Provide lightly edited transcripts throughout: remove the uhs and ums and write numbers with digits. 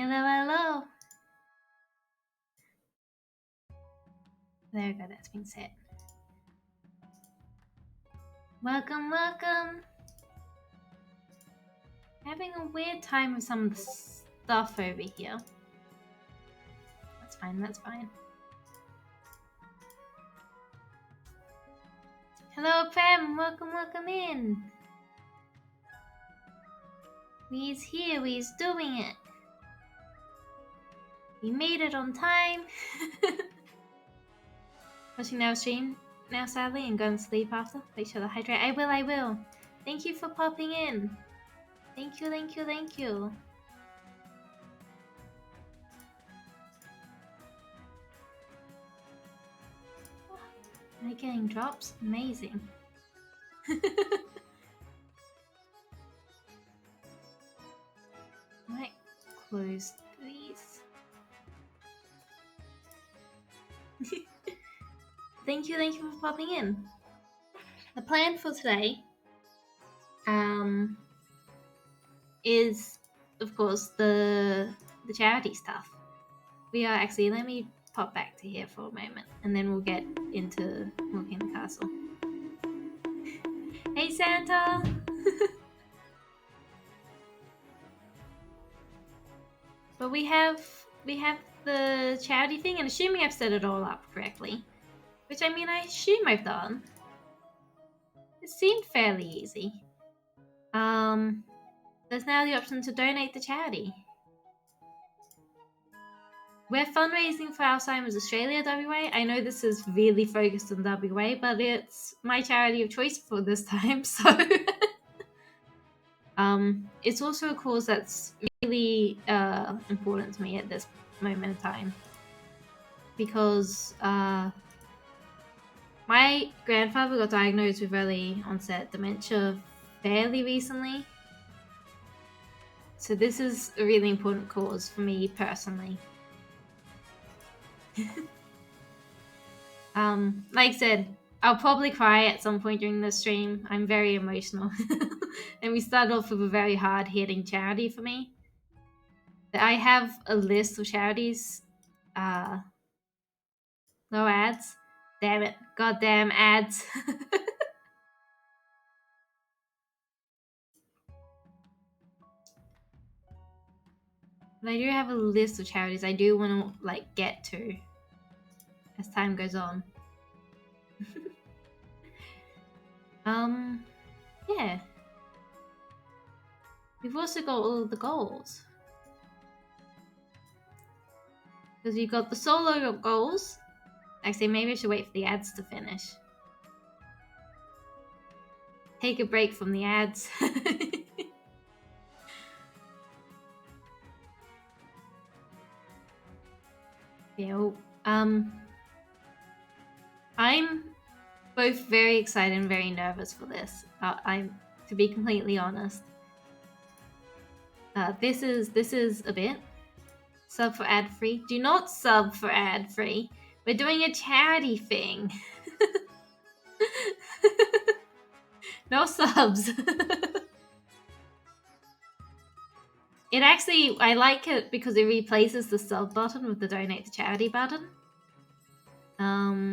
Hello, hello. There we go, that's been set. Welcome, welcome. Having a weird time with some of the stuff over here. That's fine, that's fine. Hello, Prem. Welcome, welcome in. We's here, we's doing it. We made it on time. Watching now stream now, sadly, and going to sleep after. Make sure to hydrate. I will. Thank you for popping in. Thank you, thank you, thank you. Am I getting drops? Amazing. Might close these. Thank you for popping in. The plan for today is, of course, the charity stuff. We are actually, let me pop back to here for a moment, and then we'll get into looking the castle. Hey, Santa! But we have the charity thing, and assuming I've set it all up correctly, which I mean, I assume I've done. It seemed fairly easy. There's now the option to donate to charity. We're fundraising for Alzheimer's Australia, WA. I know this is really focused on WA, but it's my charity of choice for this time, so... it's also a cause that's really important to me at this moment in time. Because my grandfather got diagnosed with early onset dementia fairly recently. So this is a really important cause for me personally. Like I said, I'll probably cry at some point during this stream. I'm very emotional. And we started off with a very hard-hitting charity for me. I have a list of charities. No ads. Damn it. Goddamn ads. But I do have a list of charities I do want to, like, get to as time goes on. Yeah. We've also got all of the goals. Because we've got the solo goals. Actually, maybe I should wait for the ads to finish. Take a break from the ads. Yeah, well, I'm both very excited and very nervous for this. To be completely honest. This is a bit. Sub for ad free. Do not sub for ad free. We're doing a charity thing. No subs. It actually, I like it because it replaces the sub button with the donate to charity button. I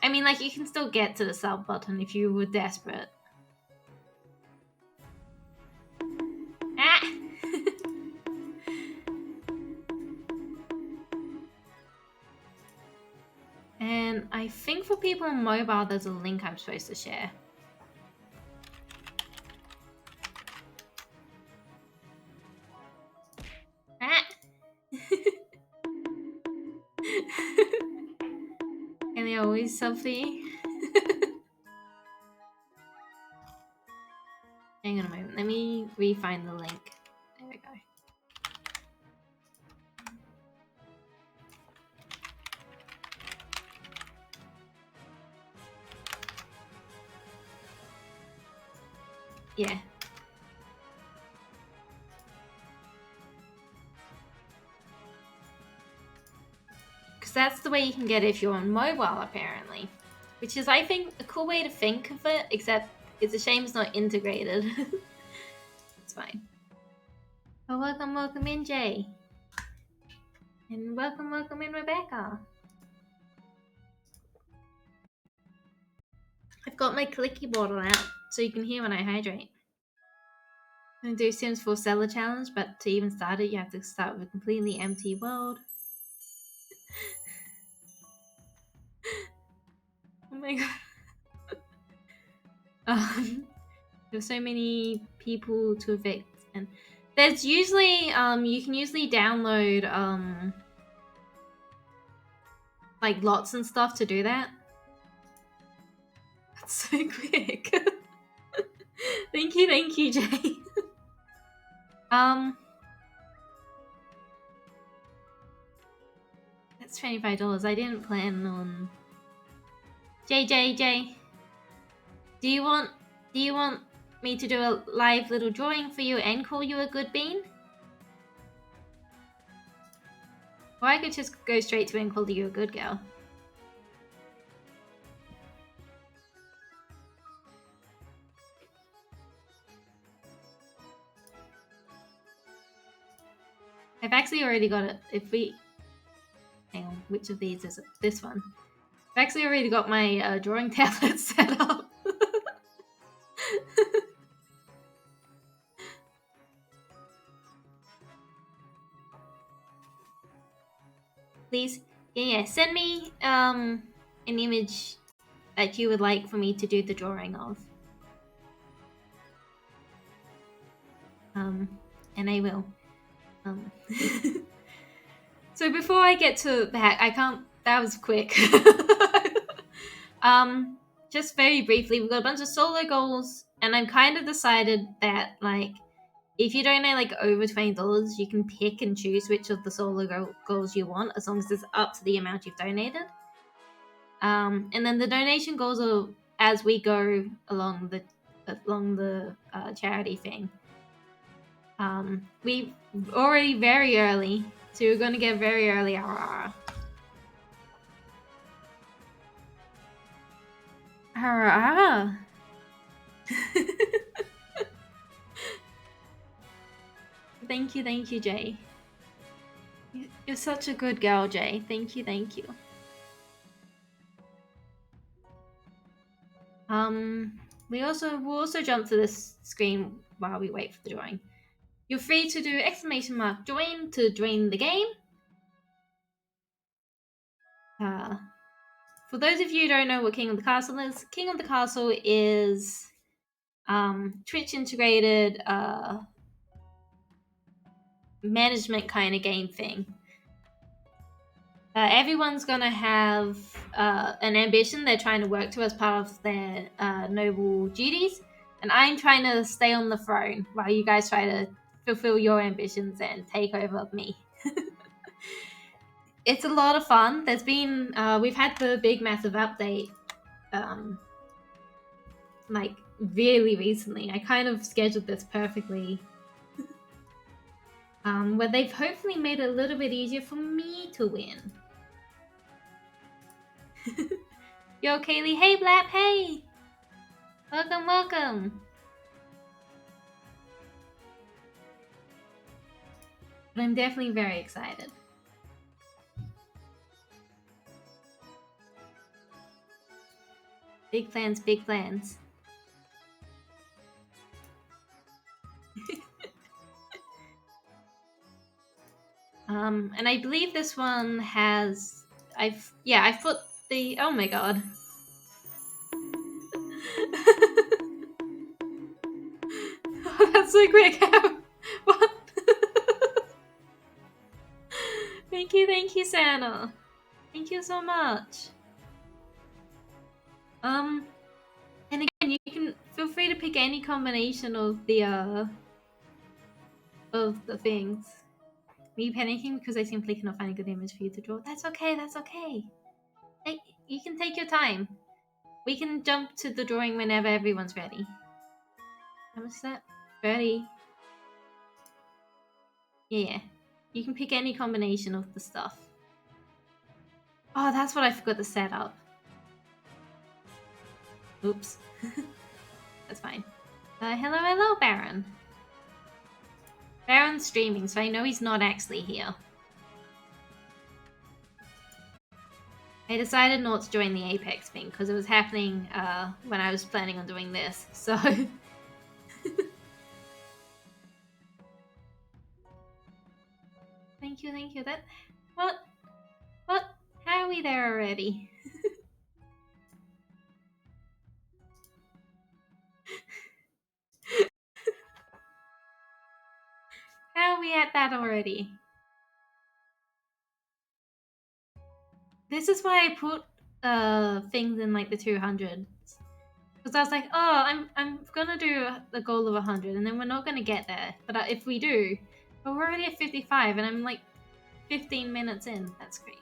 mean, like, you can still get to the sub button if you were desperate. Ah! And I think for people on mobile, there's a link I'm supposed to share. Ah! And they always selfie. Hang on a moment. Let me re-find the link. There we go. Yeah. Because that's the way you can get it if you're on mobile, apparently. Which is, I think, a cool way to think of it, except it's a shame it's not integrated. It's fine. Oh, welcome in, Jay. And welcome in, Rebecca. I've got my clicky bottle out so you can hear when I hydrate. I'm going to do Sims 4 Cellar Challenge, but to even start it, you have to start with a completely empty world. Oh my god. There's so many people to evict, and there's usually you can usually download like lots and stuff to do that. That's so quick. Thank you, Jay. That's $25. I didn't plan on. Jay. Do you want me to do a live little drawing for you and call you a good bean? Or I could just go straight to it and call you a good girl. I've actually already got it. If we... Hang on, which of these is it? This one. I've actually already got my drawing tablet set up. Please, yeah, send me an image that you would like for me to do the drawing of. And I will. So before I get to that, I can't. That was quick. Just very briefly, we've got a bunch of solo goals, and I've kind of decided that like, if you donate like over $20, you can pick and choose which of the solo goals you want, as long as it's up to the amount you've donated. And then the donation goals are as we go along the charity thing. We already very early, so we're going to get very early. Thank you, Jay. You're such a good girl, Jay. Thank you. We'll also jump to this screen while we wait for the drawing. You're free to do !join to join the game. For those of you who don't know what King of the Castle is, King of the Castle is Twitch integrated management kind of game thing. Everyone's gonna have an ambition they're trying to work to as part of their noble duties, and I'm trying to stay on the throne while you guys try to fulfill your ambitions and take over me. It's a lot of fun. There's been we've had the big massive update like really recently. I kind of scheduled this perfectly. Where they've hopefully made it a little bit easier for me to win. Yo, Kaylee. Hey, Blap. Hey. Welcome. But I'm definitely very excited. Big plans. And I believe this one has... I've put the... Oh my god. Oh, that's so quick. What? Thank you, Santa. Thank you so much. And again, you can feel free to pick any combination of the things. Are you panicking because I simply cannot find a good image for you to draw? That's okay. You can take your time. We can jump to the drawing whenever everyone's ready. How much is that? 30. Yeah. You can pick any combination of the stuff. Oh, that's what I forgot to set up. Oops. That's fine. Hello, Baron. Baron's streaming, so I know he's not actually here. I decided not to join the Apex thing because it was happening when I was planning on doing this, so... Thank you, thank you. That... What? What? How are we there already? How are we at that already? This is why I put things in like the 200s. Because I was like, oh, I'm gonna do the goal of 100 and then we're not gonna get there. But if we do, but we're already at 55 and I'm like 15 minutes in. That's crazy.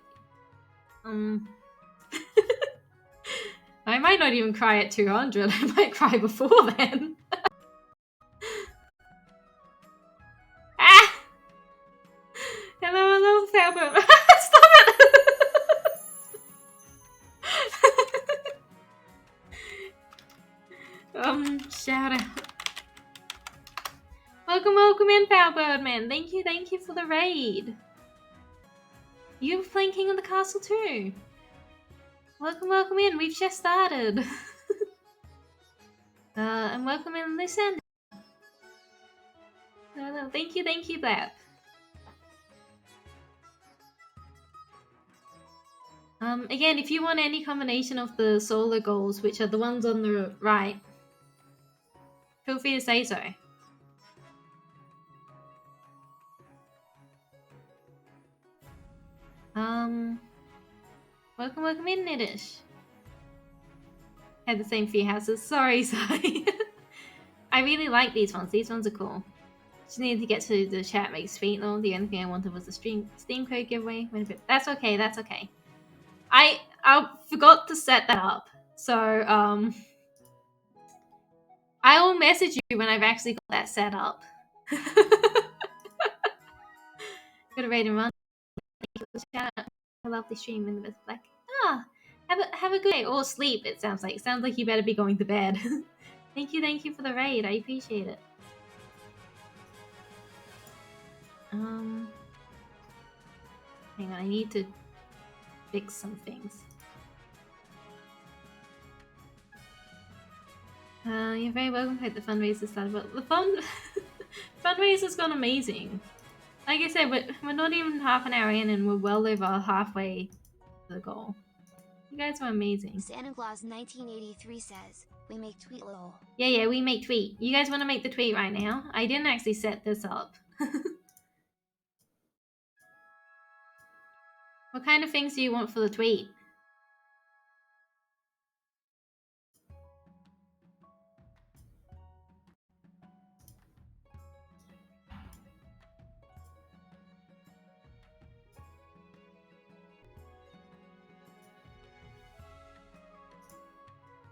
I might not even cry at 200. I might cry before then. Ah! Hello, Falcon. Stop it! Shout out. Welcome in, Foulbirdman. Thank you for the raid. You're playing King of the Castle too. Welcome in. We've just started. And welcome in, listen. No, thank you, Blap. Again, if you want any combination of the solo goals, which are the ones on the right, feel free to say so. Welcome in, Nidish. Had the same few houses. Sorry. I really like these ones. These ones are cool. Just needed to get to the chat makes feet though. The only thing I wanted was the Steam code giveaway. That's okay. I forgot to set that up. So I will message you when I've actually got that set up. Got a raid and run. A lovely stream in the best black. Have a good day or sleep. It sounds like you better be going to bed. Thank you for the raid. I appreciate it. Hang on, I need to fix some things. You're very welcome. Hope the fundraiser started, but the fundraiser's gone amazing. Like I said, we're not even half an hour in, and we're well over halfway to the goal. You guys are amazing. Santa Claus 1983 says, we make tweet lol. Yeah, we make tweet. You guys want to make the tweet right now? I didn't actually set this up. What kind of things do you want for the tweet?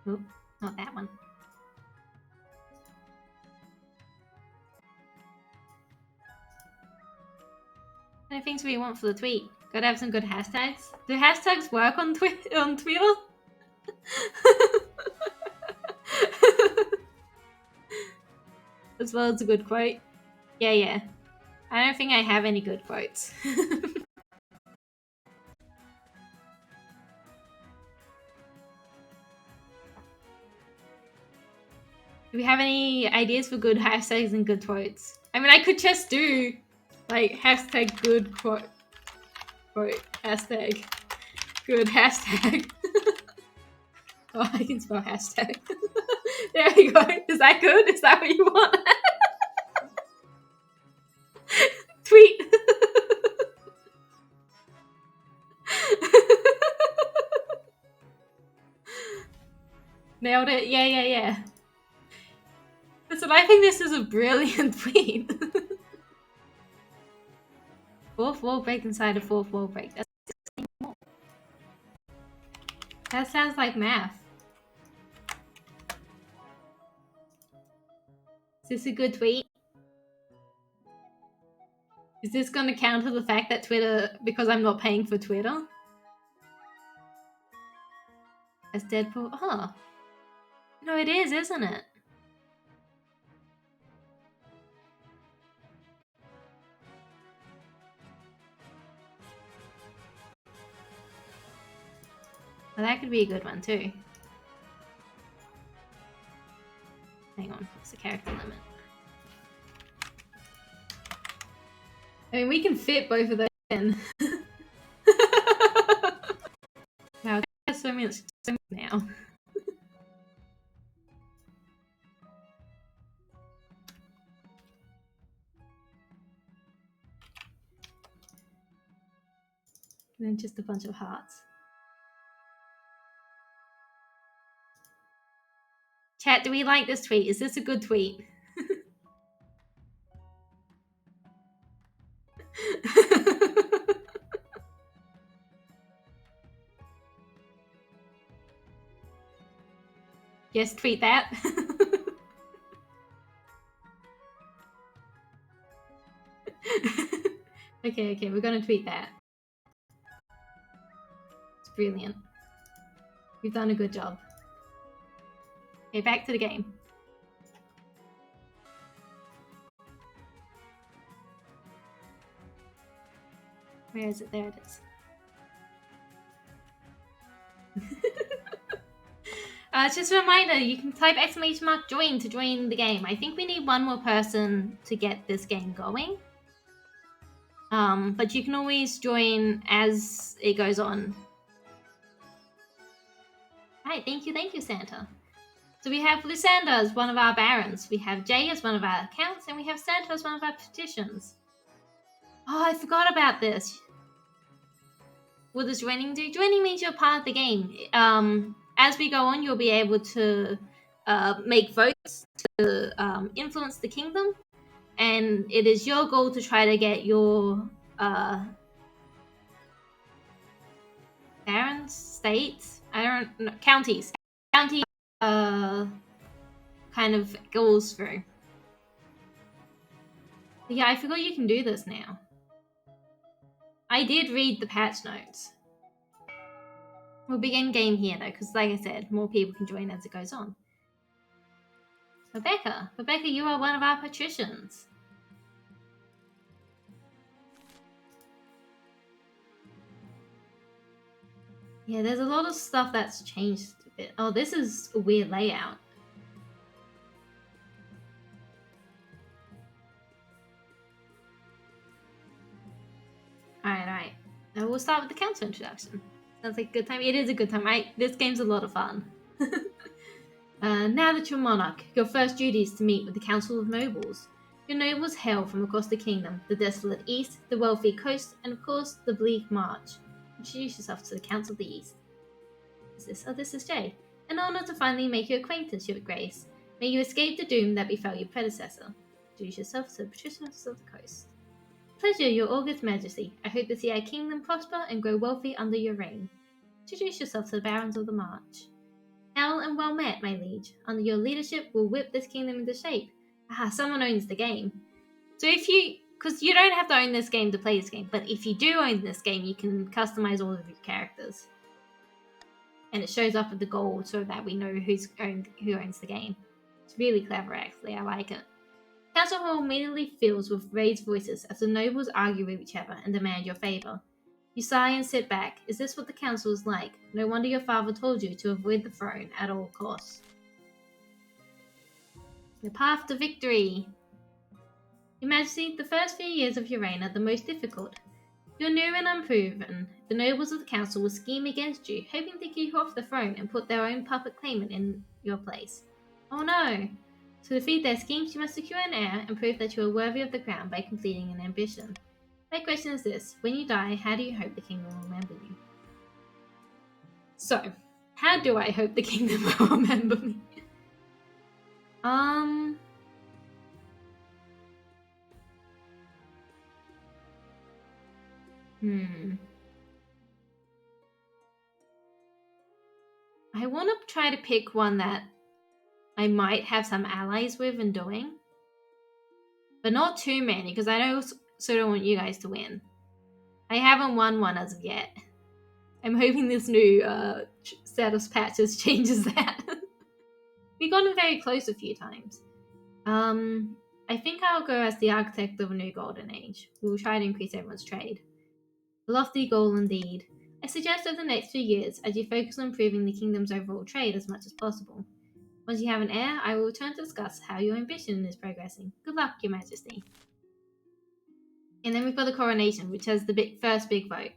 Oop, not that one. What kind of things do you want for the tweet? Gotta have some good hashtags. Do hashtags work on Twitter? As well as a good quote. Yeah. I don't think I have any good quotes. Do we have any ideas for good hashtags and good quotes? I mean, I could just do like hashtag good quote, hashtag good hashtag. Oh, I can spell hashtag. There you go. Is that good? Is that what you want? Tweet. Nailed it. Yeah. Listen, I think this is a brilliant tweet. Fourth wall break inside a fourth wall break. That sounds like math. Is this a good tweet? Is this going to counter the fact that Twitter, because I'm not paying for Twitter? As Deadpool? Oh. No, it is, isn't it? Well, that could be a good one too. Hang on, what's the character limit? I mean, we can fit both of those in. Wow, there's so much now. And then just a bunch of hearts. Chat, do we like this tweet? Is this a good tweet? Yes, tweet that. Okay, we're gonna tweet that. It's brilliant. We've done a good job. Okay, back to the game. Where is it? There it is. Just a reminder, you can type !join to join the game. I think we need one more person to get this game going. But you can always join as it goes on. Right, thank you, Santa. So we have Lysander as one of our barons, we have Jay as one of our accounts, and we have Santa as one of our petitions. Oh, I forgot about this. What does joining do? Joining means you're part of the game. As we go on, you'll be able to make votes to influence the kingdom, and it is your goal to try to get your barons, states, I don't know, county kind of goals through. But yeah, I forgot you can do this now. I did read the patch notes. We'll begin game here though, because like I said, more people can join as it goes on. Rebecca, you are one of our patricians. Yeah, there's a lot of stuff that's changed a bit. Oh, this is a weird layout. Alright. Now we'll start with the council introduction. Sounds like a good time. It is a good time. This game's a lot of fun. Now that you're monarch, your first duty is to meet with the Council of Nobles. Your nobles hail from across the kingdom, the desolate east, the wealthy coast, and of course, the bleak march. Introduce yourself to the Council of the East. This is Jay. An honor to finally make your acquaintance, your grace. May you escape the doom that befell your predecessor. Introduce yourself to the patricians of the coast. Pleasure, your august majesty. I hope to see our kingdom prosper and grow wealthy under your reign. Introduce yourself to the barons of the march. Hail and well met, my liege. Under your leadership, we'll whip this kingdom into shape. Aha, someone owns the game. So because you don't have to own this game to play this game, but if you do own this game, you can customize all of your characters. And it shows up with the gold so that we know who owns the game. It's really clever, actually. I like it. Council Hall immediately fills with raised voices as the nobles argue with each other and demand your favor. You sigh and sit back. Is this what the council is like? No wonder your father told you to avoid the throne at all costs. The path to victory. Your Majesty, the first few years of your reign are the most difficult. You're new and unproven. The nobles of the council will scheme against you, hoping to get you off the throne and put their own puppet claimant in your place. Oh no! To defeat their schemes, you must secure an heir and prove that you are worthy of the crown by completing an ambition. My question is this: when you die, how do you hope the kingdom will remember you? So, how do I hope the kingdom will remember me? I want to try to pick one that I might have some allies with and doing. But not too many, because I also don't want you guys to win. I haven't won one as of yet. I'm hoping this new status patches changes that. We've gotten very close a few times. I think I'll go as the architect of a new golden age. We'll try to increase everyone's trade. A lofty goal indeed. I suggest over the next few years, as you focus on improving the kingdom's overall trade as much as possible. Once you have an heir, I will return to discuss how your ambition is progressing. Good luck, Your Majesty. And then we've got the coronation, which has the first big vote.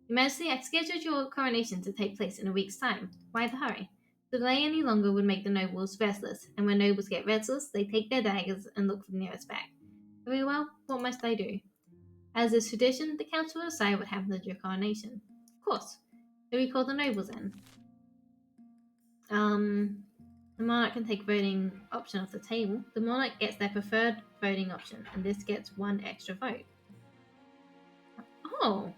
Your Majesty, I've scheduled your coronation to take place in a week's time. Why the hurry? To delay any longer would make the nobles restless, and when nobles get restless, they take their daggers and look for the nearest fact. Very well, what must I do? As is tradition, the council will decide what happens at your coronation. Of course. So we call the nobles in. The monarch can take voting option off the table. The monarch gets their preferred voting option, and this gets one extra vote. Oh,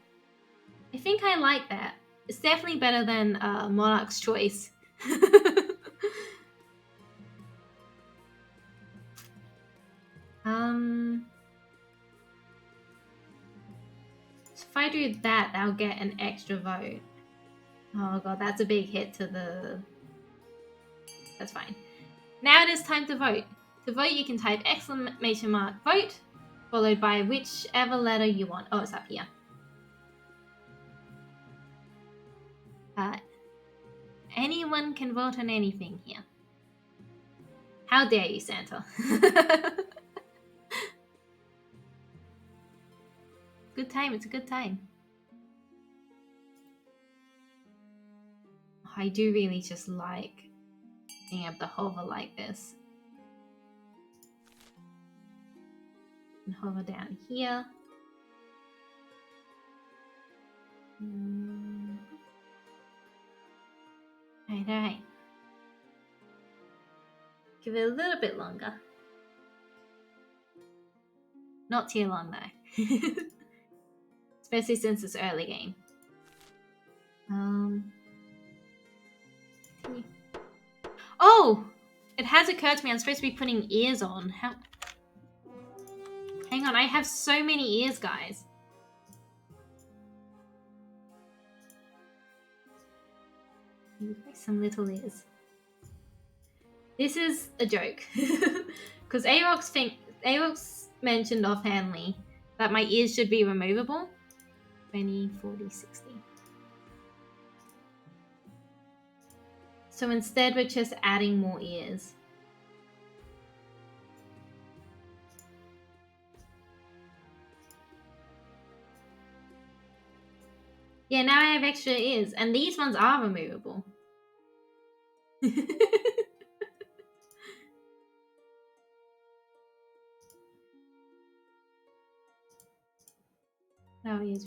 I think I like that. It's definitely better than monarch's choice. So if I do that, I'll get an extra vote. Oh god, that's a big hit to the... That's fine. Now it is time to vote. To vote, you can type exclamation mark vote, followed by whichever letter you want. Oh, it's up here. Anyone can vote on anything here. How dare you, Santa? Good time, it's a good time. I do really just like being able to hover like this. And hover down here. Alright. Give it a little bit longer. Not too long though. Especially since it's early game. Oh! It has occurred to me I'm supposed to be putting ears on. Hang on, I have so many ears, guys. Some little ears. This is a joke. Because Aarox mentioned offhandly that my ears should be removable. 20, 40, 60. So instead we're just adding more ears. Yeah, now I have extra ears, and these ones are removable. Oh yes,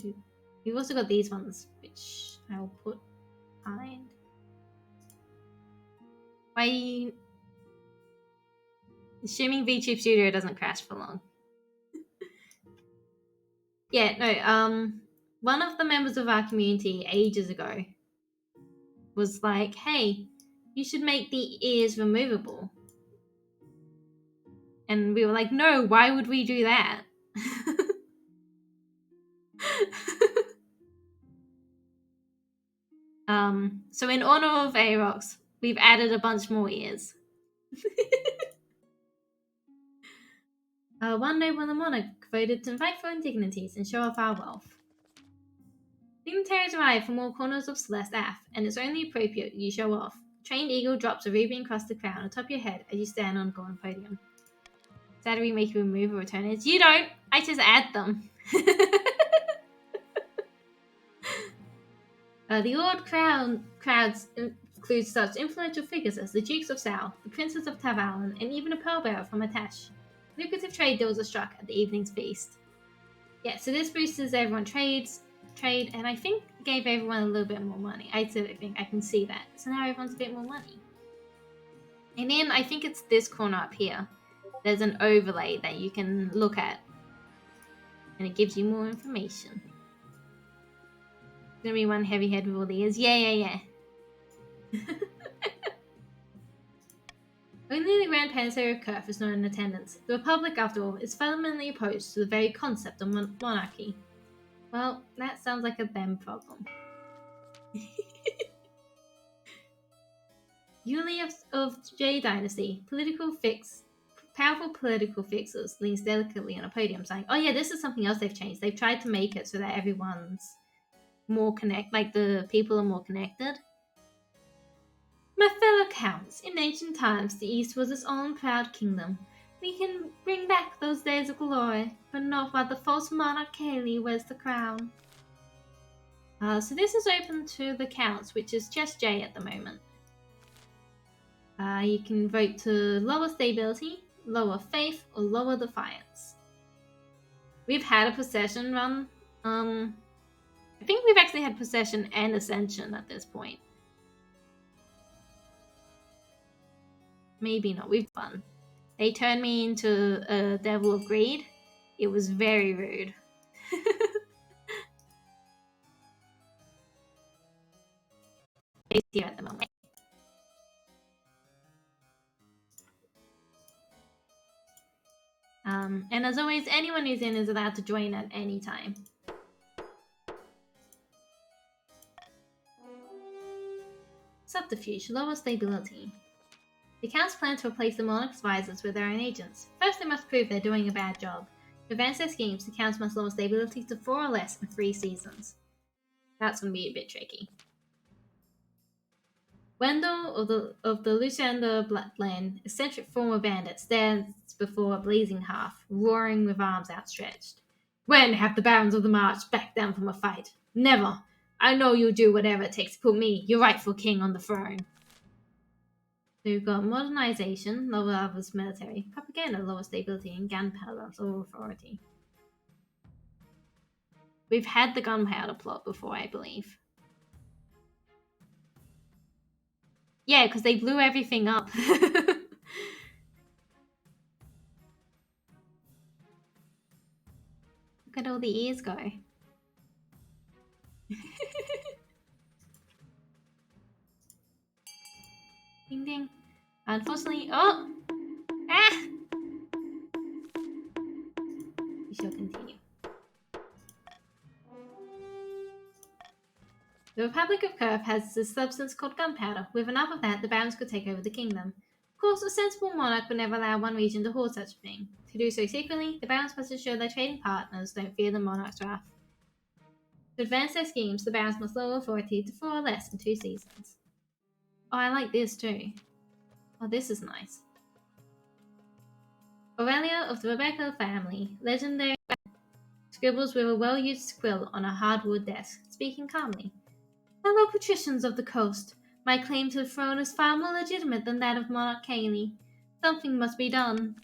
we've also got these ones, which I'll put behind. Assuming VTube Studio doesn't crash for long. Yeah, no, one of the members of our community ages ago was like, hey, you should make the ears removable. And we were like, no, why would we do that? So in honor of Aarox, we've added a bunch more ears. One noble and a monarch voted to invite foreign dignities and show off our wealth. Dignitaries arrive from all corners of Celeste Af, and it's only appropriate you show off. Trained Eagle drops a ruby-encrusted crown atop your head as you stand on a golden podium. Does that make you remove or return it? You don't! I just add them. The awed crowds include such influential figures as the Dukes of Sal, the Princes of Tavalon, and even a pearl-bearer from Atash. Lucrative trade deals are struck at the evening's feast. Yeah, so this boosts everyone trade, and I think gave everyone a little bit more money. I think I can see that. So now everyone's a bit more money. And then I think it's this corner up here. There's an overlay that you can look at. And it gives you more information. There's gonna be one heavy head with all the ears. Yeah. Only the Grand Panzer of Kurf is not in attendance. The Republic, after all, is fundamentally opposed to the very concept of monarchy. Well, that sounds like a them problem. Yuli of J Dynasty, powerful political fixers, leans delicately on a podium saying, oh yeah, this is something else they've changed. They've tried to make it so that everyone's the people are more connected. My fellow counts, in ancient times the East was its own proud kingdom. We can bring back those days of glory, but not while the false monarch Kaylee wears the crown. So this is open to the counts, which is just J at the moment. You can vote to lower stability, lower faith, or lower defiance. We've had a possession run. I think we've actually had possession and ascension at this point. Maybe not. We've fun. They turned me into a devil of greed. It was very rude. It's here at the moment. And as always, anyone who's in is allowed to join at any time. Subterfuge, lower stability. The counts plan to replace the monarch's advisors with their own agents. First, they must prove they're doing a bad job. To advance their schemes, the counts must lower stability to 4 or less in 3 seasons. That's going to be a bit tricky. Wendell of the Luciander bloodline, eccentric former bandit, stands before a blazing hearth, roaring with arms outstretched. When have the barons of the march backed down from a fight? Never! I know you'll do whatever it takes to put me, your rightful king, on the throne. So we've got modernization, lower others military, propaganda, lower stability, and gunpowder, lower authority. We've had the gunpowder plot before, I believe. Yeah, because they blew everything up. Look at all the ears go. Ding ding. Unfortunately, oh! Ah! We shall continue. The Republic of Curve has this substance called gunpowder. With enough of that, the barons could take over the kingdom. Of course, a sensible monarch would never allow one region to hoard such a thing. To do so secretly, the barons must ensure their trading partners don't fear the monarch's wrath. To advance their schemes, the barons must lower authority to 4 or less in 2 seasons. Oh, I like this too. Oh, this is nice. Aurelia of the Rebecca family, legendary, scribbles with a well-used quill on a hardwood desk, speaking calmly. Fellow patricians of the coast, my claim to the throne is far more legitimate than that of Monarch Kaylee. Something must be done.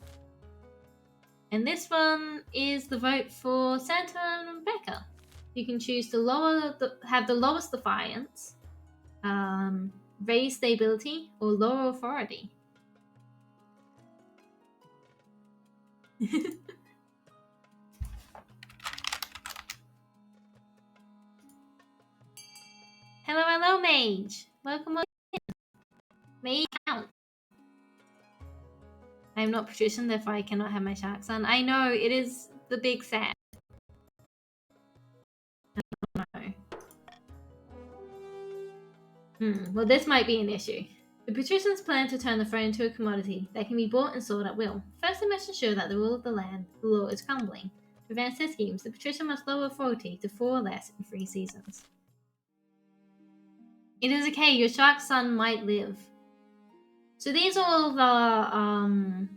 And this one is the vote for Santa and Rebecca. You can choose to have the lowest defiance, raise stability, or lower authority. Hello, hello, mage. Welcome in. Mage out. I'm not patrician, therefore I cannot have my shark son. I know, it is the big sad. Well, this might be an issue. The patricians plan to turn the throne into a commodity that can be bought and sold at will. First, they must ensure that the rule of the land, the law, is crumbling. To advance their schemes, the patrician must lower authority to 4 or less in 3 seasons. It is okay, your shark son might live. So these are all the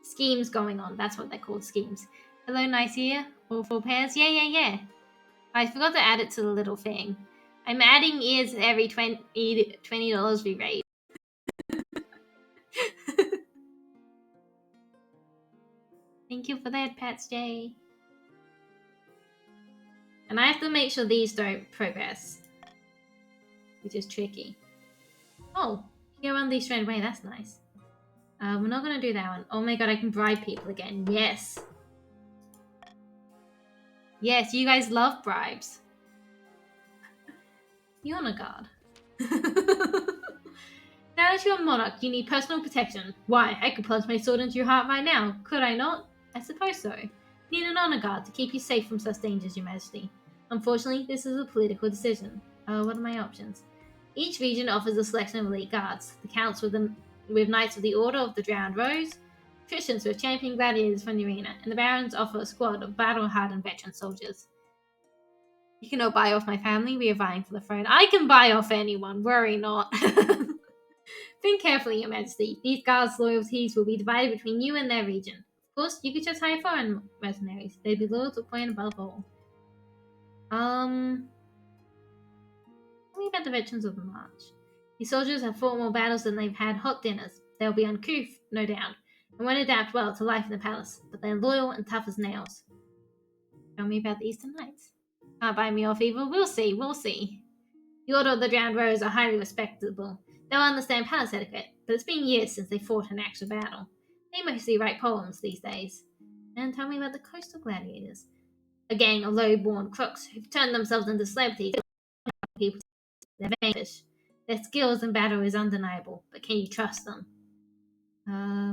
schemes going on. That's what they're called, schemes. Hello, nice ear. All 4 pairs. Yeah. I forgot to add it to the little thing. I'm adding ears every $20 we raise. Thank you for that, Pats J. And I have to make sure these don't progress, which is tricky. Oh, you run these straight away. That's nice. We're not going to do that one. Oh my god, I can bribe people again. Yes. Yes, you guys love bribes. The honor guard. Now that you're a monarch, you need personal protection. Why? I could plunge my sword into your heart right now. Could I not? I suppose so. You need an honor guard to keep you safe from such dangers, your majesty. Unfortunately, this is a political decision. What are my options? Each region offers a selection of elite guards. The counts with Knights of the Order of the Drowned Rose, patricians who are champion gladiators from the arena, and the barons offer a squad of battle-hardened veteran soldiers. You cannot buy off my family. We are vying for the throne. I can buy off anyone. Worry not. Think carefully, Your Majesty. These guards' loyalties will be divided between you and their region. Of course, you could just hire foreign mercenaries. They'd be loyal to a point above all. Tell me about the veterans of the march. These soldiers have fought more battles than they've had hot dinners. They'll be uncouth, no doubt, and won't adapt well to life in the palace, but they're loyal and tough as nails. Tell me about the Eastern Knights. Can't buy me off either. We'll see, we'll see. The Order of the Drowned Rose are highly respectable. They'll understand palace etiquette, but it's been years since they fought an actual battle. They mostly write poems these days. And tell me about the Coastal Gladiators. A gang of low-born crooks who've turned themselves into celebrities. People, they're vanquish. Their skills in battle is undeniable, but can you trust them?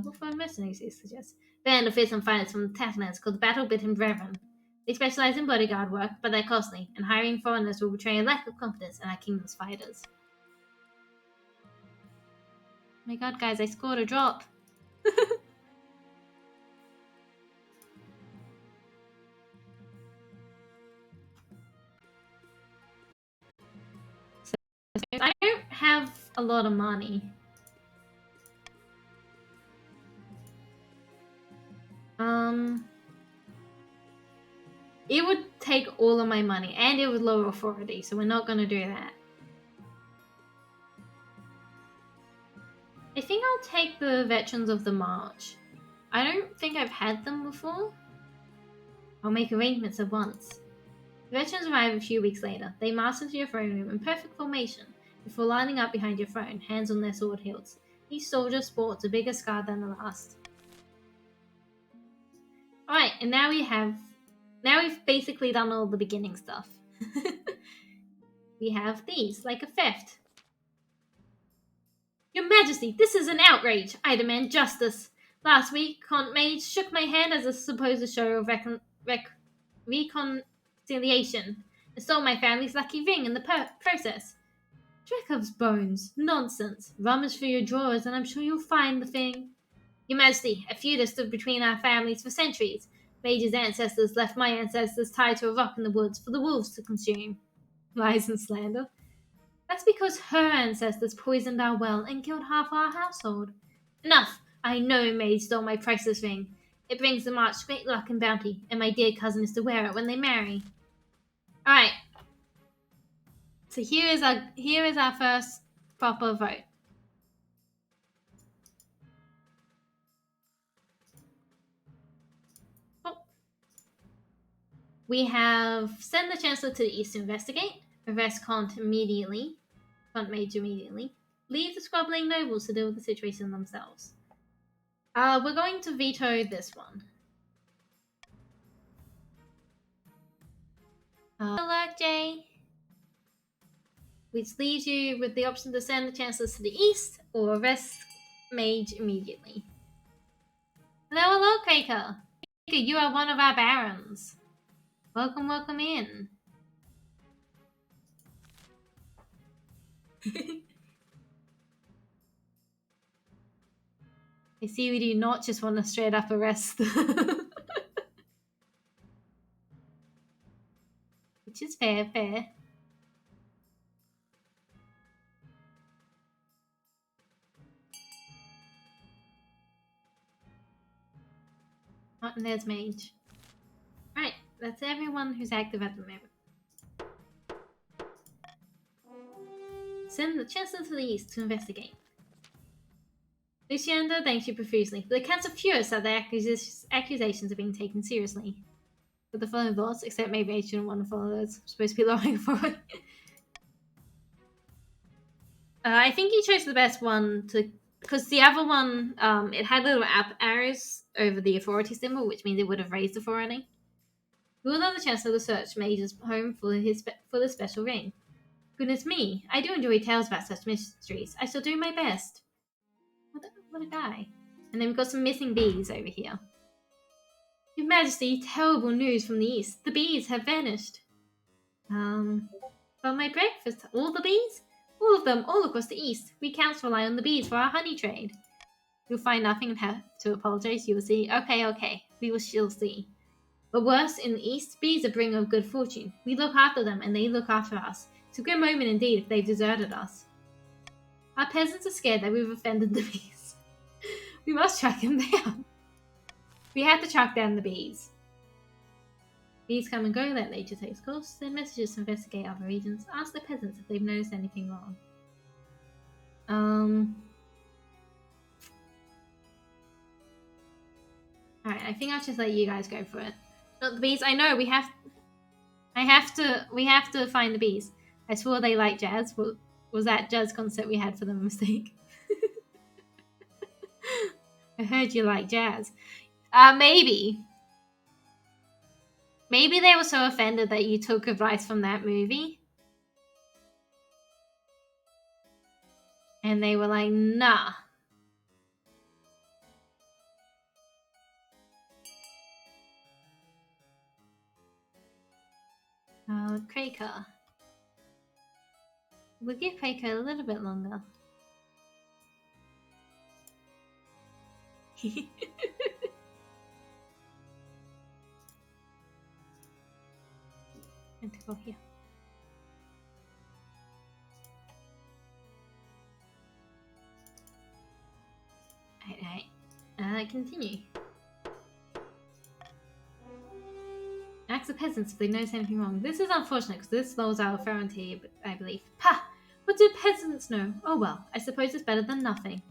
What foreign mercenaries do you suggest? Band of fearsome fighters from the Tatlands called the Battle-Bitten Brethren. They specialize in bodyguard work, but they're costly, and hiring foreigners will betray a lack of confidence in our kingdom's fighters. Oh my god, guys, I scored a drop. So, I don't have a lot of money. It would take all of my money, and it would lower authority, so we're not going to do that. I think I'll take the Veterans of the March. I don't think I've had them before. I'll make arrangements at once. The veterans arrive a few weeks later. They march into your throne room in perfect formation, before lining up behind your throne, hands on their sword hilts. Each soldier sports a bigger scar than the last. Alright, and now we've basically done all the beginning stuff. We have these, like a theft. Your Majesty, this is an outrage! I demand justice! Last week, Count Mage shook my hand as a supposed show of reconciliation, and stole my family's lucky ring in the process. Dracov's bones. Nonsense. Rummage through your drawers and I'm sure you'll find the thing. Your Majesty, a feud has stood between our families for centuries. Mage's ancestors left my ancestors tied to a rock in the woods for the wolves to consume. Lies and slander. That's because her ancestors poisoned our well and killed half our household. Enough! I know Mage stole my priceless ring. It brings the march great luck and bounty, and my dear cousin is to wear it when they marry. Alright. So here is our first proper vote. We have send the Chancellor to the east to investigate, arrest Count Mage immediately, leave the squabbling nobles to deal with the situation themselves. We're going to veto this one. Good luck, Jay. Which leaves you with the option to send the Chancellors to the east or arrest Mage immediately. Hello, Quaker. You are one of our barons. Welcome, welcome in. I see we do not just want to straight up arrest. Which is fair. Oh, and there's Mage. Right, that's everyone who's active at the moment. Send the Chancellor to the east to investigate. Lucianda thanks you profusely. The Counts are furious that their accusations are being taken seriously. With the following thoughts, except maybe I shouldn't want to follow those. I'm supposed to be lowering for it. I think he chose the best one because the other one, it had little arrows over the authority symbol, which means it would have raised authority. We will allow the Chancellor to search Mage's home for the special ring. Goodness me, I do enjoy tales about such mysteries. I shall do my best. What a guy. And then we've got some missing bees over here. Your Majesty, terrible news from the east. The bees have vanished. But my breakfast, all the bees? All of them, all across the east. We counts rely on the bees for our honey trade. You'll find nothing and have to apologize, you will see. Okay. We will still see. But worse, in the east, bees are bringer of good fortune. We look after them, and they look after us. It's a grim omen indeed if they've deserted us. Our peasants are scared that we've offended the bees. We must track them down. We have to track down the bees. Bees come and go, let nature take its course. Send messages to investigate other regions. Ask the peasants if they've noticed anything wrong. Alright, I think I'll just let you guys go for it. Not the bees. I know, we have to find the bees. I swore they like jazz. Was that jazz concert we had for them a mistake? I heard you like jazz. Maybe. Maybe they were so offended that you took advice from that movie. And they were like, nah. Kraker. We'll give Kraker a little bit longer. And to go here. Alright. Continue. Ask the peasants if they notice anything wrong. This is unfortunate because this lowers our authority, I believe. Pah! What do peasants know? Oh well, I suppose it's better than nothing.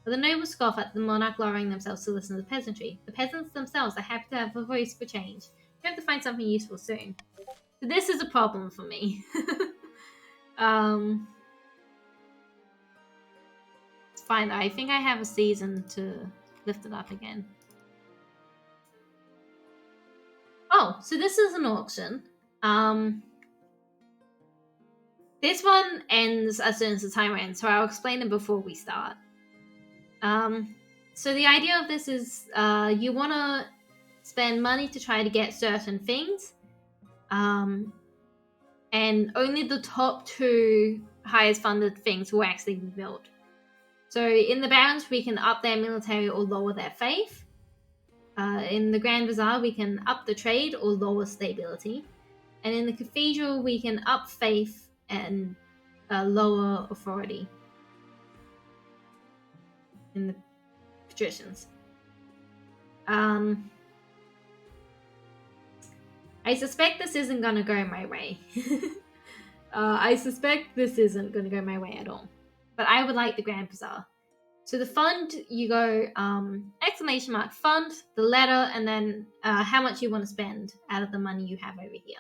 But the nobles scoff at the monarch lowering themselves to listen to the peasantry. The peasants themselves are happy to have a voice for change. We have to find something useful soon. So this is a problem for me. It's fine. I think I have a season to lift it up again. Oh, so this is an auction. This one ends as soon as the timer ends, so I'll explain it before we start. So the idea of this is you want to spend money to try to get certain things, and only the top 2 highest funded things will actually be built. So in the barons, we can up their military or lower their faith. In the Grand Bazaar, we can up the trade or lower stability. And in the cathedral, we can up faith and lower authority. In the patricians. I suspect this isn't going to go my way. I suspect this isn't going to go my way at all. But I would like the Grand Bazaar. So the fund, you go exclamation mark fund, the letter, and then how much you want to spend out of the money you have over here.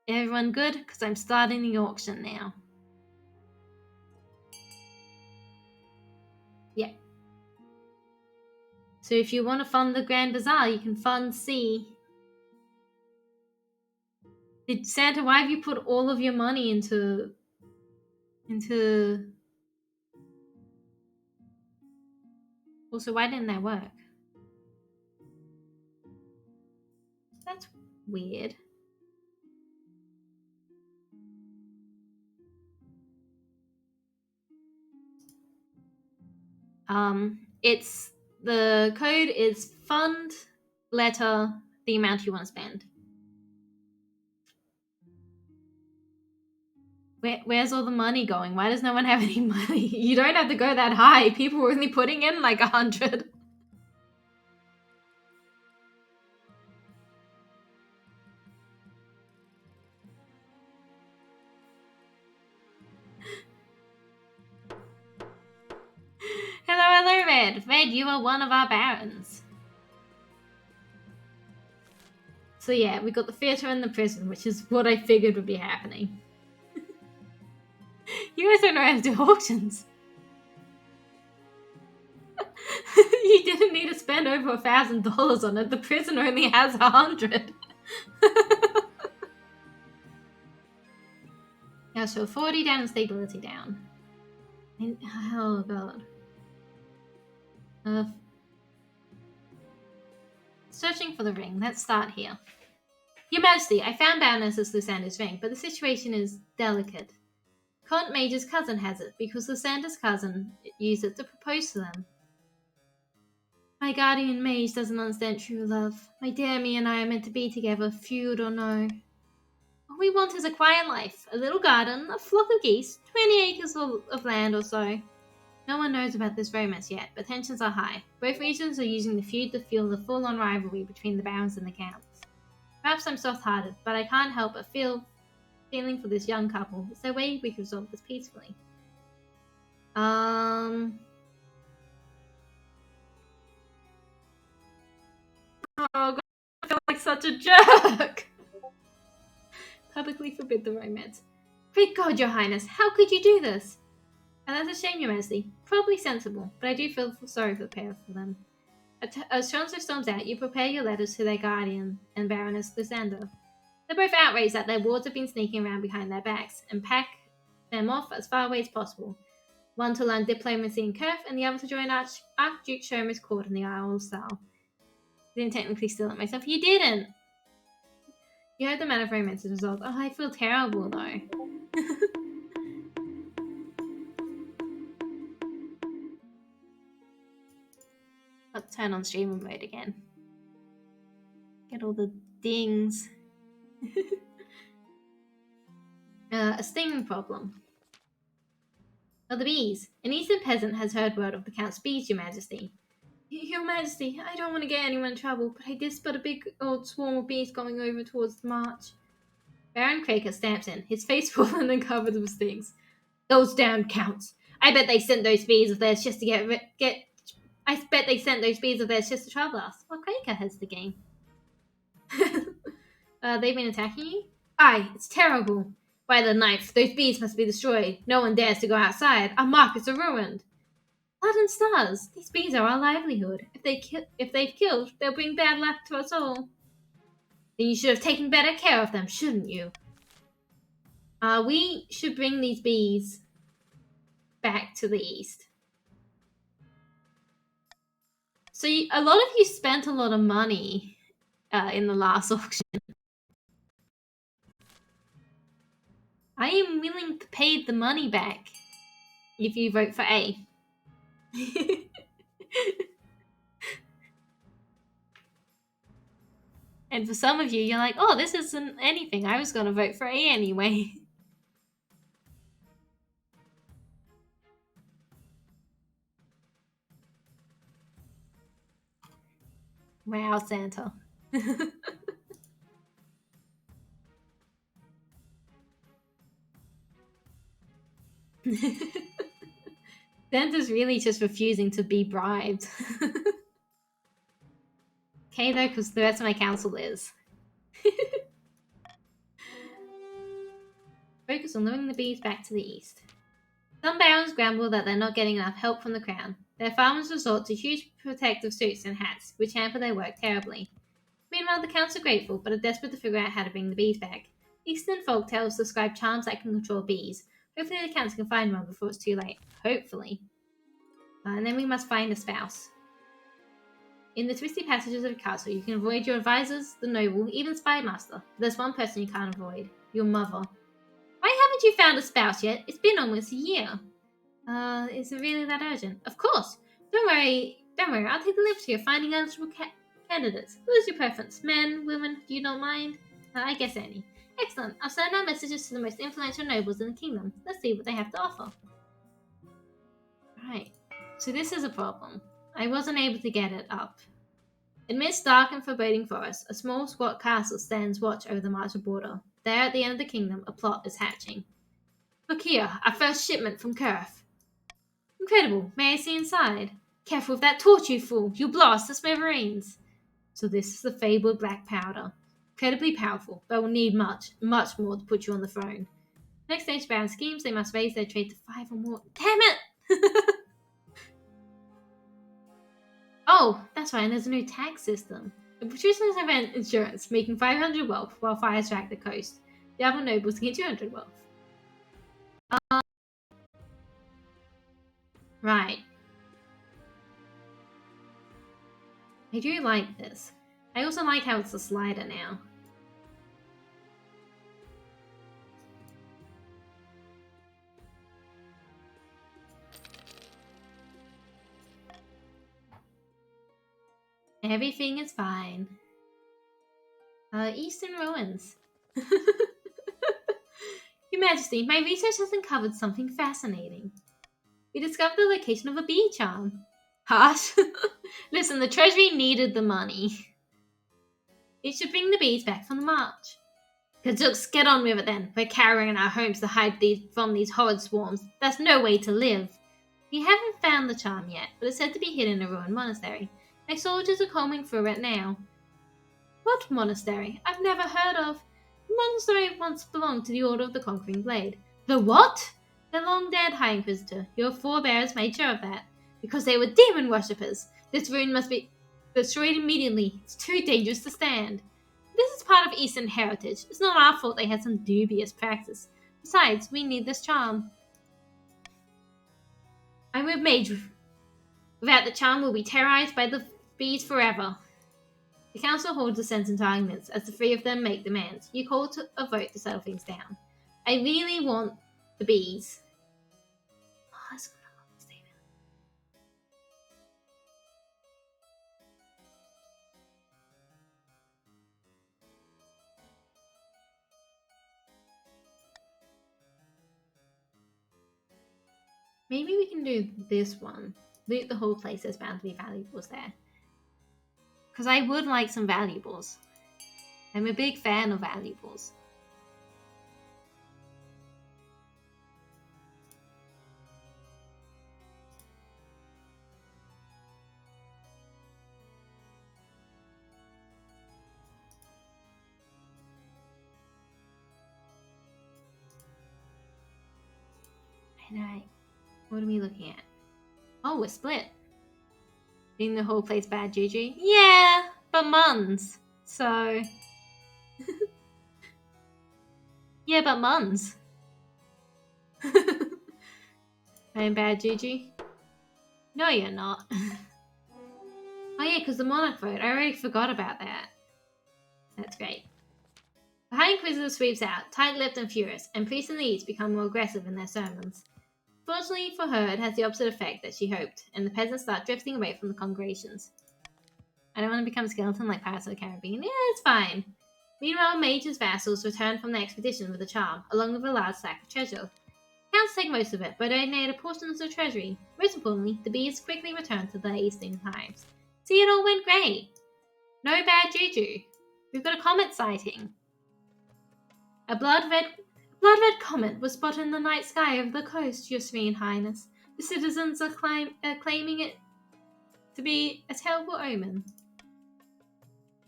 Everyone good? Because I'm starting the auction now. Yeah. So if you want to fund the Grand Bazaar, you can fund C. Santa, why have you put all of your money into... Also, why didn't that work? That's weird. It's the code is fund letter the amount you want to spend. Where's all the money going? Why does no one have any money? You don't have to go that high. People were only putting in like 100. Hello, Red. Red, you are one of our barons. So yeah, we got the theatre and the prison, which is what I figured would be happening. You guys don't know how to do auctions. You didn't need to spend over $1,000 on it. The prison only has 100. Yeah, so 40 down and stability down. Oh god. Searching for the ring. Let's start here. Your Majesty, I found Baroness Lysander's ring, but the situation is delicate. Count Major's cousin has it, because Lysander's cousin used it to propose to them. My guardian mage doesn't understand true love. My dear me and I are meant to be together, feud or no. All we want is a quiet life, a little garden, a flock of geese, 20 acres of land or so. No one knows about this romance yet, but tensions are high. Both regions are using the feud to fuel the full-on rivalry between the barons and the counts. Perhaps I'm soft-hearted, but I can't help but feeling for this young couple. Is there a way we can resolve this peacefully? Oh god, I feel like such a jerk! Publicly forbid the romance. Great God, Your Highness, how could you do this? And that's a shame, Your Majesty. Probably sensible, but I do feel sorry for the pair of them. As Chancellor storms out, you prepare your letters to their guardian and Baroness Lysander. They're both outraged that their wards have been sneaking around behind their backs, and pack them off as far away as possible. One to learn diplomacy in Kerf, and the other to join Archduke Sherman's court in the Isle of Sal. I didn't technically steal it myself. You didn't! You heard the man of romance is resolved. Oh, I feel terrible, though. Let's turn on streamer mode again. Get all the dings. A stinging problem. Oh, the bees. An eastern peasant has heard word of the Count's bees, Your Majesty. Your Majesty, I don't want to get anyone in trouble, but I did spot a big old swarm of bees going over towards the march. Baron Craker stamps in, his face swollen and covered with stings. Those damn Counts. I bet they sent those bees of theirs just to I bet they sent those bees of theirs just to trouble us. Well, Craker has the game. They've been attacking you? Aye, it's terrible. By the knife, those bees must be destroyed. No one dares to go outside. Our markets are ruined. Blood and stars. These bees are our livelihood. If they've killed, they'll bring bad luck to us all. Then you should have taken better care of them, shouldn't you? We should bring these bees back to the east. So a lot of you spent a lot of money in the last auction. I am willing to pay the money back if you vote for A. And for some of you, you're like, oh, this isn't anything. I was going to vote for A anyway. Wow, Santa. Santa's really just refusing to be bribed. Okay, though, because the rest of my council is. Focus on luring the bees back to the east. Some barons grumble that they're not getting enough help from the crown. Their farmers resort to huge protective suits and hats, which hamper their work terribly. Meanwhile, the counts are grateful, but are desperate to figure out how to bring the bees back. Eastern folk tales describe charms that can control bees. Hopefully the counts can find one before it's too late. Hopefully. And then we must find a spouse. In the twisty passages of the castle, you can avoid your advisors, the noble, even spy master. But there's one person you can't avoid. Your mother. Why haven't you found a spouse yet? It's been almost a year. Is it really that urgent? Of course. Don't worry, I'll take the liberty of finding eligible candidates. Who is your preference? Men, women, do you not mind? I guess any. Excellent. I'll send out messages to the most influential nobles in the kingdom. Let's see what they have to offer. Right. So this is a problem. I wasn't able to get it up. Amidst dark and forbidding forests, a small squat castle stands watch over the Martial border. There at the end of the kingdom, a plot is hatching. Look here, our first shipment from Kerf. Incredible. May I see inside? Careful with that torch, you fool. You'll blast the smithereens. So this is the fabled black powder. Incredibly powerful, but will need much, much more to put you on the throne. Next stage Baron schemes, they must raise their trade to 5 or more. Damn it! Oh, that's right, and there's a new tax system. The producers have insurance, making 500 wealth while fires track the coast. The other nobles get 200 wealth. Right. I do like this. I also like how it's a slider now. Everything is fine. Eastern ruins. Your Majesty, my research has uncovered something fascinating. We discovered the location of a bee charm. Harsh. Listen, the treasury needed the money. It should bring the bees back from the march. Kajooks, get on with it then. We're carrying our homes to hide from these horrid swarms. That's no way to live. We haven't found the charm yet, but it's said to be hidden in a ruined monastery. My soldiers are combing through it now. What monastery? I've never heard of. The monastery once belonged to the Order of the Conquering Blade. The what? The long-dead High Inquisitor. Your forebears made sure of that. Because they were demon worshippers. This ruin must be destroyed immediately. It's too dangerous to stand. This is part of Eastern heritage. It's not our fault they had some dubious practice. Besides, we need this charm. I'm with Mage. Without the charm, we'll be terrorized by the bees forever. The council holds assents into arguments as the three of them make demands. You call to a vote to settle things down. I really want the bees. Oh, that's what I want, Stephen. Maybe we can do this one. Loot the whole place. There's bound to be valuables there. Because I would like some valuables. I'm a big fan of valuables. Alright. What are we looking at? Oh, we're split. Being the whole place bad juju? Yeah, but Muns. So... yeah, but Muns. I'm bad juju? No, you're not. Oh yeah, because the monarch vote. I already forgot about that. That's great. The High Inquisitor sweeps out, tight-lipped and furious, and priests in the East become more aggressive in their sermons. Fortunately for her, it has the opposite effect that she hoped, and the peasants start drifting away from the congregations. I don't want to become a skeleton like Pirates of the Caribbean. Yeah, it's fine. Meanwhile, Mage's vassals return from the expedition with a charm, along with a large sack of treasure. Counts take most of it, but donate a portion of the treasury. Most importantly, the bees quickly return to their eastern hives. See, it all went great. No bad juju. We've got a comet sighting. A blood-red comet was spotted in the night sky over the coast, Your Serene Highness. The citizens are claiming it to be a terrible omen.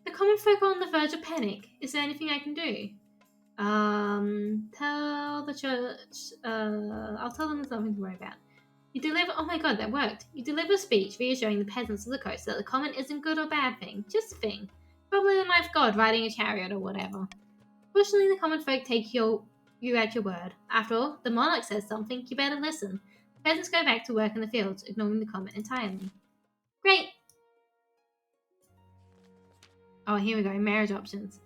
The common folk are on the verge of panic. Is there anything I can do? Tell the church. I'll tell them there's nothing to worry about. You deliver. Oh my god, that worked. You deliver a speech reassuring the peasants of the coast that the comet isn't good or bad thing, just a thing. Probably the knife god riding a chariot or whatever. Fortunately, the common folk take you at your word. After all, the monarch says something, you better listen. The peasants go back to work in the fields, ignoring the comet entirely. Great! Oh, here we go, marriage options.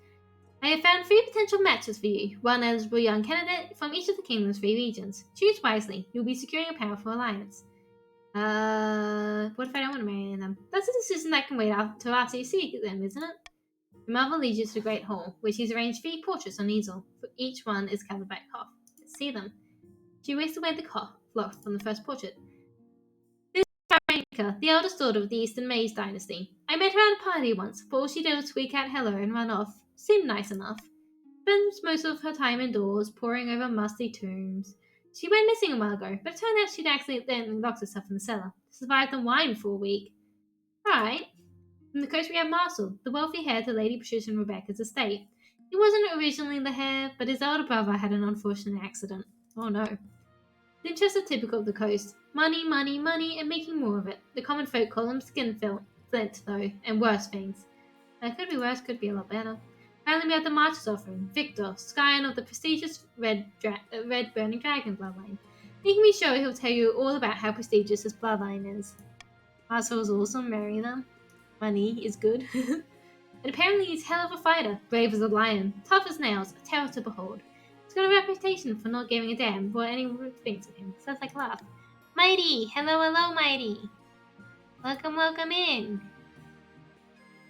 I have found 3 potential matches for you, one eligible young candidate from each of the kingdom's 3 regions. Choose wisely, you'll be securing a powerful alliance. What if I don't want to marry any of them? That's a decision that can wait until after you see them, isn't it? Your mother leads you to the Great Hall, where she's arranged 3 portraits on easel. For each one is covered by a cloth. Let's see them. She waved away the cloth from the first portrait. This is Veronica, the eldest daughter of the Eastern Mage dynasty. I met her at a party once, but all she did was squeak out hello and run off. Seemed nice enough. Spends most of her time indoors, poring over musty tombs. She went missing a while ago, but it turned out she'd accidentally locked herself in the cellar. Survived on wine for a week. Alright. From the coast we have Marcel, the wealthy heir to Lady Patricia and Rebecca's estate. He wasn't originally the heir, but his elder brother had an unfortunate accident. Oh no. The interests are typical of the coast. Money, money, money, and making more of it. The common folk call them skinflint, though, and worse things. That could be worse, could be a lot better. Finally, we have the March's offering, Victor, scion of the prestigious red burning dragon bloodline. You can be sure he'll tell you all about how prestigious his bloodline is. Marcel's awesome, marry them. Money is good. And apparently he's hell of a fighter, brave as a lion, tough as nails, a terror to behold. He's got a reputation for not giving a damn what anyone thinks of him. Sounds like a laugh. Mighty! Hello, hello, Mighty! Welcome, welcome in!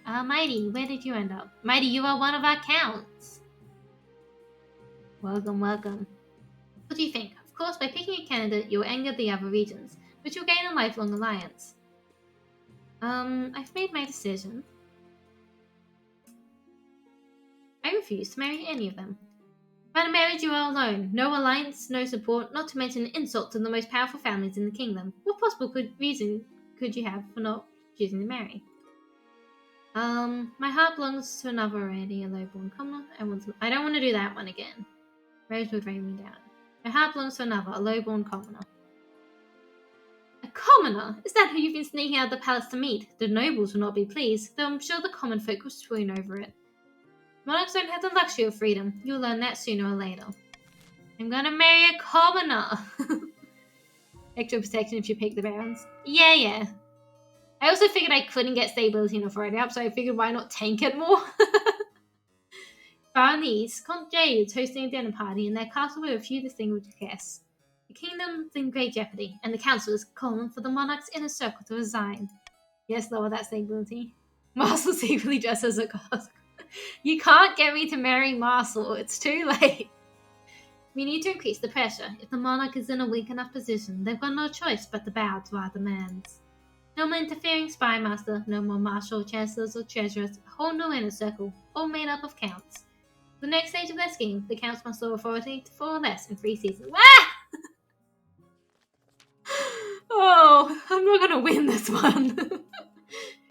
Mighty, where did you end up? Mighty, you are one of our counts. Welcome, welcome. What do you think? Of course, by picking a candidate, you'll anger the other regions, but you'll gain a lifelong alliance. I've made my decision. I refuse to marry any of them. By the marriage, you are alone. No alliance, no support, not to mention an insult to the most powerful families in the kingdom. What possible reason could you have for not choosing to marry? My heart belongs to another already, a lowborn commoner. I don't want to do that one again. Rose would rain me down. My heart belongs to another, a lowborn commoner. A commoner? Is that who you've been sneaking out of the palace to meet? The nobles will not be pleased, though I'm sure the common folk will swoon over it. Monarchs don't have the luxury of freedom. You'll learn that sooner or later. I'm gonna marry a commoner. Extra protection if you pick the barons. Yeah. I also figured I couldn't get stability enough right up, so I figured why not tank it more? Far in the east, Count Jay is hosting a dinner party in their castle with a few distinguished guests. The kingdom's in great jeopardy, and the council is calling for the monarch's inner circle to resign. Yes, lower that stability. Marcel secretly dressed as a cosplay. You can't get me to marry Marcel, it's too late. We need to increase the pressure. If the monarch is in a weak enough position, they've got no choice but to bow to our demands. No more interfering spy master, no more marshal, chancellors, or treasurers, a whole new inner circle, all made up of counts. The next stage of their scheme, the counts must show authority to 4 or less in 3 seasons. Ah! Oh, I'm not gonna win this one.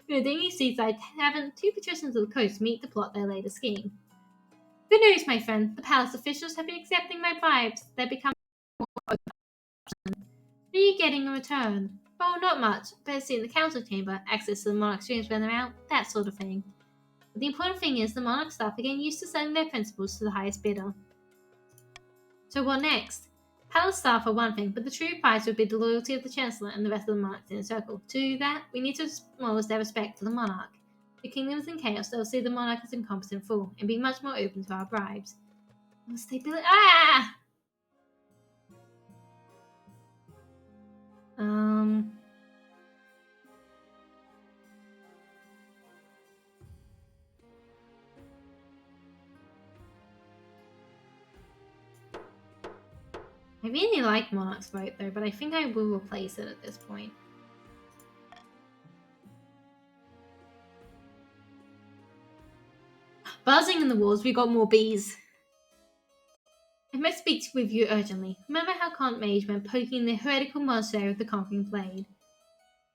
In a dingy seaside tavern, 2 patricians of the coast meet to plot their latest scheme. Good news, my friend. The palace officials have been accepting my bribes. They've become more open. What are you getting in return? Oh, not much. Better see in the council chamber, access to the monarch's rooms when they're out, that sort of thing. But the important thing is the monarch staff are getting used to selling their principles to the highest bidder. So what next? Palace staff are one thing, but the true prize would be the loyalty of the Chancellor and the rest of the monarchs in a circle. To do that, we need to acknowledge their respect for the monarch. The kingdom is in chaos, they'll see the monarch as an incompetent fool, and be much more open to our bribes. Stability. Ah! I really like Monarch's vote though, but I think I will replace it at this point. Buzzing in the walls, we got more bees. I must speak with you urgently. Remember how Count Mage went poking the heretical monastery with the conquering blade?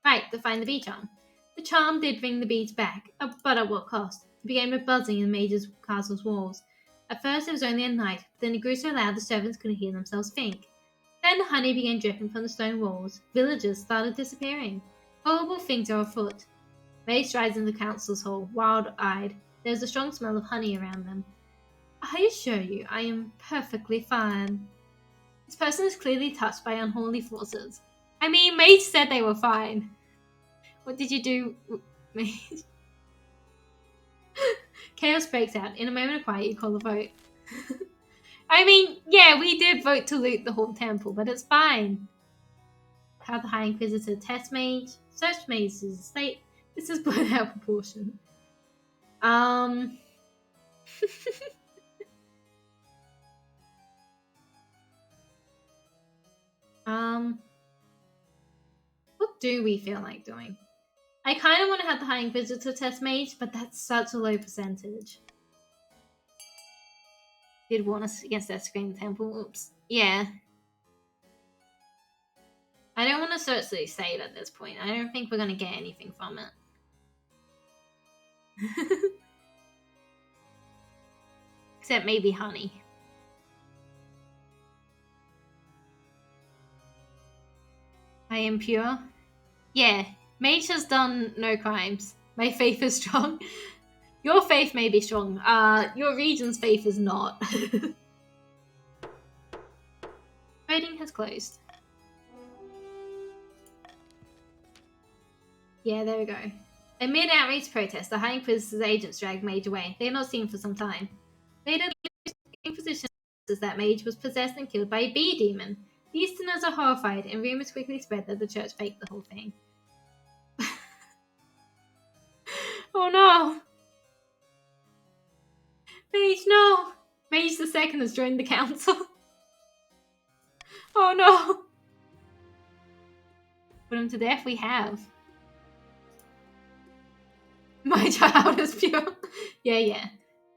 Right, to find the bee charm. The charm did bring the bees back, but at what cost? It began with buzzing in the Mage's castle's walls. At first it was only at night, but then it grew so loud the servants couldn't hear themselves think. Then honey began dripping from the stone walls. Villagers started disappearing. Horrible things are afoot. May strides into the council's hall, wild-eyed. There was a strong smell of honey around them. I assure you, I am perfectly fine. This person is clearly touched by unholy forces. I mean, Mage said they were fine. What did you do, Mage? Chaos breaks out. In a moment of quiet, you call a vote. I mean, yeah, we did vote to loot the whole temple, but it's fine. How the High Inquisitor test Mage. Search Mage's estate. This is blown out of proportion. What do we feel like doing? I kind of want to have the High Inquisitor test Mage, but that's such a low percentage. Did warn us against that Scream Temple. Oops. Yeah. I don't want to search the estate at this point. I don't think we're going to get anything from it. Except maybe honey. I am pure. Yeah, Mage has done no crimes. My faith is strong. Your faith may be strong. Your region's faith is not. Voting has closed. Yeah, there we go. Amid outraged protest, the High Inquisitor's agents dragged Mage away. They are not seen for some time. Later, the Inquisition says that Mage was possessed and killed by a bee demon. The Easterners are horrified, and rumors quickly spread that the church faked the whole thing. Oh no! Mage, no! Mage the second has joined the council. Oh no! Put him to death, we have. My child is pure. Yeah.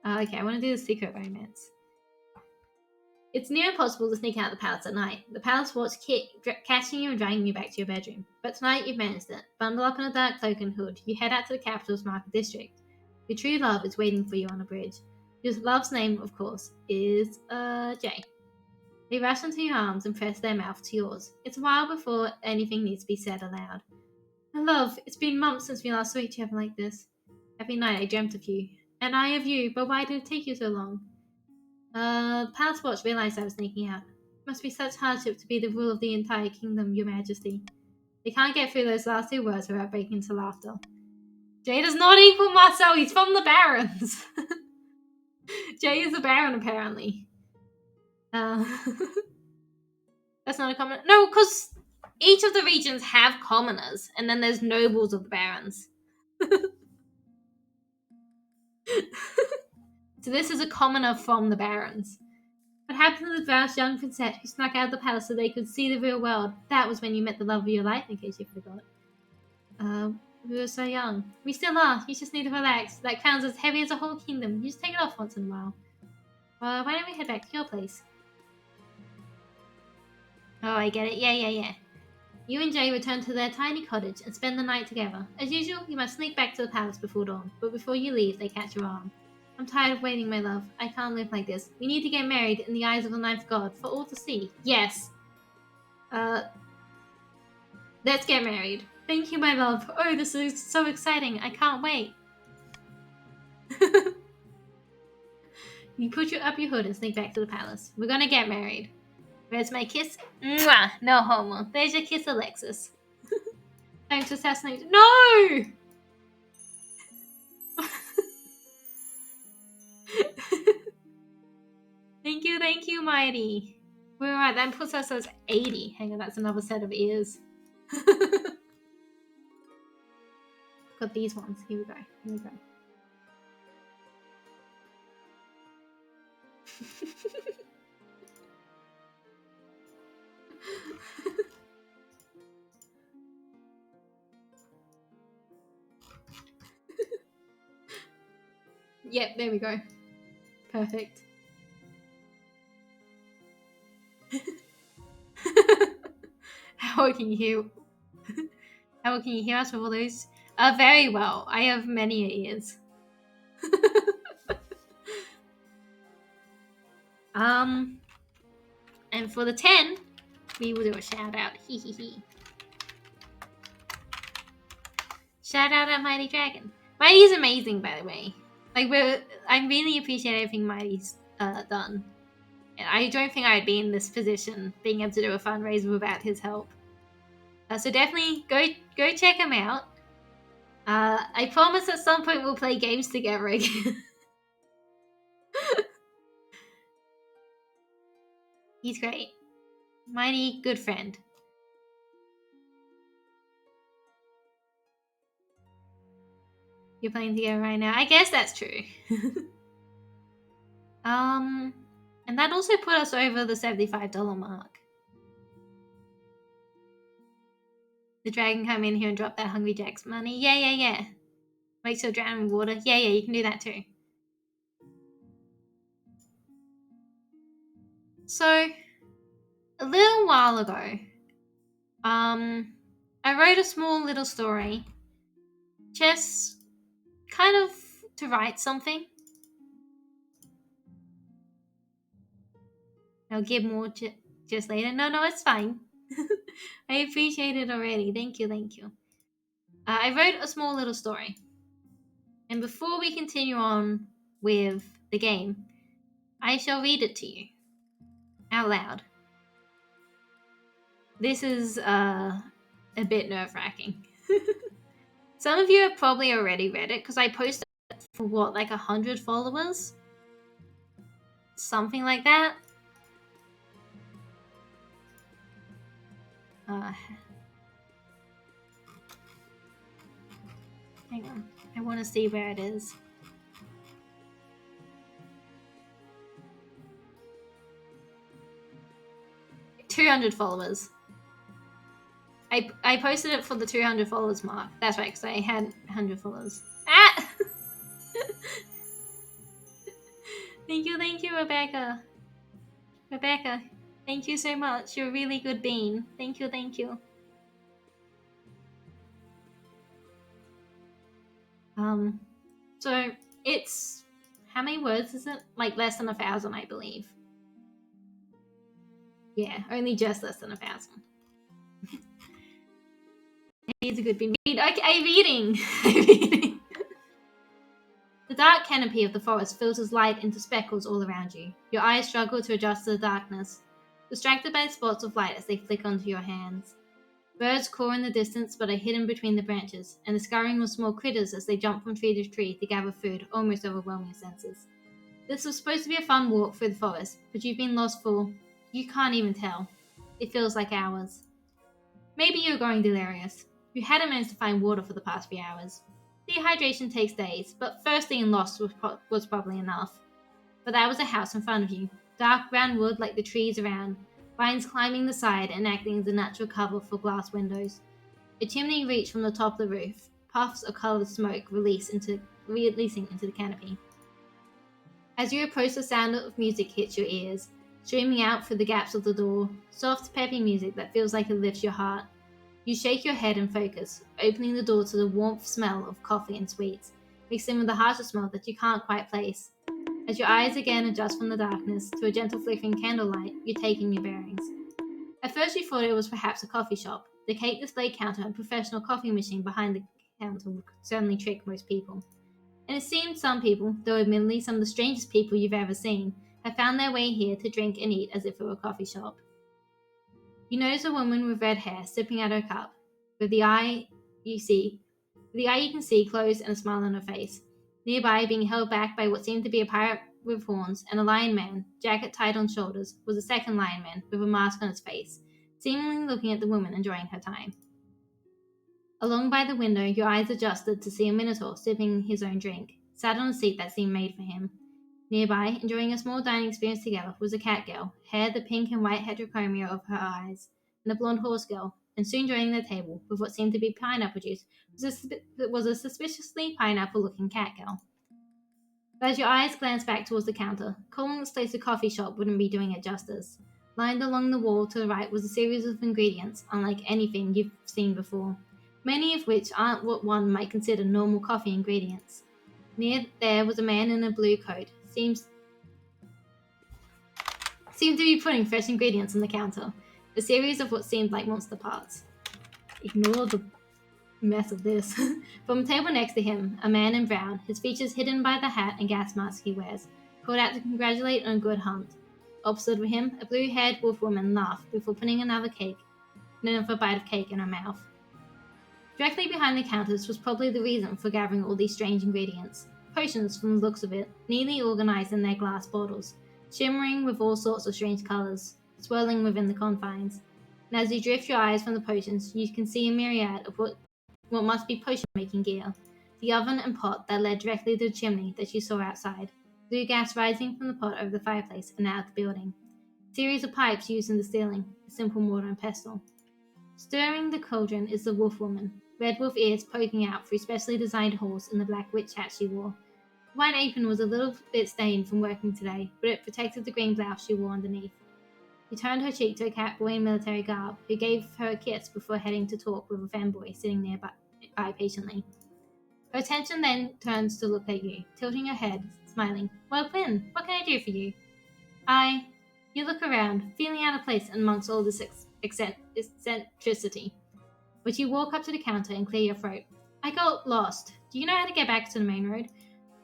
Okay, I want to do the secret romance. It's near impossible to sneak out of the palace at night. The palace watch catching you and dragging you back to your bedroom. But tonight you've managed it. Bundle up in a dark cloak and hood, you head out to the capital's market district. Your true love is waiting for you on a bridge. Your love's name, of course, is Jay. They rush into your arms and press their mouth to yours. It's a while before anything needs to be said aloud. My love, it's been months since we last saw each other like this. Every night I dreamt of you. And I of you, but why did it take you so long? The palace watch realized I was sneaking out. It must be such hardship to be the rule of the entire kingdom, your majesty. They can't get through those last 2 words without breaking into laughter. Jay does not equal Marcel, he's from the barons! Jay is a baron, apparently. That's not a common... No, because each of the regions have commoners, and then there's nobles of the barons. So this is a commoner from the barons. What happened to the vast young princess who snuck out of the palace so they could see the real world? That was when you met the love of your life, in case you forgot. We were so young. We still are. You just need to relax. That crown's as heavy as a whole kingdom. You just take it off once in a while. Why don't we head back to your place? Oh, I get it. Yeah. You and Jay return to their tiny cottage and spend the night together. As usual, you must sneak back to the palace before dawn, but before you leave, they catch your arm. I'm tired of waiting, my love. I can't live like this. We need to get married in the eyes of the ninth god, for all to see. Yes. Let's get married. Thank you, my love. Oh, this is so exciting. I can't wait. You put up your hood and sneak back to the palace. We're gonna get married. Where's my kiss? Mwah! No homo. There's your kiss, Alexis. Time to assassinate. No! Thank you, Mighty. We're right, that puts us as 80. Hang on, that's another set of ears. Got these ones. Here we go. Yep, there we go. Perfect. How can you hear us with all those? Very well. I have many ears. And for the 10, we will do a shout out. Shout out at Mighty Dragon. Mighty's amazing, by the way. Like, I really appreciate everything Mighty's done. And I don't think I'd be in this position, being able to do a fundraiser without his help. So definitely go check him out. I promise at some point we'll play games together again. He's great. Mighty good friend. You're playing together right now. I guess that's true. And that also put us over the $75 mark. The dragon come in here and drop that Hungry Jack's money. Yeah. Makes her drown in water. Yeah, you can do that too. So, a little while ago, I wrote a small little story, just kind of to write something. I'll give more just later. No, it's fine. I appreciate it already. Thank you. I wrote a small little story. And before we continue on with the game, I shall read it to you out loud. This is a bit nerve-wracking. Some of you have probably already read it because I posted it for what, like 100 followers? Something like that. Hang on. I want to see where it is. $200 followers. I posted it for the 200 followers mark. That's right, because I had 100 followers. Ah! Thank you, Rebecca. Rebecca, thank you so much. You're a really good bean. Thank you. So it's, how many words is it? Like less than 1,000, I believe. Yeah, only just less than 1,000. He's a good bean. Okay, I'm reading. The dark canopy of the forest filters light into speckles all around you. Your eyes struggle to adjust to the darkness, distracted by spots of light as they flick onto your hands. Birds caw in the distance but are hidden between the branches, and the scurrying of small critters as they jump from tree to tree to gather food almost overwhelm your senses. This was supposed to be a fun walk through the forest, but you've been lost for, you can't even tell. It feels like hours. Maybe you're going delirious. You hadn't managed to find water for the past few hours. Dehydration takes days, but thirsty and lost was probably enough. But there was a house in front of you, dark brown wood like the trees around, vines climbing the side and acting as a natural cover for glass windows. A chimney reached from the top of the roof, puffs of coloured smoke releasing into the canopy. As you approach, the sound of music hits your ears, streaming out through the gaps of the door, soft, peppy music that feels like it lifts your heart. You shake your head and focus, opening the door to the warmth smell of coffee and sweets, mixed in with the harsher smell that you can't quite place. As your eyes again adjust from the darkness to a gentle flickering candlelight, you take in your bearings. At first you thought it was perhaps a coffee shop. The cake display counter and professional coffee machine behind the counter would certainly trick most people. And it seemed some people, though admittedly some of the strangest people you've ever seen, had found their way here to drink and eat as if it were a coffee shop. You notice a woman with red hair sipping at her cup, with the eye you can see closed and a smile on her face. Nearby, being held back by what seemed to be a pirate with horns and a lion man, jacket tied on shoulders, was a second lion man with a mask on his face, seemingly looking at the woman enjoying her time. Along by the window, your eyes adjusted to see a minotaur sipping his own drink, sat on a seat that seemed made for him. Nearby, enjoying a small dining experience together, was a cat girl, hair the pink and white heterochromia of her eyes, and a blonde horse girl, and soon joining their table with what seemed to be pineapple juice was a suspiciously pineapple-looking cat girl. But as your eyes glanced back towards the counter, calling this place a coffee shop wouldn't be doing it justice. Lined along the wall to the right was a series of ingredients unlike anything you've seen before, many of which aren't what one might consider normal coffee ingredients. Near there was a man in a blue coat, seemed to be putting fresh ingredients on the counter, a series of what seemed like monster parts. Ignore the mess of this. From a table next to him, a man in brown, his features hidden by the hat and gas mask he wears, called out to congratulate on a good hunt. Opposite of him, a blue-haired wolf woman laughed before putting another bite of cake in her mouth. Directly behind the counters was probably the reason for gathering all these strange ingredients. Potions, from the looks of it, neatly organized in their glass bottles, shimmering with all sorts of strange colors, swirling within the confines. And as you drift your eyes from the potions, you can see a myriad of what must be potion-making gear. The oven and pot that led directly to the chimney that you saw outside, blue gas rising from the pot over the fireplace and out of the building. A series of pipes used in distilling, a simple mortar and pestle. Stirring the cauldron is the wolf woman, red wolf ears poking out through specially designed holes in the black witch hat she wore. The white apron was a little bit stained from working today, but it protected the green blouse she wore underneath. She turned her cheek to a catboy in military garb, who gave her a kiss before heading to talk with a fanboy sitting nearby patiently. Her attention then turns to look at you, tilting her head, smiling. Well, Quinn, what can I do for you? You look around, feeling out of place amongst all this eccentricity. But you walk up to the counter and clear your throat. I got lost. Do you know how to get back to the main road?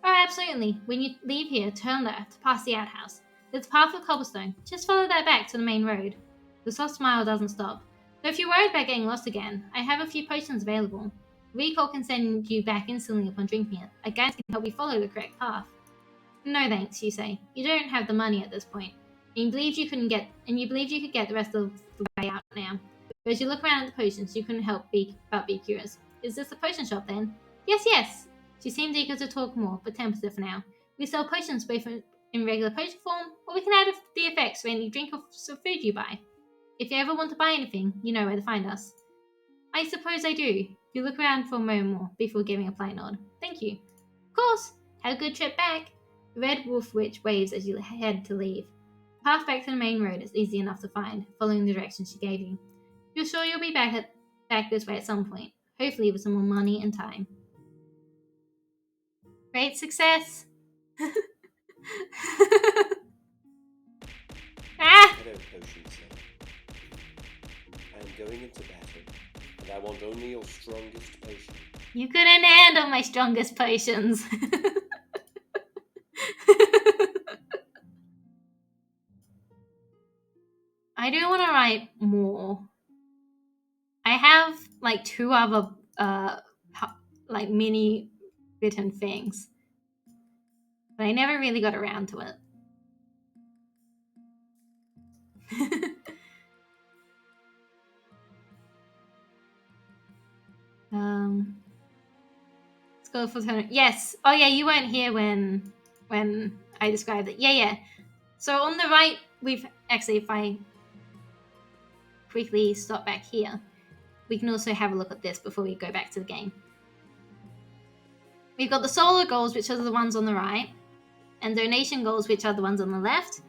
Oh, absolutely. When you leave here, turn left, past the outhouse. There's a path of cobblestone. Just follow that back to the main road. The soft smile doesn't stop. So if you're worried about getting lost again, I have a few potions available. Recall can send you back instantly upon drinking it. A guide can help you follow the correct path. No thanks, you say. You don't have the money at this point. And you believe you could get the rest of the way out now. But as you look around at the potions, you couldn't help but be curious. Is this the potion shop then? Yes. She seemed eager to talk more, but tentative for now. We sell potions both in regular potion form, or we can add the effects for any drink or food you buy. If you ever want to buy anything, you know where to find us. I suppose I do. You look around for a moment more before giving a polite nod. Thank you. Of course. Have a good trip back. The Red Wolf Witch waves as you head to leave. The path back to the main road is easy enough to find, following the directions she gave you. You're sure you'll be back this way at some point, hopefully with some more money and time. Great success! Ah! Hello, Potion Sir. I am going into battle, and I want only your strongest potion. You couldn't handle my strongest potions. I do want to write more. I have like 2 other like mini written things, but I never really got around to it. Let's go for turn. Yes. Oh yeah, you weren't here when I described it. Yeah. So on the right, we've actually, if I quickly stop back here, we can also have a look at this before we go back to the game. We've got the solo goals, which are the ones on the right, and donation goals, which are the ones on the left.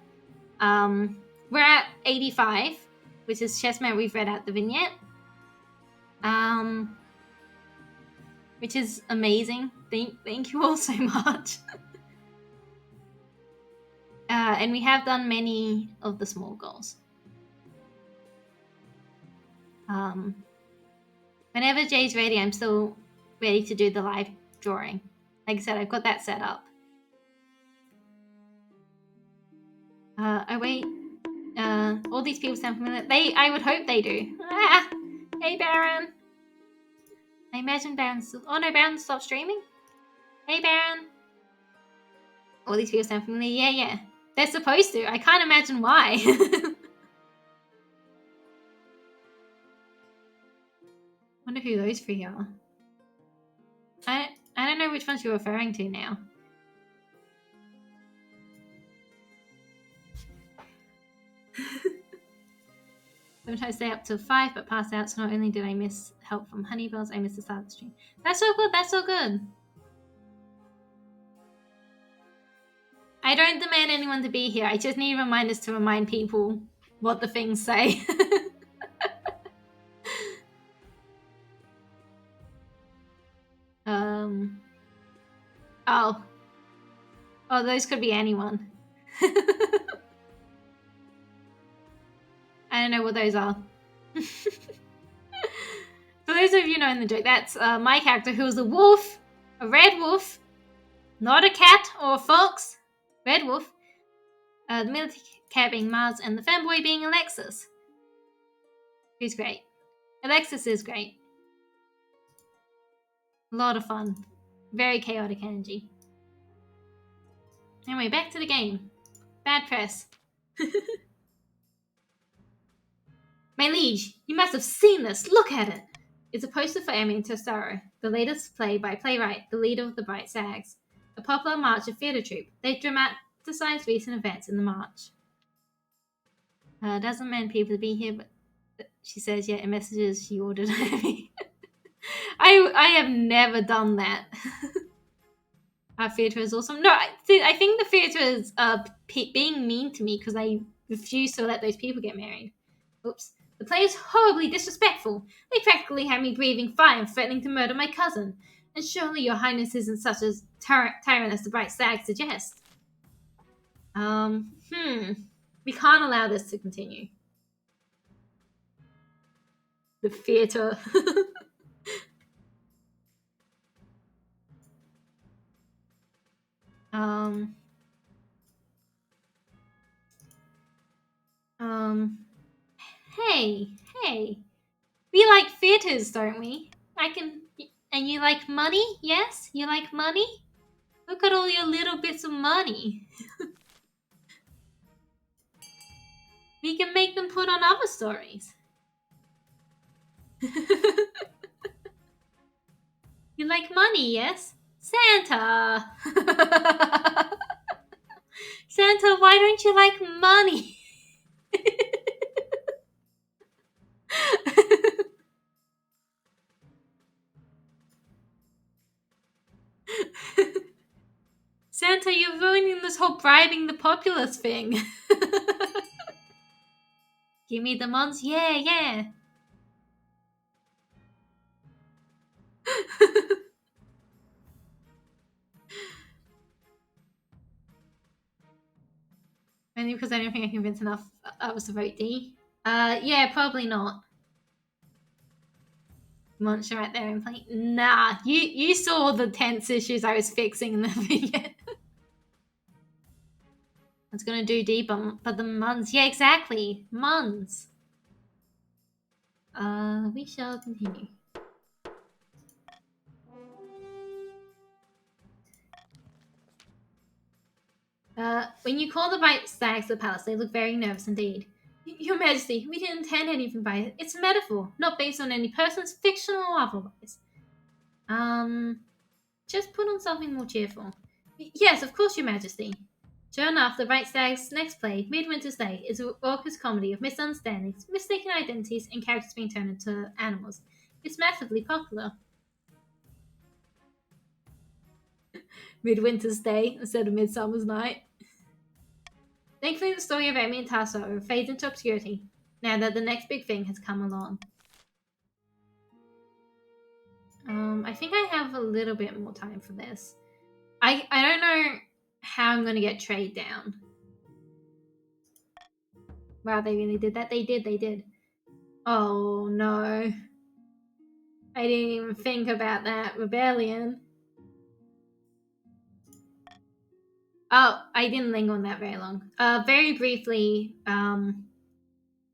We're at 85, which is Chessmate. We've read out the vignette, which is amazing. Thank you all so much. And we have done many of the small goals. Whenever Jay's ready, I'm still ready to do the live drawing. Like I said, I've got that set up. Oh wait. All these people sound familiar. I would hope they do. Ah! Hey, Baron. I imagine Baron's still... Oh no, Baron stopped streaming? Hey, Baron. All these people sound familiar. Yeah. They're supposed to. I can't imagine why. Wonder who those 3 are. I don't know which ones you're referring to now. Sometimes stay up till 5 but pass out, so not only did I miss help from Honeybells, I missed the start of the stream. That's so good, that's so good. I don't demand anyone to be here, I just need reminders to remind people what the things say. Oh, those could be anyone. I don't know what those are. For those of you knowing the joke, that's my character, who is a wolf, a red wolf, not a cat or a fox, red wolf. The military cat being Mars, and the fanboy being Alexis. Who's great. Alexis is great. A lot of fun. Very chaotic energy. Anyway, back to the game. Bad press. My liege, you must have seen this. Look at it. It's a poster for Emmy and Tostaro, the latest play by playwright, the leader of the Bright Sags, a popular march of theatre troupe. They dramatized recent events in the march. Doesn't mean people to be here, but she says, yeah, in messages she ordered Emmy. I have never done that. Our theatre is awesome. No, I think the theatre is being mean to me because I refuse to let those people get married. Oops. The play is horribly disrespectful. They practically had me breathing fire and threatening to murder my cousin. And surely your highness isn't such a tyrant as the Bright Stag suggests. We can't allow this to continue. The theatre. Hey. We like theatres, don't we? And you like money? Yes? You like money? Look at all your little bits of money. We can make them put on other stories. You like money, yes? Santa! Santa, why don't you like money? Santa, you're ruining this whole bribing the populace thing. Give me the mons, yeah, yeah. Only because I don't think I convinced enough others to vote D. Yeah, probably not. Muncher right there and play. Nah, you saw the tense issues I was fixing in the video. I was gonna do D, but the Muns. Yeah, exactly. Muns. We shall continue. When you call the right stags to the palace, they look very nervous indeed. Your Majesty, we didn't intend anything by it. It's a metaphor, not based on any person's fictional or otherwise. Just put on something more cheerful. Yes, of course, Your Majesty. Sure enough, the Right Stag's next play, Midwinter's Day, is a raucous comedy of misunderstandings, mistaken identities, and characters being turned into animals. It's massively popular. Midwinter's Day instead of Midsummer's Night. Thankfully, the story of Amy and Tasso fades into obscurity now that the next big thing has come along. I think I have a little bit more time for this. I don't know how I'm going to get trade down. Wow, they really did that. They did. Oh, no. I didn't even think about that. Rebellion. Oh, I didn't linger on that very long. Very briefly,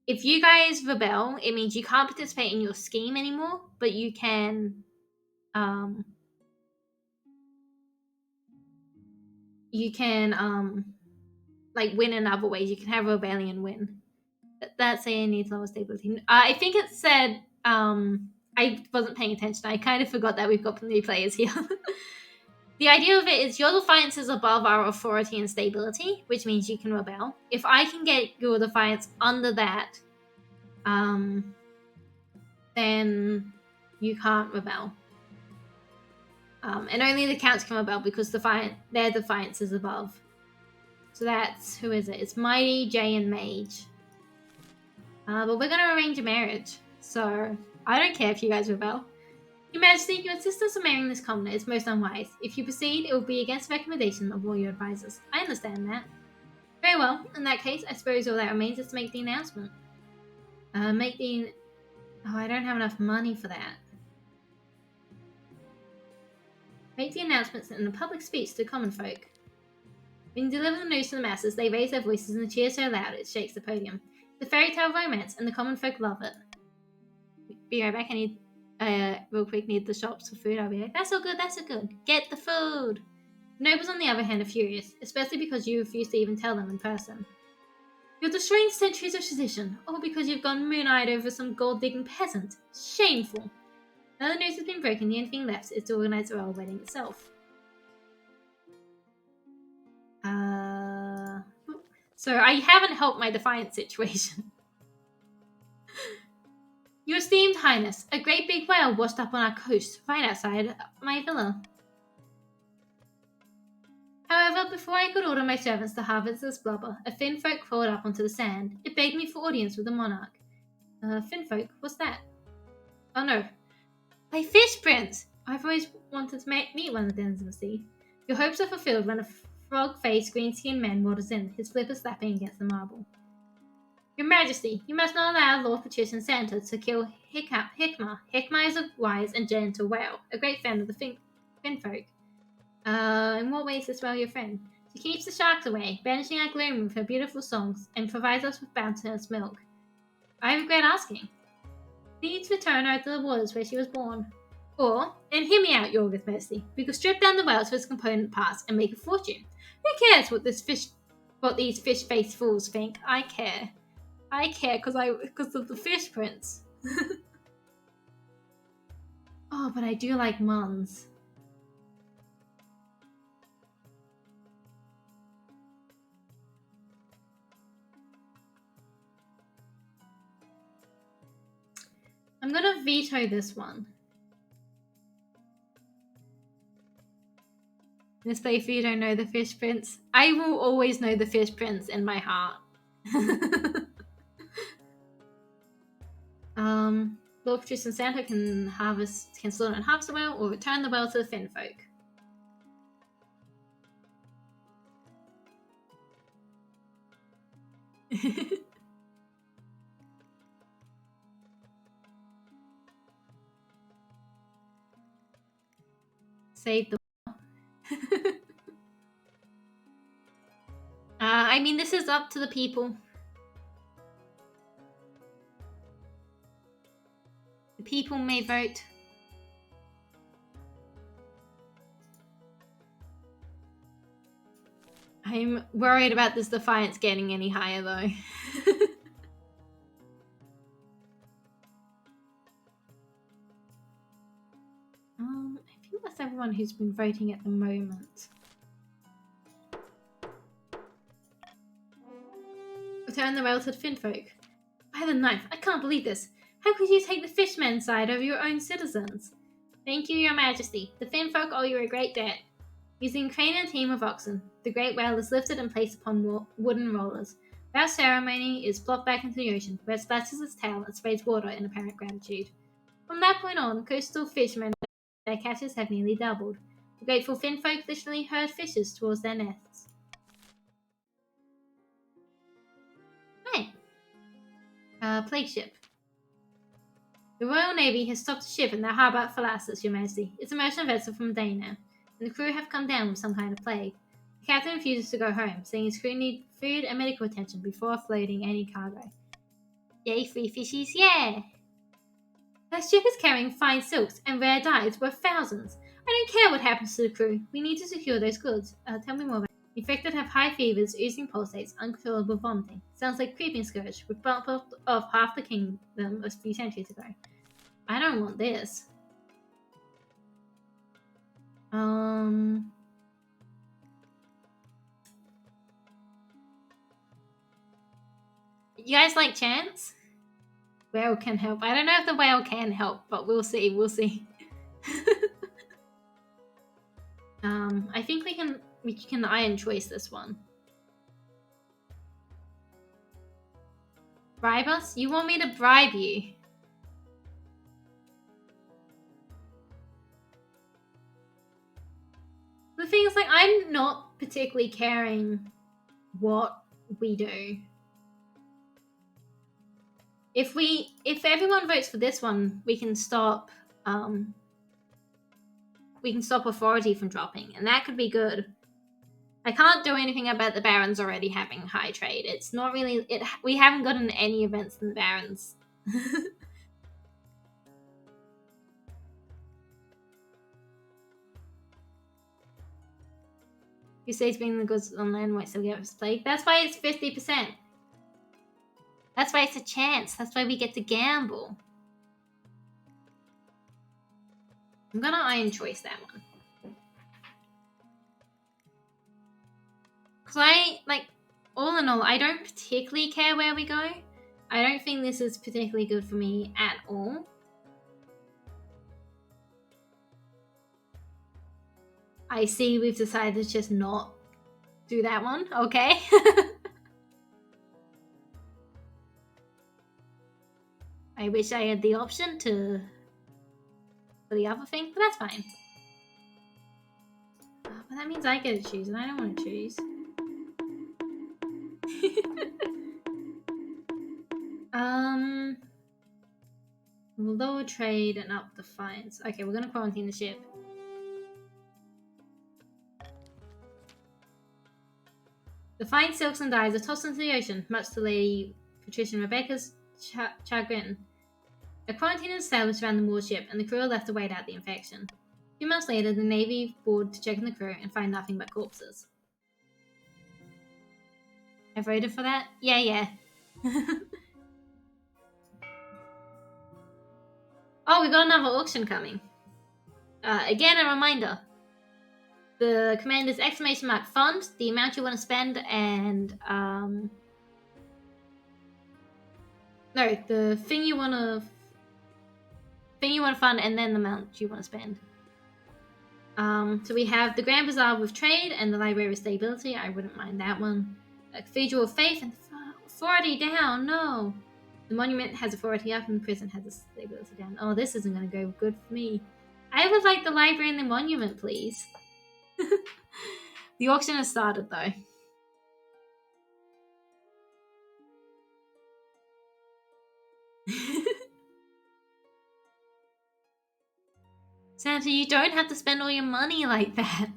if you guys rebel, it means you can't participate in your scheme anymore, but you can, like win in other ways. You can have a rebellion win. That's saying it needs lower stability. I think it said, I wasn't paying attention. I kind of forgot that we've got new players here. The idea of it is your defiance is above our authority and stability, which means you can rebel. If I can get your defiance under that, then you can't rebel. And only the counts can rebel because their defiance is above. So that's, who is it? It's Mighty, Jay, and Mage. But we're going to arrange a marriage. So I don't care if you guys rebel. Your Majesty, your insistence on marrying this commoner is most unwise. If you proceed, it will be against the recommendation of all your advisors. I understand that. Very well. In that case, I suppose all that remains is to make the announcement. Oh, I don't have enough money for that. Make the announcements in a public speech to common folk. When you deliver the news to the masses, they raise their voices and cheer so loud it shakes the podium. The fairy tale romance, and the common folk love it. Be right back. I need... real quick, need the shops for food. I'll be like, that's all good. Get the food. The nobles, on the other hand, are furious, especially because you refuse to even tell them in person. You're destroying centuries of tradition, all because you've gone moon-eyed over some gold-digging peasant. Shameful. Now the news has been broken, the only thing left is to organize the royal wedding itself. So I haven't helped my defiance situation. Your esteemed highness, a great big whale washed up on our coast, right outside my villa. However, before I could order my servants to harvest this blubber, a finfolk crawled up onto the sand. It begged me for audience with the monarch. Finfolk? What's that? Oh no. My fish prince! I've always wanted to meet one of the dens of the sea. Your hopes are fulfilled when a frog-faced, green-skinned man wanders in, his flipper slapping against the marble. Your Majesty, you must not allow Lord Patrician Santa to kill Hikmah. Hikmah is a wise and gentle whale, a great friend of the finfolk. In what way is this whale your friend? She keeps the sharks away, banishing our gloom with her beautiful songs, and provides us with bounteous milk. I regret asking. Please return her to the waters where she was born. Or, and hear me out, Your Majesty, we could strip down the whale to its component parts and make a fortune. Who cares what these fish-faced fools think? I care. I care because of the fish prince. Oh, but I do like Muns. I'm gonna veto this one. In this playthrough, you don't know the Fish Prince. I will always know the Fish Prince in my heart. Lord Patrice and Santa can slaughter and harvest the whale or return the whale to the Fin folk. Save the I mean, this is up to the people. The people may vote. I'm worried about this defiance getting any higher, though. I think that's everyone who's been voting at the moment. Return the whale to the Finfolk. By the knife, I can't believe this. How could you take the fishmen's side over your own citizens? Thank you, your majesty. The Finfolk owe you a great debt. Using crane and team of oxen, the great whale is lifted and placed upon wooden rollers. Without ceremony, it is plopped back into the ocean, where it splatters its tail and sprays water in apparent gratitude. From that point on, coastal fishermen their catches have nearly doubled. The grateful Finfolk literally herd fishes towards their nests. Right. Plague ship. The Royal Navy has stopped a ship in the harbour at Phalastus, your majesty. It's a merchant vessel from Dana, and the crew have come down with some kind of plague. The captain refuses to go home, saying his crew need food and medical attention before offloading any cargo. Yay, free fishies, yeah! That ship is carrying fine silks and rare dyes worth thousands. I don't care what happens to the crew. We need to secure those goods. Tell me more about it. The infected have high fevers, oozing pulsates, uncontrollable vomiting. Sounds like creeping scourge, which bumped off half the kingdom a few centuries ago. I don't want this. You guys like Chance? Whale can help. I don't know if the whale can help, but we'll see. We'll see. I think we can iron choice this one. Bribe us? You want me to bribe you? The thing is, like, I'm not particularly caring what we do. If everyone votes for this one, we can stop authority from dropping, and that could be good. I can't do anything about the Barons already having high trade. It's not really we haven't gotten any events in the Barons. Who says bringing the goods on land might still get us plague? That's why it's 50%. That's why it's a chance. That's why we get to gamble. I'm gonna iron choice that one. Because all in all, I don't particularly care where we go. I don't think this is particularly good for me at all. I see we've decided to just not do that one. Okay. I wish I had the option for the other thing, but that's fine. But that means I get to choose, and I don't want to choose. We'll lower trade and up the fines. Okay, we're gonna quarantine the ship. The fine silks and dyes are tossed into the ocean, much to Lady Patricia and Rebecca's chagrin. A quarantine is established around the moored ship, and the crew are left to wait out the infection. 2 months later, the Navy board to check on the crew and find nothing but corpses. I voted for that? Yeah. Oh, we got another auction coming. Again, a reminder. The command is !fund, the amount you want to spend, and no, the thing you want to thing you want to fund and then the amount you want to spend. So we have the Grand Bazaar with trade and the Library of Stability. I wouldn't mind that one. A Cathedral of Faith and authority down. No. The Monument has authority up and the prison has a stability down. Oh, this isn't going to go good for me. I would like the library and the monument, please. The auction has started, though. Santa, you don't have to spend all your money like that.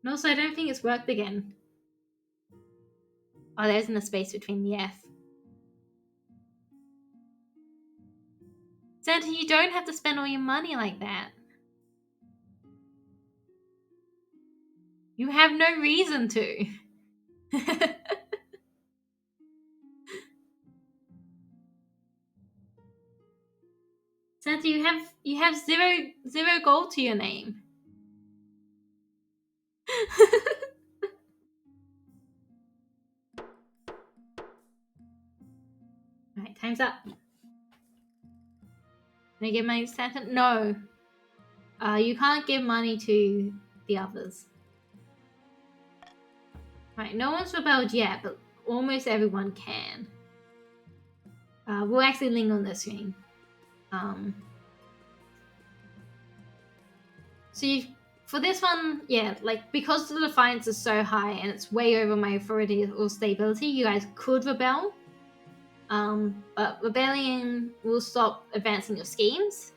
And also, I don't think it's worked again. Oh, there isn't a space between the F. Santa, you don't have to spend all your money like that. You have no reason to. Santa, you have zero gold to your name. Alright, time's up. Can I give money to Santa? No. You can't give money to the others. Right, no one's rebelled yet, but almost everyone can. We'll actually link on the screen. So for this one, yeah, like because the defiance is so high and it's way over my authority or stability, you guys could rebel. But rebellion will stop advancing your schemes.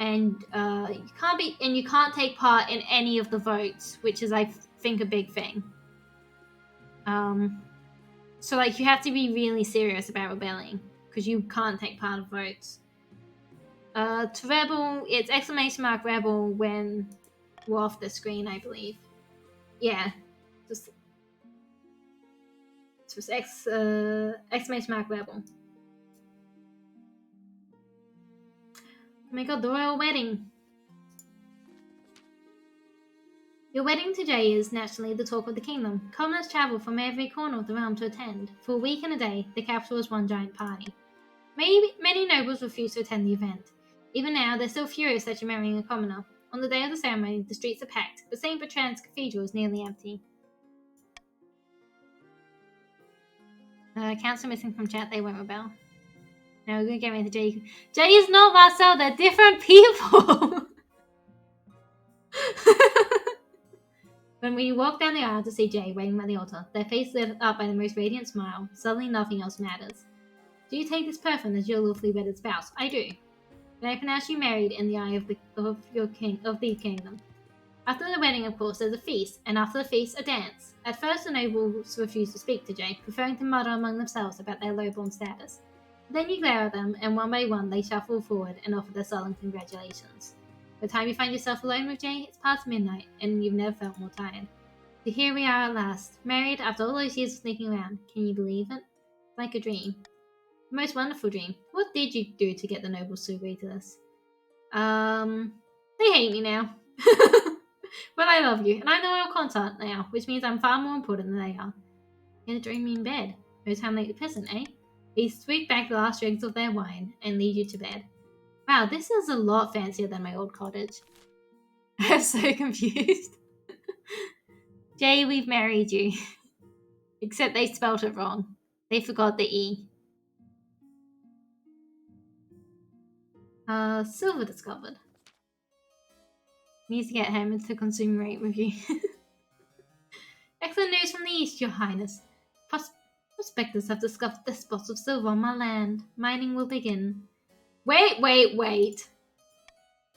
And you can't take part in any of the votes, which is I think a big thing. So like you have to be really serious about rebelling because you can't take part of votes. To rebel, it's ! rebel when we're off the screen, I believe. Yeah, just ! rebel. Oh my god, the royal wedding. Your wedding to Jay is naturally the talk of the kingdom. Commoners travel from every corner of the realm to attend. For a week and a day, the capital is one giant party. Many nobles refuse to attend the event. Even now, they're still furious that you're marrying a commoner. On the day of the ceremony, the streets are packed, but St. Bertrand's Cathedral is nearly empty. Accounts are missing from chat, they won't rebel. Now we're gonna get into Jay. Jay is not Marcel, they're different people! When we walk down the aisle to see Jay waiting by the altar, their face lit up by the most radiant smile, suddenly nothing else matters. Do you take this person as your lawfully wedded spouse? I do. Then I pronounce you married in the eye of the kingdom. After the wedding, of course, there's a feast, and after the feast, a dance. At first, the nobles refuse to speak to Jay, preferring to mutter among themselves about their lowborn status. Then you glare at them, and one by one, they shuffle forward and offer their sullen congratulations. By the time you find yourself alone with Jay, it's past midnight, and you've never felt more tired. So here we are at last, married after all those years of sneaking around. Can you believe it? Like a dream. The most wonderful dream. What did you do to get the nobles to agree to this? They hate me now. But I love you, and I'm the royal consort now, which means I'm far more important than they are. You're gonna dream me in bed. No time like the present, eh? They sweep back the last dregs of their wine and lead you to bed. Wow, this is a lot fancier than my old cottage. I'm so confused. Jay, we've married you. Except they spelt it wrong. They forgot the E. Silver discovered. Needs to get him into consumer rate review. Excellent news from the east, your highness. Prospectors have discovered the spots of silver on my land. Mining will begin. Wait.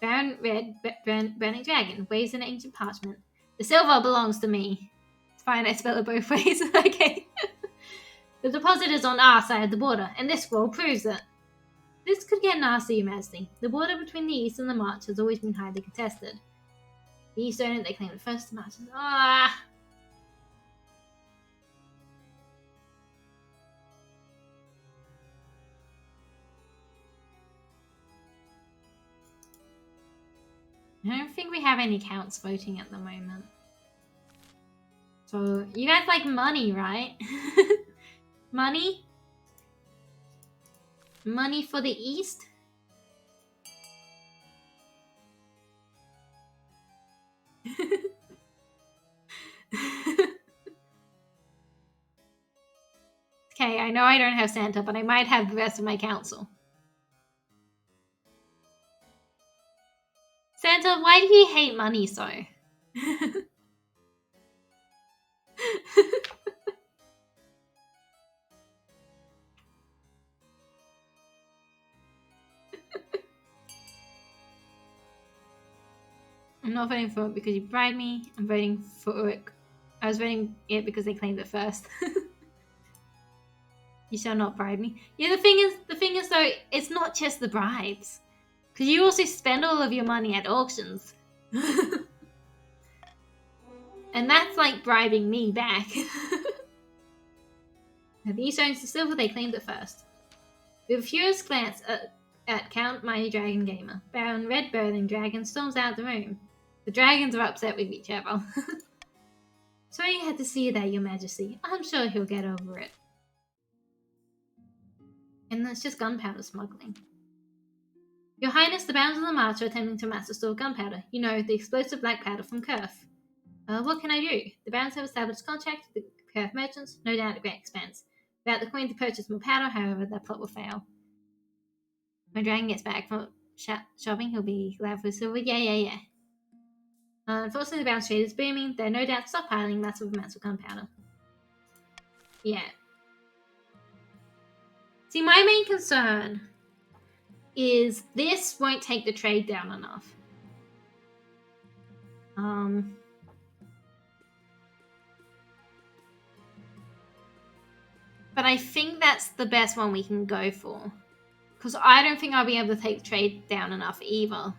Baron Burning Dragon waves an ancient parchment. The silver belongs to me. It's fine, I spell it both ways. Okay. The deposit is on our side of the border, and this scroll proves it. This could get nasty, Your Majesty. The border between the East and the March has always been highly contested. The East own it, they claim it first, the March is... Ah! I don't think we have any counts voting at the moment. So, you guys like money, right? Money? Money for the East? Okay, I know I don't have Santa, but I might have the rest of my council. Santa, why do you hate money so? I'm not voting for it because you bribed me. I'm voting for it. I was voting it because they claimed it first. You shall not bribe me. Yeah, the thing is though, it's not just the bribes. Because you also spend all of your money at auctions. And that's like bribing me back. These owns the silver, they claimed it first. With a furious glance at Count Mighty Dragon Gamer, Baron Red Burning Dragon storms out the room. The dragons are upset with each other. Sorry you had to see that, Your Majesty. I'm sure he'll get over it. And that's just gunpowder smuggling. Your Highness, the Barons of the March are attempting to mass store gunpowder. You know, the explosive black powder from Kurf. What can I do? The Barons have established contact with the Kurf merchants, no doubt at great expense. Without the Queen to purchase more powder, however, that plot will fail. When Dragon gets back from shopping, he'll be glad for silver. Yeah. Unfortunately, the Barons trade is booming. They're no doubt stockpiling massive amounts of gunpowder. Yeah. See, my main concern is this won't take the trade down enough. But I think that's the best one we can go for. Because I don't think I'll be able to take the trade down enough either.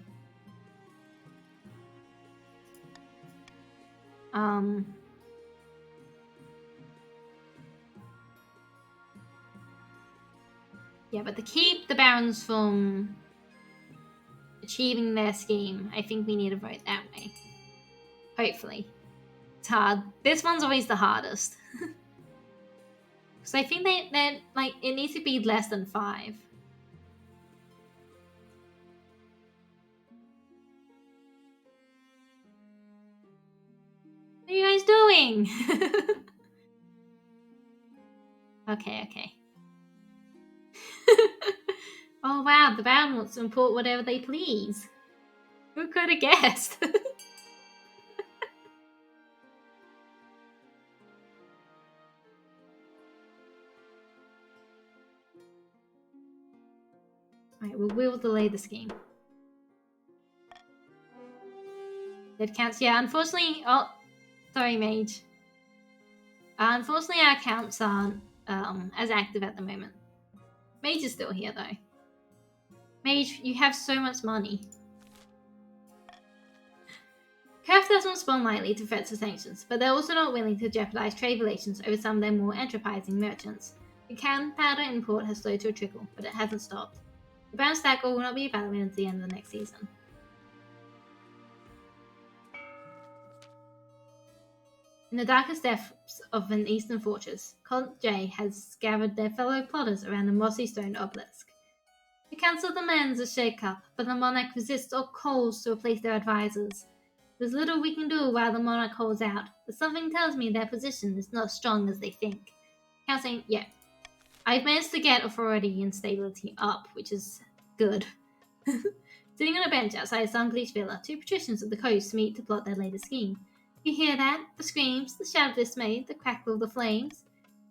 Yeah, but to keep the Barons from achieving their scheme, I think we need to vote that way. Hopefully. It's hard. This one's always the hardest. Because I think they're like, it needs to be less than 5. What are you guys doing? Okay. Oh wow, the Baron wants to import whatever they please. Who could have guessed? Alright, we'll delay the scheme. Dead counts, yeah, unfortunately, oh, sorry Mage. Unfortunately our counts aren't as active at the moment. Mage is still here though. Mage, you have so much money. Kurf doesn't respond lightly to threats of sanctions, but they're also not willing to jeopardize trade relations over some of their more enterprising merchants. The gunpowder import has slowed to a trickle, but it hasn't stopped. The Baron Stackle will not be available until the end of the next season. In the darkest depths of an eastern fortress, Count J has gathered their fellow plotters around the mossy stone obelisk. The council demands a shake-up, but the monarch resists all calls to replace their advisors. There's little we can do while the monarch holds out, but something tells me their position is not as strong as they think. Count saying, yeah. I've managed to get authority and stability up, which is good. Sitting on a bench outside Sunbleach Villa, 2 patricians of the coast meet to plot their latest scheme. You hear that? The screams, the shout of dismay, the crackle of the flames?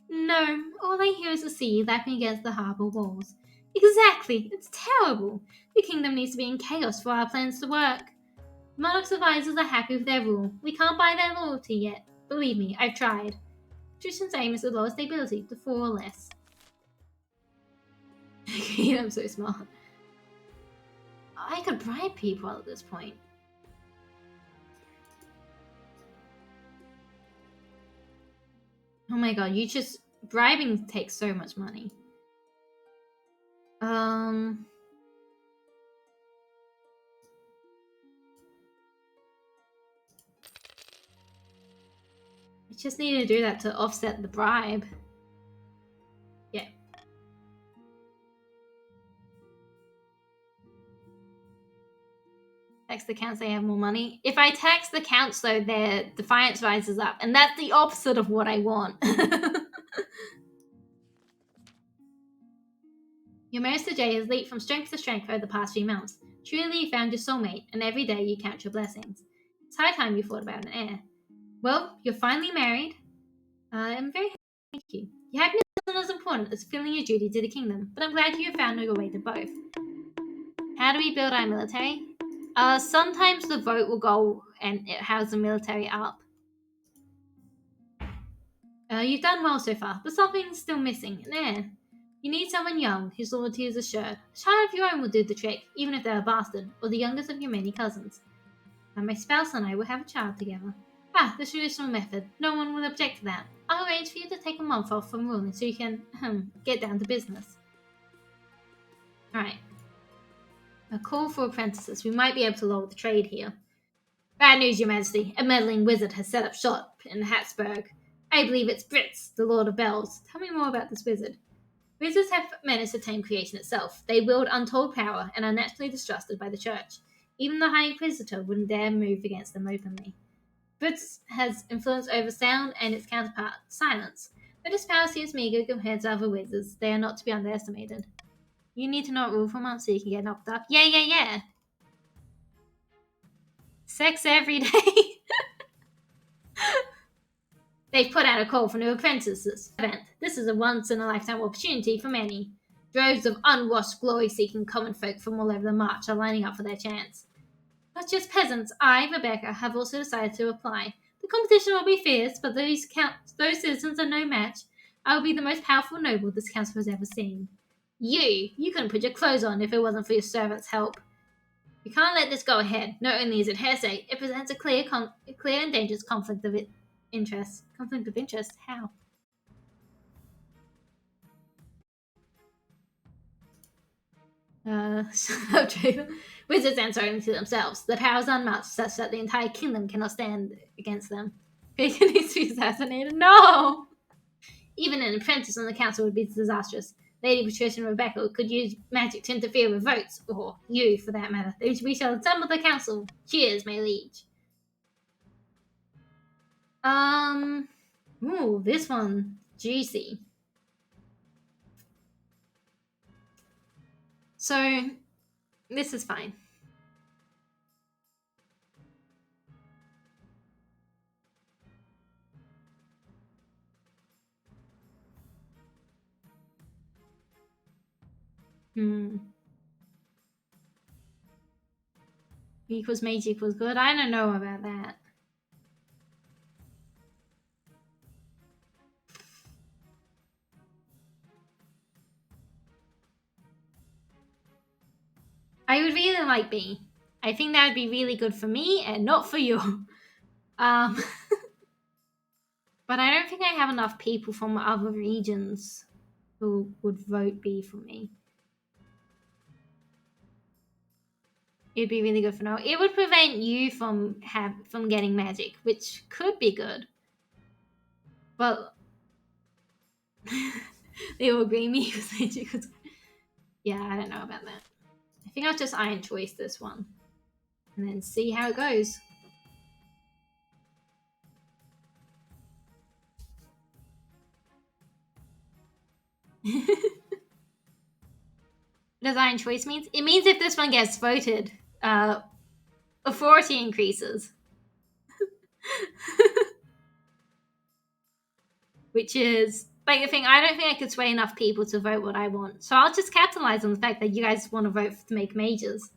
No, all I hear is the sea lapping against the harbour walls. Exactly! It's terrible! The kingdom needs to be in chaos for our plans to work. The monarch's advisors are happy with their rule. We can't buy their loyalty yet. Believe me, I've tried. Patrician's aim is to lower stability to 4 or less. I'm so smart. I could bribe people at this point. Oh my god, bribing takes so much money. You just need to do that to offset the bribe. Yeah. Tax the counts, they have more money. If I tax the counts, though, their defiance rises up, and that's the opposite of what I want. Your Master J has leaped from strength to strength over the past few months. Truly, you found your soulmate, and every day you count your blessings. It's high time you thought about an heir. Well, you're finally married. I'm very happy. Thank you. Your happiness isn't as important as fulfilling your duty to the kingdom, but I'm glad you have found your way to both. How do we build our military? Sometimes the vote will go and it has the military up. You've done well so far, but something's still missing. An heir. You need someone young, whose loyalty is assured. A child of your own will do the trick, even if they're a bastard, or the youngest of your many cousins. And my spouse and I will have a child together. The traditional method. No one will object to that. I'll arrange for you to take a month off from ruling so you can, get down to business. Alright. A call for apprentices. We might be able to lower the trade here. Bad news, Your Majesty. A meddling wizard has set up shop in Habsburg. I believe it's Brits, the Lord of Bells. Tell me more about this wizard. Wizards have managed to tame creation itself. They wield untold power and are naturally distrusted by the Church. Even the High Inquisitor wouldn't dare move against them openly. Brits has influence over sound and its counterpart, silence. But his power seems meager compared to other wizards. They are not to be underestimated. You need to not rule for months so you can get knocked up. Yeah. Sex every day. They've put out a call for new apprentices event. This is a once-in-a-lifetime opportunity for many. Droves of unwashed, glory-seeking common folk from all over the march are lining up for their chance. Not just peasants, I, Rebecca, have also decided to apply. The competition will be fierce, but those citizens are no match. I will be the most powerful noble this council has ever seen. You couldn't put your clothes on if it wasn't for your servants' help. You can't let this go ahead. Not only is it hearsay, it presents a clear and dangerous conflict of interest. Conflict of interest? How? Shut up, Draven. Wizards answer only to themselves. Their power is unmatched, such that the entire kingdom cannot stand against them. Bacon needs to be assassinated. No! Even an apprentice on the council would be disastrous. Lady Patricia and Rebecca could use magic to interfere with votes, or you, for that matter. We shall assemble the council. Cheers, my liege. Ooh, this one. Juicy. So, this is fine. Equals mage equals good. I don't know about that. I would really like B. I think that would be really good for me and not for you. But I don't think I have enough people from other regions who would vote B for me. It'd be really good for now. It would prevent you from getting magic, which could be good. But they will agree me because yeah, I don't know about that. I think I'll just iron choice this one and then see how it goes. What does iron choice means? It means if this one gets voted, authority increases. Which is like the thing. I don't think I could sway enough people to vote what I want, so I'll just capitalize on the fact that you guys want to vote to make mages.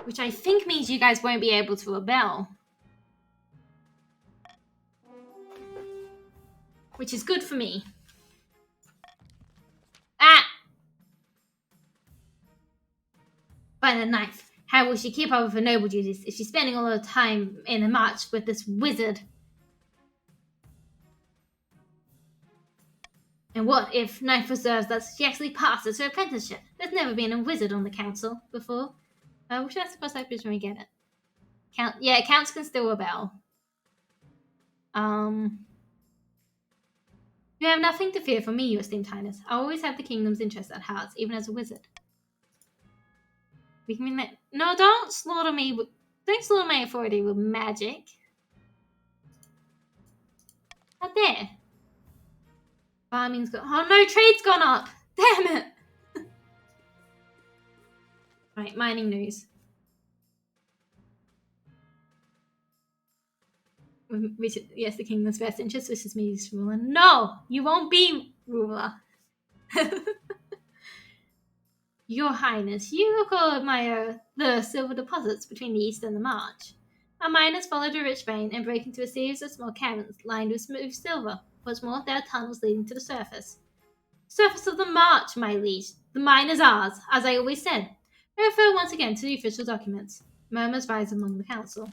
Which I think means you guys won't be able to rebel. Which is good for me. By the knife. How will she keep up with her noble duties if she's spending all her time in a march with this wizard? And what if knife observes that she actually passes her apprenticeship? There's never been a wizard on the council before. Which I suppose I presume we get it. Counts can still rebel. You have nothing to fear from me, your esteemed highness. I always have the kingdom's interests at heart, even as a wizard. We can mean that. No, don't slaughter me. Don't slaughter my authority with magic. Not there. Farming's gone. Oh no, trade's gone up. Damn it. Right, mining news. Yes, the kingdom's best interest wishes me as ruler. No, you won't be ruler. Your Highness, you admire the silver deposits between the East and the March. Our miners followed a rich vein and break into a series of small caverns lined with smooth silver. What's more, there are tunnels leading to the surface. Surface of the March, my liege. The mine is ours, as I always said. I refer once again to the official documents. Murmurs rise among the council.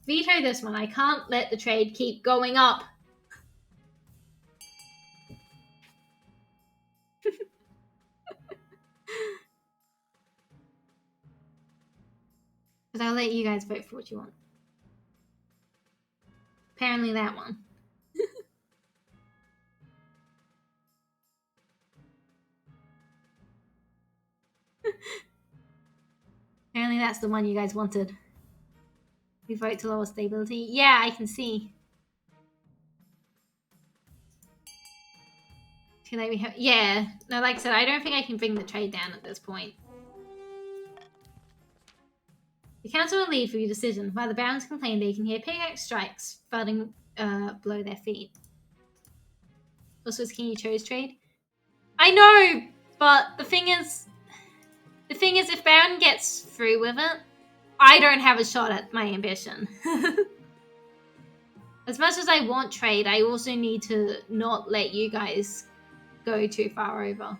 Veto this one. I can't let the trade keep going up. But I'll let you guys vote for what you want. Apparently that one. Apparently that's the one you guys wanted. We vote to lower stability. Yeah, I can see. Too late we have... Yeah. No, like I said, I don't think I can bring the trade down at this point. The council will leave for your decision. While the barons complain, they can hear pickaxe strikes thudding below their feet. Also, is King you chose trade? I know, but the thing is, if Baron gets through with it, I don't have a shot at my ambition. As much as I want trade, I also need to not let you guys go too far over.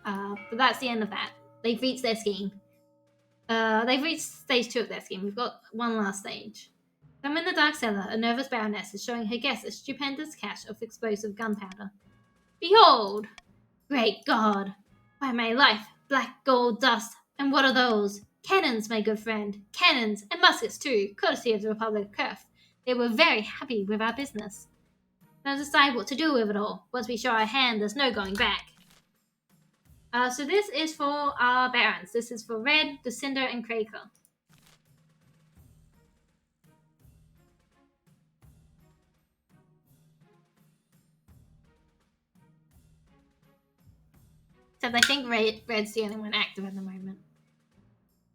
But that's the end of that. They've reached their scheme. They've reached stage 2 of their scheme. We've got one last stage. From in the dark cellar, a nervous baroness is showing her guests a stupendous cache of explosive gunpowder. Behold! Great God! By my life, black gold dust! And what are those? Cannons, my good friend. Cannons, and muskets too, courtesy of the Republic of Kurth. They were very happy with our business. Now decide what to do with it all. Once we show our hand, there's no going back. So this is for our barons. This is for Red, Lucinda, and Kraker. Except I think Red's the only one active at the moment.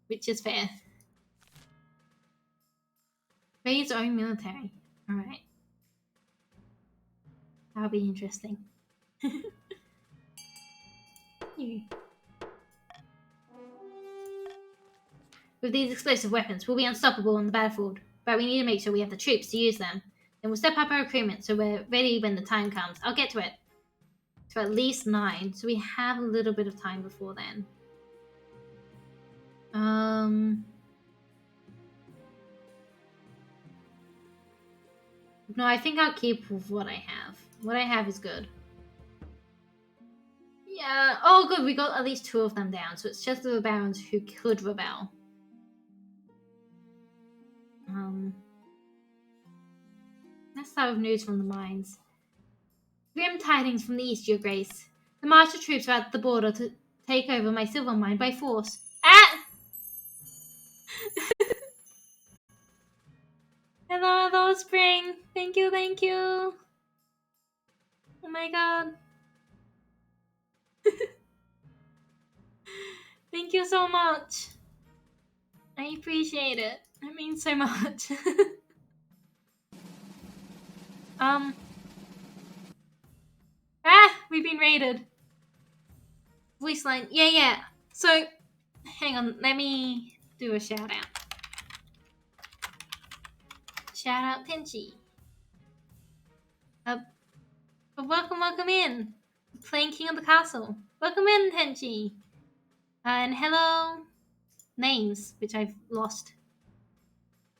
Which is fair. Red's own military. Alright. That'll be interesting. With these explosive weapons, we'll be unstoppable on the battlefield, but we need to make sure we have the troops to use them. Then we'll step up our recruitment so we're ready when the time comes. I'll get to it. To at least 9, so we have a little bit of time before then. No, I think I'll keep with what I have. What I have is good. Yeah. Oh, good. We got at least 2 of them down, so it's just the barons who could rebel. Let's start with news from the mines. Grim tidings from the east, your grace. The march of troops are at the border to take over my silver mine by force. Ah! Hello, Spring. Thank you, thank you. Oh my god. Thank you so much. I appreciate it. It means so much. We've been raided. Voice line. Yeah. So, hang on. Let me do a shout out. Shout out Tenchi. Welcome in. Playing King of the Castle. Welcome in, Tenchi. And hello, names, which I've lost.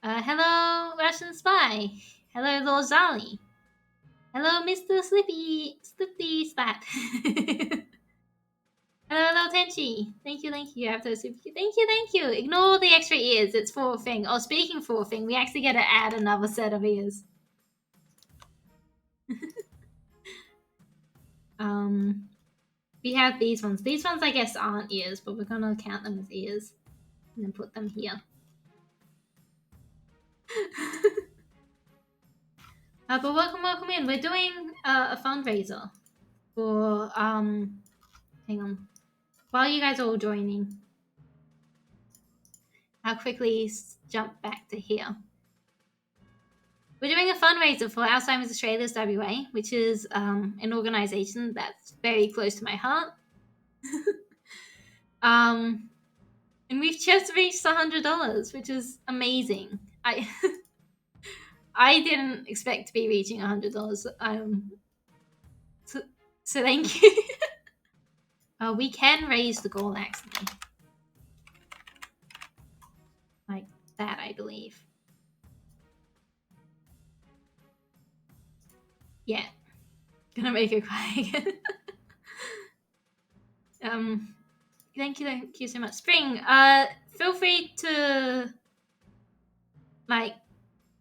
Hello, Russian Spy. Hello, Lord Zali. Hello, Mr. Slippy Spat. Hello, hello, Tenchi. Thank you, thank you. After super. Thank you. Ignore the extra ears. It's for a thing. Oh, speaking for a thing, we actually get to add another set of ears. We have these ones. These ones, I guess, aren't ears, but we're gonna count them as ears and then put them here. But welcome in. We're doing a fundraiser for hang on. While you guys are all joining, I'll quickly jump back to here. We're doing a fundraiser for Alzheimer's Australia's WA, which is an organisation that's very close to my heart. And we've just reached $100, which is amazing. I didn't expect to be reaching $100. So thank you. We can raise the goal actually, like that, I believe. Yeah, gonna make her cry again. Thank you so much, Spring. Feel free to like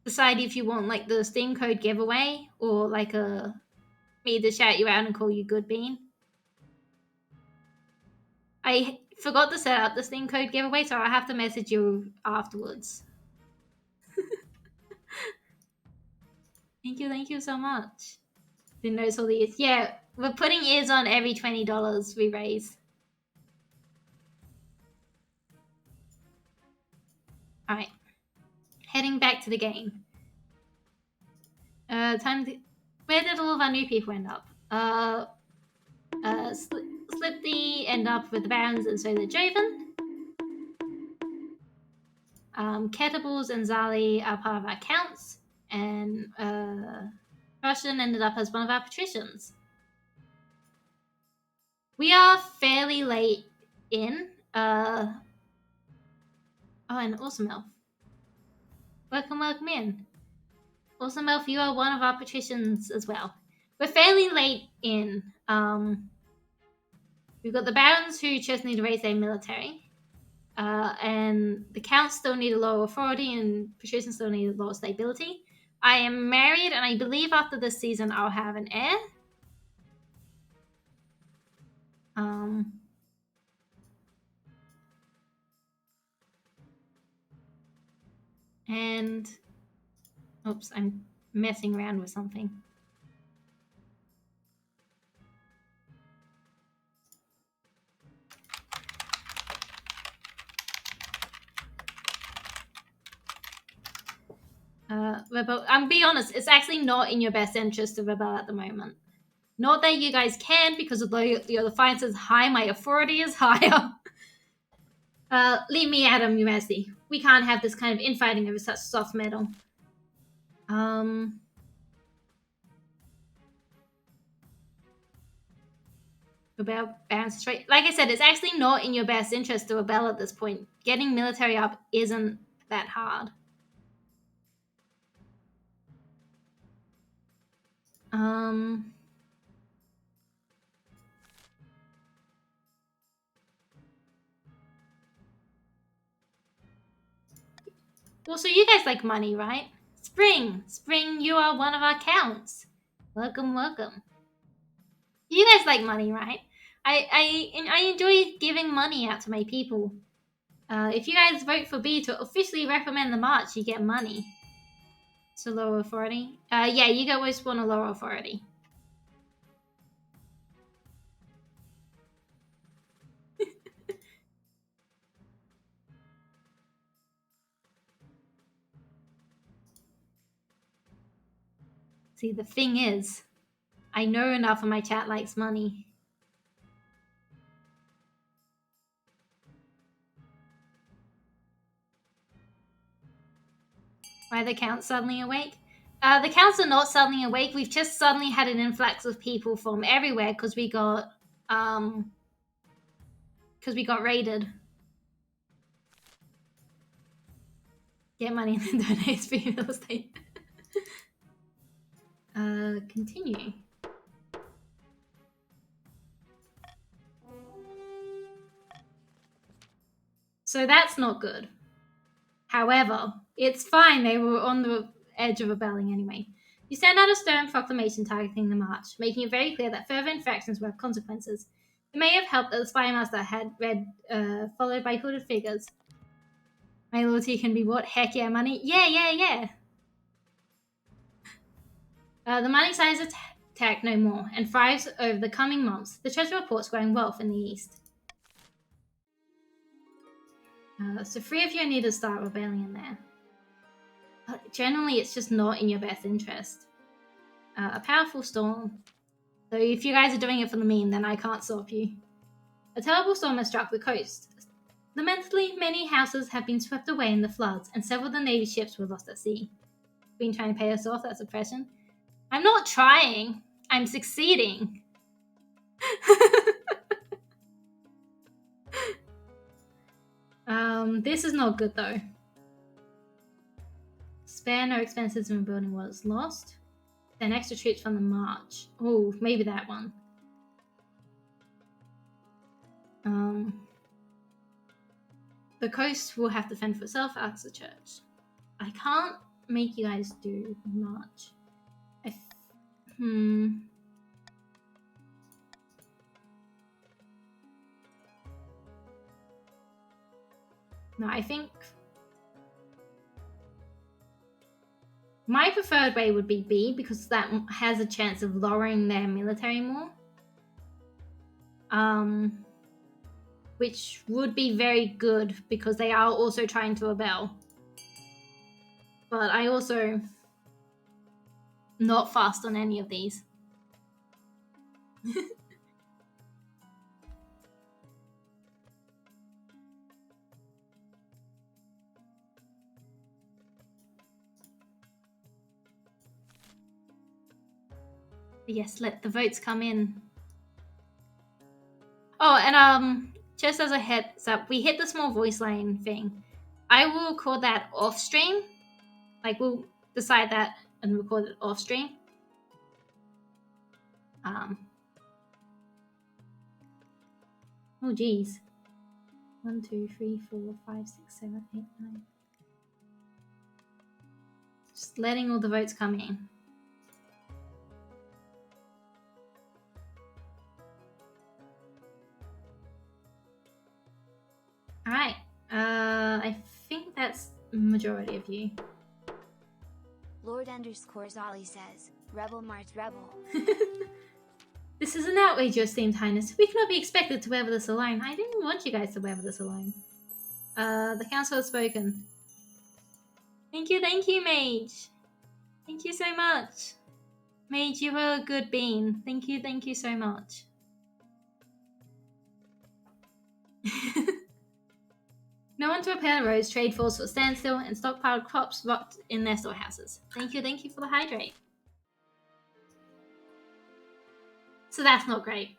decide if you want like the Steam code giveaway or like me to shout you out and call you Good Bean. I forgot to set up the Steam code giveaway, so I have to message you afterwards. Thank you so much. Didn't notice all the ears. Yeah, we're putting ears on every $20 we raise. Alright. Heading back to the game. Where did all of our new people end up? Slipty end up with the Barons and so did Joven. Ketables and Zali are part of our counts. And Russian ended up as one of our patricians. We are fairly late in. Oh, and Awesome Elf. Welcome in. Awesome Elf, you are one of our patricians as well. We're fairly late in. We've got the Barons who just need to raise their military. And the Counts still need a lower authority and patricians still need a lower stability. I am married and I believe after this season I'll have an heir. And oops, I'm messing around with something. Rebel, I'm be honest, it's actually not in your best interest to rebel at the moment. Not that you guys can, because although your defiance is high, my authority is higher. Leave me at him, you mercy. We can't have this kind of infighting over such soft metal. Rebel bounce straight. Like I said, it's actually not in your best interest to rebel at this point. Getting military up isn't that hard. Well, so you guys like money, right? Spring, you are one of our counts. Welcome. You guys like money, right? I enjoy giving money out to my people. If you guys vote for B to officially recommend the march, you get money. So lower authority. Yeah, you guys want a lower authority. See, the thing is, I know enough of my chat likes money. Why the Count's suddenly awake? The Counts are not suddenly awake. We've just suddenly had an influx of people from everywhere because we got raided. Get money and then donate for real estate. Continue. So that's not good. However, it's fine, they were on the edge of rebelling anyway. You send out a stern proclamation targeting the march, making it very clear that further infractions will have consequences. It may have helped that the spy master had read, followed by hooded figures. My loyalty can be bought. Heck yeah, money. Yeah. The money side is attacked no more and thrives over the coming months. The treasure reports growing wealth in the east. So 3 of you need to start rebellion there. But generally, it's just not in your best interest. A powerful storm. So if you guys are doing it for the meme, then I can't stop you. A terrible storm has struck the coast. Lamentably, many houses have been swept away in the floods, and several of the Navy ships were lost at sea. Been trying to pay us off, that's oppression. I'm not trying. I'm succeeding. This is not good though. Spare no expenses when building was lost. Then extra troops from the march. Oh, maybe that one. The coast will have to fend for itself. Ask the church. I can't make you guys do much. No, I think my preferred way would be B, because that has a chance of lowering their military more. Which would be very good because they are also trying to rebel. But I also not fast on any of these. Yes, let the votes come in. Oh, and just as a heads up, we hit the small voice line thing. I will record that off stream. Like, we'll decide that and record it off stream. Oh, geez. 1, 2, 3, 4, 5, 6, 7, 8, 9. Just letting all the votes come in. Alright. I think that's the majority of you. Lord_Zolly says, Rebel March Rebel. This is an outrage, your esteemed highness. We cannot be expected to weather this alone. I didn't want you guys to weather this alone. The council has spoken. Thank you, Mage. Thank you so much. Mage, you were a good bean. Thank you so much. No one to repair the roads, trade force for standstill, and stockpiled crops rot in their storehouses. Thank you for the hydrate. So that's not great.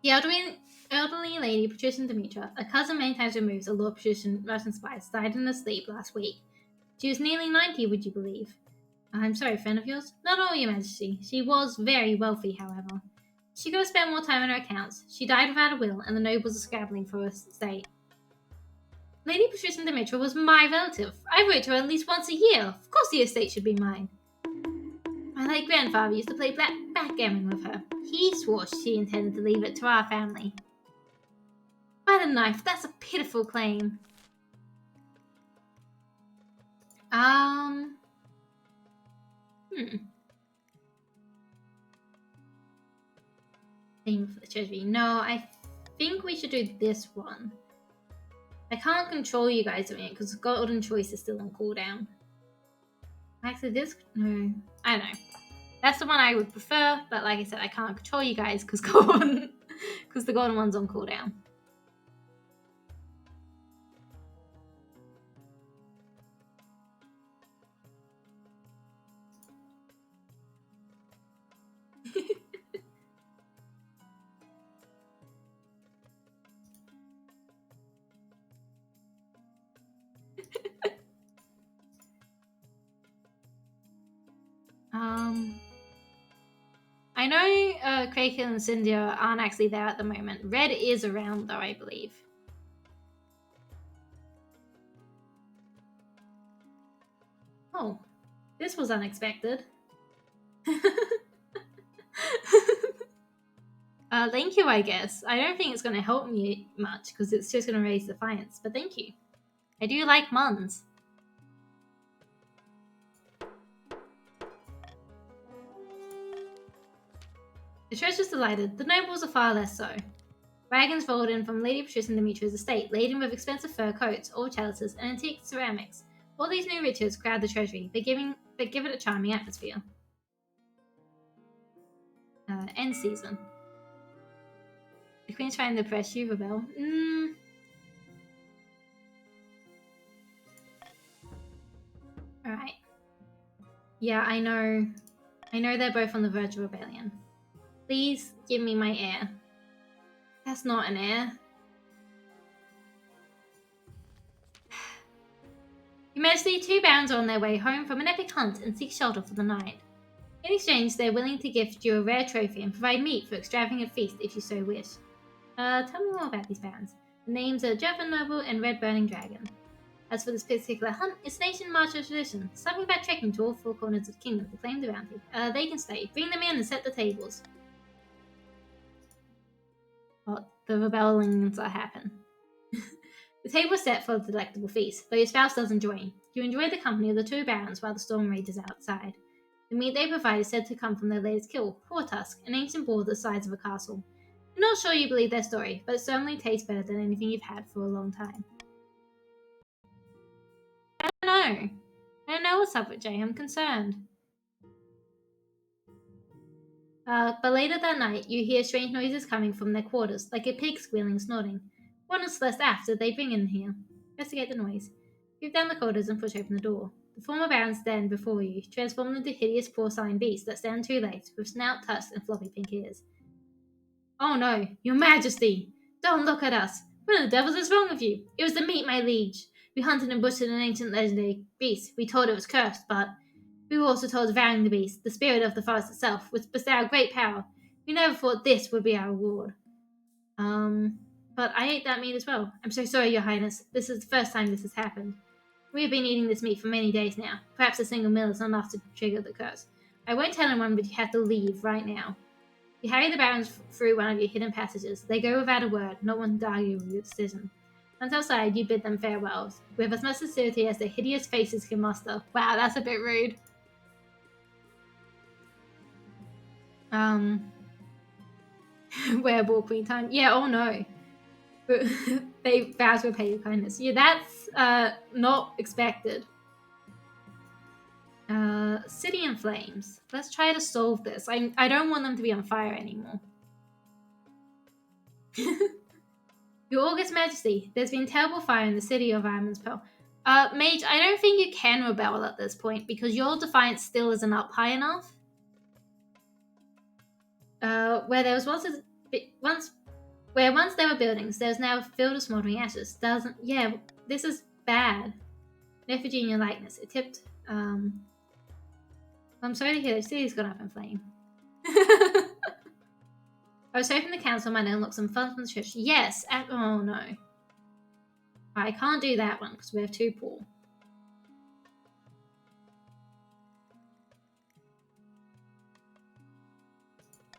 The elderly lady, Patricia Demetra, a cousin many times removed, a Lord Patrician Russian spies, died in her sleep last week. She was nearly 90, would you believe? I'm sorry, friend of yours? Not all, your majesty. She was very wealthy, however. She could have spent more time on her accounts. She died without a will, and the nobles are scrabbling for her estate. Lady Patricia Demetra was my relative. I wrote to her at least once a year. Of course the estate should be mine. My late grandfather used to play backgammon with her. He swore she intended to leave it to our family. By the knife, that's a pitiful claim. Theme for the treasury. No, I think we should do this one. I can't control you guys doing it because Golden Choice is still on cooldown. Actually, this... No. I don't know. That's the one I would prefer, but like I said, I can't control you guys because the golden one's on cooldown. I know Kraken and Cynthia aren't actually there at the moment. Red is around though, I believe. Oh, this was unexpected. Thank you, I guess. I don't think it's going to help me much because it's just going to raise defiance, but thank you. I do like Muns. The treasurer's delighted. The nobles are far less so. Wagons rolled in from Lady Patricia and Demetria's estate, laden with expensive fur coats, old chalices, and antique ceramics. All these new riches crowd the treasury, but give it a charming atmosphere. End season. The Queen's trying to press you, rebel. Alright. Yeah, I know. I know they're both on the verge of rebellion. Please give me my heir. That's not an heir. Your Majesty, 2 barons are on their way home from an epic hunt and seek shelter for the night. In exchange, they're willing to gift you a rare trophy and provide meat for extravagant feast if you so wish. Tell me more about these barons. The names are Jeffin Noble and Red Burning Dragon. As for this particular hunt, it's nation martial tradition. Something about trekking to all 4 corners of the kingdom to claim the bounty. They can stay. Bring them in and set the tables. Oh, the rebellings are happen. The table is set for a delectable feast, though your spouse doesn't join. You enjoy the company of the 2 barons while the storm rages outside. The meat they provide is said to come from their latest kill, Hortusk, an ancient boar the size of a castle. I'm not sure you believe their story, but it certainly tastes better than anything you've had for a long time. I don't know what's up with Jay, I'm concerned. But later that night, you hear strange noises coming from their quarters, like a pig squealing and snorting. What on Celeste after they bring in here? Investigate the noise. Creep down the corridors and push open the door. The former barons stand before you, transformed into hideous porcine beasts that stand on 2 legs, with snout, tusks, and floppy pink ears. Oh no, your majesty! Don't look at us! What the devils is wrong with you? It was the meat, my liege! We hunted and butchered an ancient legendary beast. We told it was cursed, but we were also told devouring the beast, the spirit of the forest itself, would bestow great power. We never thought this would be our reward. But I ate that meat as well. I'm so sorry, your highness. This is the first time this has happened. We have been eating this meat for many days now. Perhaps a single meal is not enough to trigger the curse. I won't tell anyone, but you have to leave right now. You hurry the barons through one of your hidden passages. They go without a word, not one to argue with your decision. Once outside, you bid them farewells, with as much sincerity as their hideous faces can muster. Wow, that's a bit rude. Wereable queen time. Yeah, oh no. They vow to repay your kindness. Yeah, that's not expected. City in flames. Let's try to solve this. I don't want them to be on fire anymore. Your August Majesty, there's been terrible fire in the city of Ironman's Pearl. Mage, I don't think you can rebel at this point because your defiance still isn't up high enough. Where there was once there were buildings, there's now a field of smoldering ashes. Yeah, this is bad. No Virginia likeness. It tipped. I'm sorry to hear the city's gone up in flame. I was hoping the council might unlock some funds from the church. Yes. Oh no. I can't do that one because we're too poor.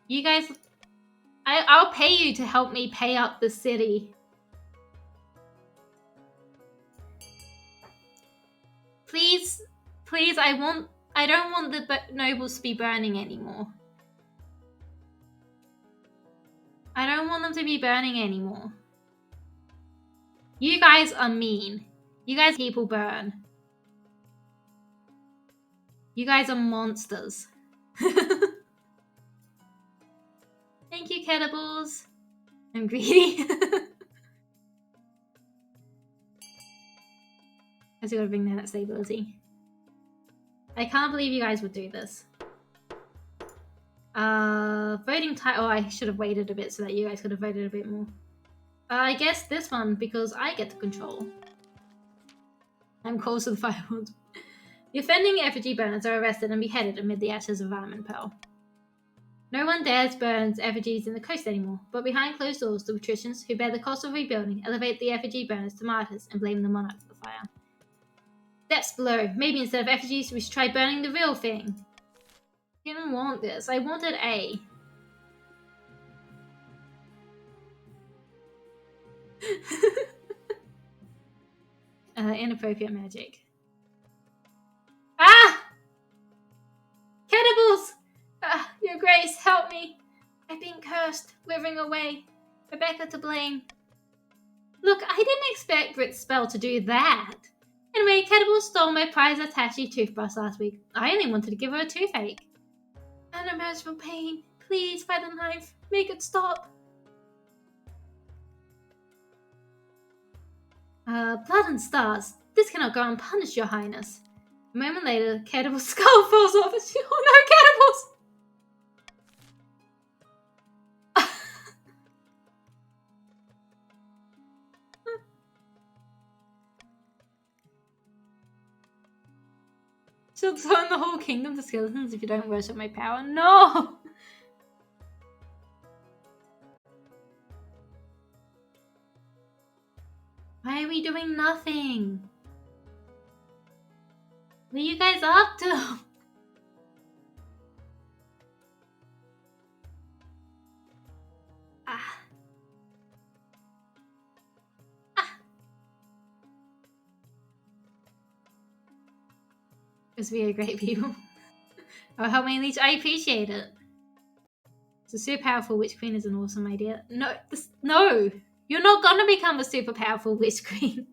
You guys, I'll pay you to help me pay up the city. Please, please, I don't want the nobles to be burning anymore. I don't want them to be burning anymore. You guys are mean. You guys people burn. You guys are monsters. Thank you, Kettables. I'm greedy. I just gotta bring down that stability. I can't believe you guys would do this. Voting time. Oh, I should have waited a bit so that you guys could have voted a bit more. I guess this one because I get to control. I'm close to the fireworks. The offending effigy burners are arrested and beheaded amid the ashes of Arm and Pearl. No one dares burn effigies in the coast anymore, but behind closed doors, the patricians, who bear the cost of rebuilding, elevate the effigy burners to martyrs and blame the monarch for the fire. Depths below. Maybe instead of effigies, we should try burning the real thing. I didn't want this. I wanted A. Inappropriate magic. Ah! Cannibals! Ah, Your Grace, help me. I've been cursed, withering away. Rebecca to blame. Look, I didn't expect Brit's spell to do that. Anyway, Cannibal stole my prize Atashi toothbrush last week. I only wanted to give her a toothache. Unimaginable pain. Please, by the knife, make it stop. Blood and stars. This cannot go unpunished, Your Highness. A moment later, Cannibal's skull falls off and she— oh no, cannibals! She'll turn the whole kingdom to skeletons if you don't worship my power. No! Why are we doing nothing? What are you guys up to? Ah. Because we are great people. Oh, help me leech. I appreciate it. So super powerful witch queen is an awesome idea. No, no! You're not gonna become a super powerful witch queen.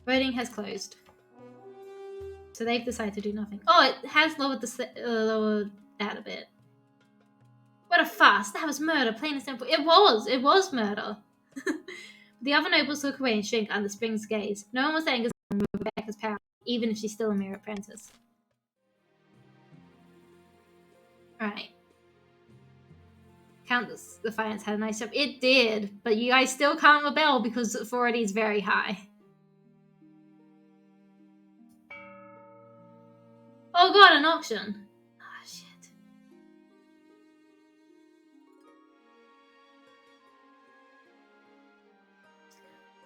Voting has closed. So they've decided to do nothing. Oh, it has lowered lowered that a bit. What a farce! That was murder, plain and simple. It was murder. The other nobles look away and shrink under Spring's gaze. No one was angry with Rebecca's power, even if she's still a mere apprentice. Alright. Count this. The Defiance had a nice job. It did, but you guys still can't rebel because authority is very high. Oh god, an auction. Oh shit.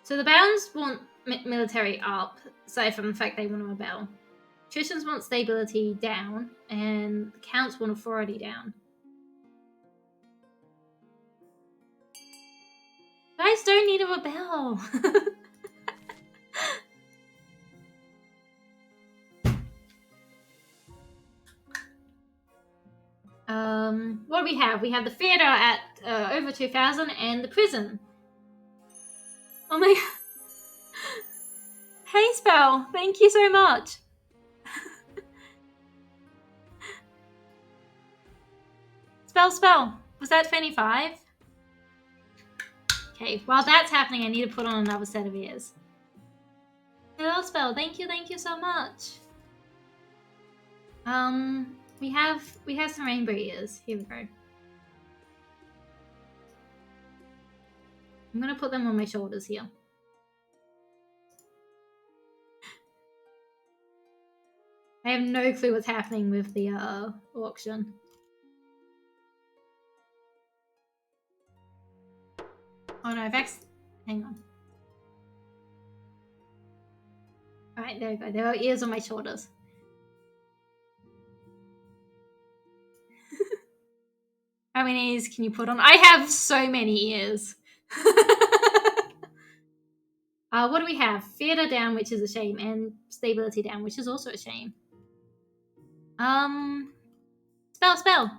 So the barons want military up, aside from the fact they want to rebel. Patricians want stability down, and the counts want authority down. You guys don't need to rebel. What do we have? We have the theater at over 2,000 and the prison. Oh my god. Hey Spell, thank you so much. Spell. Was that 25? Okay, while that's happening, I need to put on another set of ears. Hello Spell, thank you so much. We have some rainbow ears. Here we go. I'm gonna put them on my shoulders here. I have no clue what's happening with the auction. Oh no, hang on. Alright, there we go. There are ears on my shoulders. How many ears can you put on? I have so many ears. What do we have? Theater down, which is a shame, and stability down, which is also a shame. Spell.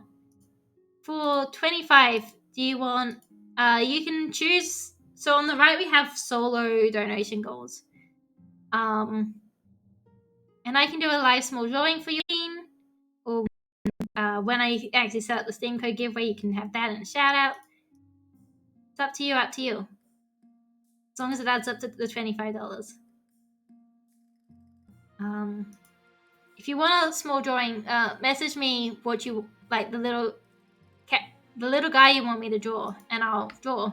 For 25, do you want... you can choose... So on the right, we have solo donation goals. And I can do a live small drawing for your team. Or when I actually set up the Steam code giveaway, you can have that and a shout out. It's up to you. As long as it adds up to the $25. If you want a small drawing, message me what you like, the little guy you want me to draw, and I'll draw.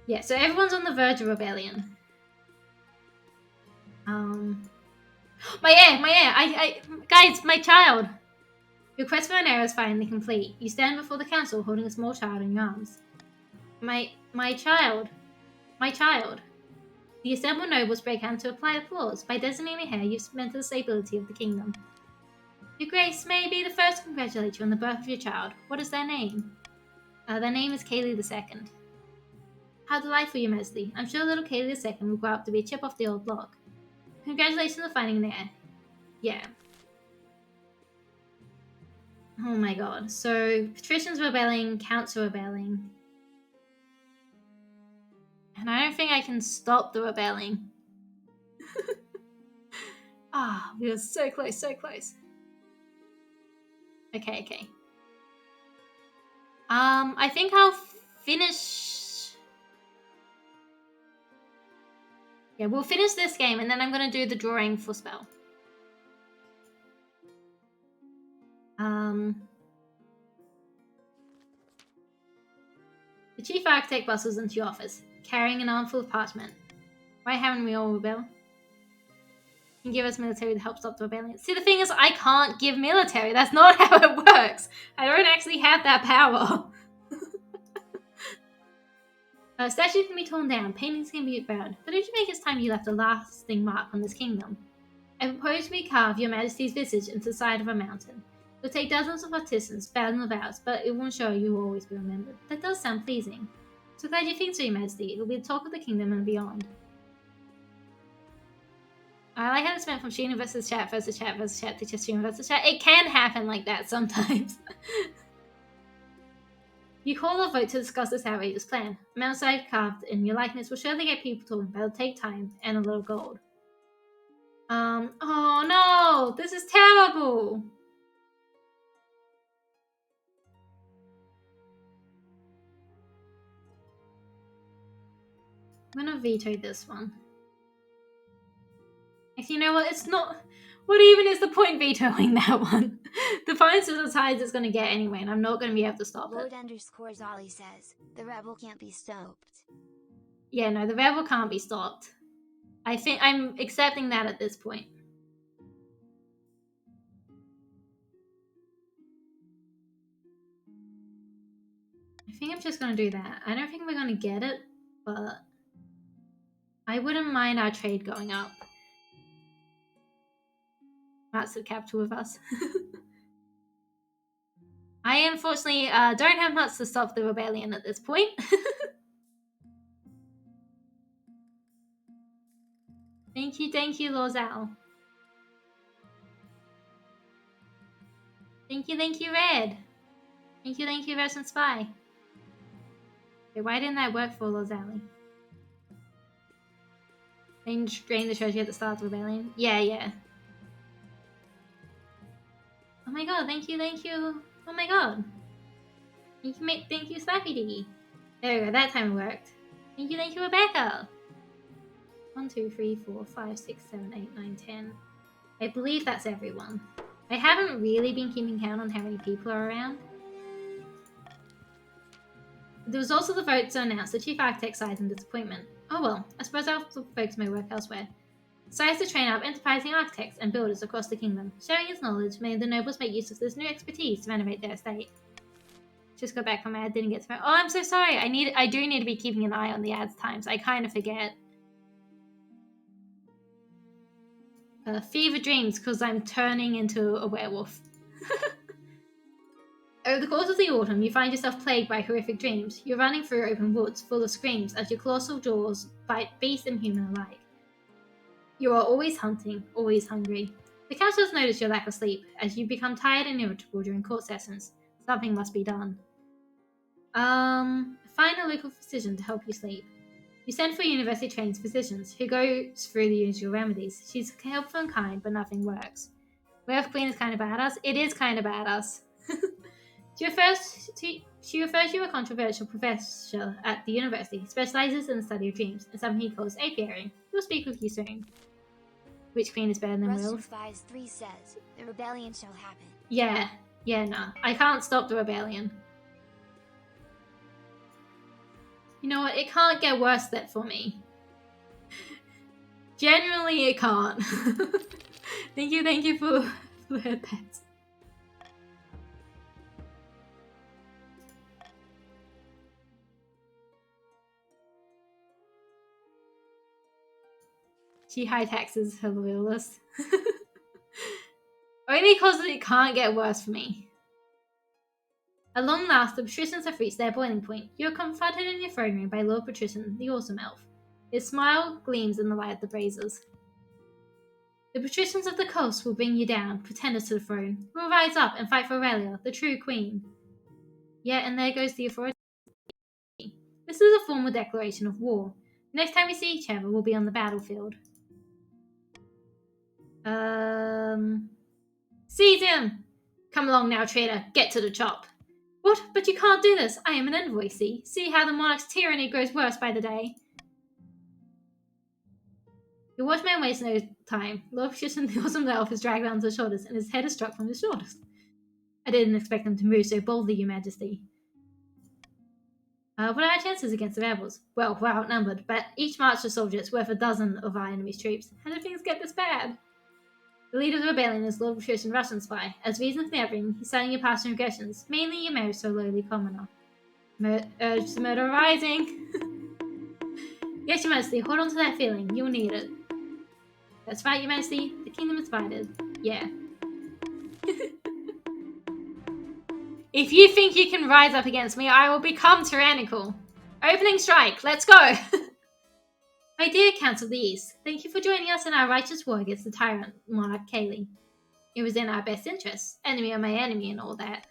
Yeah, so everyone's on the verge of rebellion. My heir! Guys, my child! Your quest for an heir is finally complete. You stand before the council holding a small child in your arms. My child. My child. The assembled nobles break out to apply applause. By designating heir, you've cemented the stability of the kingdom. Your Grace, may I be the first to congratulate you on the birth of your child. What is their name? Their name is Kaylee II. How delightful, Your Majesty. I'm sure little Kaylee II will grow up to be a chip off the old block. Congratulations on finding an heir. Yeah. Oh my god. So, patricians are rebelling, counts are rebelling. And I don't think I can stop the rebelling. Ah, we were so close, so close. Okay. I think I'll finish... Yeah, we'll finish this game and then I'm going to do the drawing for spell. The chief architect bustles into your office, carrying an armful of parchment. Why haven't we all rebelled? You can give us military to help stop the rebellion. See, the thing is, I can't give military. That's not how it works. I don't actually have that power. Statues can be torn down, paintings can be burned, but don't you think it's time you left a lasting mark on this kingdom? I propose we carve your majesty's visage into the side of a mountain. It will take dozens of artisans, thousands of hours, but it will ensure you will always be remembered. That does sound pleasing. So glad you think so, your majesty. It will be the talk of the kingdom and beyond. I like how it's went from stream versus chat versus chat versus chat to just stream versus chat. It can happen like that sometimes. You call a vote to discuss this outrageous plan. A mountainside carved in your likeness will surely get people talking, but it'll take time and a little gold. Oh no! This is terrible! I'm gonna veto this one. Actually, you know what? It's not... What even is the point vetoing that one? The finest is as high as it's gonna get anyway, and I'm not gonna be able to stop Lord it. _Zolly says, the rebel can't be stopped. Yeah, no, the rebel can't be stopped. I think I'm accepting that at this point. I think I'm just gonna do that. I don't think we're gonna get it, but I wouldn't mind our trade going up. That's the capital with us. I unfortunately don't have much to stop the rebellion at this point. Thank you, Lozal. Thank you, Red. Thank you, Russian Spy. Okay, why didn't that work for Lozali? Then drain the treasure at the start of the rebellion. Yeah. Oh my god, thank you. Oh my god. Thank you, Slappy Diggy. There we go, that time it worked. Thank you, Rebecca. 1, 2, 3, 4, 5, 6, 7, 8, 9, 10. I believe that's everyone. I haven't really been keeping count on how many people are around. There was also the vote to announce the chief architect size in disappointment. Oh well, I suppose I'll focus my work elsewhere. Decides to train up enterprising architects and builders across the kingdom. Sharing his knowledge, may the nobles make use of this new expertise to renovate their estate. Just got back from my ad, didn't get to. Oh, I'm so sorry. I do need to be keeping an eye on the ads times. I kind of forget. Fever dreams because I'm turning into a werewolf. Over the course of the autumn, you find yourself plagued by horrific dreams. You're running through open woods full of screams as your colossal jaws bite beast and human alike. You are always hunting, always hungry. The council has noticed your lack of sleep as you become tired and irritable during court sessions. Something must be done. Find a local physician to help you sleep. You send for university-trained physicians, who goes through the usual remedies. She's helpful and kind, but nothing works. Werewolf Queen is kind of badass. It is kind of badass. She refers you a controversial professor at the university who specializes in the study of dreams and something he calls apiary. We'll speak with you soon. Which queen is better than Will? 3 says, the rebellion shall happen. Yeah, no. I can't stop the rebellion. You know what? It can't get worse than for me. Generally, it can't. Thank you for that. She high taxes her loyalists. Only because it can't get worse for me. At long last, the patricians have reached their boiling point. You are confronted in your throne room by Lord Patrician, the awesome elf. His smile gleams in the light of the braziers. The patricians of the coast will bring you down, pretenders to the throne. We'll rise up and fight for Aurelia, the true queen. Yeah, and there goes the authority. This is a formal declaration of war. Next time we see each other, we'll be on the battlefield. Seize him! Come along now, traitor. Get to the chop. What? But you can't do this. I am an envoy, see? See how the monarch's tyranny grows worse by the day. The watchman wastes no time. Lord Patrician, the awesome elf, is dragged down to his shoulders, and his head is struck from his shoulders. I didn't expect him to move so boldly, your majesty. What are our chances against the rebels? Well, we're outnumbered, but each march of soldiers worth a dozen of our enemy's troops. How did things get this bad? The leader of the rebellion is Lord Patrician Russian spy. As reason for the upbringing, he's citing your past transgressions, mainly your marriage to a lowly commoner. Urge to murder rising. Yes, your majesty, hold on to that feeling. You'll need it. That's right, your majesty. The kingdom is divided. Yeah. If you think you can rise up against me, I will become tyrannical. Opening strike, let's go! My dear Counts of the East, thank you for joining us in our righteous war against the tyrant monarch Kaylie. It was in our best interests, enemy of my enemy and all that.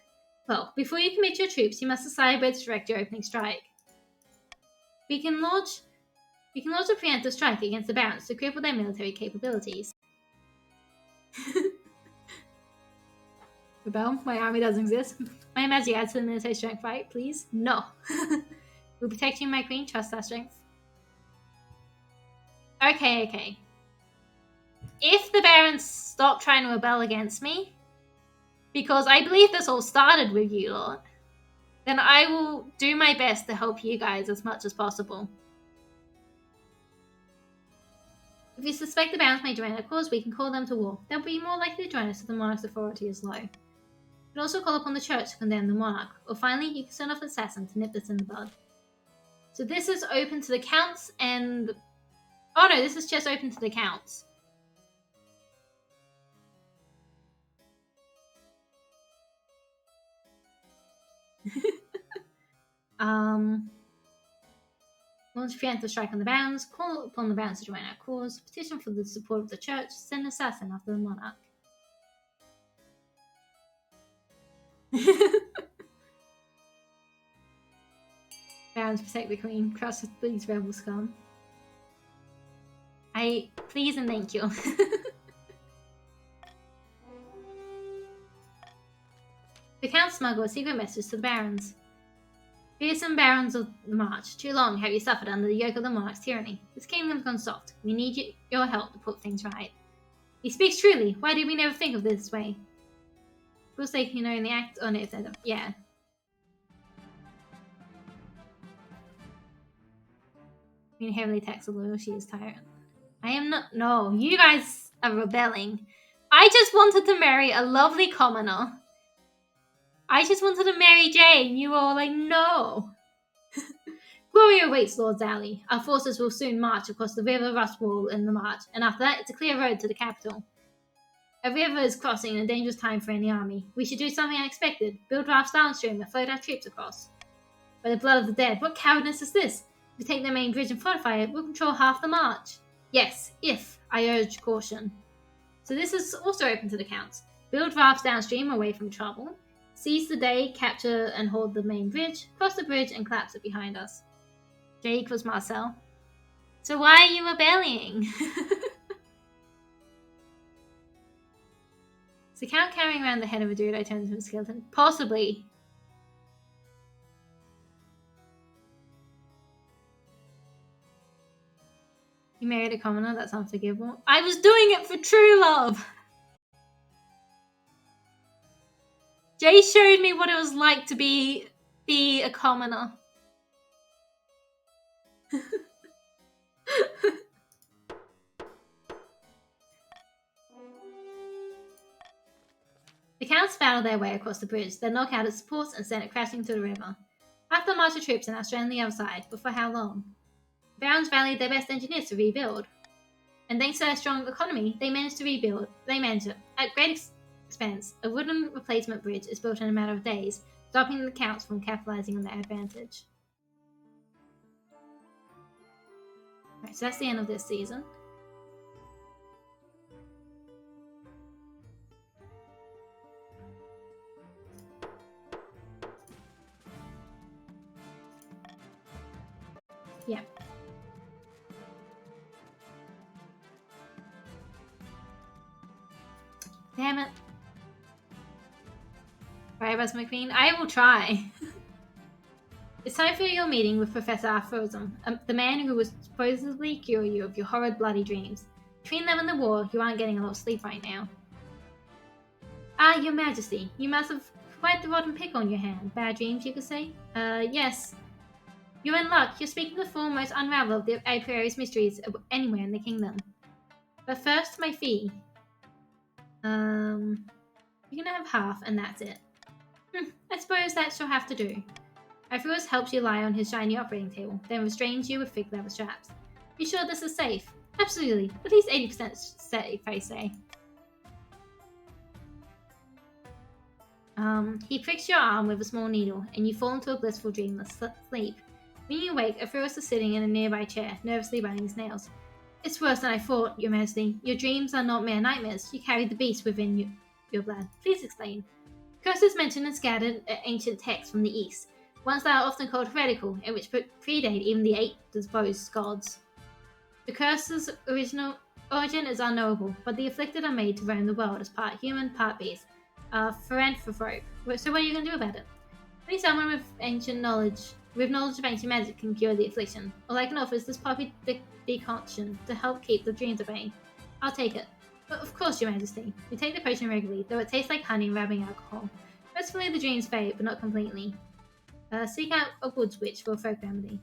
Well, before you commit your troops, you must decide where to direct your opening strike. We can launch a preemptive strike against the barons to cripple their military capabilities. Rebel, my army doesn't exist. My majesty adds to the military strength, right? Please? No. We'll protect you, my queen. Trust our strength. Okay. If the barons stop trying to rebel against me, because I believe this all started with you lot, then I will do my best to help you guys as much as possible. If we suspect the barons may join our cause, we can call them to war. They'll be more likely to join us if the monarch's authority is low. You can also call upon the church to condemn the monarch, or finally, you can send off an assassin to nip this in the bud. So this is open to the counts and... Oh no, this is just open to the counts. Launch preemptive strike on the barons, call upon the barons to join our cause, petition for the support of the church, send an assassin after the monarch. Barons protect the queen, crush these rebel scum. Please and thank you. The count smuggled a secret message to the barons. Fearsome barons of the march, too long have you suffered under the yoke of the monarch's tyranny. This kingdom's gone soft. We need your help to put things right. He speaks truly. Why did we never think of this way? We'll say, in the act on it. Yeah. Being heavily taxed a loyal, she is tyrant. I am not. No, you guys are rebelling. I just wanted to marry a lovely commoner. I just wanted to marry Jane. You were all like, no. Glory awaits Lord's Alley. Our forces will soon march across the river Rustwall in the march, and after that, it's a clear road to the capital. A river is crossing a dangerous time for any army. We should do something unexpected. Build rafts downstream and float our troops across. By the blood of the dead, what cowardness is this? If we take the main bridge and fortify it, we'll control half the march. Yes, if I urge caution. So this is also open to the counts. Build rafts downstream away from trouble. Seize the day, capture and hold the main bridge, cross the bridge and collapse it behind us. J equals Marcel. So why are you rebelling? Is the count carrying around the head of a dude I turned into a skeleton? Possibly. You married a commoner? That's unforgivable. I was doing it for true love! Jay showed me what it was like to be a commoner. Barons battle their way across the bridge, then knock out its supports and send it crashing to the river. Half the march of troops are now stranded on the other side, but for how long? The Barons rallied their best engineers to rebuild. And thanks to their strong economy, they managed it. At great expense, a wooden replacement bridge is built in a matter of days, stopping the Counts from capitalizing on their advantage. Right, so that's the end of this season. Yeah. Damn it. Right, Buzz McQueen, I will try. It's time for your meeting with Professor Arthroism, the man who will supposedly cure you of your horrid bloody dreams. Between them and the war, you aren't getting a lot of sleep right now. Ah, Your Majesty, you must have quite the rotten pick on your hand. Bad dreams, you could say? Yes. You're in luck. You're speaking the foremost unravel of the Apiary's mysteries anywhere in the kingdom. But first, my fee. You're gonna have half, and that's it. I suppose that shall have to do. Apiary's helps you lie on his shiny operating table, then restrains you with thick leather straps. You sure this is safe? Absolutely. At least 80% safe, I say. He pricks your arm with a small needle, and you fall into a blissful dreamless sleep. When you wake, Apiary's is sitting in a nearby chair, nervously biting his nails. It's worse than I thought, Your Majesty. Your dreams are not mere nightmares. You carry the beast within your blood. Please explain. Curses mentioned in scattered ancient texts from the East. Ones that are often called heretical, and which predate even the 8 disposed gods. The curse's origin is unknowable, but the afflicted are made to roam the world as part human, part beast. Philanthrope. So what are you going to do about it? Only someone with knowledge of ancient magic can cure the affliction. All I can offer is this poppy decoction to help keep the dreams at bay. I'll take it. But of course, Your Majesty. We take the potion regularly, though it tastes like honey and rubbing alcohol. Mercifully, the dreams fade, but not completely. Seek out a woods witch for a folk remedy.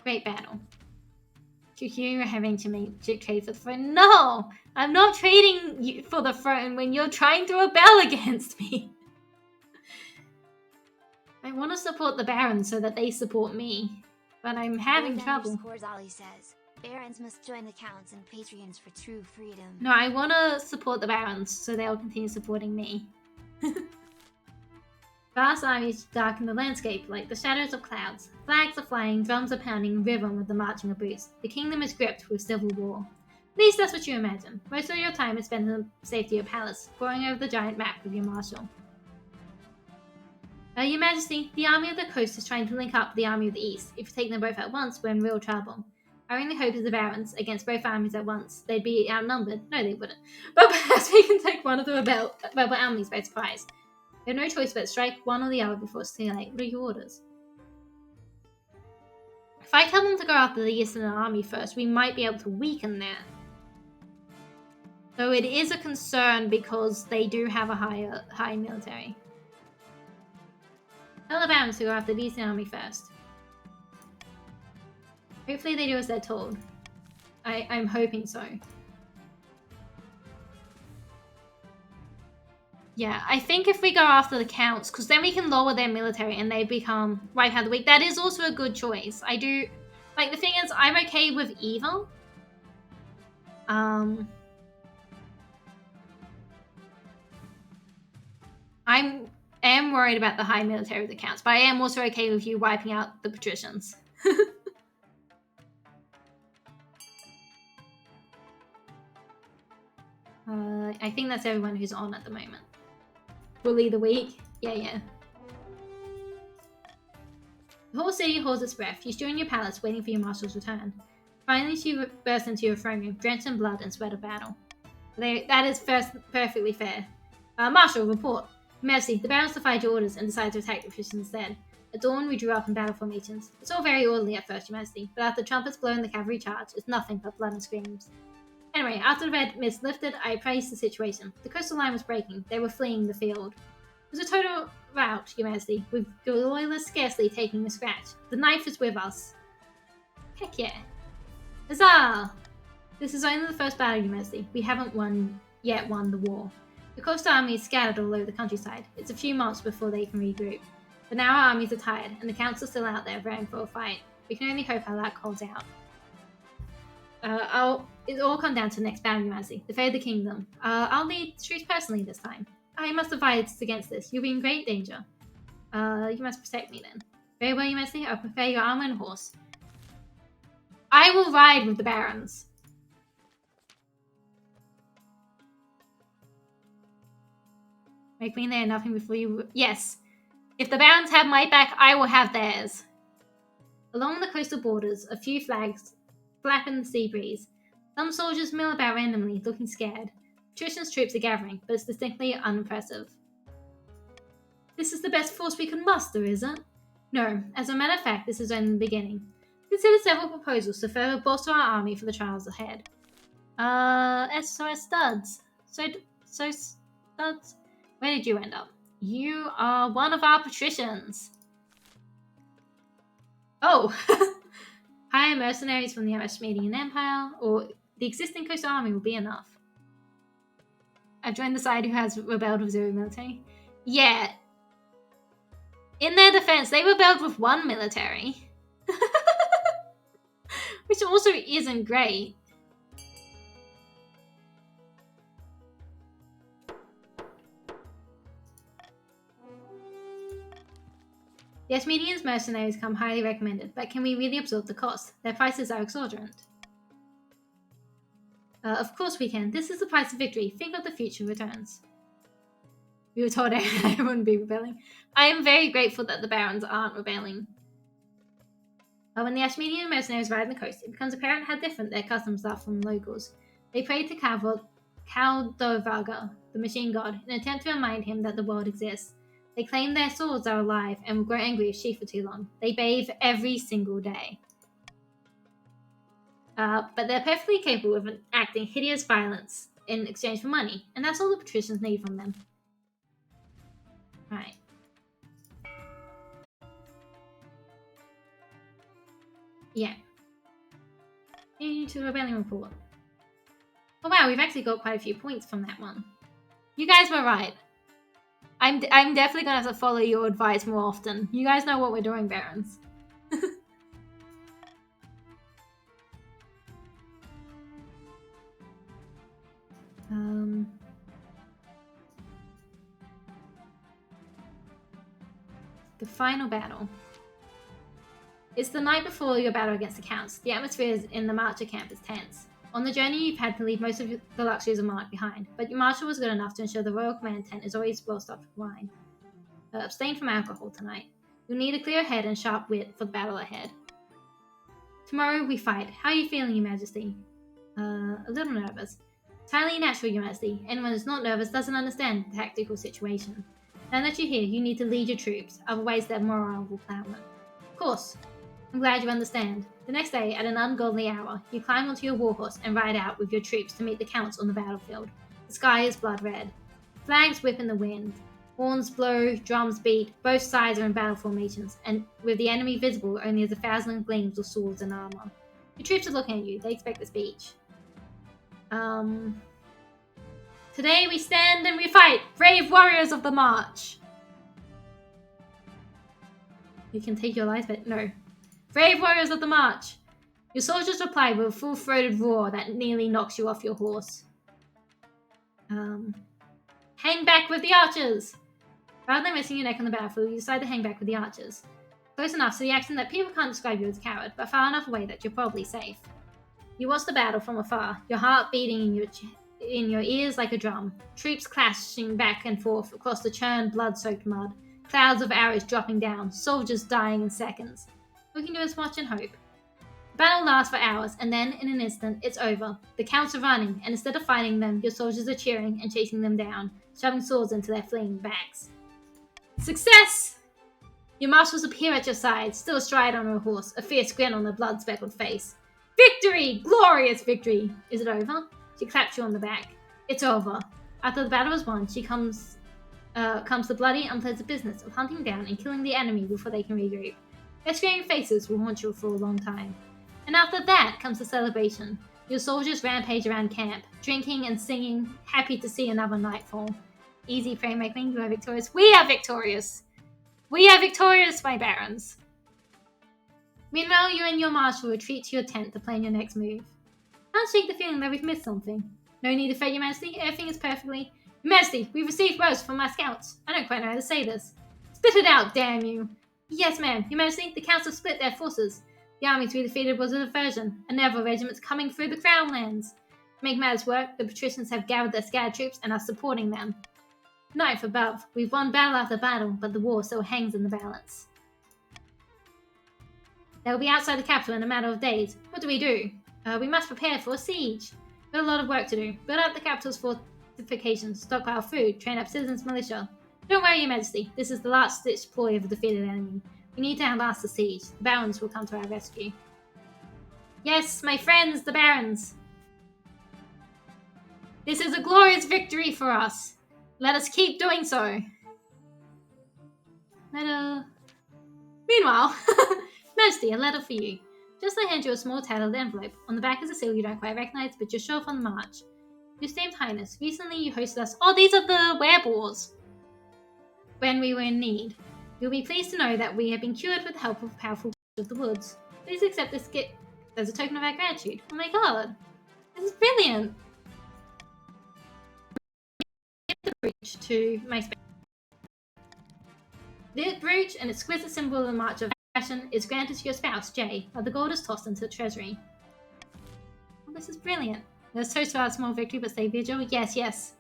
Great battle. You're having to trade for the throne. No! I'm not trading you for the throne when you're trying to rebel against me. I want to support the barons so that they support me, but I'm having trouble. Korzali says, barons must join the counts and patrons for true freedom. No, I want to support the barons so they'll continue supporting me. Vast armies darken the landscape like the shadows of clouds. Flags are flying, drums are pounding, rhythm with the marching of boots. The kingdom is gripped with civil war. At least that's what you imagine. Most of your time is spent in the safety of your palace, poring over the giant map with your marshal. Your Majesty, the army of the coast is trying to link up with the army of the east. If you take them both at once, we're in real trouble. Our only hope is the barons against both armies at once. They'd be outnumbered. No, they wouldn't. But perhaps we can take one of the rebel armies by surprise. We have no choice but to strike one or the other before it's too late. What are your orders? If I tell them to go after the Eastern army first, we might be able to weaken that. Though it is a concern because they do have a high military. Tell the barons to go after the Eastern army first. Hopefully they do as they're told. I'm hoping so. Yeah, I think if we go after the counts, because then we can lower their military and they become wipe out the weak. That is also a good choice. I do, like, the thing is, I'm okay with either. I am worried about the high military of the counts, but I am also okay with you wiping out the patricians. I think that's everyone who's on at the moment. Bully the weak? Yeah. The whole city holds its breath. You stew in your palace, waiting for your marshal's return. Finally, she bursts into your throne room, drenched in blood and sweat of battle. That is perfectly fair. Marshal, report. Mercy, the barons defied your orders and decided to attack the Christians instead. At dawn, we drew up in battle formations. It's all very orderly at first, Your Majesty, but after trumpets blow and the cavalry charge, it's nothing but blood and screams. Anyway, after the red mist lifted, I appraised the situation. The coastal line was breaking. They were fleeing the field. It was a total rout, Your Majesty, with your loyalists scarcely taking a scratch. The knife is with us. Heck yeah. Huzzah! This is only the first battle, Your Majesty. We haven't yet won the war. The coastal army is scattered all over the countryside. It's a few months before they can regroup. But now our armies are tired, and the counts are still out there raring for a fight. We can only hope our luck holds out. It'll all come down to the next battle, Your Majesty. The fate of the kingdom. I'll lead the troops personally this time. I must advise against this. You'll be in great danger. You must protect me then. Very well, Your Majesty. I'll prepare your armor and horse. I will ride with the barons. Make me there nothing before you... Yes. If the barons have my back, I will have theirs. Along the coastal borders, a few flags flap in the sea breeze. Some soldiers mill about randomly, looking scared. Patrician's troops are gathering, but it's distinctly unimpressive. This is the best force we can muster, is it? No, as a matter of fact, this is only the beginning. Consider several proposals to further bolster our army for the trials ahead. SOS Studs. So Studs, where did you end up? You are one of our patricians. Oh! Hire mercenaries from the Ashmedian Empire, or the existing coastal army will be enough. I've joined the side who has rebelled with zero military. Yeah. In their defense, they rebelled with one military. Which also isn't great. The Ashmedians' mercenaries come highly recommended, but can we really absorb the cost? Their prices are exorbitant. Of course we can. This is the price of victory. Think of the future returns. We were told I wouldn't be rebelling. I am very grateful that the barons aren't rebelling. When the Ashmedian mercenaries ride on the coast, it becomes apparent how different their customs are from locals. They pray to Kaldovaga, the machine god, in an attempt to remind him that the world exists. They claim their swords are alive and will grow angry if sheathed for too long. They bathe every single day. But they're perfectly capable of enacting hideous violence in exchange for money, and that's all the patricians need from them. Right. Yeah. To the rebellion report. Oh wow, we've actually got quite a few points from that one. You guys were right. I'm definitely gonna have to follow your advice more often. You guys know what we're doing, barons. The final battle. It's the night before your battle against the Counts. The atmosphere in the Marcher camp is tense. On the journey, you've had to leave most of the luxuries of Monarch behind, but your marshal was good enough to ensure the Royal Command tent is always well stocked with wine. Abstain from alcohol tonight. You'll need a clear head and sharp wit for the battle ahead. Tomorrow we fight. How are you feeling, Your Majesty? A little nervous. It's highly natural, Your Majesty. Anyone who's not nervous doesn't understand the tactical situation. Now that you're here, you need to lead your troops, otherwise their morale will plummet. Of course. I'm glad you understand. The next day, at an ungodly hour, you climb onto your warhorse and ride out with your troops to meet the Counts on the battlefield. The sky is blood red. Flags whip in the wind. Horns blow, drums beat, both sides are in battle formations, and with the enemy visible only as 1,000 gleams of swords and armor. Your troops are looking at you. They expect a speech. Today we stand and we fight, brave warriors of the march. You can take your lives, but no. Brave warriors of the march. Your soldiers reply with a full-throated roar that nearly knocks you off your horse. Hang back with the archers. Rather than risking your neck on the battlefield, you decide to hang back with the archers. Close enough to the accent that people can't describe you as a coward, but far enough away that you're probably safe. You watch the battle from afar, your heart beating in your ears like a drum, troops clashing back and forth across the churned, blood-soaked mud, clouds of arrows dropping down, soldiers dying in seconds. We can do is watch and hope. The battle lasts for hours, and then, in an instant, it's over. The Counts are running, and instead of fighting them, your soldiers are cheering and chasing them down, shoving swords into their fleeing backs. Success! Your marshals appear at your side, still astride on a horse, a fierce grin on a blood-speckled face. Victory! Glorious victory! Is it over? She claps you on the back. It's over. After the battle is won, she comes comes the bloody, unpleasant business of hunting down and killing the enemy before they can regroup. Their screaming faces will haunt you for a long time. And after that comes the celebration. Your soldiers rampage around camp, drinking and singing, happy to see another nightfall. Easy prey making, you are victorious. We are victorious! We are victorious, my barons! Meanwhile, you and your marshal retreat to your tent to plan your next move. Can't shake the feeling that we've missed something. No need to fret, Your Majesty. Everything is perfectly... Your Majesty, we've received word from my scouts. I don't quite know how to say this. Spit it out, damn you. Yes, ma'am. Your Majesty, the council split their forces. The armies we defeated was a diversion, and naval regiments coming through the Crown lands. To make matters work, the patricians have gathered their scattered troops and are supporting them. Knife above, we've won battle after battle, but the war still hangs in the balance. They'll be outside the capital in a matter of days. What do? We must prepare for a siege. We've got a lot of work to do. Build up the capital's fortifications, stockpile food, train up citizens' militia. Don't worry, Your Majesty. This is the last-ditch ploy of the defeated enemy. We need to outlast the siege. The barons will come to our rescue. Yes, my friends, the barons. This is a glorious victory for us. Let us keep doing so. Letter. Meanwhile, Majesty, a letter for you. Just I hand you a small tattered envelope. On the back is a seal you don't quite recognize, but just show off on the march. Your esteemed Highness, recently you hosted us. Oh, these are the wereballs. When we were in need. You'll be pleased to know that we have been cured with the help of powerful of the woods. Please accept this gift as a token of our gratitude. Oh my god. This is brilliant. The brooch to my space. The brooch, an exquisite symbol of the march of fashion, is granted to your spouse, Jay, while the gold is tossed into the treasury. Oh, this is brilliant. Let's toast to our small victory, but stay vigilant. Yes, yes.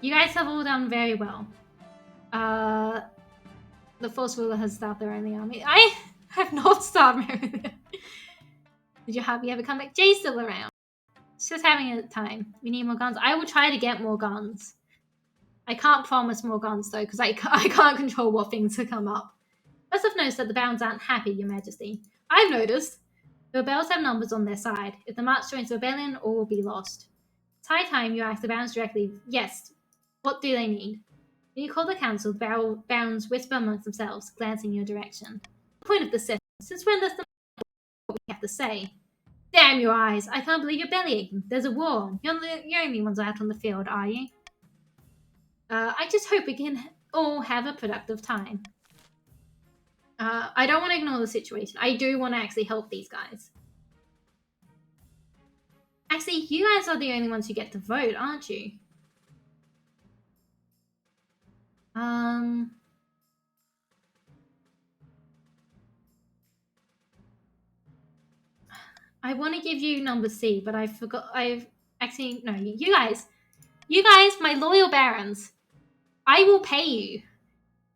You guys have all done very well. The false ruler has stopped their only army. I have not stopped. Did your hubby ever come back? Jay's still around. It's just having a time. We need more guns. I will try to get more guns. I can't promise more guns though, because I can't control what things will come up. Must have noticed that the barons aren't happy, Your Majesty. I've noticed. The rebels have numbers on their side. If the march joins the rebellion, all will be lost. It's high time you ask the barons directly. Yes. What do they need? When you call the council, the barons whisper amongst themselves, glancing in your direction. The point of this session, since when does the what we have to say? Damn your eyes! I can't believe you're bellyaching. There's a war on. You're the only ones out on the field, are you? I just hope we can all have a productive time. I don't want to ignore the situation. I do want to actually help these guys. Actually, you guys are the only ones who get to vote, aren't you? I want to give you number C, but I forgot. I've actually no. You guys, my loyal barons. I will pay you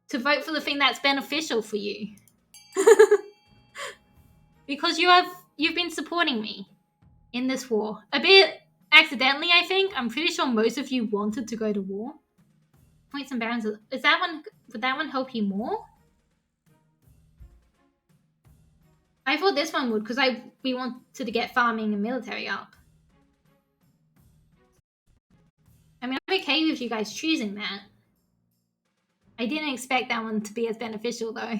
to vote for the thing that's beneficial for you, because you've been supporting me in this war a bit accidentally. I think I'm pretty sure most of you wanted to go to war. Points and barons. Is that one? Would that one help you more? I thought this one would, because we wanted to get farming and military up. I mean, I'm okay with you guys choosing that. I didn't expect that one to be as beneficial, though.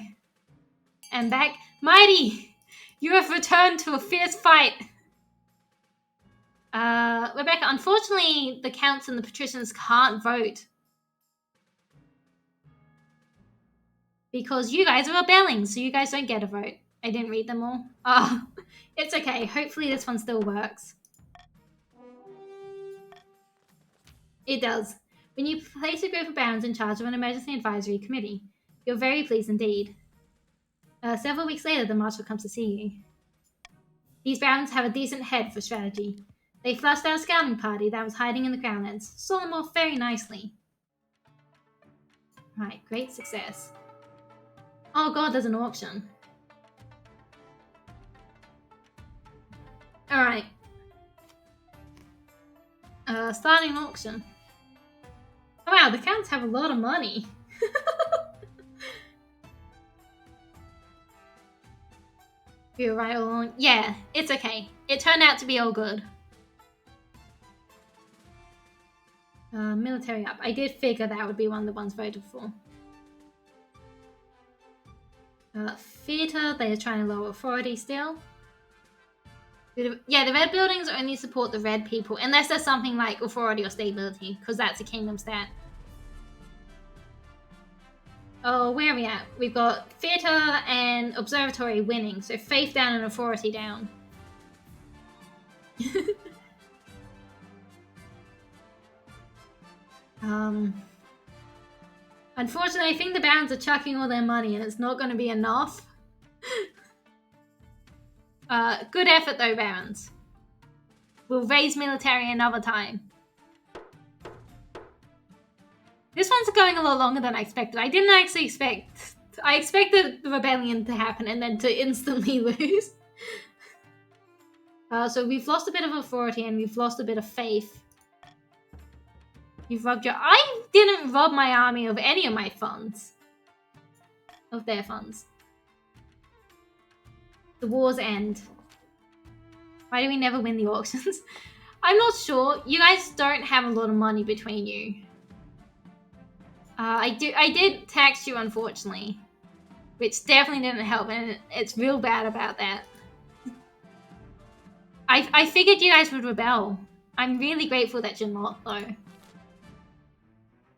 And back. Mighty! You have returned to a fierce fight! Rebecca, unfortunately, the counts and the patricians can't vote. Because you guys are rebelling, so you guys don't get a vote. I didn't read them all. Oh, it's okay. Hopefully this one still works. It does. When you place a group of barons in charge of an emergency advisory committee, you're very pleased indeed. Several weeks later, the marshal comes to see you. These barons have a decent head for strategy. They flushed out a scouting party that was hiding in the Crownlands. Saw them off very nicely. Right, great success. Oh god, there's an auction. Alright. Starting auction. Oh wow, the counts have a lot of money. You're right all along. Yeah, it's okay. It turned out to be all good. Military up. I did figure that would be one of the ones voted for. Theatre, they're trying to lower authority still. Yeah, the red buildings only support the red people, unless there's something like authority or stability, because that's a kingdom stat. Oh, where are we at? We've got theatre and observatory winning, so faith down and authority down. Unfortunately, I think the barons are chucking all their money and it's not going to be enough. Good effort though, barons. We'll raise military another time. This one's going a lot longer than I expected. I didn't actually expect... I expected the rebellion to happen and then to instantly lose. So we've lost a bit of authority and we've lost a bit of faith. You've robbed your... I didn't rob my army of any of my funds. Of their funds. The wars end. Why do we never win the auctions? I'm not sure. You guys don't have a lot of money between you. I did tax you, unfortunately. Which definitely didn't help, and it's real bad about that. I figured you guys would rebel. I'm really grateful that you're not, though.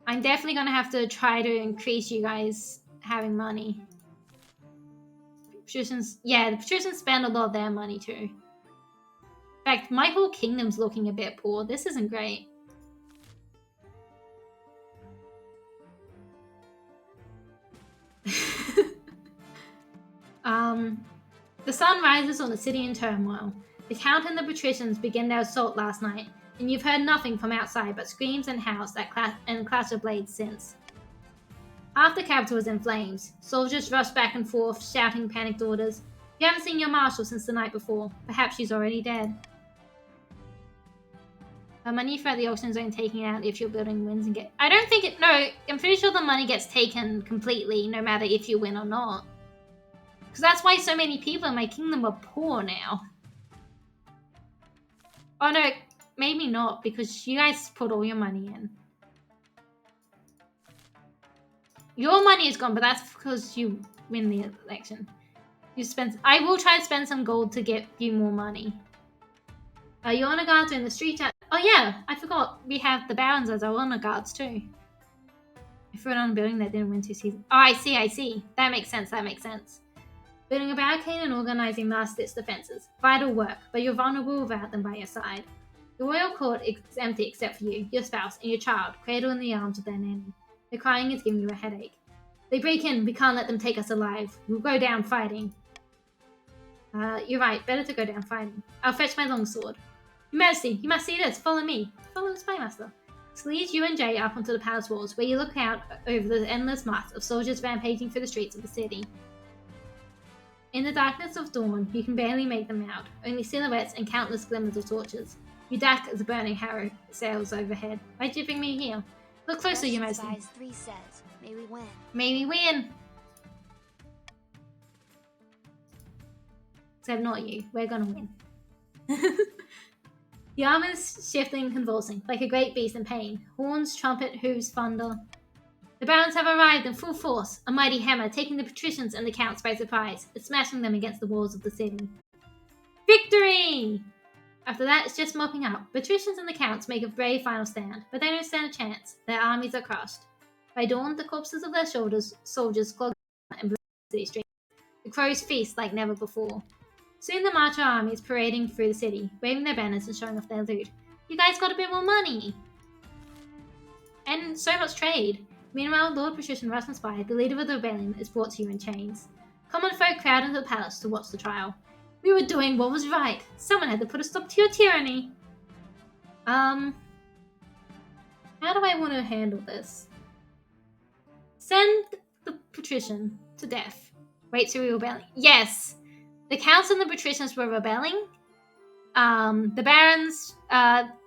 I'm definitely going to have to try to increase you guys having money. Patricians, yeah, the patricians spend a lot of their money too. In fact, my whole kingdom's looking a bit poor. This isn't great. The sun rises on the city in turmoil. The count and the patricians begin their assault last night, and you've heard nothing from outside but screams and howls that clash of blades since. Half the capital is in flames. Soldiers rush back and forth, shouting panicked orders. You haven't seen your marshal since the night before. Perhaps she's already dead. Money for the auction zone taking out if your building wins and get... I don't think it... No, I'm pretty sure the money gets taken completely, no matter if you win or not. Because that's why so many people in my kingdom are poor now. Oh no, maybe not, because you guys put all your money in. Your money is gone, but that's because you win the election. You spend... I will try to spend some gold to get you more money. Your honor guards are in the street at... Oh yeah, I forgot. We have the barons as our honor guards too. I threw it on a building that didn't win 2 seasons. Oh, I see. That makes sense. Building a barricade and organizing last-ditch defenses. Vital work, but you're vulnerable without them by your side. The royal court is empty except for you, your spouse, and your child, cradled in the arms of their nanny. The crying is giving you a headache. They break in, we can't let them take us alive. We'll go down fighting. You're right, better to go down fighting. I'll fetch my longsword. Your Majesty, you must see this, follow me. Follow the Spymaster. This leads you and Jay up onto the palace walls, where you look out over the endless mass of soldiers rampaging through the streets of the city. In the darkness of dawn, you can barely make them out, only silhouettes and countless glimmers of torches. You duck as the burning harrow sails overhead. Why'd you bring me here? Look closer, Your Majesty. Size 3 says, may we win. May we win! Except not you. We're gonna win. The armor is shifting and convulsing, like a great beast in pain. Horns, trumpet, hooves, thunder. The barons have arrived in full force, a mighty hammer taking the patricians and the counts by surprise, and smashing them against the walls of the city. Victory! After that, it's just mopping up. Patricians and the counts make a brave final stand, but they don't stand a chance. Their armies are crushed. By dawn, the corpses of their soldiers clog and blood the city streets. The crows feast like never before. Soon the marcher army is parading through the city, waving their banners and showing off their loot. You guys got a bit more money! And so much trade. Meanwhile, Lord Patrician Rasmus Spy, the leader of the rebellion, is brought to you in chains. Common folk crowd into the palace to watch the trial. We were doing what was right. Someone had to put a stop to your tyranny. How do I want to handle this? Send the patrician to death. Wait till we rebel. Yes! The counts and the patricians were rebelling. The barons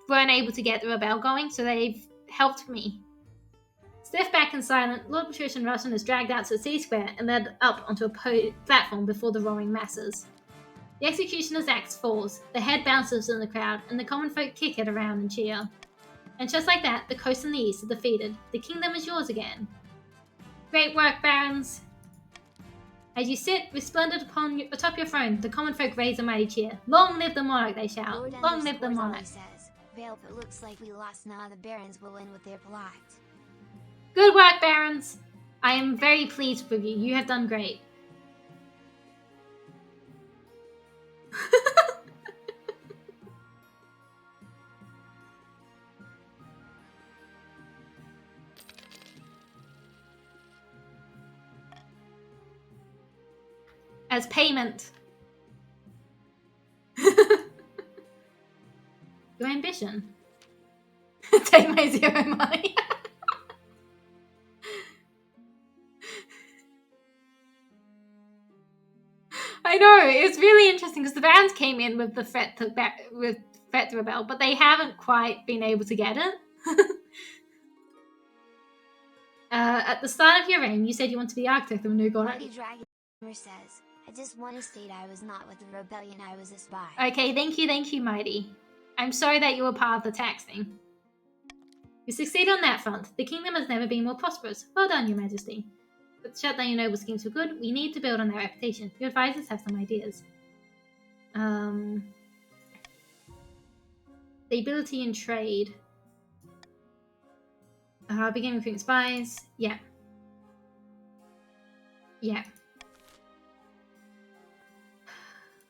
weren't able to get the rebel going, so they've helped me. Stiff back and silent, Lord Patrician Russian is dragged out to the city square and led up onto a platform before the roaring masses. The executioner's axe falls, the head bounces in the crowd, and the common folk kick it around and cheer. And just like that, the coast and the east are defeated. The kingdom is yours again. Great work, barons! As you sit resplendent atop your throne, the common folk raise a mighty cheer. Long live the monarch, they shout. Lord Long live the monarch. says, Vale, it looks like we lost now. The barons will win with their plot. Good work, barons! I am very pleased with you. You have done great. As payment. Your ambition. Take my 0 money. I know, it's really interesting because the barons came in with the threat to rebel, but they haven't quite been able to get it. At the start of your reign, you said you want to be architect of a new god. Mighty Dragon says, I just want to state I was not with the rebellion, I was a spy. Okay, thank you, Mighty. I'm sorry that you were part of the tax thing. You succeed on that front. The kingdom has never been more prosperous. Well done, your majesty. But to shut down your noble schemes for good, we need to build on their reputation. Your advisors have some ideas. The ability in trade. Begin recruiting spies. Yeah. Yeah.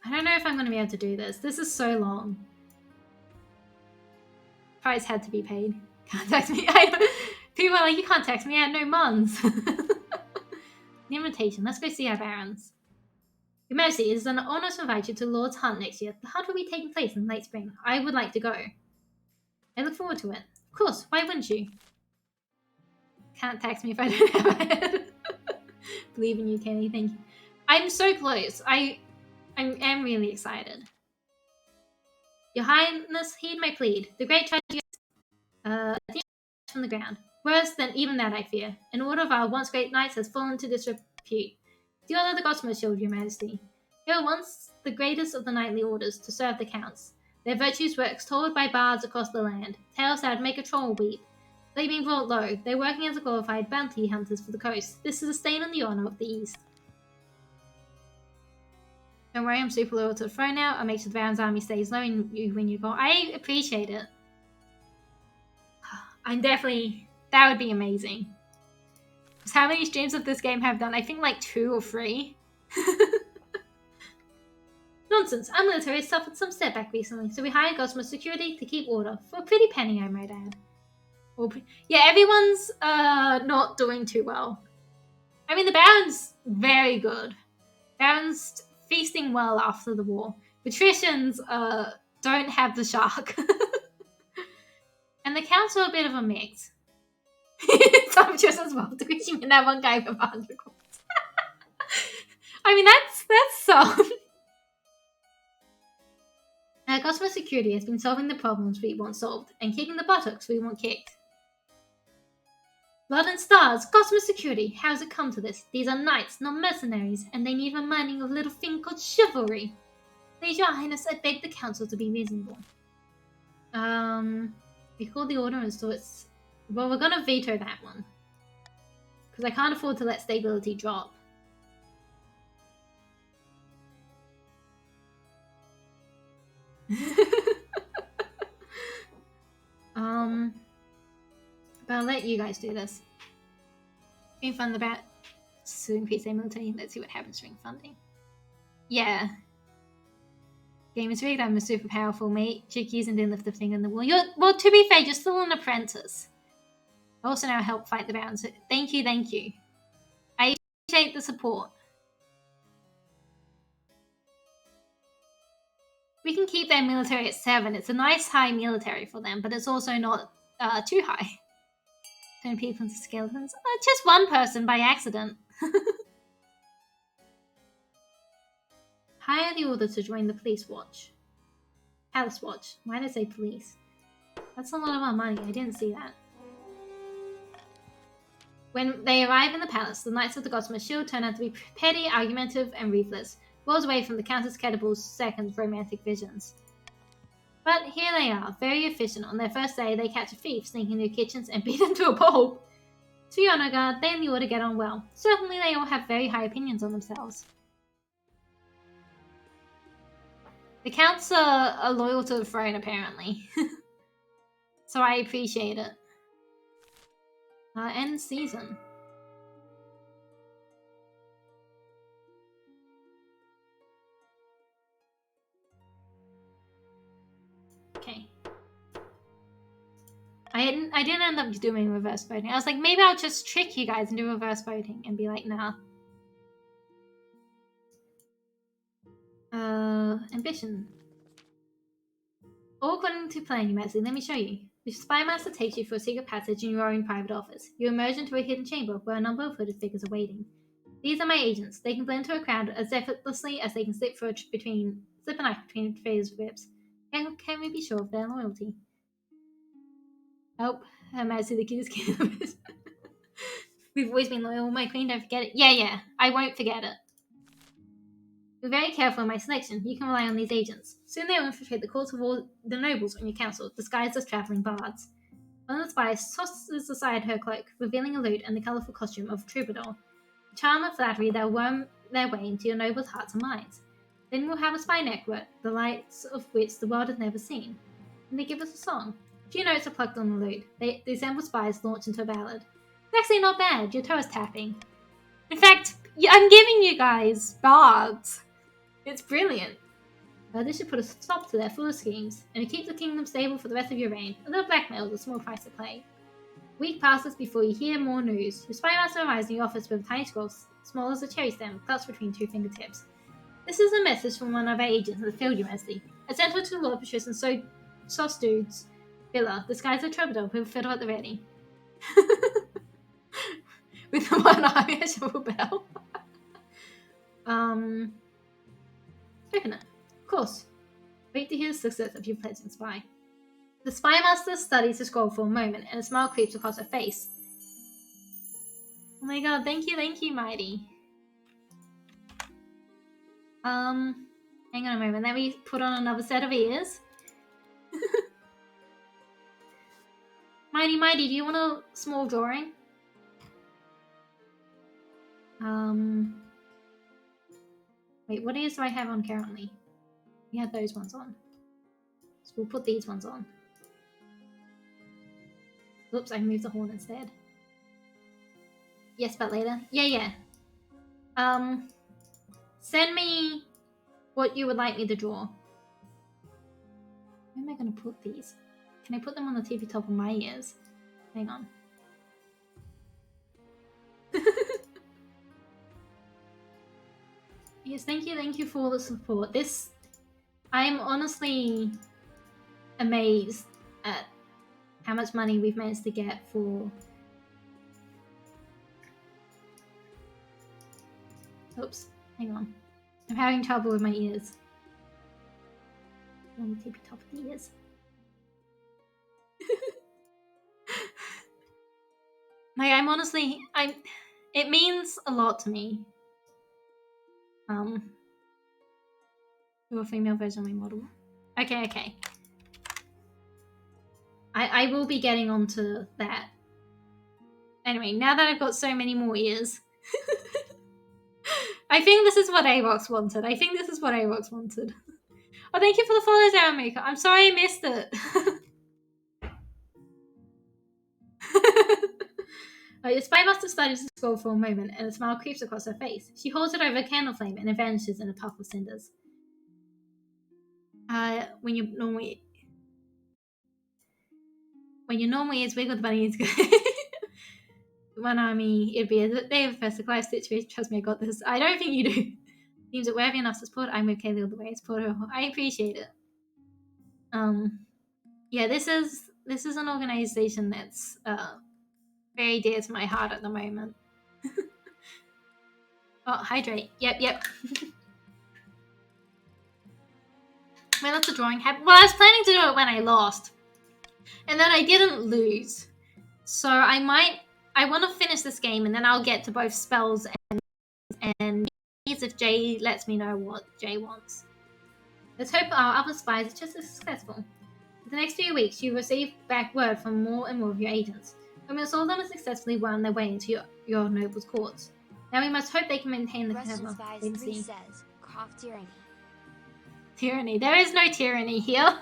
I don't know if I'm going to be able to do this. This is so long. Price had to be paid. Can't text me. People are like, you can't text me. I had no mons. The invitation. Let's go see our barons. Your Majesty, it is an honor to invite you to Lord's Hunt next year. The hunt will be taking place in late spring. I would like to go. I look forward to it. Of course, why wouldn't you? Can't text me if I don't have a head. Believe in you, Kaylee. Thank you. I'm so close. I am really excited. Your Highness, heed my plead. The great tragedy from the ground. Worse than even that, I fear. An order of our once great knights has fallen to disrepute. The order of the Gossamer Shield, your majesty. They were once the greatest of the knightly orders to serve the counts. Their virtues were extolled by bards across the land, tales that would make a troll weep. They've been brought low. They're working as glorified bounty hunters for the coast. This is a stain on the honor of the East. Don't worry, I'm super loyal to the throne now. I'll make sure the Baron's army stays low when you go. I appreciate it. I'm definitely... That would be amazing. Because how many streams of this game have done? I think like 2 or 3. Nonsense. Our military has suffered some setback recently, so we hired Gossamer Security to keep order. For a pretty penny, I might add. Yeah, everyone's not doing too well. I mean, the Baron's very good. Baron's feasting well after the war. Patricians don't have the shark. And the counts are a bit of a mix. Sumptuous as well. Do you mean that one guy with 100 coins? I mean, that's some. Gossamer Security has been solving the problems we want solved, and kicking the buttocks we want kicked. Blood and stars, Gossamer Security, how's it come to this? These are knights, not mercenaries, and they need reminding of a little thing called chivalry. Please, your highness, I beg the council to be reasonable. We call the order and so it's... Well, we're gonna veto that one. Because I can't afford to let stability drop. But I'll let you guys do this. Ring fund the bat to increase their military. Let's see what happens during funding. Yeah. Game is rigged. I'm a super powerful mate. Chickies and didn't lift a finger in the wall. Well, to be fair, you're still an apprentice. I also now help fight the barons. So thank you. I appreciate the support. We can keep their military at 7. It's a nice high military for them, but it's also not too high. Turn people into skeletons. Just one person by accident. Hire the order to join the police watch. Palace watch. Why did I say police? That's a lot of our money. I didn't see that. When they arrive in the palace, the Knights of the Gossamer Shield turn out to be petty, argumentative, and ruthless. Rolls away from the Countess Kettible's second romantic visions. But here they are, very efficient. On their first day, they catch a thief sneaking into kitchens and beat him to a pulp. To be on our guard, they and the order get on well. Certainly they all have very high opinions on themselves. The counts are loyal to the throne, apparently. So I appreciate it. End season. Okay. I didn't end up doing reverse voting. I was like, maybe I'll just trick you guys and do reverse voting and be like, nah. Ambition. All according to plan, you might say. Let me show you. The spy master takes you through a secret passage in your own private office. You emerge into a hidden chamber where a number of hooded figures are waiting. These are my agents. They can blend into a crowd as effortlessly as they can slip a knife between Faye's ribs. Can we be sure of their loyalty? Oh, Her Majesty the King's Kingdom. We've always been loyal, my queen, don't forget it. Yeah, I won't forget it. Be very careful in my selection. You can rely on these agents. Soon they will infiltrate the courts of all the nobles on your council, disguised as traveling bards. One of the spies tosses aside her cloak, revealing a lute and the colourful costume of a troubadour. A charm and flattery that will worm their way into your nobles' hearts and minds. Then we'll have a spy network, the likes of which the world has never seen. And they give us a song. A few notes are plucked on the lute. The assembled spies launch into a ballad. It's actually not bad. Your toe is tapping. In fact, I'm giving you guys bards. It's brilliant. This should put a stop to their foolish schemes, and keep the kingdom stable for the rest of your reign. A little blackmail is a small price to pay. A week passes before you hear more news. Your spy master arrives in your office with a tiny scroll, small as a cherry stem, clutched between two fingertips. This is a message from one of our agents in the field, Your Majesty. I sent her to Lord Patrician's Sauce Dude's villa, disguised as a troubadour with a fiddle at the ready. With the one eye, I shovel bell. Open it. Of course. Wait to hear the success of your pleasant spy. The spy master studies the scroll for a moment, and a smile creeps across her face. Oh my god, thank you, Mighty. Hang on a moment, let me put on another set of ears. Mighty, do you want a small drawing? Wait, what ears do I have on currently? We have those ones on. So we'll put these ones on. Oops, I moved the horn instead. Yes, but later. Yeah. Send me what you would like me to draw. Where am I going to put these? Can I put them on the tippy top of my ears? Hang on. Yes, thank you for all the support. I am honestly amazed at how much money we've managed to get for... Oops, hang on. I'm having trouble with my ears. On the tippy top of the ears. It means a lot to me. Do a female version of my model. Okay. I will be getting onto that. Anyway, now that I've got so many more ears, I think this is what Avox wanted. Oh, thank you for the follows, Aramaker. I'm sorry I missed it. Your spy master studies the scroll for a moment, and a smile creeps across her face. She holds it over a candle flame, and it vanishes in a puff of cinders. When your normal ears wiggle, the bunny is good. One army, it'd be a day of first a life situation. Trust me, I got this. I don't think you do. Seems that wherever enough to support, I'm with Kaylee all the way. Support her. I appreciate it. Yeah, this is an organization that's very dear to my heart at the moment. Oh, hydrate. Yep. My lots of drawing happened. Well, I was planning to do it when I lost, and then I didn't lose. So I want to finish this game, and then I'll get to both spells and if Jay lets me know what Jay wants. Let's hope our other spies are just as successful. For the next few weeks, you receive back word from more and more of your agents. Almost all of them have successfully wound their way into your noble's courts. Now we must hope they can maintain the Russian cover. Spies Wait and 3 see. says, cough tyranny. Tyranny. There is no tyranny here.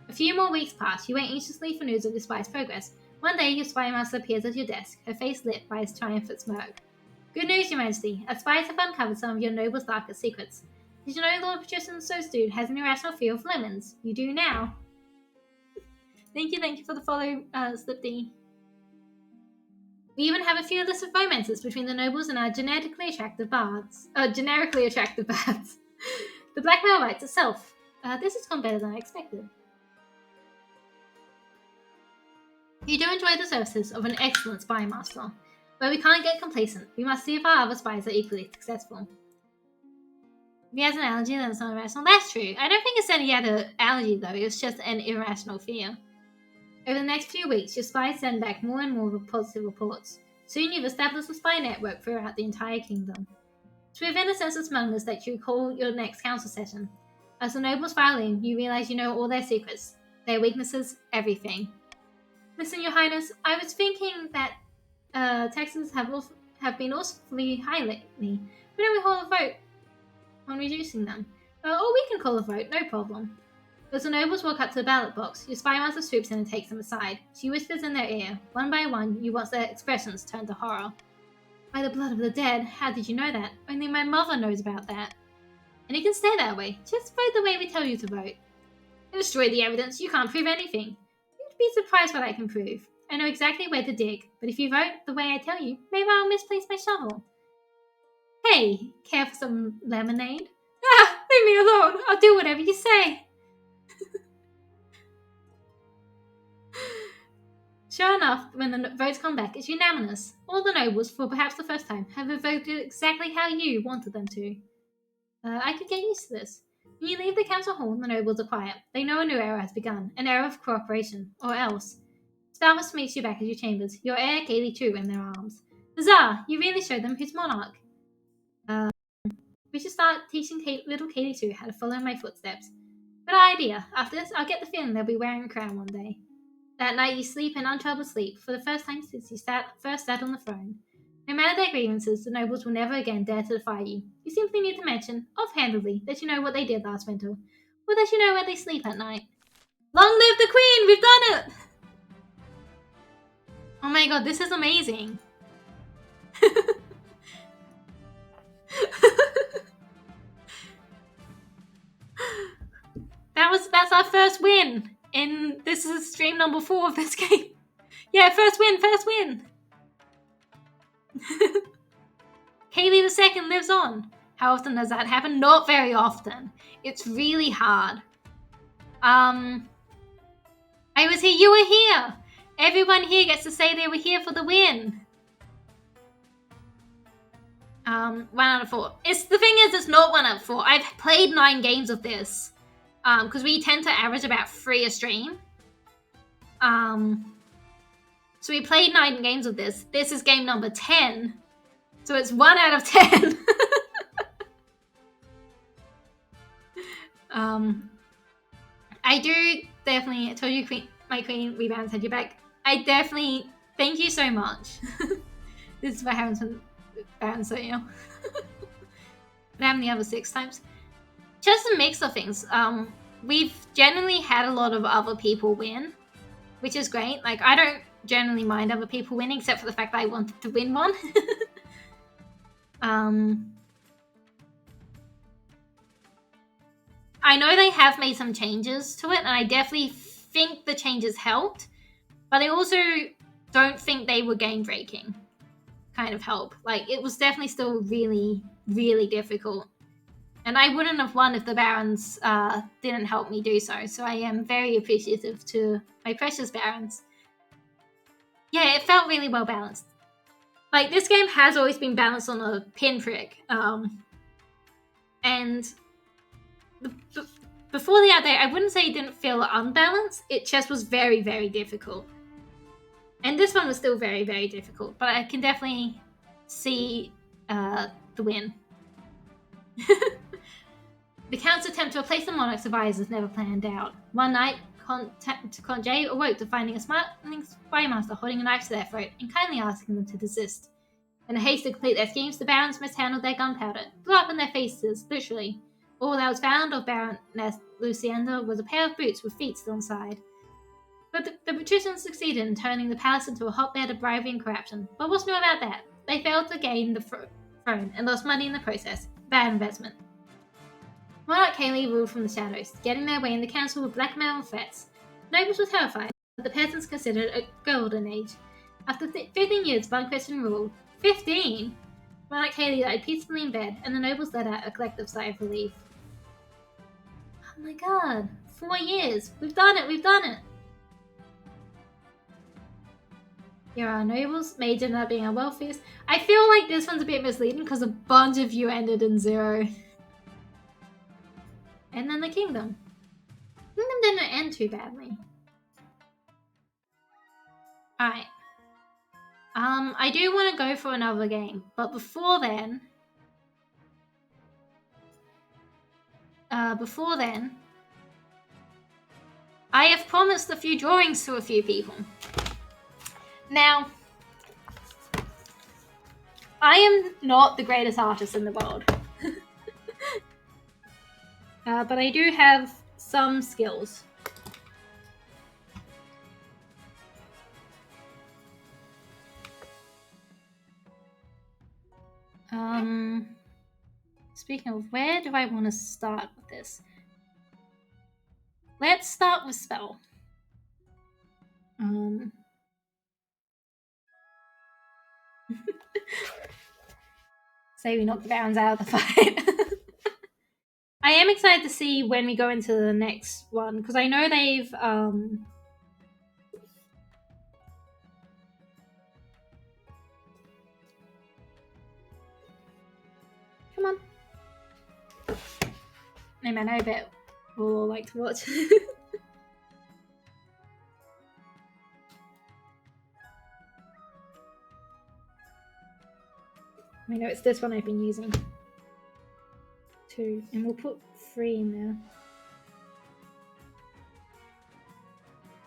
A few more weeks pass. You wait anxiously for news of your spy's progress. One day, your spy master appears at your desk, her face lit by his triumphant smirk. Good news, Your Majesty. Our spies have uncovered some of your noble's darkest secrets. Did you know Lord Patrician Sostude has an irrational fear of lemons? You do now. Thank you for the follow, Slipty. We even have a few lists of romances between the nobles and our generically attractive bards. The blackmail writes itself. This has gone better than I expected. You do enjoy the services of an excellent spy master, but we can't get complacent. We must see if our other spies are equally successful. If he has an allergy, then it's not irrational. That's true. I don't think it's any other allergy, though. It's just an irrational fear. Over the next few weeks, your spies send back more and more positive reports. Soon you've established a spy network throughout the entire kingdom. It's within a sense of smugness that you call your next council session. As the nobles file in, you realize you know all their secrets, their weaknesses, everything. Listen, Your Highness, I was thinking that taxes have been awfully high lately. Why don't we hold a vote on reducing them? Or we can call a vote, no problem. As the nobles walk up to the ballot box, your spy master swoops in and takes them aside. She whispers in their ear. One by one, you watch their expressions turn to horror. By the blood of the dead, how did you know that? Only my mother knows about that. And you can stay that way. Just vote the way we tell you to vote. Destroy the evidence, you can't prove anything. You'd be surprised what I can prove. I know exactly where to dig, but if you vote the way I tell you, maybe I'll misplace my shovel. Hey, care for some lemonade? Ah, leave me alone. I'll do whatever you say. Sure enough, when the votes come back, it's unanimous. All the nobles, for perhaps the first time, have voted exactly how you wanted them to. I could get used to this. When you leave the council hall, the nobles are quiet. They know a new era has begun, an era of cooperation, or else. Stalmus meets you back at your chambers, your heir Kaylee too in their arms. Huzzah! You really showed them who's monarch. We should start teaching little Kaylee too how to follow my footsteps. Good idea. After this, I'll get the feeling they'll be wearing a crown one day. That night you sleep in untroubled sleep, for the first time since you first sat on the throne. No matter their grievances, the nobles will never again dare to defy you. You simply need to mention, offhandedly, that you know what they did last winter, or that you know where they sleep at night. Long live the Queen! We've done it! Oh my god, this is amazing. That's our first win. And this is stream number 4 of this game. Yeah, first win. Kaylee the Second lives on. How often does that happen? Not very often. It's really hard. I was here, you were here. Everyone here gets to say they were here for the win. 1 out of 4. The thing is, it's not 1 out of 4. I've played 9 games of this. Because we tend to average about 3 a stream. So we played 9 games of this. This is game number 10. So it's 1 out of 10. I do definitely, I told you my queen rebounds had your back. I definitely, thank you so much. This is what happens when bounds at you. What happened the other 6 times? Just a mix of things. We've generally had a lot of other people win, which is great. Like, I don't generally mind other people winning, except for the fact that I wanted to win one. I know they have made some changes to it, and I definitely think the changes helped, but I also don't think they were game-breaking kind of help. Like, it was definitely still really, really difficult. And I wouldn't have won if the Barons didn't help me do so. So I am very appreciative to my precious Barons. Yeah, it felt really well balanced. Like, this game has always been balanced on a pinprick. And before the update, I wouldn't say it didn't feel unbalanced. It just was very, very difficult. And this one was still very, very difficult. But I can definitely see the win. The Count's attempt to replace the monarch's advisors never planned out. One night, Conjay awoke to finding a smartling spymaster holding a knife to their throat and kindly asking them to desist. In a haste to complete their schemes, the barons mishandled their gunpowder, blew up in their faces, literally. All that was found of Baroness Lucienda was a pair of boots with feet still inside. But the patricians succeeded in turning the palace into a hotbed of bribery and corruption. But what's new about that? They failed to gain the throne and lost money in the process. Bad investment. Monarch Kaylee ruled from the shadows, getting their way in the council with blackmail and threats. Nobles were terrified, but the peasants considered it a golden age. After 15 years of unquestioned rule, 15? Monarch Kaylee died peacefully in bed, and the nobles let out a collective sigh of relief. Oh my god, 4 years! We've done it, we've done it! Here are our nobles, maids ended up being our wealthiest. I feel like this one's a bit misleading because a bunch of you ended in 0. And then the kingdom. Kingdom didn't end too badly. Alright. I do want to go for another game, but before then, I have promised a few drawings to a few people. Now, I am not the greatest artist in the world, but I do have some skills. Speaking of, where do I want to start with this? Let's start with spell. Say we knock the barons out of the fight. I am excited to see when we go into the next one, because I know they've come on. I mean, I bet we'll all like to watch. I know it's this one I've been using. 2, and we'll put 3 in there.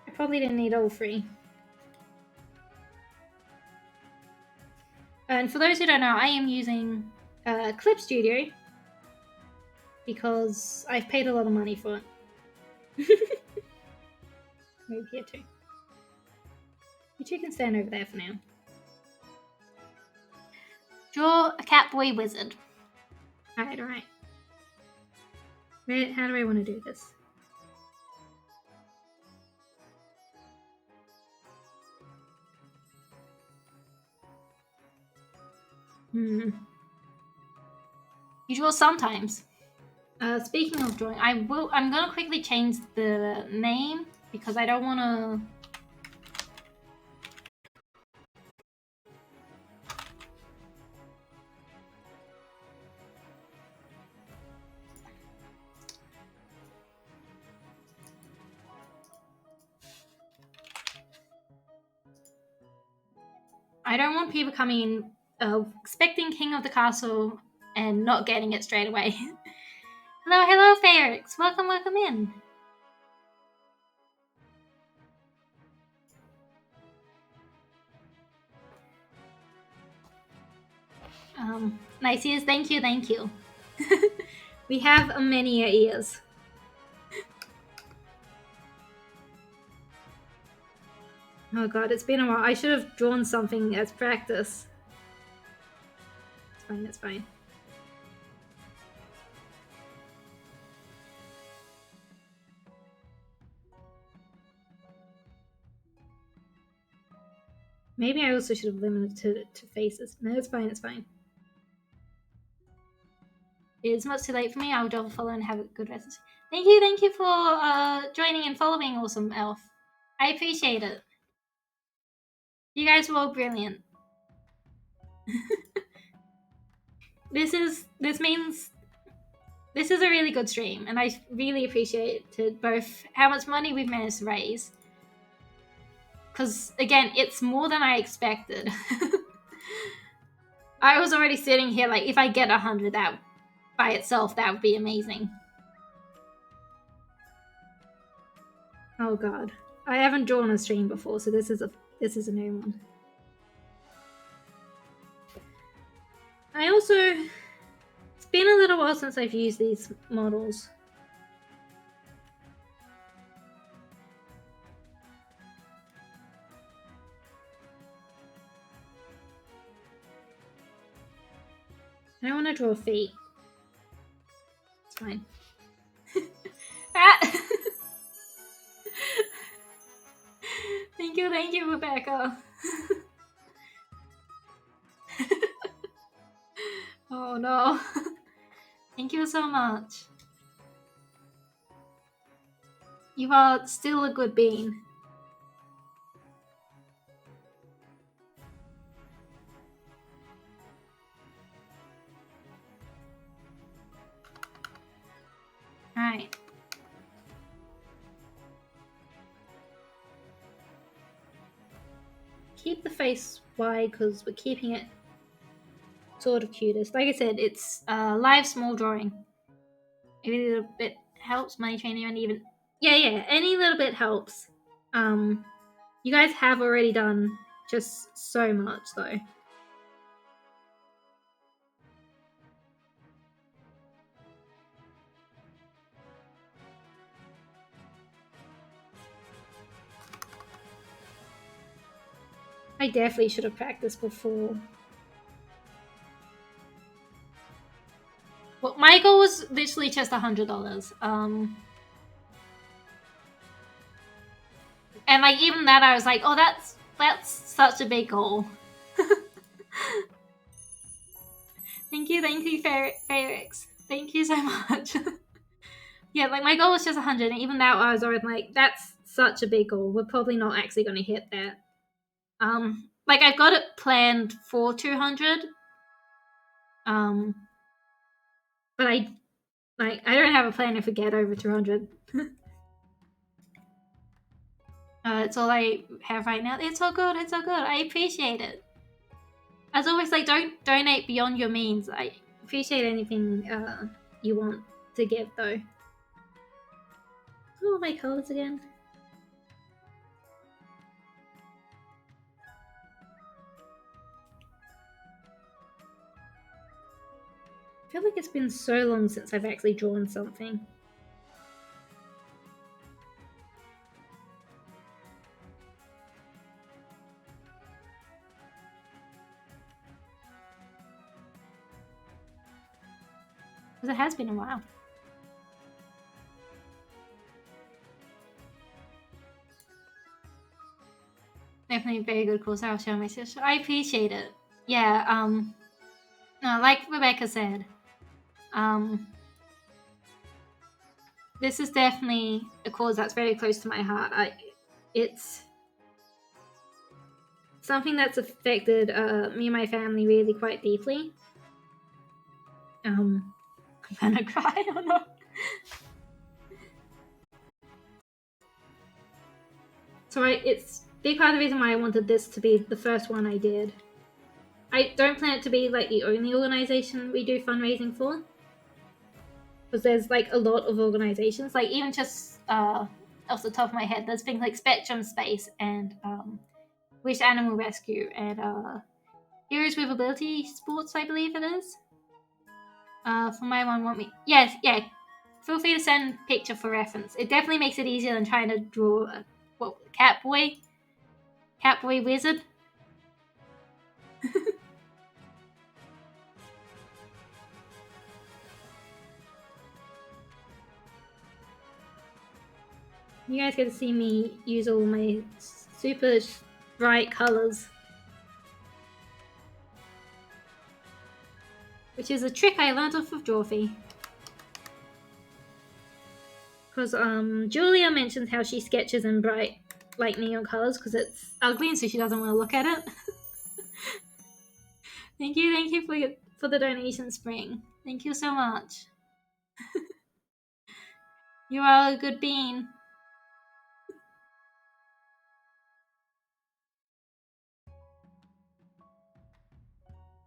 I probably didn't need all 3. And for those who don't know, I am using Clip Studio because I've paid a lot of money for it. Move here too. You two can stand over there for now. Draw a Catboy Wizard. Alright, alright. How do I want to do this? You draw sometimes. Speaking of drawing, I'm gonna quickly change the name because I don't want to. I don't want people coming in expecting King of the Castle and not getting it straight away. Hello, hello, Ferrix. Welcome, welcome in. Nice ears. Thank you, thank you. We have many ears. Oh god, it's been a while. I should have drawn something as practice. It's fine, it's fine. Maybe I also should have limited it to faces. No, it's fine, it's fine. It's much too late for me. I'll double follow and have a good rest. Thank you for joining and following Awesome Elf. I appreciate it. You guys were all brilliant. This is a really good stream, and I really appreciate both how much money we've managed to raise. Because again, it's more than I expected. I was already sitting here like, if I get 100, that by itself, that would be amazing. Oh god. I haven't drawn a stream before, so this is a new one. I also... It's been a little while since I've used these models. I don't want to draw feet. It's fine. Ah! Thank you, Rebecca. Oh no. Thank you so much. You are still a good bean. Alright. Keep the face wide because we're keeping it sort of cutest. Like I said, it's live small drawing. Any little bit helps. Money training and even yeah, any little bit helps. You guys have already done just so much though. I definitely should have practiced before. Well, my goal was literally just $100. And like even that, I was like, oh, that's such a big goal. Thank you, Ferrix. Thank you so much. Yeah, like my goal was just 100, and even that, I was already like, that's such a big goal. We're probably not actually going to hit that. Like I've got it planned for 200. But I don't have a plan if we get over 200. It's all I have right now. It's all good. It's all good. I appreciate it. As always, like don't donate beyond your means. I appreciate anything you want to give, though. Oh, my colors again. I feel like it's been so long since I've actually drawn something. Because it has been a while. Definitely a very good course. I'll show my sister. I appreciate it. Yeah, no, like Rebecca said, this is definitely a cause that's very close to my heart. It's something that's affected me and my family really quite deeply. I'm gonna cry or not. So it's a big part of the reason why I wanted this to be the first one I did. I don't plan it to be like the only organization we do fundraising for, because there's like a lot of organizations. Like even just off the top of my head, there's things like Spectrum Space and Wish Animal Rescue and Heroes with Ability Sports, I believe it is. For my one, want me? Yes, yeah. Feel free to send picture for reference. It definitely makes it easier than trying to draw Catboy Wizard. You guys get to see me use all my super bright colors, which is a trick I learned off of Dorothy. Because Julia mentions how she sketches in bright, like neon colors because it's ugly, and so she doesn't want to look at it. Thank you for the donation, Spring. Thank you so much. You are a good bean.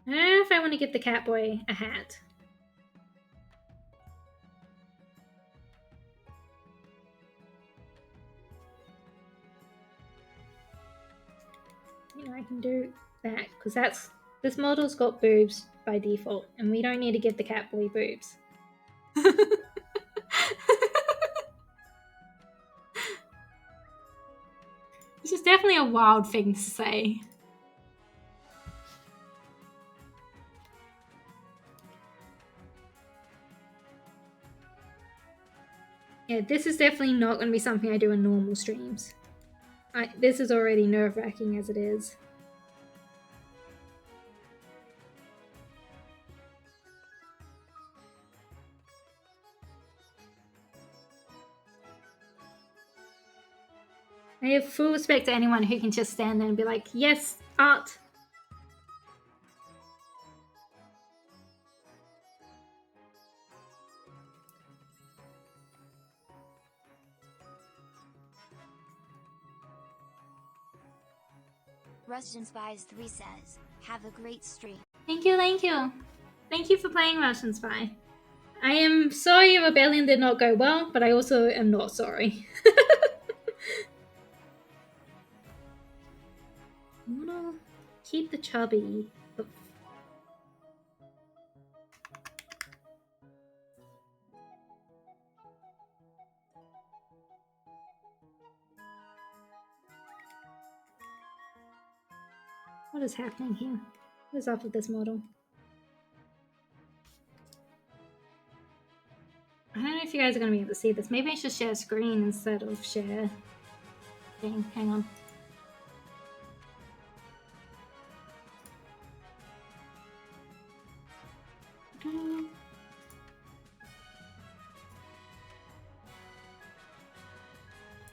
I don't know if I want to give the Catboy a hat. you know, I can do that because this model's got boobs by default, and we don't need to give the cat boy boobs. Which is definitely a wild thing to say. Yeah, this is definitely not going to be something I do in normal streams. This is already nerve-wracking as it is. I have full respect to anyone who can just stand there and be like, yes, art. Russian Spies 3 says, have a great stream. Thank you, thank you. Thank you for playing Russian Spy. I am sorry Rebellion did not go well, but I also am not sorry. I wanna keep the chubby. But... what is happening here? What is up with this model? I don't know if you guys are going to be able to see this. Maybe I should share screen instead of share thing. Hang on.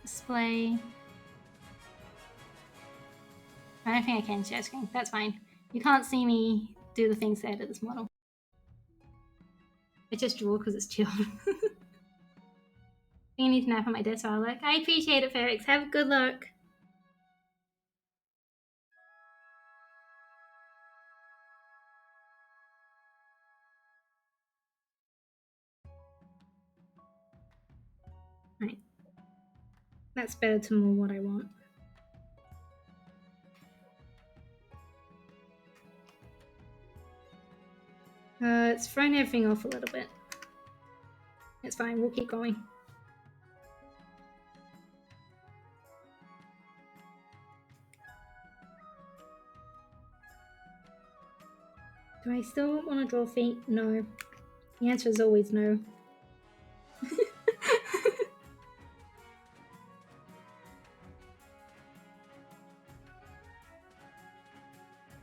Display. I don't think I can share screen. That's fine. You can't see me do the things there to this model. I just draw because it's chill. I need to nap on my desk while I work. I appreciate it, Ferrix. Have good luck. Right. That's better to more what I want. It's thrown everything off a little bit. It's fine, we'll keep going. Do I still want to draw feet? No. The answer is always no.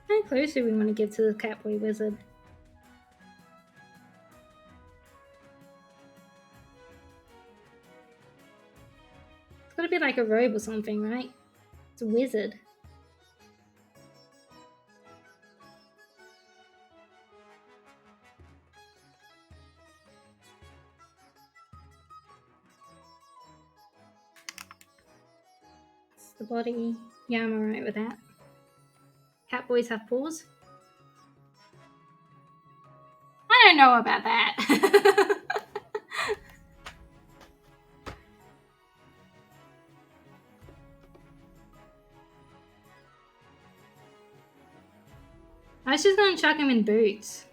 How close do we want to get to the Catboy Wizard? It's gotta be like a robe or something, right? It's a wizard. It's the body. Yeah, I'm alright with that. Catboys have paws? I don't know about that. I was just gonna chuck him in boots.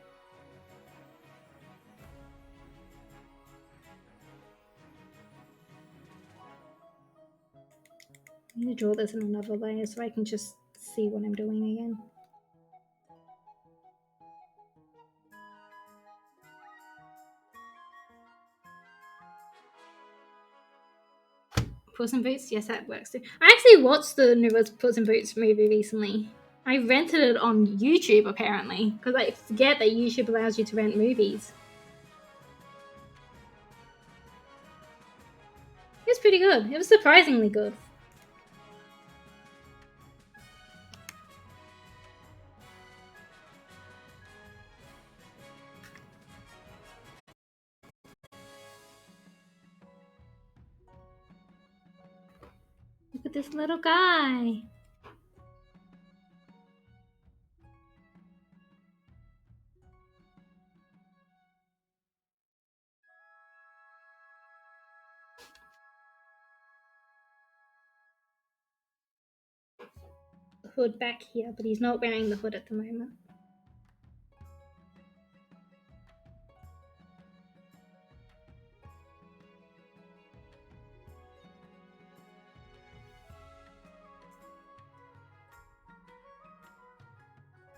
I'm gonna draw this in another layer so I can just see what I'm doing again. Puss in Boots? Yes, that works too. I actually watched the newest Puss in Boots movie recently. I rented it on YouTube apparently, because I forget that YouTube allows you to rent movies. It was pretty good. It was surprisingly good. Look at this little guy. hood back here, but he's not wearing the hood at the moment.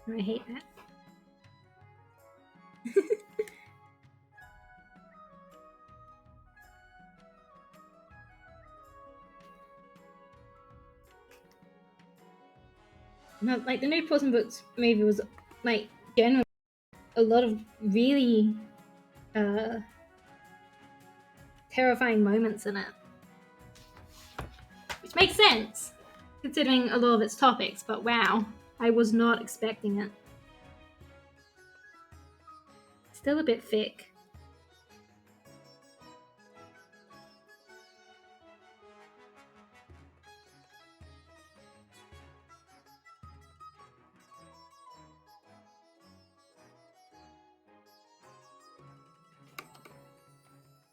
I hate that. No, like the new Puss in Boots movie was like generally a lot of really terrifying moments in it, which makes sense considering a lot of its topics, but wow, I was not expecting it. Still a bit thick.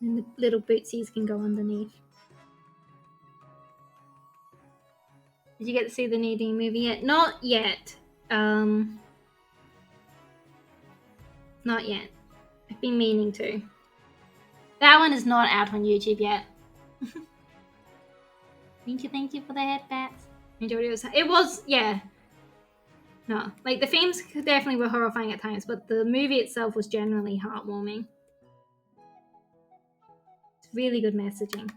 And the little bootsies can go underneath. Did you get to see the new D movie yet? Not yet. Not yet. I've been meaning to. That one is not out on YouTube yet. Thank you for the headbats. Enjoyed it. It was, yeah. No, like the themes definitely were horrifying at times, but the movie itself was generally heartwarming. It's really good messaging.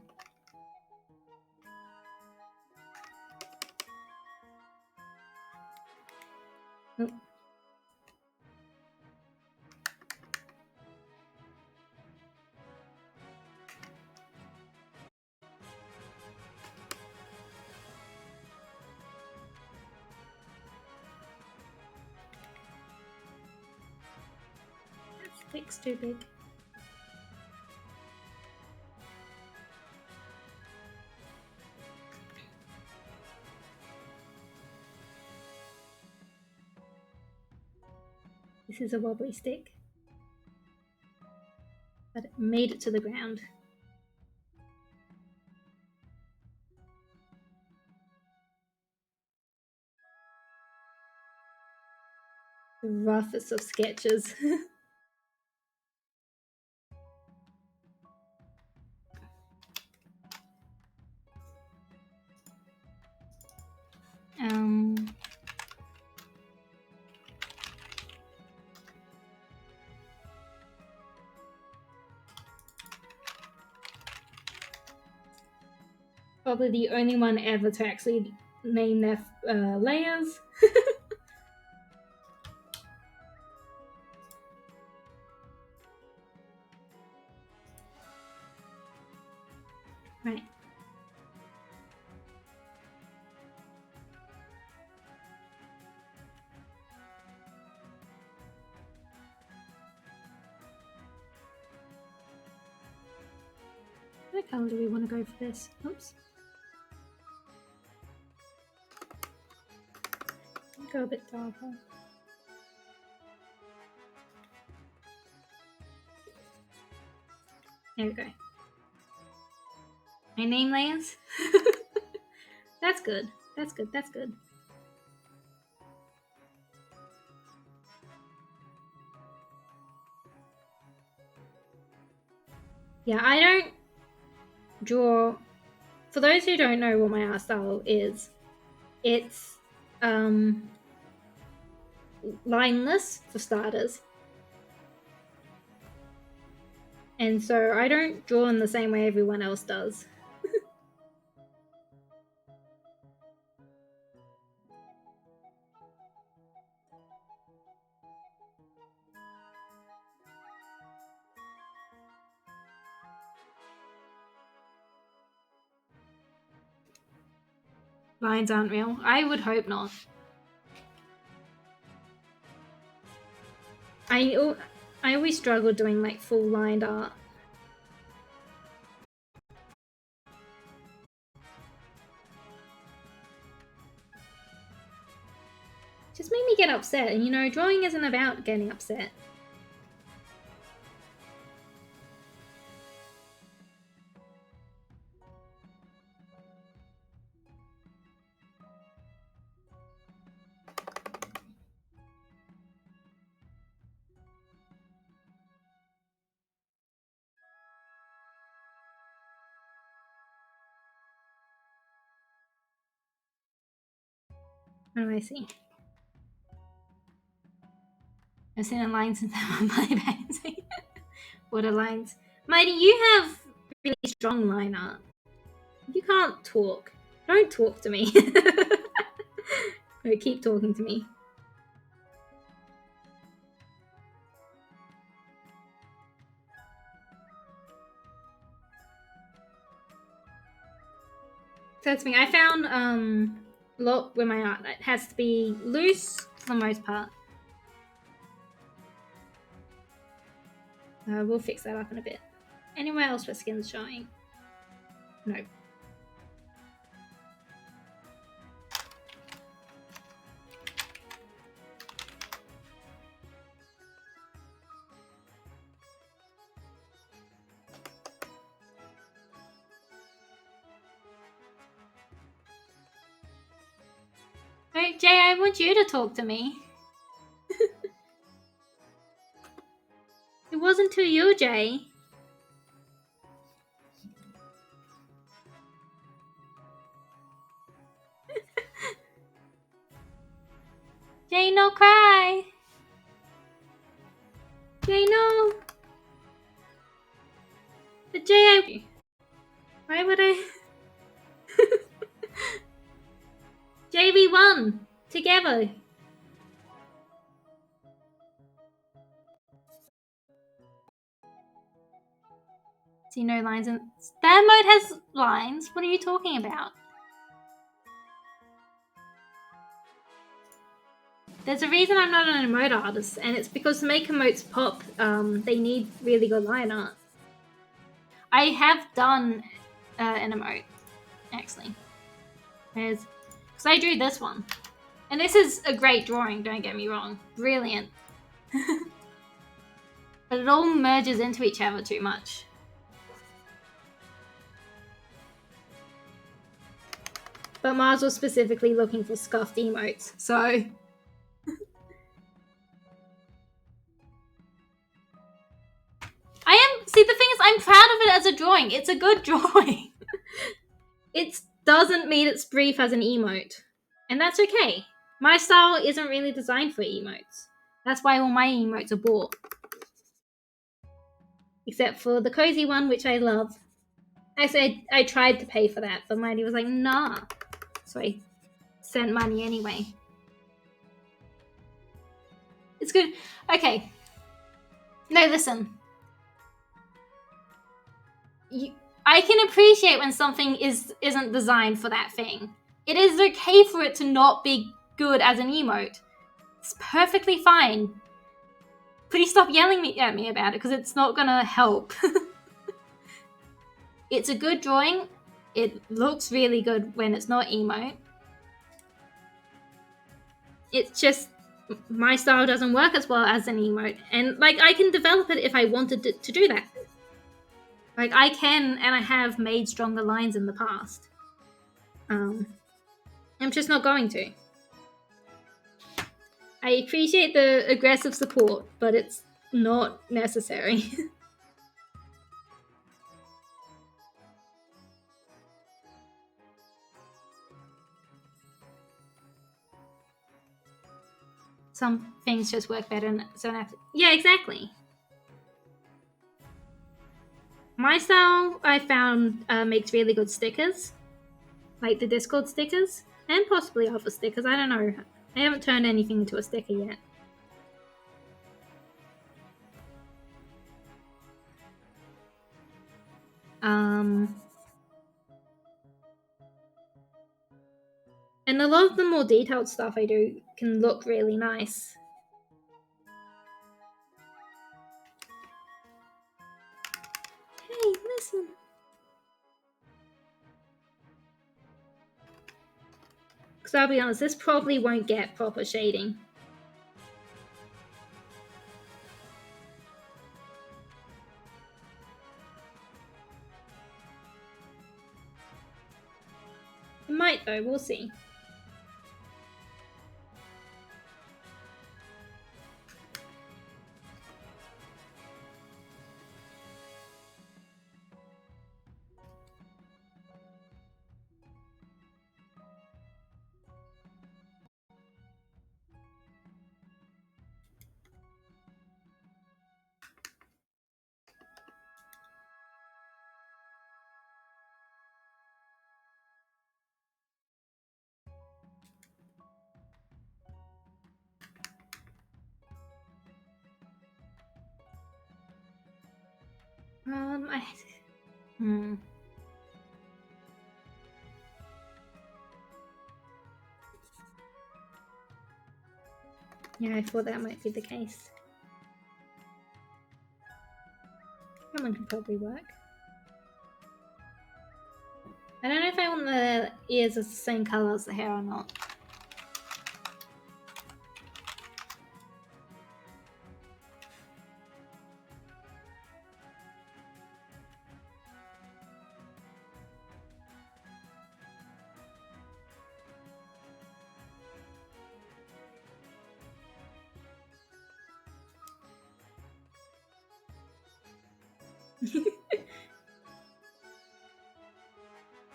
Oh. That stick's too big. This is a wobbly stick, but it made it to the ground. The roughest of sketches. Probably the only one ever to actually name their layers. Right. What color do we want to go for this? Oops. Go a bit darker. There we go. My name layers? That's good. That's good. That's good. Yeah, I don't draw. For those who don't know what my art style is, it's lineless for starters. And so I don't draw in the same way everyone else does. Lines aren't real. I would hope not. I always struggle doing like full lined art. Just made me get upset, and you know, drawing isn't about getting upset. What do I see? I've seen a line since I won my magazine. What are lines? Mighty, you have really strong line art. You can't talk. Don't talk to me. No, keep talking to me. So that's me. I found a lot with my art. It has to be loose for the most part. We'll fix that up in a bit. Anywhere else where skin's showing? No. No, Jay, I want you to talk to me. It wasn't to you, Jay. Jay, no cry. Jay, no. But Jay, why would I? Jay, we won together. See no lines in that mode has lines. What are you talking about? There's a reason I'm not an emote artist, and it's because to make emotes pop, they need really good line art. I have done an emote, actually. Because I drew this one. And this is a great drawing, don't get me wrong. Brilliant. But it all merges into each other too much. But Mars was specifically looking for scuffed emotes, so... See, the thing is, I'm proud of it as a drawing. It's a good drawing. It doesn't meet its brief as an emote. And that's okay. My style isn't really designed for emotes. That's why all my emotes are bought. Except for the cozy one, which I love. Actually, I tried to pay for that, but Mighty was like, nah. So I sent money anyway. It's good. Okay. No, listen. I can appreciate when something isn't designed for that thing. It is okay for it to not be good as an emote. It's perfectly fine. Please stop yelling at me about it, because it's not gonna help. It's a good drawing. It looks really good when it's not emote. It's just my style doesn't work as well as an emote. And like, I can develop it if I wanted to do that. Like, I can, and I have made stronger lines in the past. I'm just not going to. I appreciate the aggressive support, but it's not necessary. Some things just work better and so yeah, exactly. My style, I found, makes really good stickers. Like the Discord stickers. And possibly other stickers, I don't know. I haven't turned anything into a sticker yet. And a lot of the more detailed stuff I do can look really nice. Hey, listen. Because I'll be honest, this probably won't get proper shading. It might though, we'll see. Yeah, I thought that might be the case. That one could probably work. I don't know if I want the ears as the same colour as the hair or not.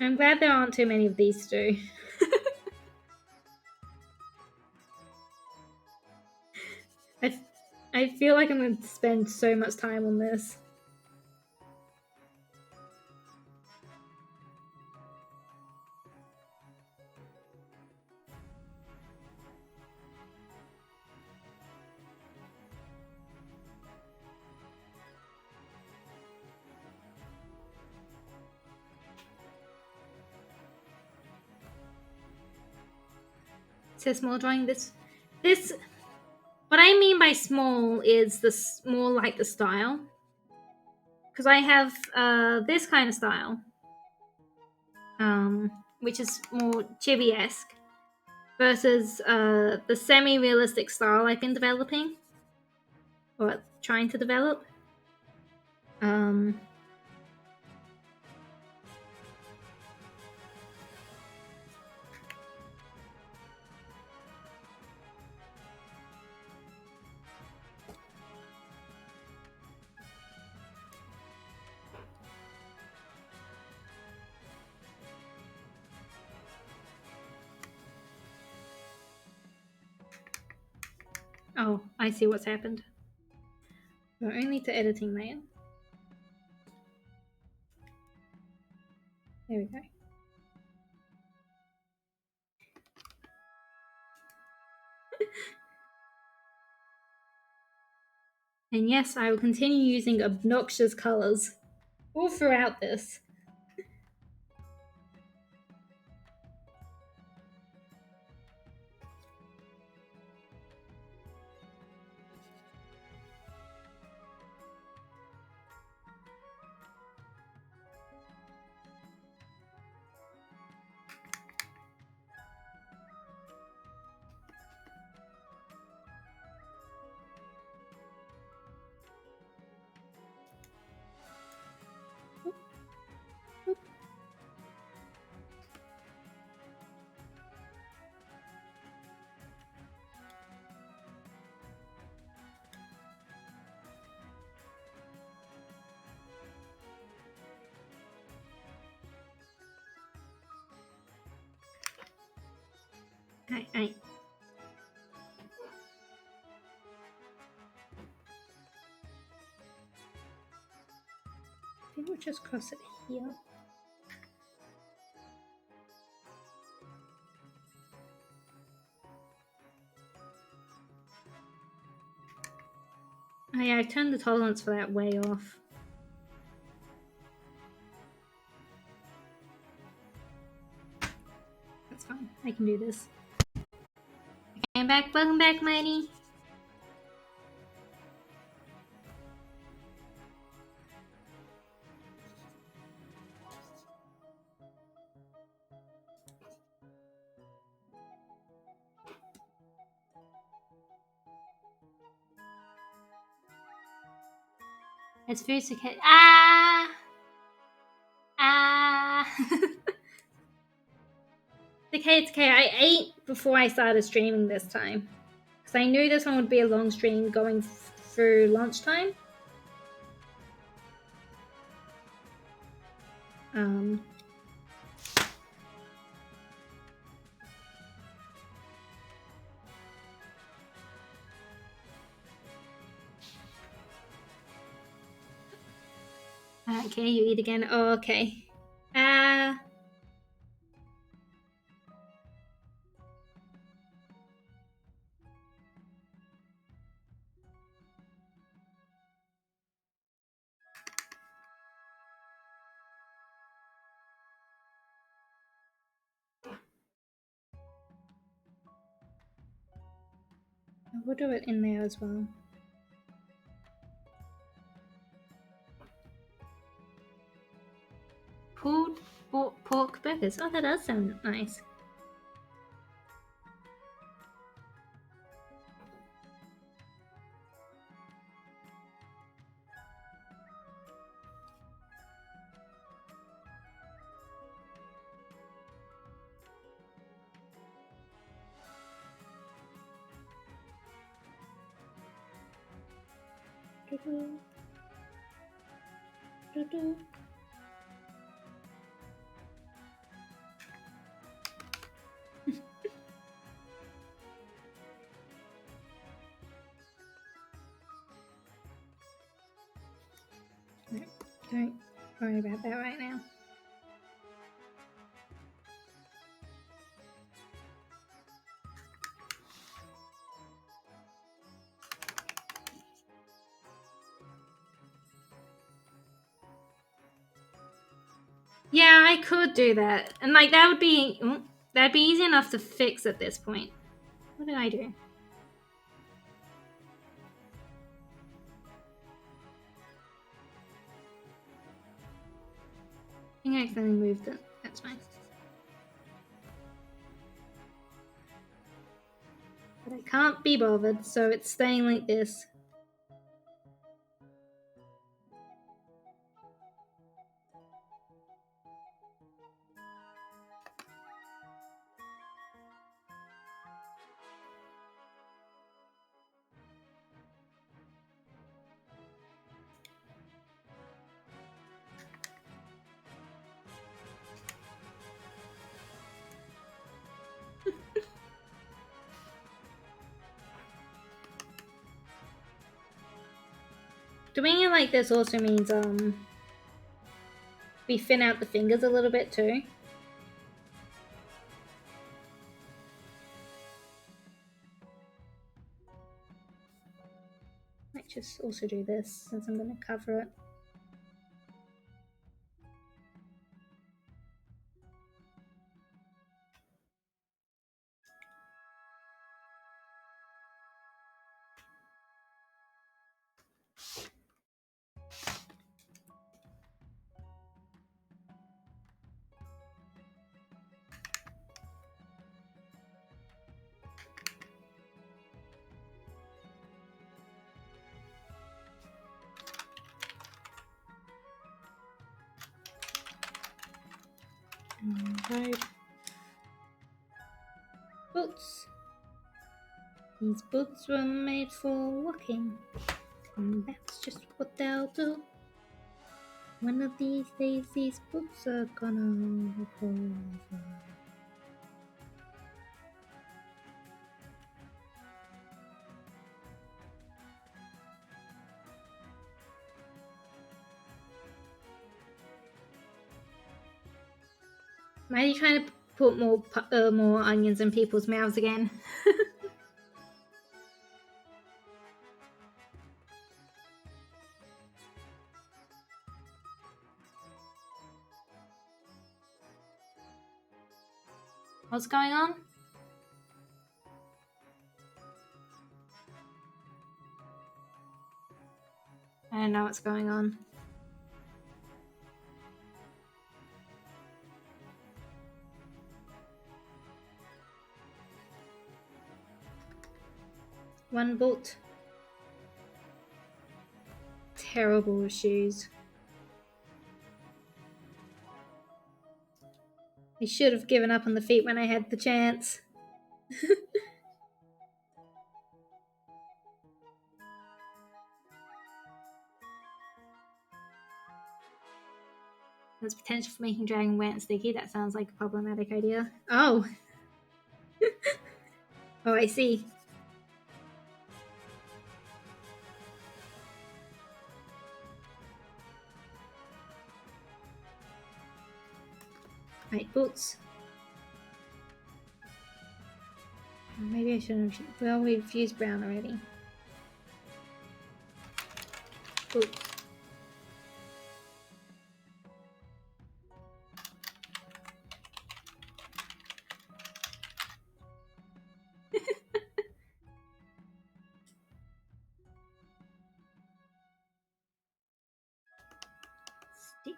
I'm glad there aren't too many of these two. I feel like I'm going to spend so much time on this. It says small drawing. This, what I mean by small is this more like the style. Because I have this kind of style, which is more chibi-esque, versus the semi-realistic style I've been developing, or trying to develop. Oh, I see what's happened. We're only to editing layer. There we go. And yes, I will continue using obnoxious colors all throughout this. I think we'll just cross it here. Oh yeah, I've turned the tolerance for that way off. That's fine. I can do this. Okay, I'm back. Welcome back, Mighty. It's food to kid. It's okay. I ate before I started streaming this time. Because I knew this one would be a long stream going through lunchtime. Okay, you eat again. Oh, okay. We'll do it in there as well. Pulled pork burgers. Oh, that does sound nice. Do-do. Do-do. No, don't worry about that right now. Yeah, I could do that. And like that'd be easy enough to fix at this point. What did I do? I think I accidentally moved it. That's fine. But I can't be bothered, so it's staying like this. Doing it like this also means we thin out the fingers a little bit too. Might just also do this since I'm going to cover it. Right. Boots. These boots were made for walking, and that's just what they'll do. One of these days, these boots are gonna walk over. Why are you trying to put more onions in people's mouths again? What's going on? I don't know what's going on. One boot. Terrible shoes. I should have given up on the feet when I had the chance. There's potential for making dragon wet and sticky. That sounds like a problematic idea. Oh. Oh, I see. Right, boots. Maybe I shouldn't have. Well, we've used brown already. Boots. Dick.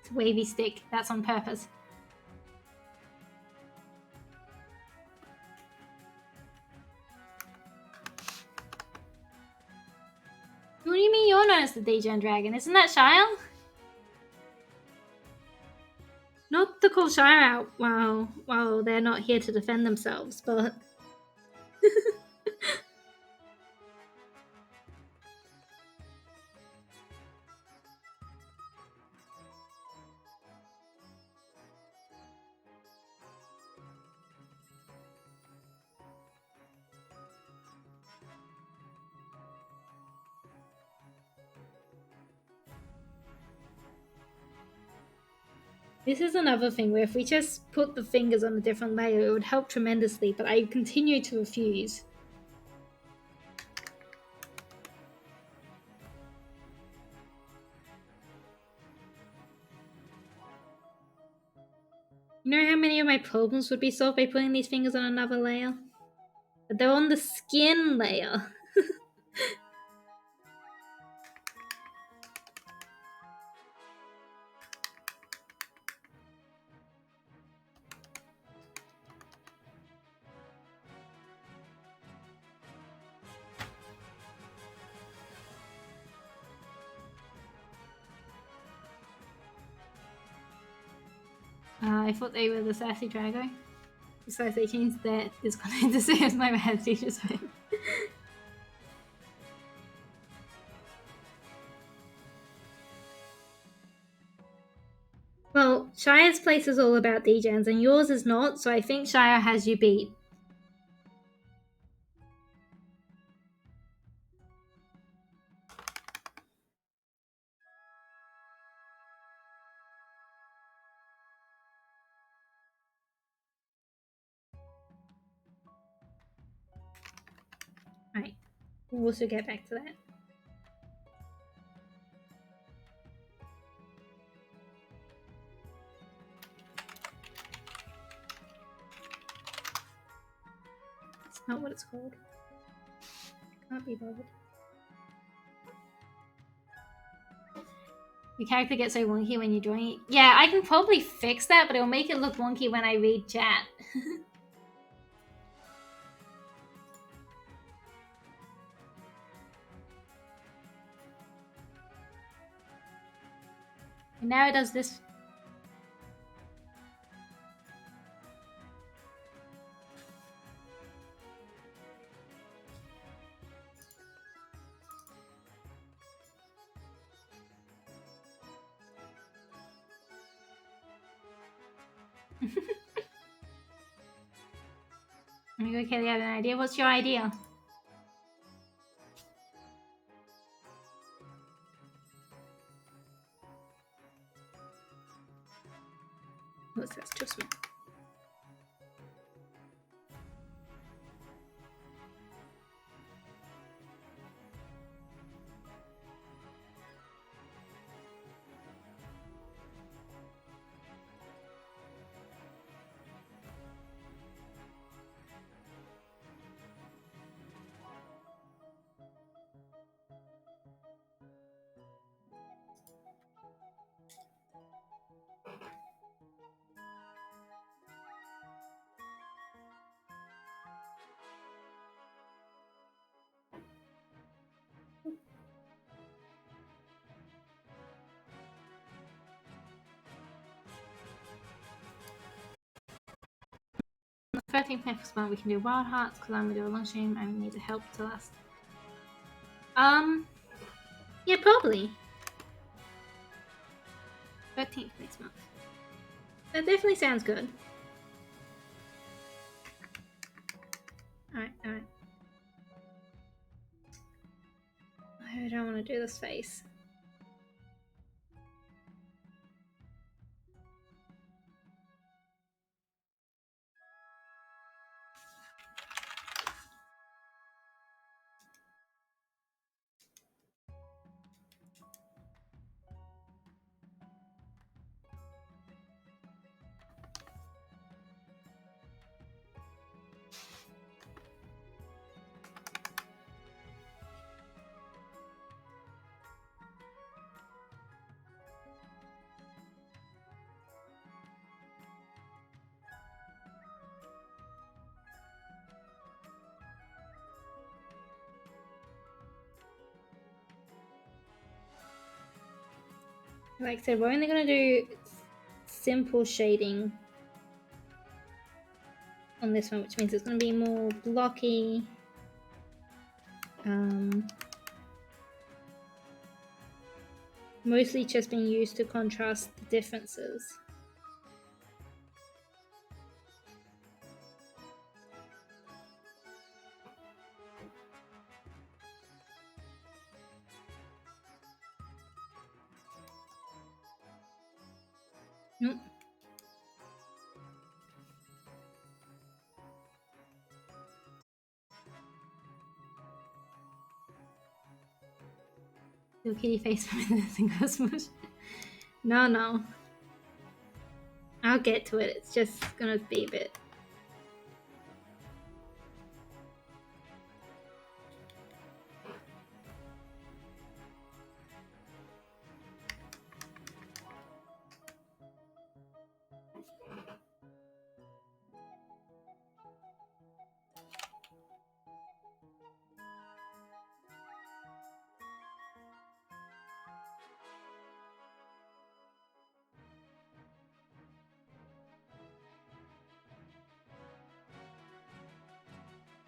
It's a wavy stick. That's on purpose. What do you mean you're known as the DJ Dragon? Isn't that Shire? Not to call Shire out while they're not here to defend themselves, but this is another thing where if we just put the fingers on a different layer, it would help tremendously, but I continue to refuse. You know how many of my problems would be solved by putting these fingers on another layer? But they're on the skin layer. I thought they were the Sassy Drago. Besides, they changed their Discord to say it's my bad teacher's thing. Well, Shire's place is all about DJs and yours is not, so I think Shire has you beat. Right, we'll also get back to that. It's not what it's called. Can't be bothered. Your character gets so wonky when you're doing it. Yeah, I can probably fix that, but it'll make it look wonky when I read chat. And now it does this. Okay, Kaylee, I have an idea. What's your idea? What's that? Too small. On the 13th next month, we can do Wild Hearts because I'm gonna do a long stream and we need the help to last. Yeah, probably. 13th next month. That definitely sounds good. Alright, alright. I don't want to do this face. Like I said, we're only going to do simple shading on this one, which means it's going to be more blocky. Mostly just being used to contrast the differences. Nope. Little kitty face from this and cosmos. No. I'll get to it. It's just gonna be a bit.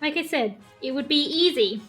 Like I said, it would be easy.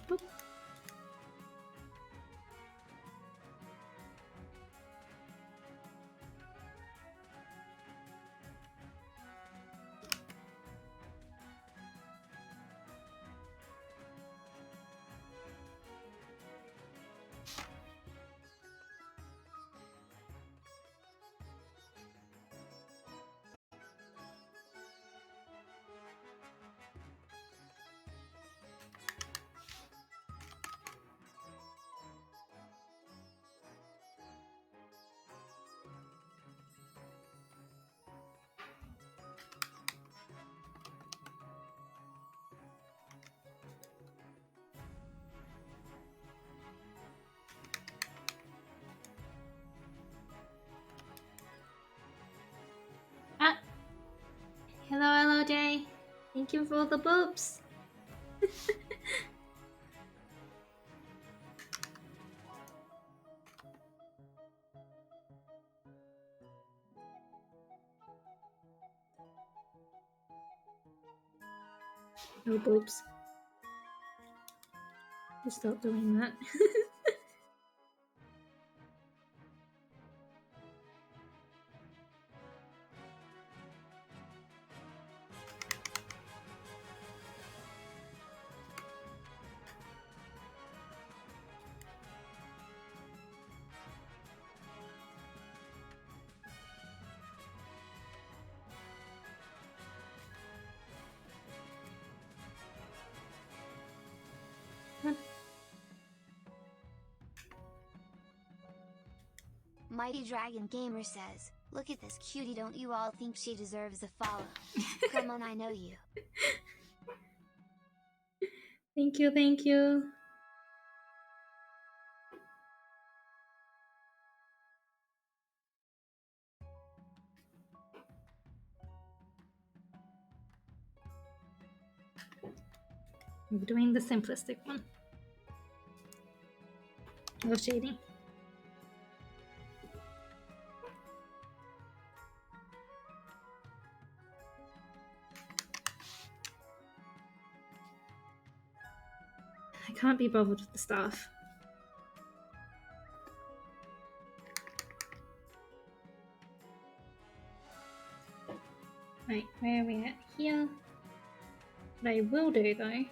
Boop. Ah. Hello, Jay. Thank you for the boobs. No boobs. Just stop doing that. Mighty Dragon Gamer says, "Look at this cutie, don't you all think she deserves a follow?" Come on, I know you. Thank you, thank you. We're doing the simplistic one. No shading. I can't be bothered with the staff. Right, where are we at here? What I will do though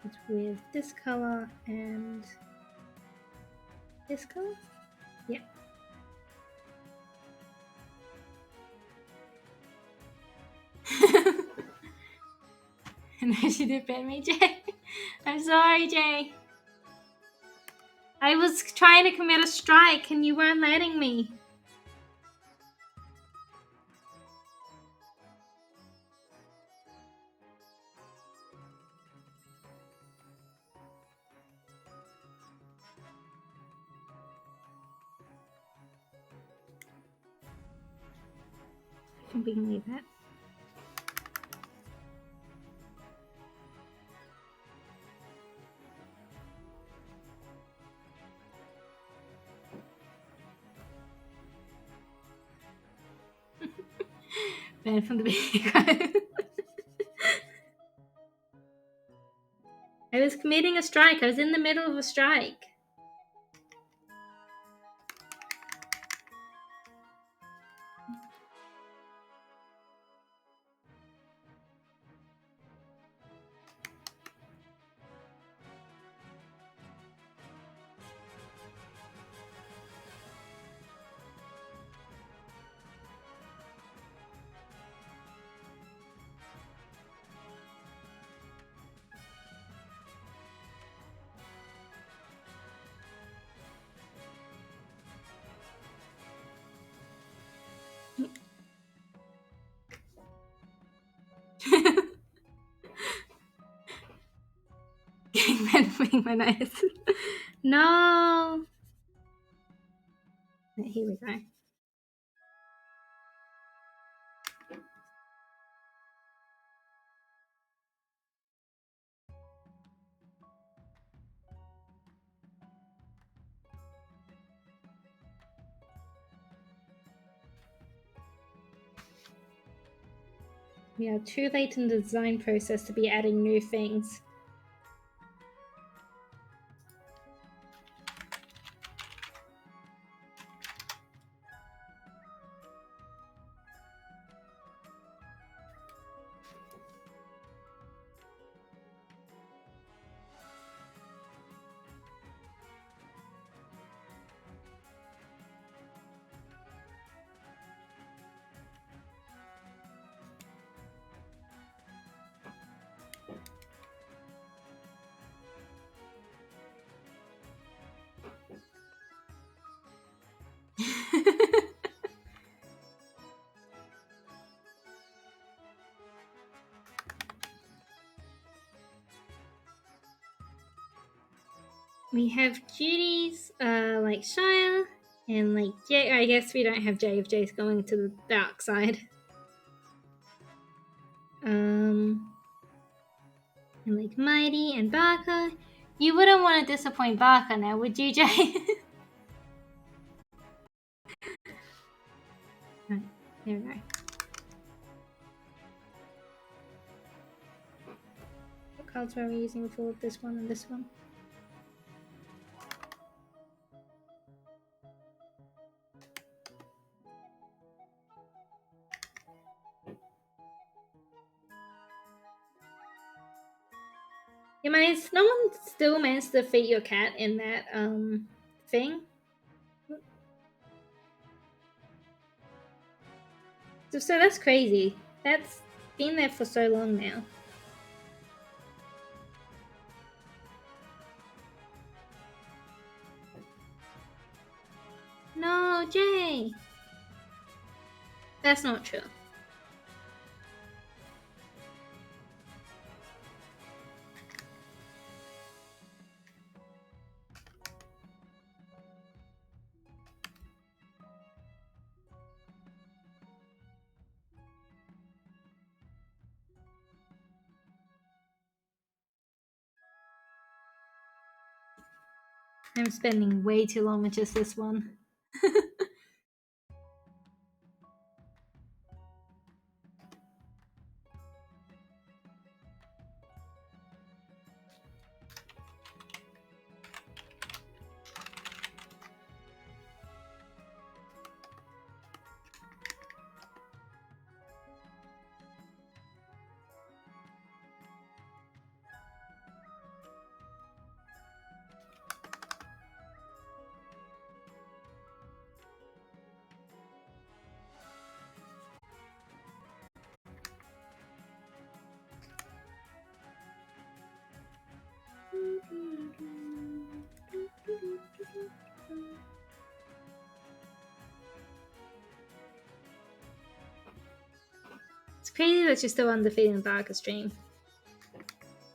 is with this color and this color? Yep. No, she did ban me, Jay. I'm sorry, Jay. I was trying to commit a strike and you weren't letting me. I think we can leave that. Ban from the beginning. I was committing a strike. I was in the middle of a strike. Getting my nice. No. Right, here we go. We are too late in the design process to be adding new things. We have cuties like Shire and like Jay. I guess we don't have Jay if Jay's going to the dark side. And like Mighty and Barker. You wouldn't want to disappoint Barker now, would you, Jay? Right, there we go. What cards were we using for this one and this one? Yeah, man, no one still managed to defeat your cat in that thing. So that's crazy. That's been there for so long now. Oh, Jay! That's not true. I'm spending way too long with just this one. It's crazy that you're still undefeated in the Barker stream.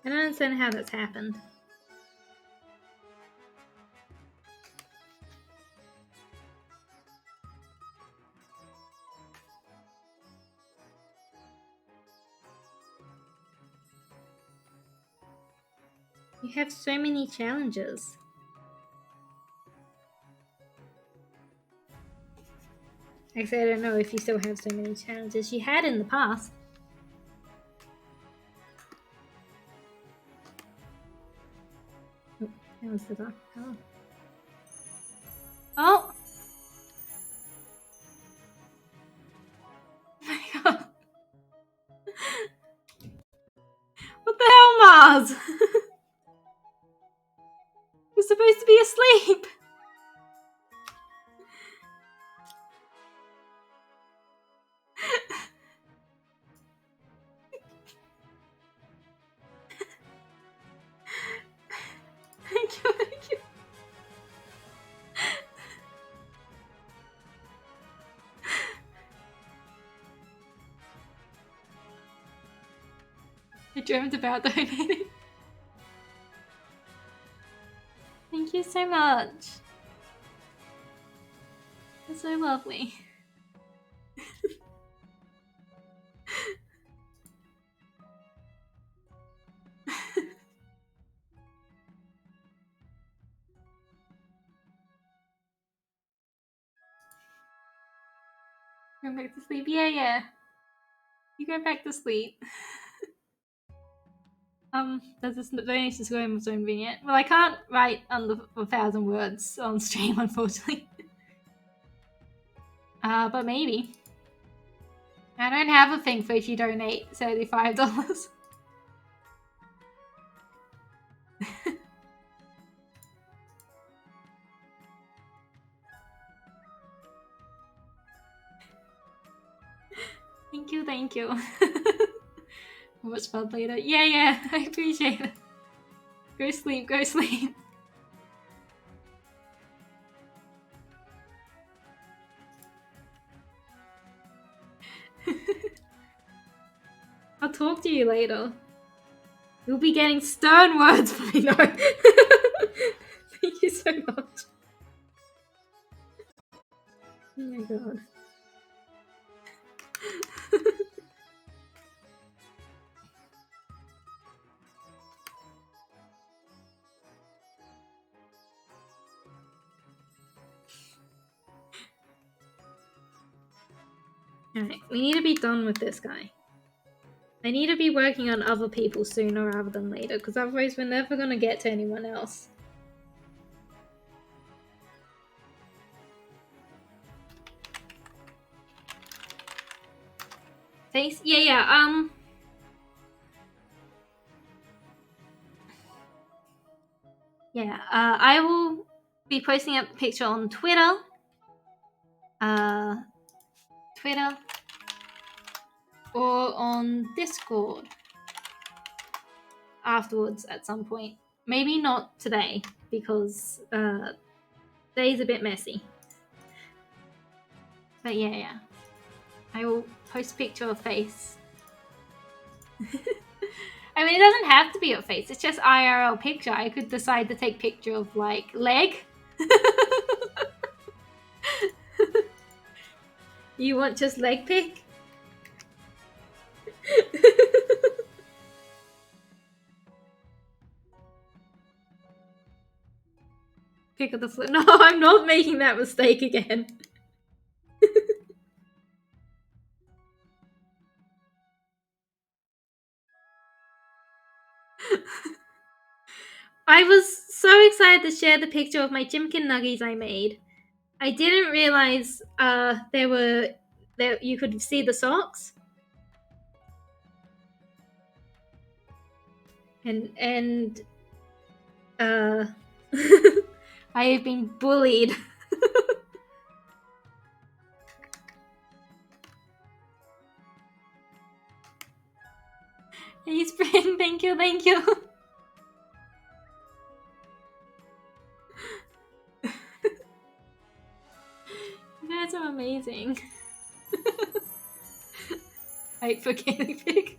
I don't understand how that's happened. You have so many challenges. Actually, I don't know if you still have so many challenges. You had in the past. Oh, that was the dark. Oh. Oh! Oh my god. What the hell, Mars? You're supposed to be asleep. Thank you, thank you. I dreamt about donating. Thank you so much. That's so lovely. Going back to sleep? Yeah. You go back to sleep. Does this donation go in Amazon vignette? Well, I can't write under 1,000 words on stream, unfortunately. But maybe. I don't have a thing for if you donate $75. Thank you. Much fun later. Yeah, I appreciate it. Go sleep. I'll talk to you later. You'll be getting stern words from me, no. Thank you so much. Oh my god. Alright, we need to be done with this guy. I need to be working on other people sooner rather than later, because otherwise we're never going to get to anyone else. Thanks. Yeah, I will be posting up a picture on Twitter. Or on Discord afterwards at some point. Maybe not today, because today's a bit messy. But yeah. I will post a picture of face. I mean, it doesn't have to be your face. It's just IRL picture. I could decide to take picture of, like, leg. You want just leg pic? Pick of the foot. No, I'm not making that mistake again. I was so excited to share the picture of my Jimkin nuggies I made. I didn't realize there you could see the socks. And I have been bullied. Hey Spring, thank you. You guys are amazing. Right for Kaylee Pig.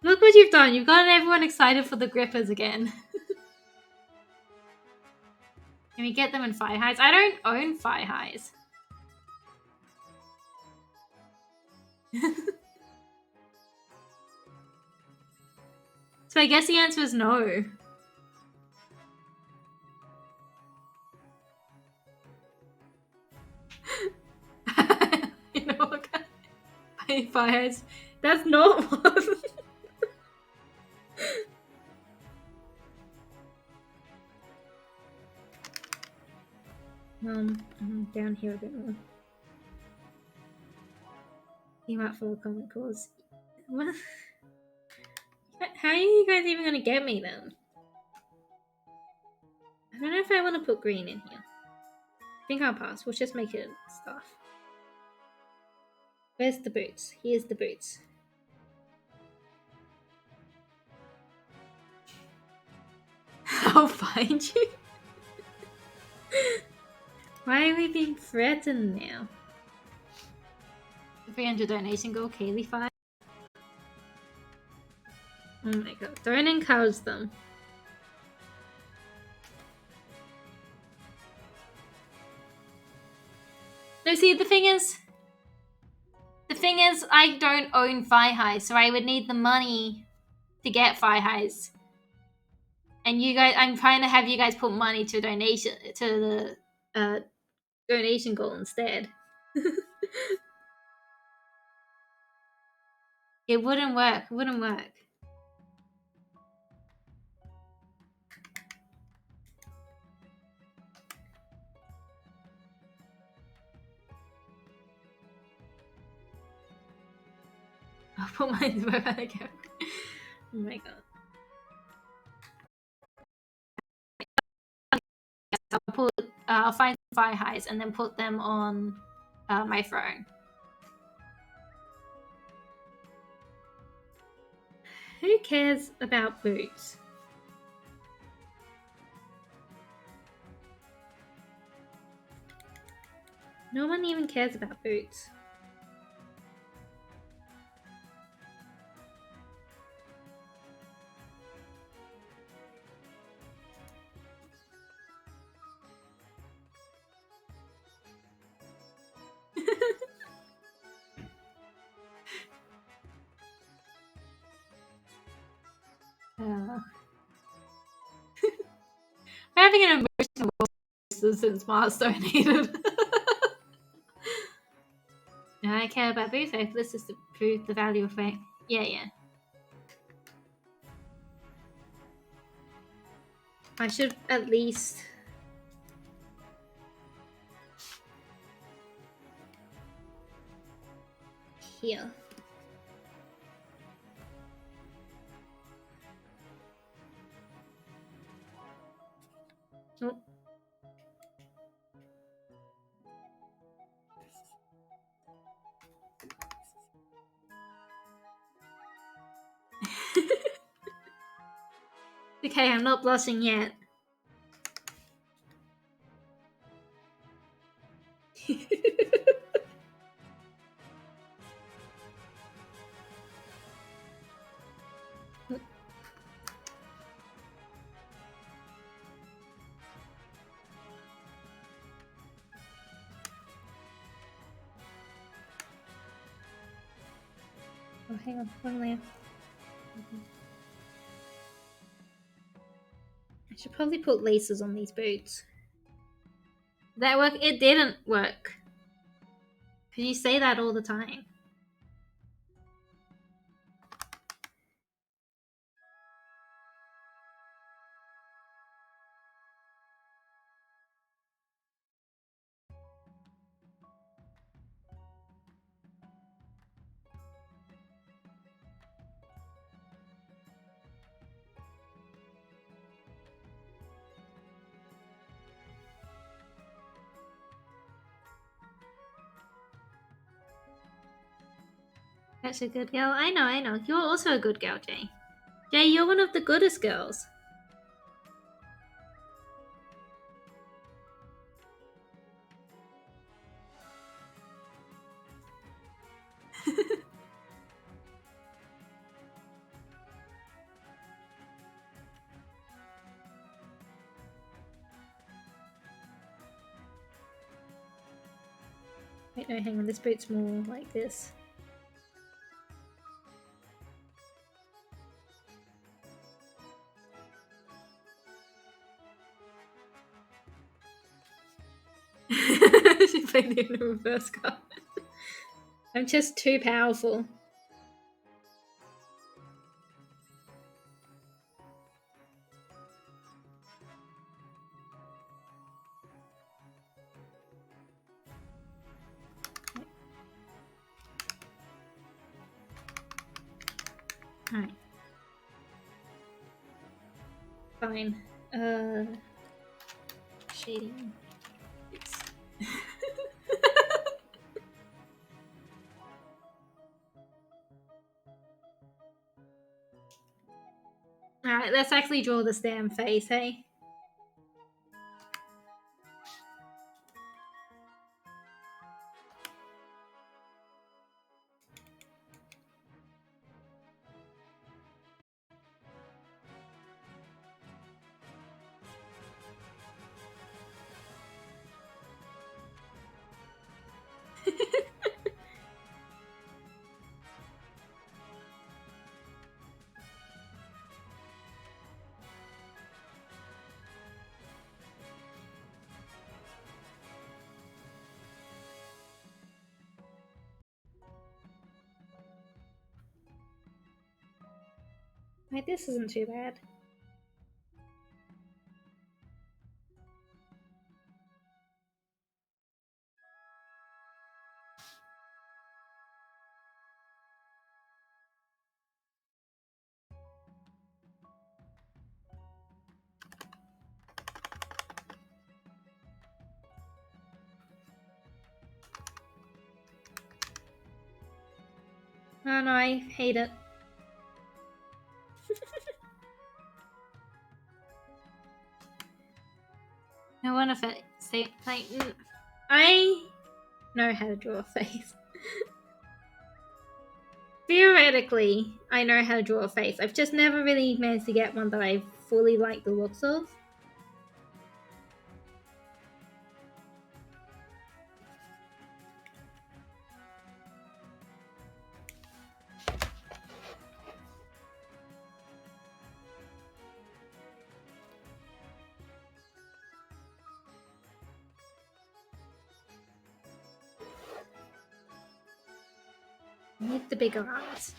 Look what you've done. You've gotten everyone excited for the grippers again. Can we get them in Fire Highs? I don't own Fire Highs. So I guess the answer is no. You know what? Fire Highs. That's not one. Down here a bit more. Came out for a comment cause. What? How are you guys even gonna get me then? I don't know if I want to put green in here. I think I'll pass. We'll just make it stuff. Where's the boots? Here's the boots. I'll find you. Why are we being threatened now? 300 donation goal, Kaylee 5. Oh my god, don't encourage them. No, see, the thing is, I don't own Fire Highs, so I would need the money to get Fire Highs. And you guys, I'm trying to have you guys put money to donation to the donation goal instead. It wouldn't work. It wouldn't work. I'll put mine where I go. Oh my god. I'll find Fire Highs and then put them on my throne. Who cares about boots? No one even cares about boots. I'm having an emotional since Mars donated. I care about boots. This is to prove the value of it. Yeah. I should at least... Here. Oh. Okay, I'm not blushing yet. Oh, hang on, one layer. I should probably put laces on these boots. Did that work? It didn't work. Because you say that all the time. That's a good girl. I know. You're also a good girl, Jay. Jay, you're one of the goodest girls. Wait, no, hang on. This boot's more like this. She played it in a reverse card. I'm just too powerful. Alright. Fine. Shading. Alright, let's actually draw this damn face, hey? Right, this isn't too bad. Oh no, I hate it. I want to say, like, I know how to draw a face. Theoretically, I know how to draw a face. I've just never really managed to get one that I fully like the looks of. I need the bigger eyes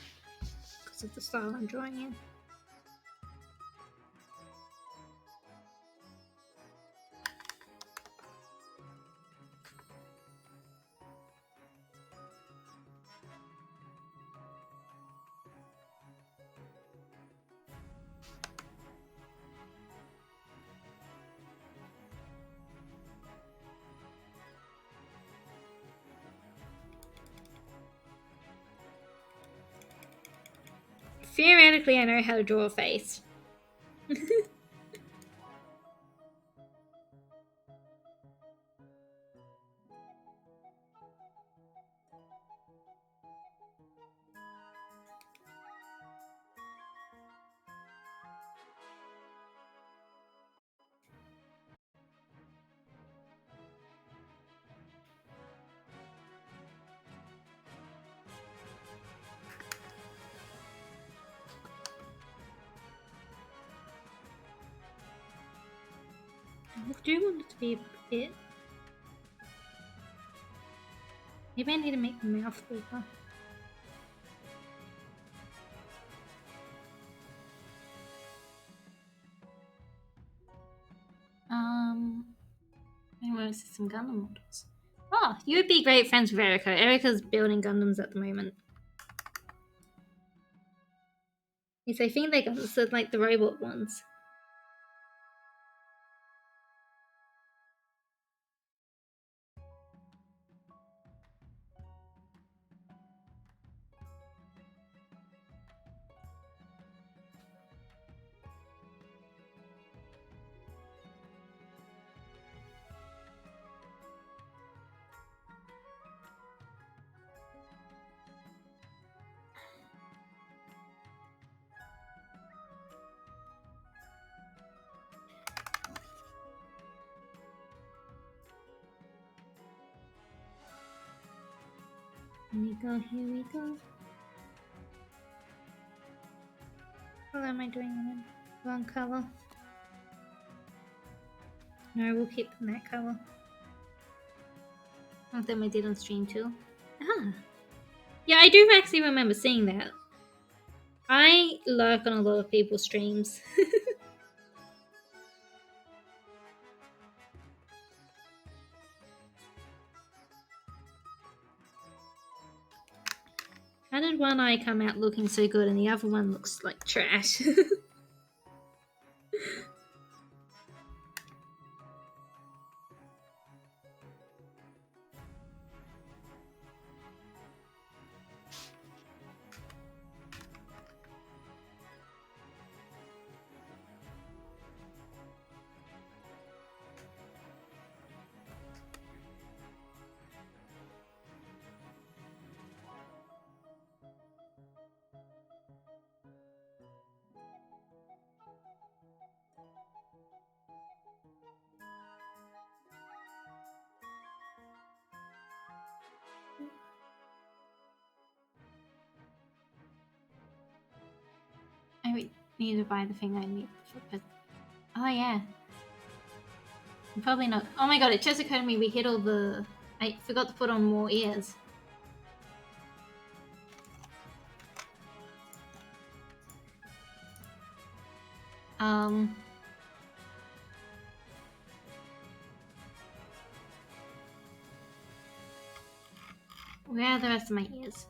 because of the style I'm drawing in. Theoretically, I know how to draw a face. I do want it to be a bit. Maybe I need to make the mouth bigger. I want to see some Gundam models. Oh, you would be great friends with Erica. Erica's building Gundams at the moment. Yes, I think they're Gundams, so like the robot ones. Here we go, here we go. What am I doing in wrong color? No, we'll keep them that color. I think we did on stream too. Ah. Yeah, I do actually remember seeing that. I lurk on a lot of people's streams. How did one eye come out looking so good and the other one looks like trash? I need to buy the thing I need for. Oh yeah. Probably not. Oh my god, it just occurred to me we hit all the. I forgot to put on more ears. Where are the rest of my ears?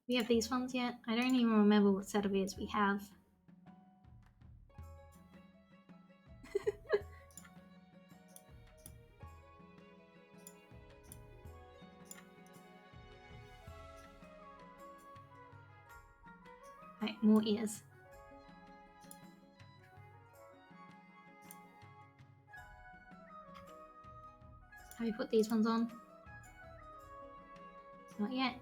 We have these ones yet? I don't even remember what set of ears we have. Right, more ears. Have we put these ones on? Not yet.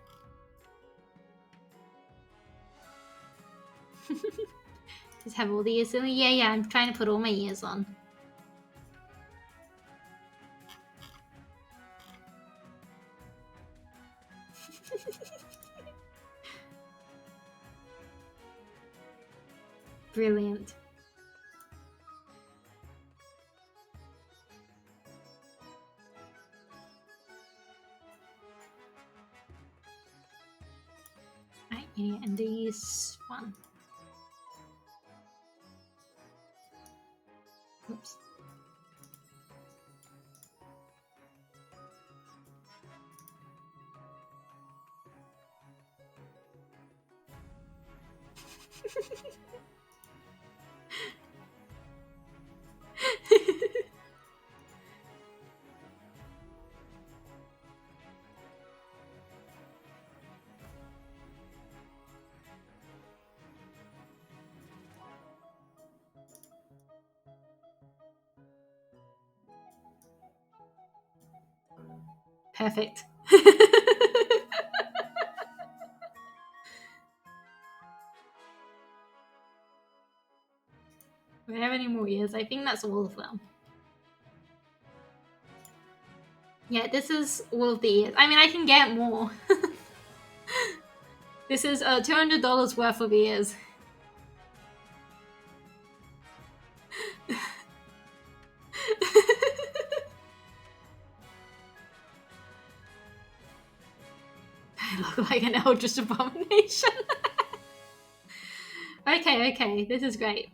Just have all the ears on. Yeah, I'm trying to put all my ears on. Brilliant. Right, yeah, and these one. Oops. Perfect. Do I have any more ears? I think that's all of them. Yeah, this is all of the ears. I mean, I can get more. This is $200 worth of ears. I look like an Eldritch Abomination. Okay, this is great.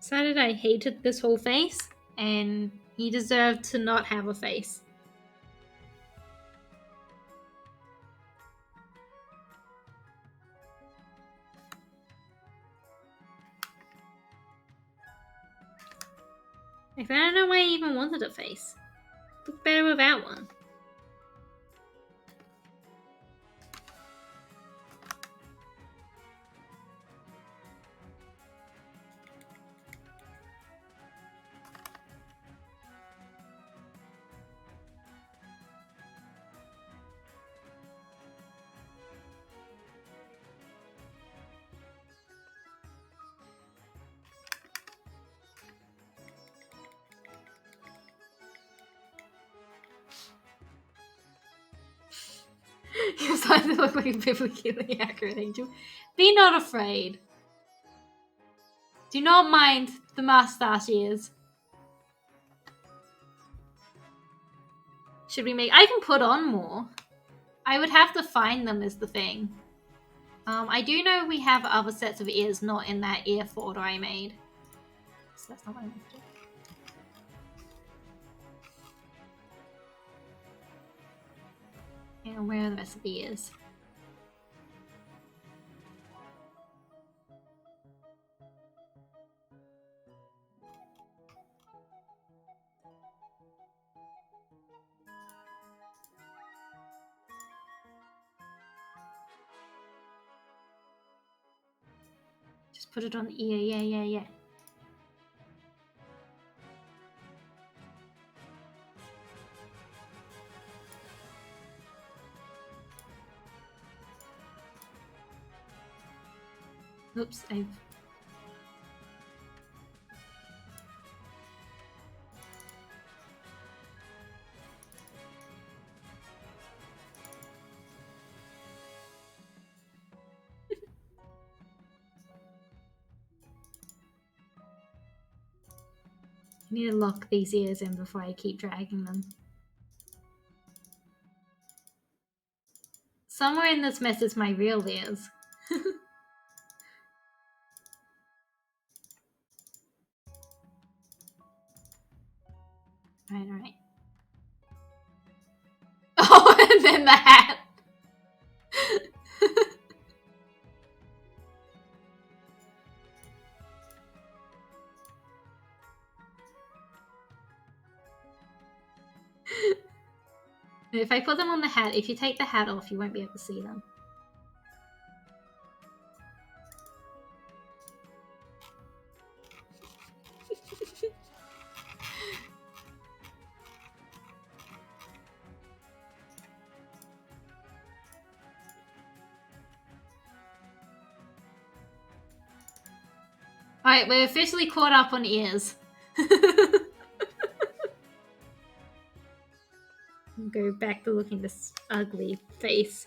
Decided I hated this whole face, and he deserved to not have a face. Like, I don't know why he even wanted a face. Look better without one. You're starting to look like a biblically accurate angel. Be not afraid. Do not mind the mustache ears. Should we make... I can put on more. I would have to find them is the thing. I do know we have other sets of ears not in that ear folder I made. So that's not what I meant to do. And where are the rest of the ears? Just put it on the ear, yeah. Oops, I've... I need to lock these ears in before I keep dragging them. Somewhere in this mess is my real ears. Alright. Oh, and then the hat! If I put them on the hat, if you take the hat off, you won't be able to see them. Alright, we're officially caught up on ears. Go back to looking this ugly face.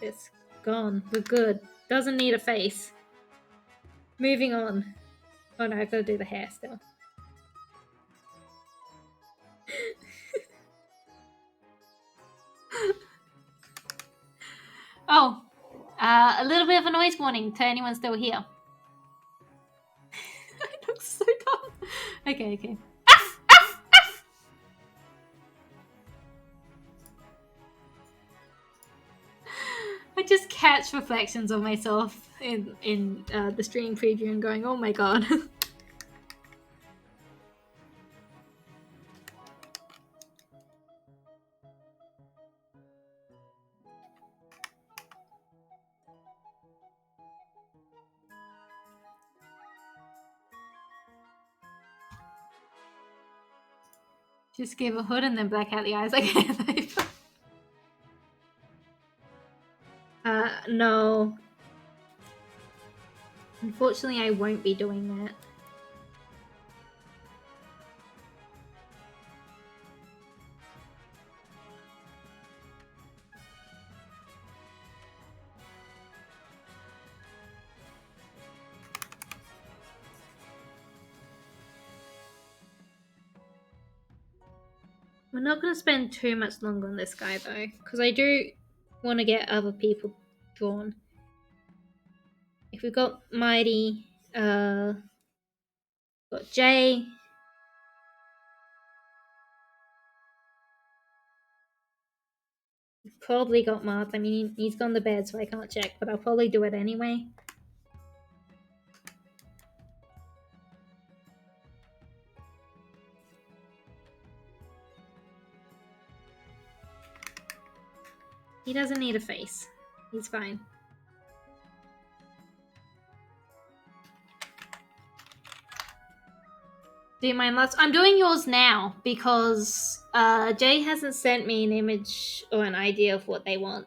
It's gone. We're good. Doesn't need a face. Moving on. Oh no, I've got to do the hair still. Oh, a little bit of a noise warning to anyone still here. I look so dumb. Okay. I just catch reflections of myself in the stream preview and going, oh my god. Just give a hood and then black out the eyes. Okay. No. Unfortunately, I won't be doing that. We're not going to spend too much longer on this guy though, because I do want to get other people drawn. If we've got Mighty, got Jay. Probably got Marth. I mean, he's gone to bed, so I can't check, but I'll probably do it anyway. He doesn't need a face. He's fine. Do you mind lots? I'm doing yours now because Jay hasn't sent me an image or an idea of what they want.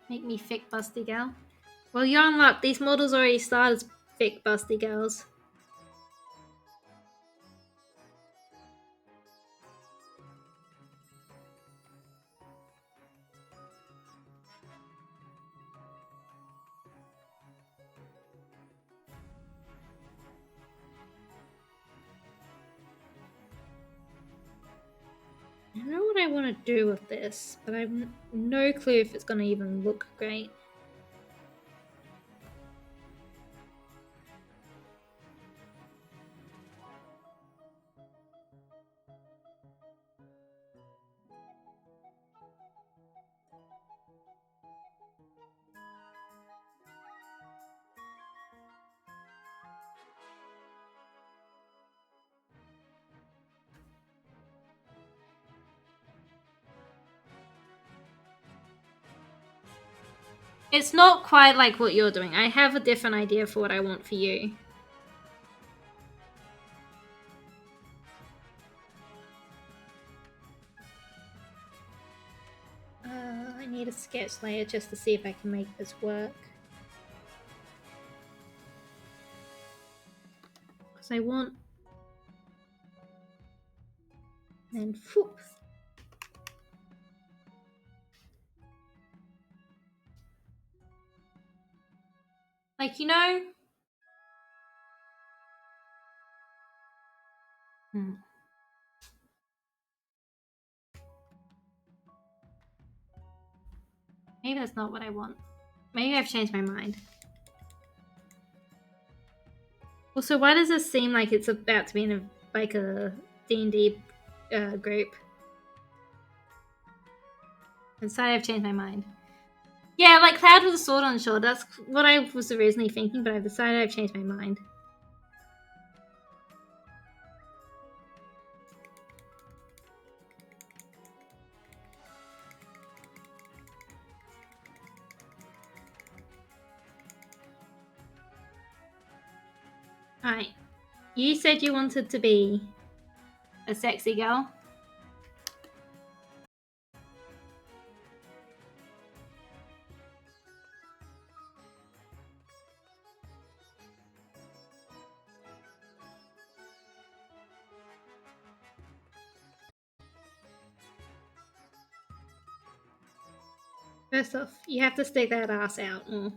Make me thick busty girl. Well, you're on luck. These models already start as thick busty girls. I don't know what I want to do with this, but I have no clue if it's going to even look great. It's not quite like what you're doing. I have a different idea for what I want for you. I need a sketch layer just to see if I can make this work. Because I want... And whoop. Like, you know... Maybe that's not what I want. Maybe I've changed my mind. Also, why does this seem like it's about to be in a D&D group? Inside, I've changed my mind. Yeah, like Cloud with a sword on shore. That's what I was originally thinking, but I've decided I've changed my mind. Alright. You said you wanted to be a sexy girl. First off, you have to stick that ass out more.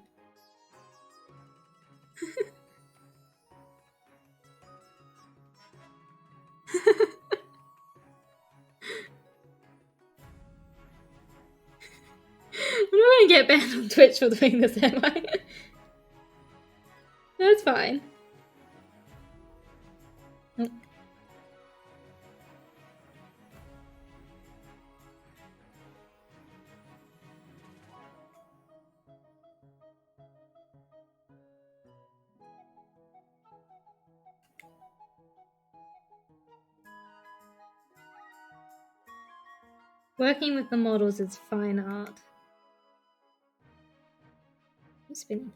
I'm not gonna get banned on Twitch for doing this, am I? That's fine. Working with the models is fine art. Keep spinning.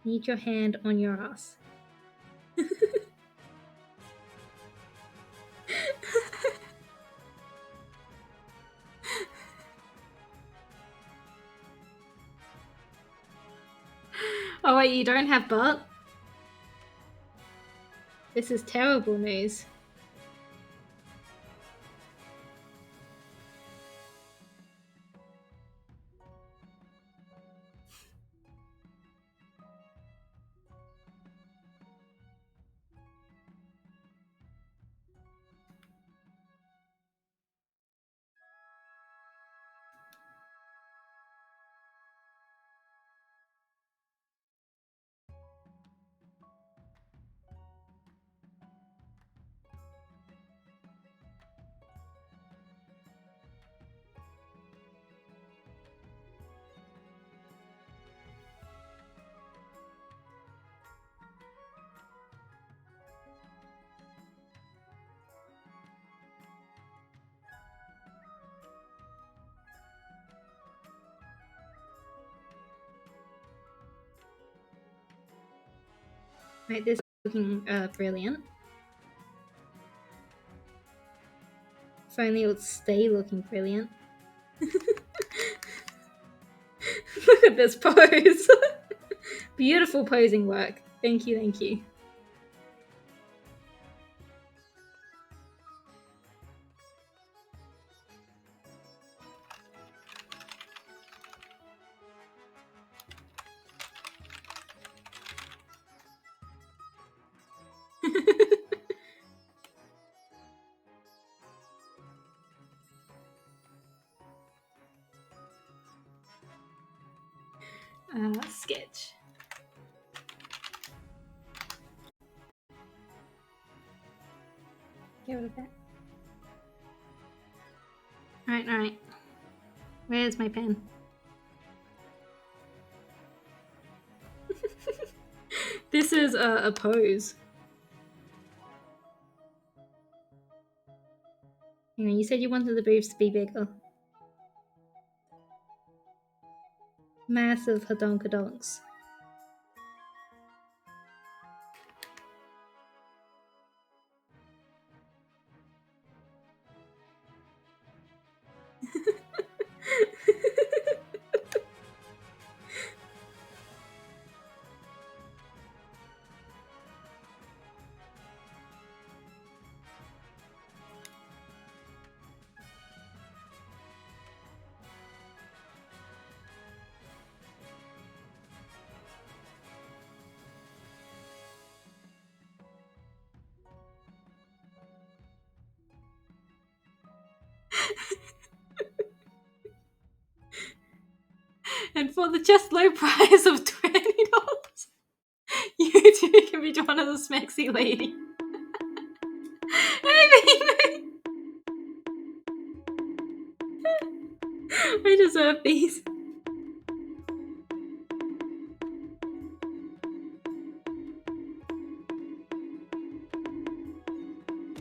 Need your hand on your ass. Oh wait, you don't have butt? This is terrible news. Right, this is looking brilliant. If only it would stay looking brilliant. Look at this pose. Beautiful posing work. Thank you, thank you. Sketch. Get rid of that. Alright. Where's my pen? This is a pose. You said you wanted the boobs to be bigger. Massive hadonkadonks. And for the just low price of $20, you too can be drawn as a smexy lady. I deserve these.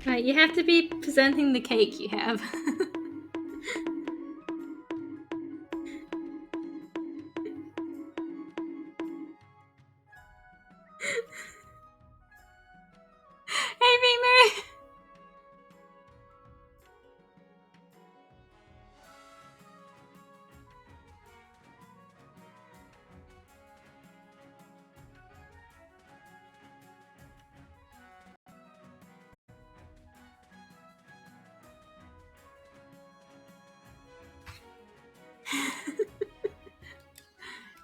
Right, you have to be presenting the cake you have. Hey, Mimi!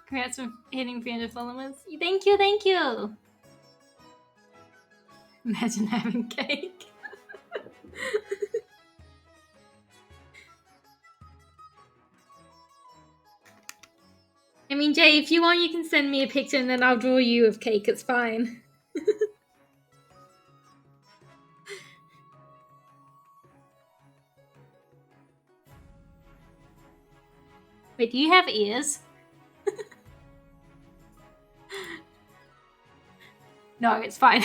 Congrats for hitting 300 followers. Thank you, thank you! Imagine having cake. I mean, Jay, if you want, you can send me a picture and then I'll draw you with cake. It's fine. Wait, do you have ears? No, it's fine.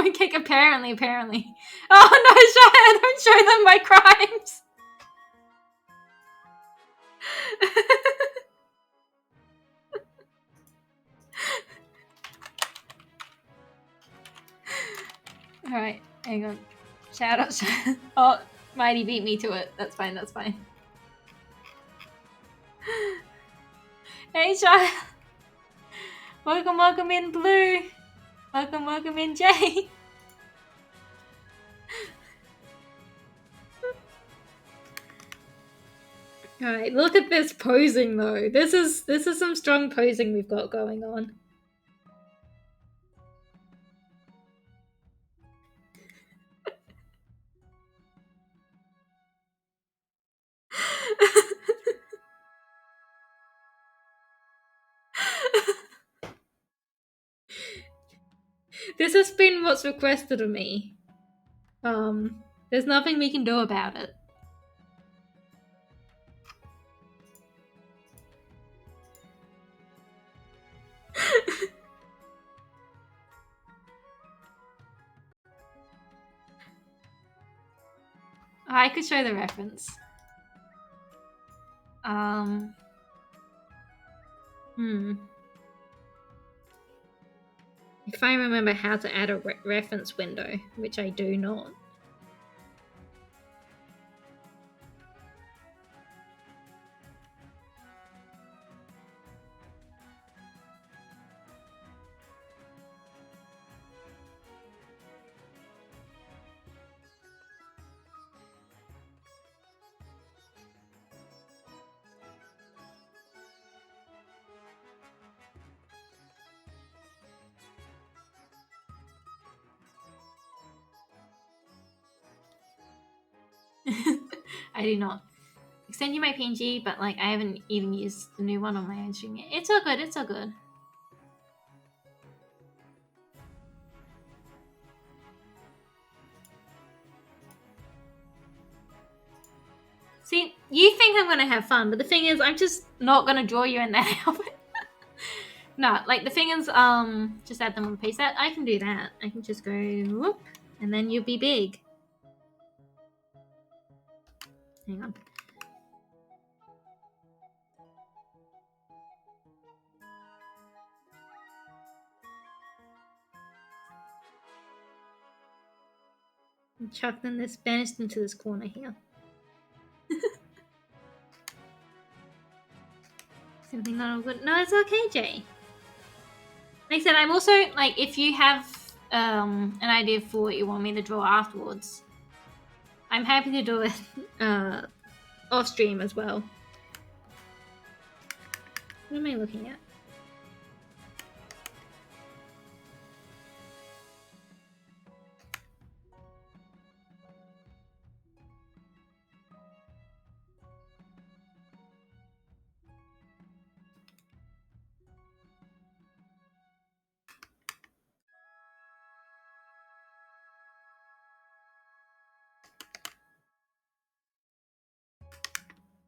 won't kick. Apparently. Oh no, Shia, don't show them my crimes. Alright, hang on. Shout out. Oh, Mighty beat me to it. That's fine. Hey, Shia. Welcome in, Blue. Welcome in, Jay. Alright, look at this posing though. This is some strong posing we've got going on. This has been what's requested of me. There's nothing we can do about it. I could show the reference. If I remember how to add a reference window, which I do not. I do not. Extend you my PNG, but like I haven't even used the new one on my own stream yet. It's all good. See, you think I'm gonna have fun, but the thing is, I'm just not gonna draw you in that outfit. No, like the thing is, just add them on the piece. That I can do that. I can just go whoop, and then you'll be big. Hang on. And chuck them this banished into this corner here. Something not all good. No, it's okay, Jay. Like I said, I'm also like if you have an idea for what you want me to draw afterwards, I'm happy to do it off stream as well. What am I looking at?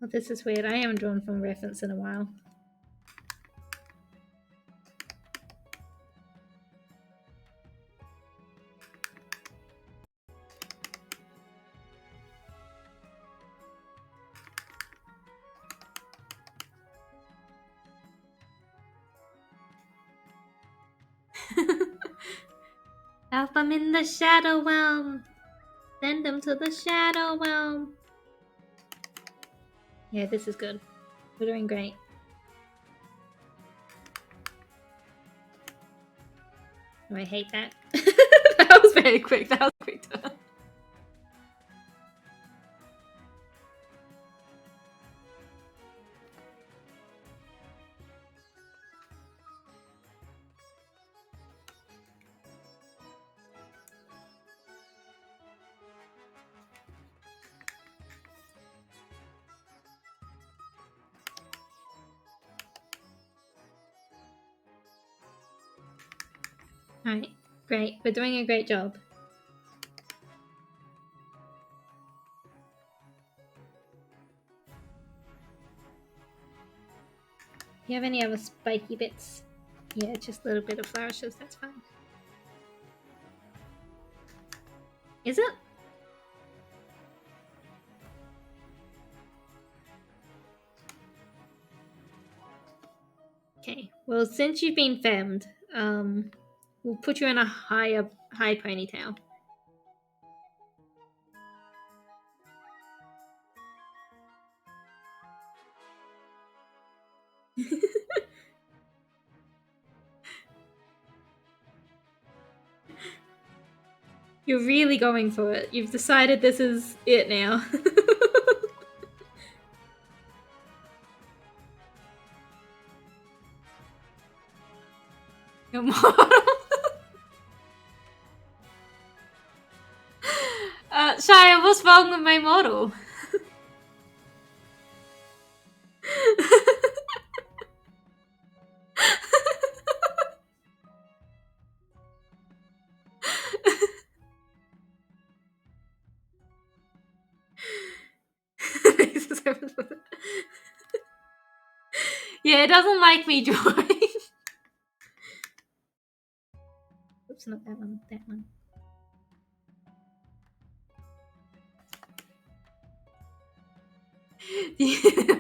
Well, this is weird. I haven't drawn from reference in a while. Help them in the shadow realm. Send them to the shadow realm. Yeah, this is good. We're doing great. Oh, I hate that. That was very quick. That was a quick turn. Alright, great. We're doing a great job. Do you have any other spiky bits? Yeah, just a little bit of flourishes, that's fine. Is it? Okay, well, since you've been femmed, we'll put you in a high ponytail. You're really going for it. You've decided this is it now. Your model. Shia, what's wrong with my model? Yeah, it doesn't like me drawing. Oops, not that one, that one.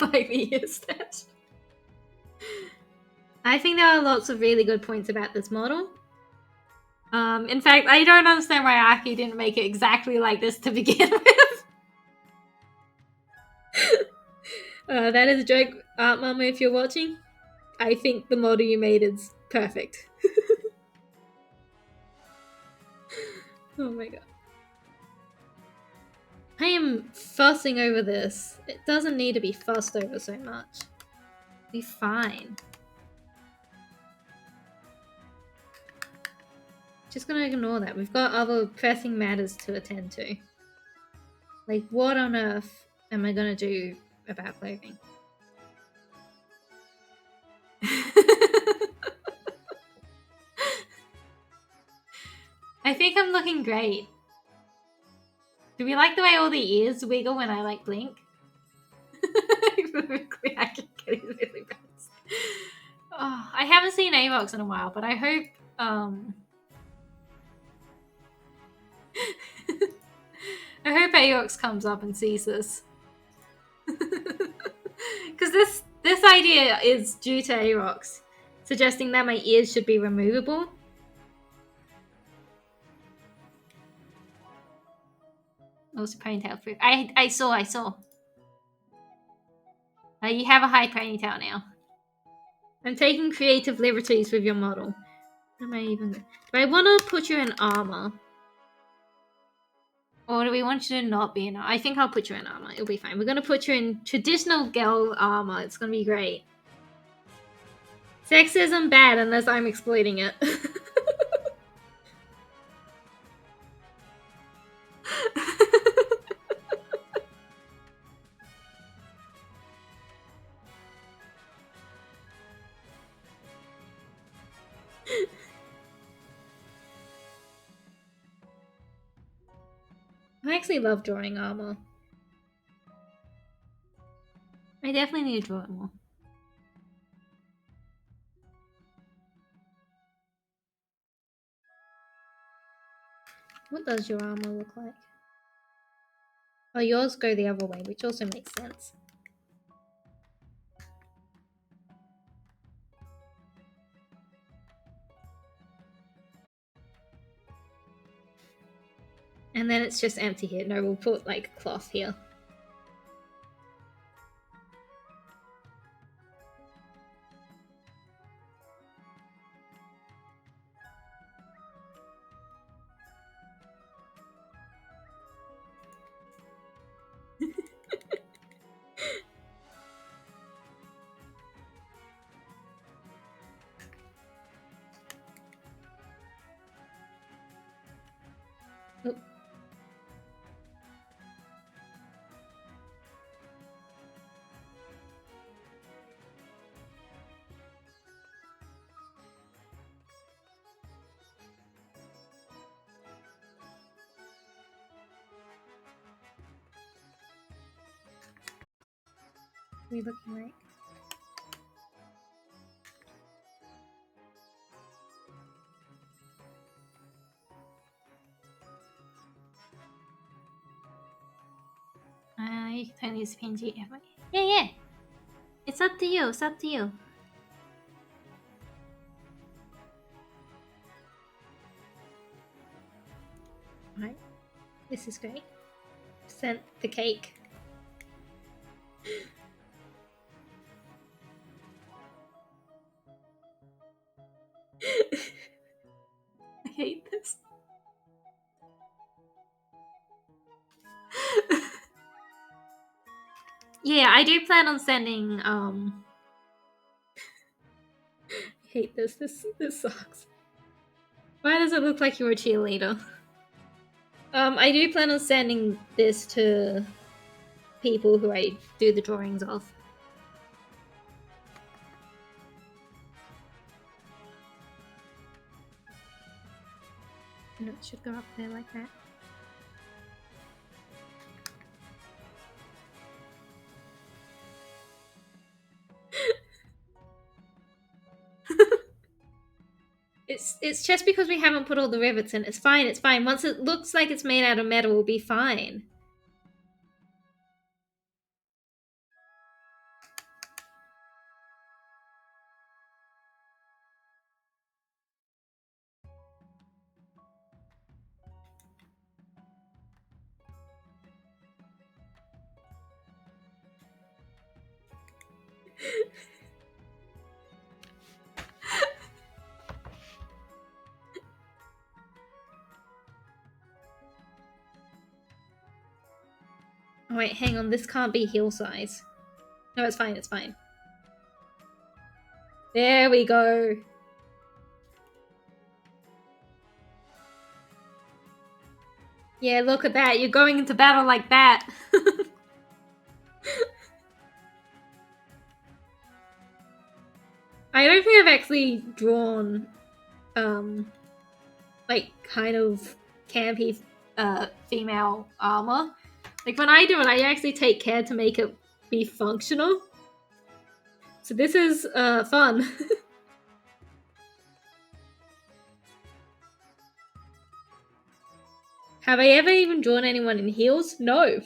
Like the ear stash. I think there are lots of really good points about this model. In fact, I don't understand why Aki didn't make it exactly like this to begin with. That is a joke, Art Mama, if you're watching. I think the model you made is perfect. Oh my god. I am fussing over this. It doesn't need to be fussed over so much. Be fine. Just gonna ignore that. We've got other pressing matters to attend to. Like, what on earth am I gonna do about clothing? I think I'm looking great. Do we like the way all the ears wiggle when I like blink? I can get really bad. Oh, I haven't seen Avox in a while, but I hope I hope Avox comes up and sees this. Because this idea is due to Avox suggesting that my ears should be removable. Also ponytail proof. I saw. You have a high ponytail now. I'm taking creative liberties with your model. Am I even? Do I want to put you in armor? Or do we want you to not be in armor? I think I'll put you in armor. It'll be fine. We're going to put you in traditional girl armor. It's going to be great. Sexism bad unless I'm exploiting it. I actually love drawing armor. I definitely need to draw it more. What does your armor look like? Oh, yours go the other way, which also makes sense. And then it's just empty here. No, we'll put like cloth here. Oh. What are we looking like? You can turn this PNG every. Yeah. It's up to you. It's up to you. Right. This is great. Sent the cake. I hate this. Yeah, I do plan on sending I hate this. This sucks. Why does it look like you're a cheerleader? I do plan on sending this to people who I do the drawings of. And it should go up there like that. It's just because we haven't put all the rivets in. It's fine, it's fine. Once it looks like it's made out of metal, we'll be fine. Oh wait, hang on, this can't be heel size. No, it's fine, it's fine. There we go. Yeah, look at that, you're going into battle like that. I don't think I've actually drawn, like, kind of campy, female armor. Like, when I do it, I actually take care to make it be functional. So this is, fun. Have I ever even drawn anyone in heels? No.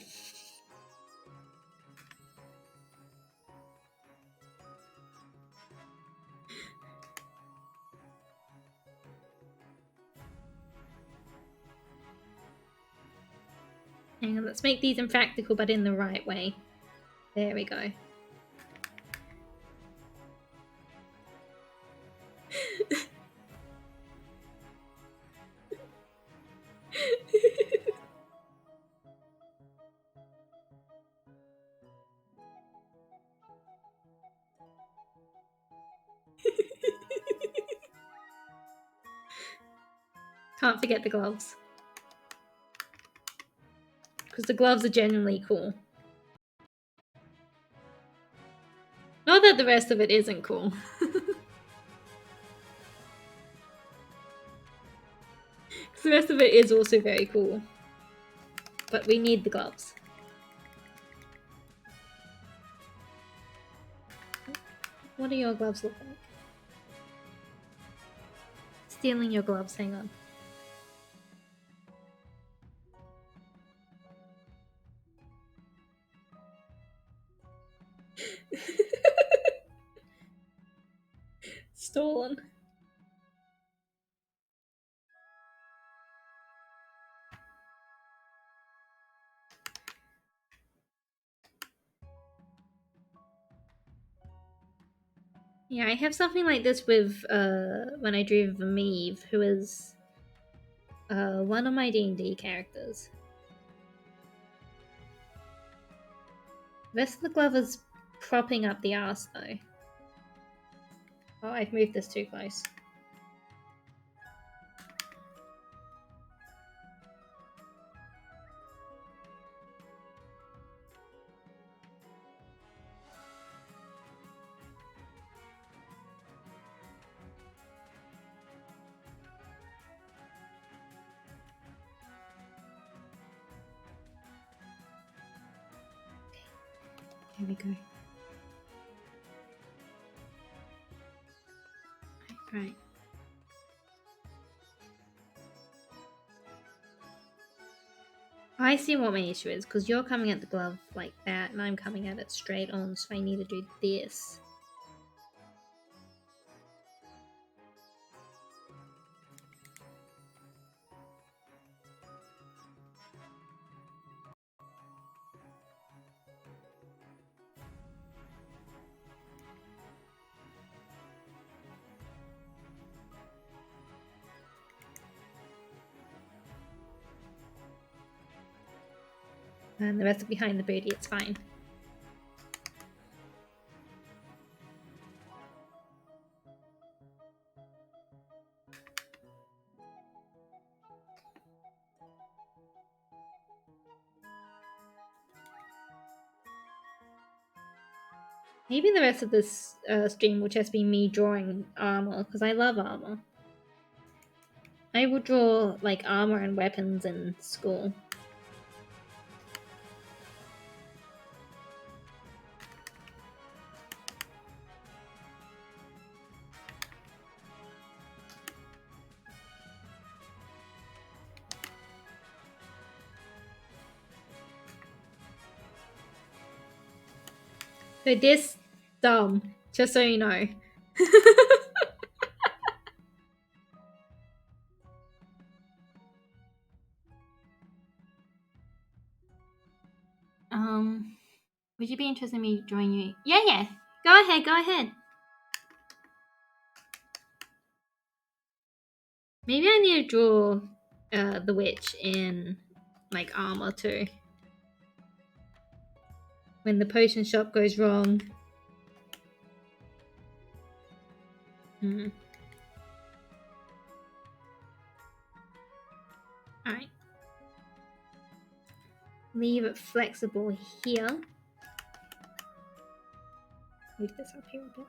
Hang on, let's make these impractical, but in the right way. There we go. Can't forget the gloves. Because the gloves are genuinely cool. Not that the rest of it isn't cool. The rest of it is also very cool. But we need the gloves. What do your gloves look like? Stealing your gloves, hang on. Stolen. Yeah, I have something like this with, when I drew Vermeeve, who is, one of my D&D characters. The rest of the glove is propping up the ass, though. Oh, I've moved this too close. Here we go. Right. I see what my issue is, because you're coming at the glove like that, and I'm coming at it straight on, so I need to do this. And the rest are behind the booty, it's fine. Maybe the rest of this stream will just be me drawing armor, because I love armor. I would draw, like, armor and weapons in school. So this dumb, just so you know. Would you be interested in me drawing you? Yeah. Go ahead. Maybe I need to draw the witch in, like, armor too. When the potion shop goes wrong. Alright. Leave it flexible here. Move this up here a bit.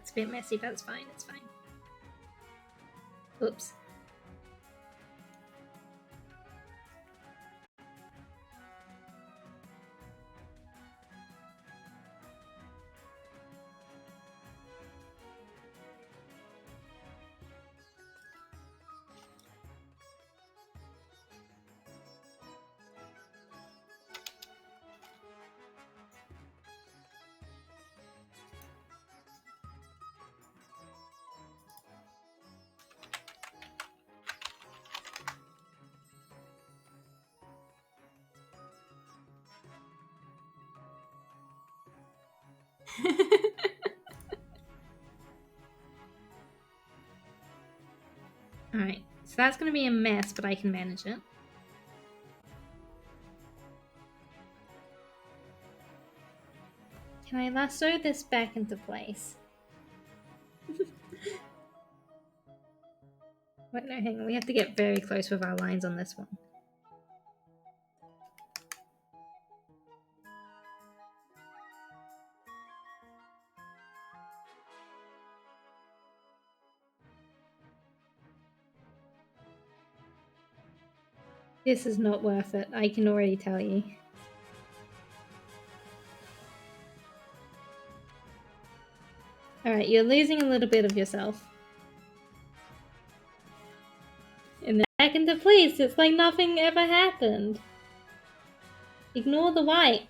It's a bit messy, but it's fine, it's fine. Oops. Alright, so that's going to be a mess, but I can manage it. Can I lasso this back into place? Wait, no, hang on. We have to get very close with our lines on this one. This is not worth it, I can already tell you. Alright, you're losing a little bit of yourself. And then back into place, it's like nothing ever happened. Ignore the white.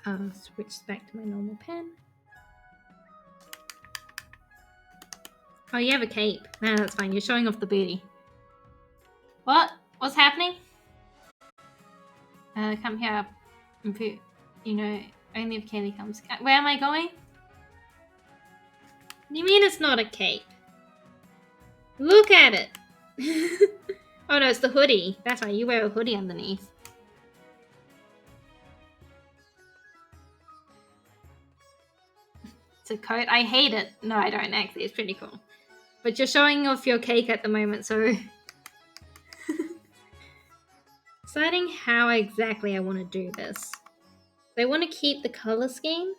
I'll switch back to my normal pen. Oh, you have a cape. No, that's fine. You're showing off the booty. What? What's happening? Come here. You know, only if Kaylee comes. Where am I going? What do you mean it's not a cape? Look at it. Oh no, it's the hoodie. That's right, you wear a hoodie underneath. It's a coat. I hate it. No, I don't actually. It's pretty cool. But you're showing off your cake at the moment, so... Deciding how exactly I want to do this. I want to keep the color scheme.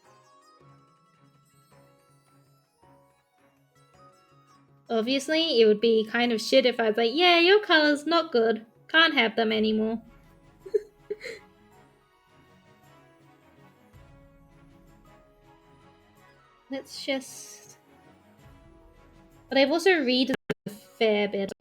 Obviously, it would be kind of shit if I was like, yeah, your color's not good. Can't have them anymore. Let's just... But I've also read a fair bit.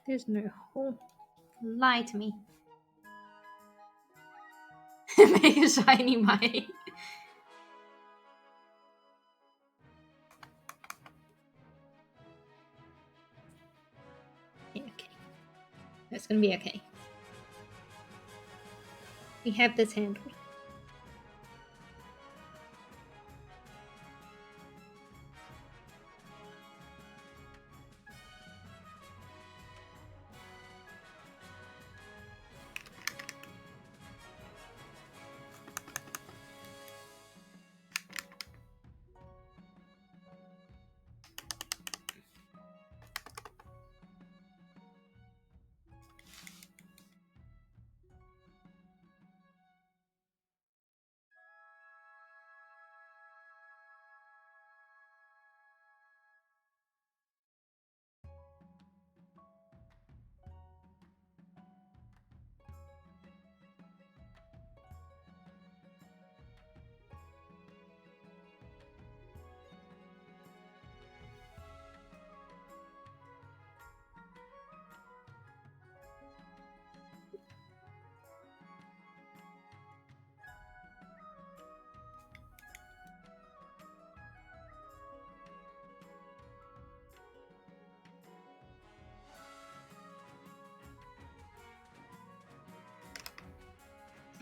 There's no hole. Lie to me. Make a shiny mic. Yeah, okay. That's gonna be okay. We have this handled.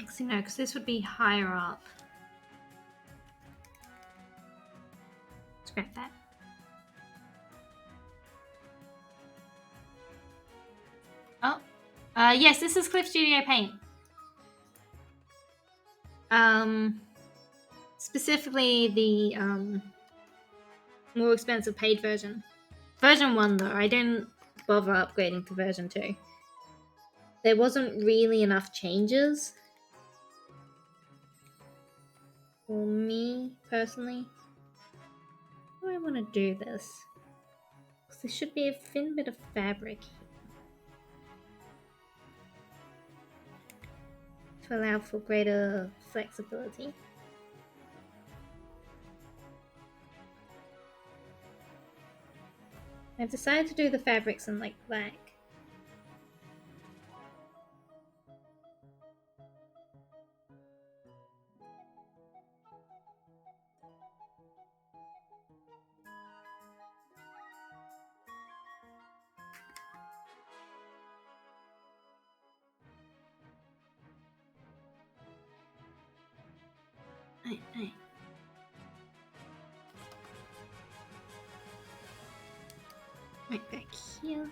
Actually, no, because this would be higher up. Scrap that. Oh. Yes, this is Cliff Studio Paint. Specifically the more expensive paid version. Version 1 though, I didn't bother upgrading to version 2. There wasn't really enough changes for me personally. How do I want to do this? Because there should be a thin bit of fabric to allow for greater flexibility. I've decided to do the fabrics in like black. Aye. Right back here.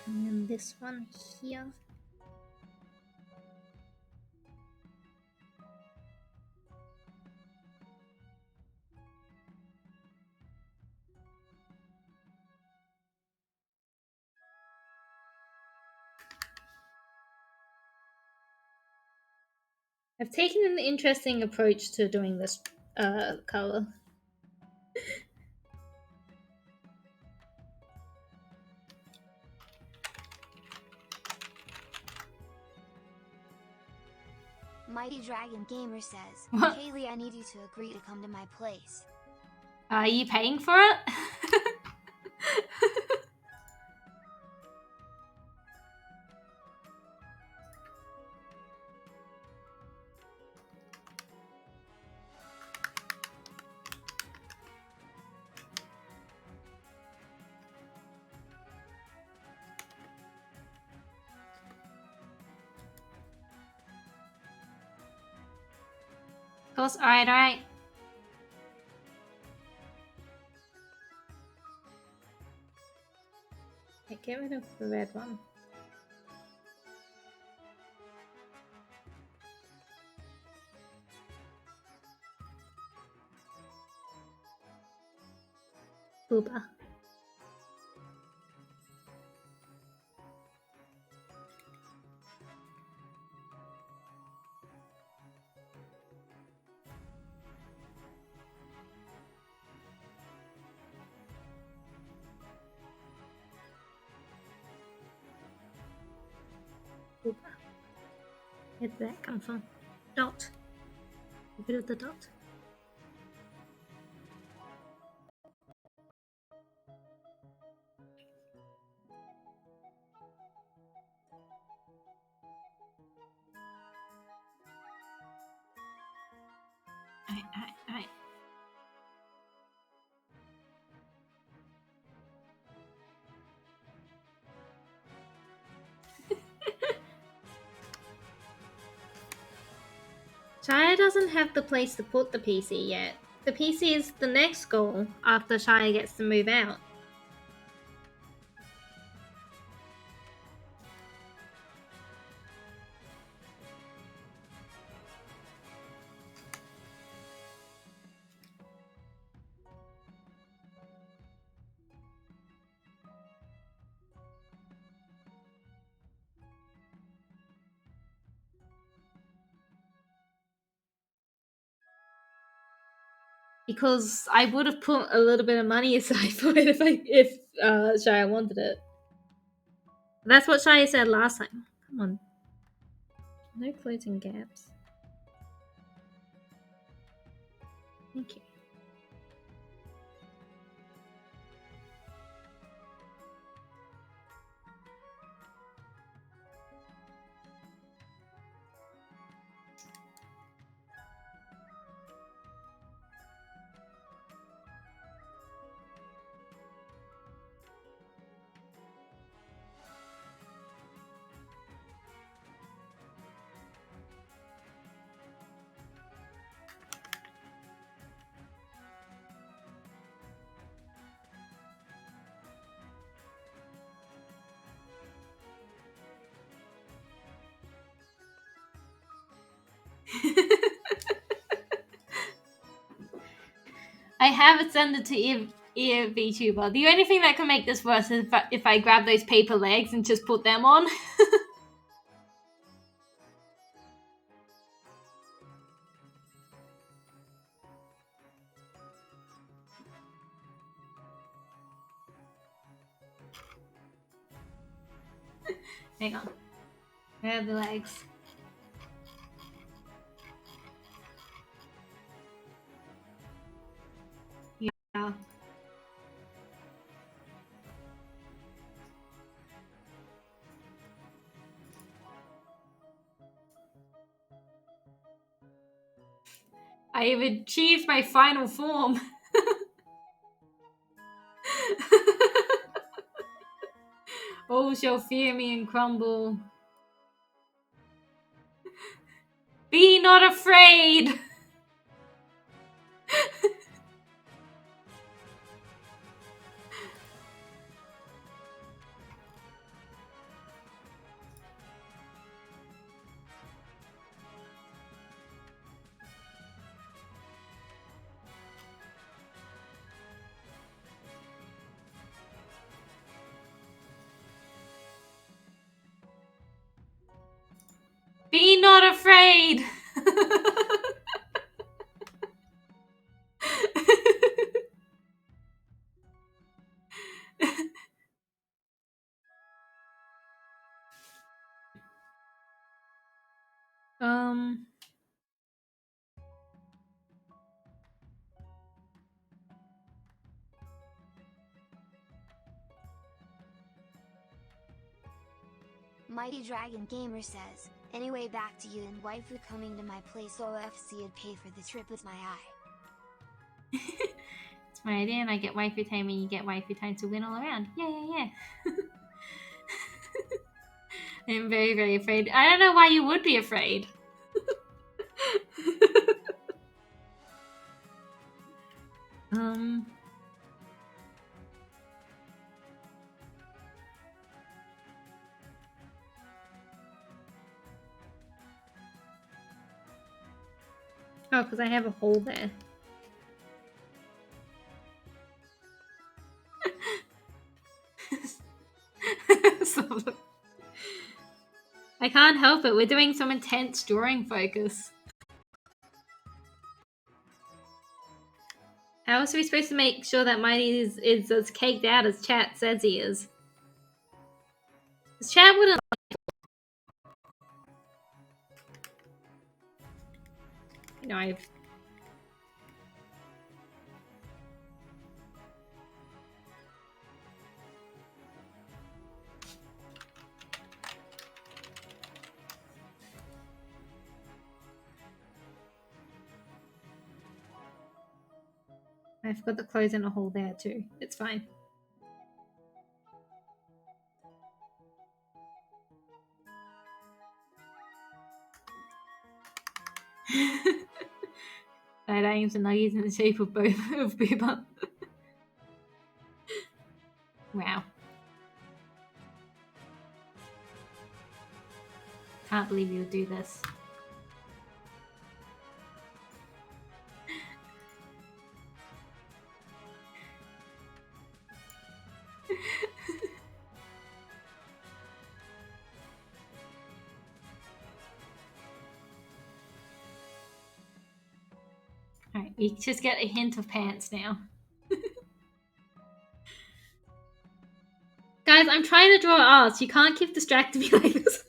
And then this one here. I've taken an interesting approach to doing this color. Mighty Dragon Gamer says, What? Kaylee, I need you to agree to come to my place. Are you paying for it? course. Alright, alright. Okay, get rid of the red one. Booba. Booba. Where did that come from? Dot. Get rid of the dot. Alright. Shia doesn't have the place to put the PC yet. The PC is the next goal after Shia gets to move out. Because I would have put a little bit of money aside for it if Shia wanted it. That's what Shia said last time. Come on. No closing gaps. Thank you. I have it sent it to ear VTuber. The only thing that can make this worse is if I grab those paper legs and just put them on. Hang on. Where are the legs? Yeah. I have achieved my final form. All shall fear me and crumble. Be not afraid! Be not afraid! Mighty Dragon Gamer says, anyway back to you and waifu coming to my place OFC and pay for the trip with my eye. It's my idea and I get waifu time and you get waifu time to win all around. Yeah. I'm very, very afraid. I don't know why you would be afraid. Oh, because I have a hole there. I can't help it. We're doing some intense drawing focus. How else are we supposed to make sure that mine is as caked out as chat says he is? Chat wouldn't. You know, I've got the clothes in a hole there too. It's fine. Side-eyeing some nuggies in the shape of both of Booba. Wow. Can't believe you would do this. Alright, we just get a hint of pants now. Guys, I'm trying to draw art. You can't keep distracting me like this.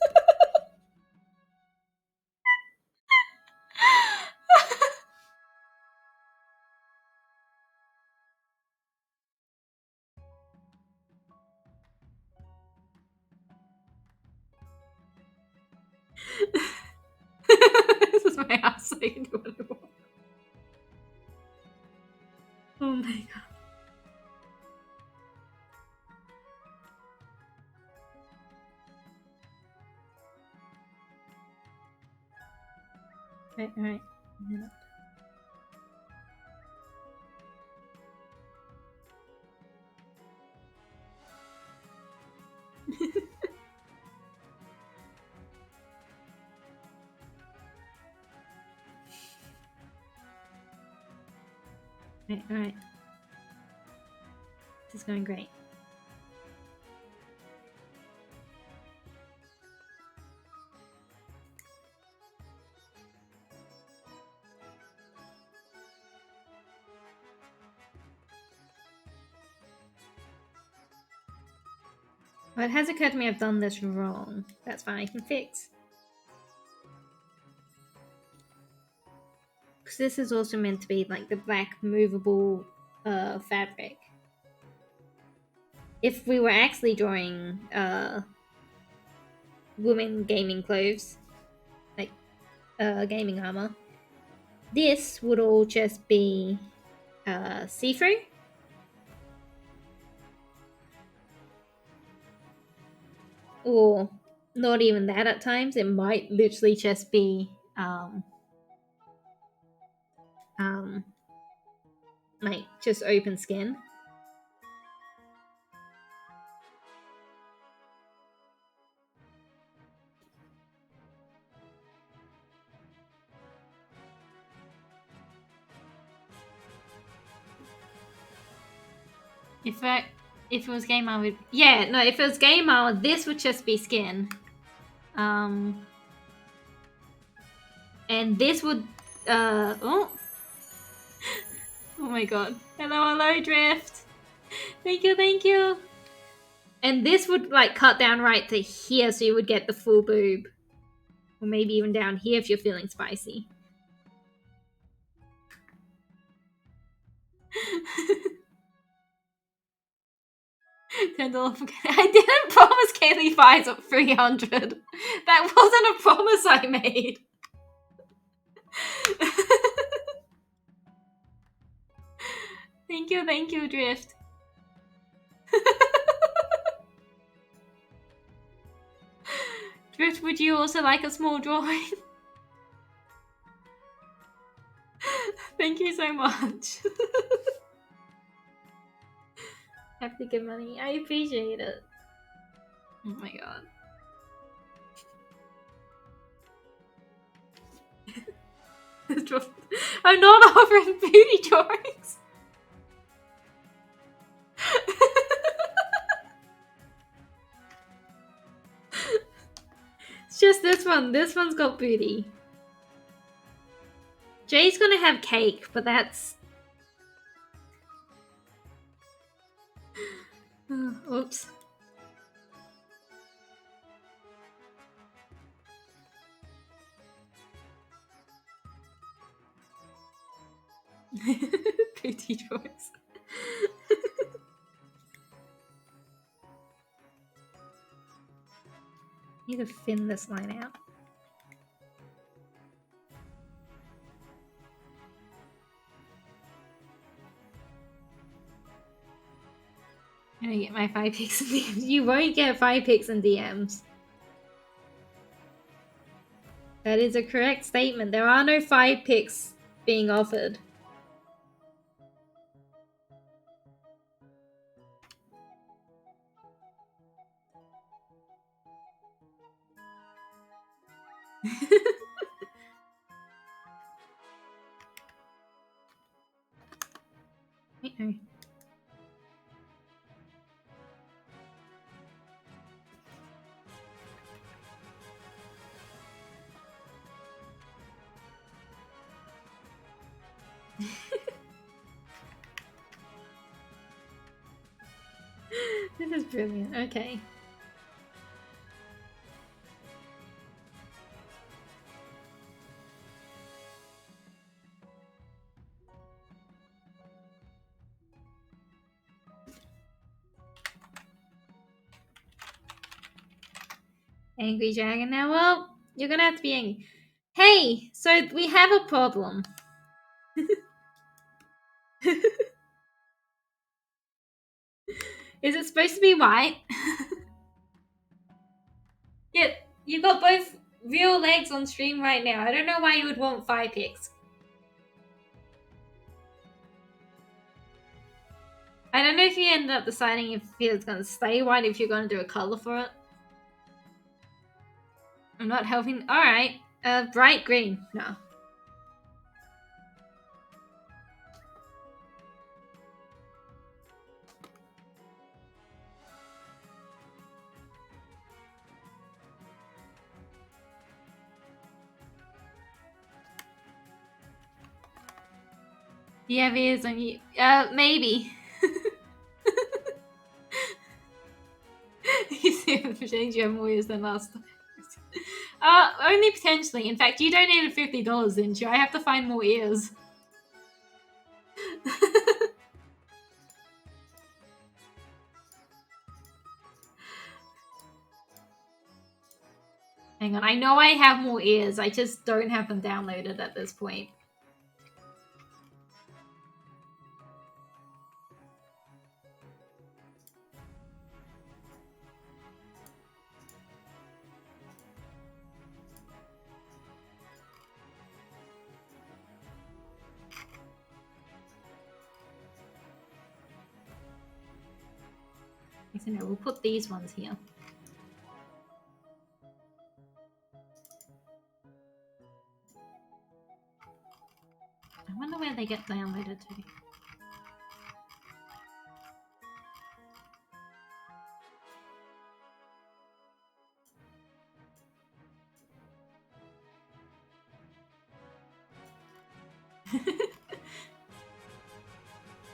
This is my house, so I can do what I want. Oh my god. Alright. Alright. This is going great. Well, it has occurred to me I've done this wrong. That's fine, I can fix. Because this is also meant to be like the black movable fabric. If we were actually drawing women gaming clothes, like gaming armor, this would all just be see-through. Or not even that at times. It might literally just be like just open skin. If it was game armor, yeah, no, if it was game armor, this would just be skin. And this would oh my god. Hello, Drift. Thank you. And this would like cut down right to here, so you would get the full boob. Or maybe even down here if you're feeling spicy. I didn't promise Kaylee buys up 300. That wasn't a promise I made. Thank you, Drift. Drift, would you also like a small drawing? Thank you so much. Have to give money. I appreciate it. Oh my god. I'm not offering beauty drawings. It's just this one. This one's got booty. Jay's gonna have cake, but that's... Oops. Booty drawings. Need to thin this line out. I'm gonna get my 5 pics and DMs. You won't get 5 pics and DMs. That is a correct statement. There are no 5 pics being offered. This is brilliant. Okay. Angry dragon now. Well, you're gonna have to be angry. Hey, so we have a problem. Is it supposed to be white? Yeah, you got both real legs on stream right now. I don't know why you would want 5 pics. I don't know if you ended up deciding if it's going to stay white, if you're going to do a color for it. I'm not helping. Alright. Bright green. No. You have ears on you. Maybe. You see if you have more ears than last time. Only potentially. In fact, you donated $50, didn't you? I have to find more ears. Hang on, I know I have more ears. I just don't have them downloaded at this point. So no, we'll put these ones here. I wonder where they get downloaded to.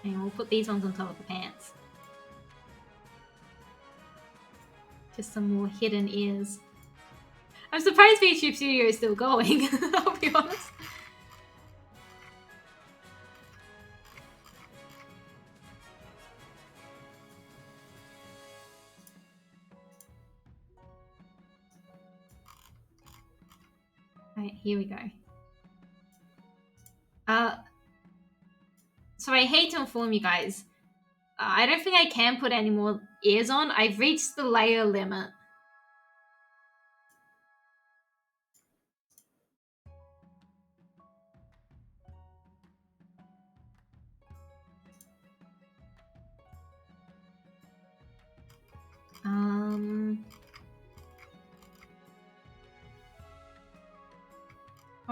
And we'll put these ones on top of the pants. Just some more hidden ears. I'm surprised VTube Studio is still going, I'll be honest. Alright, here we go. So I hate to inform you guys. I don't think I can put any more ears on. I've reached the layer limit.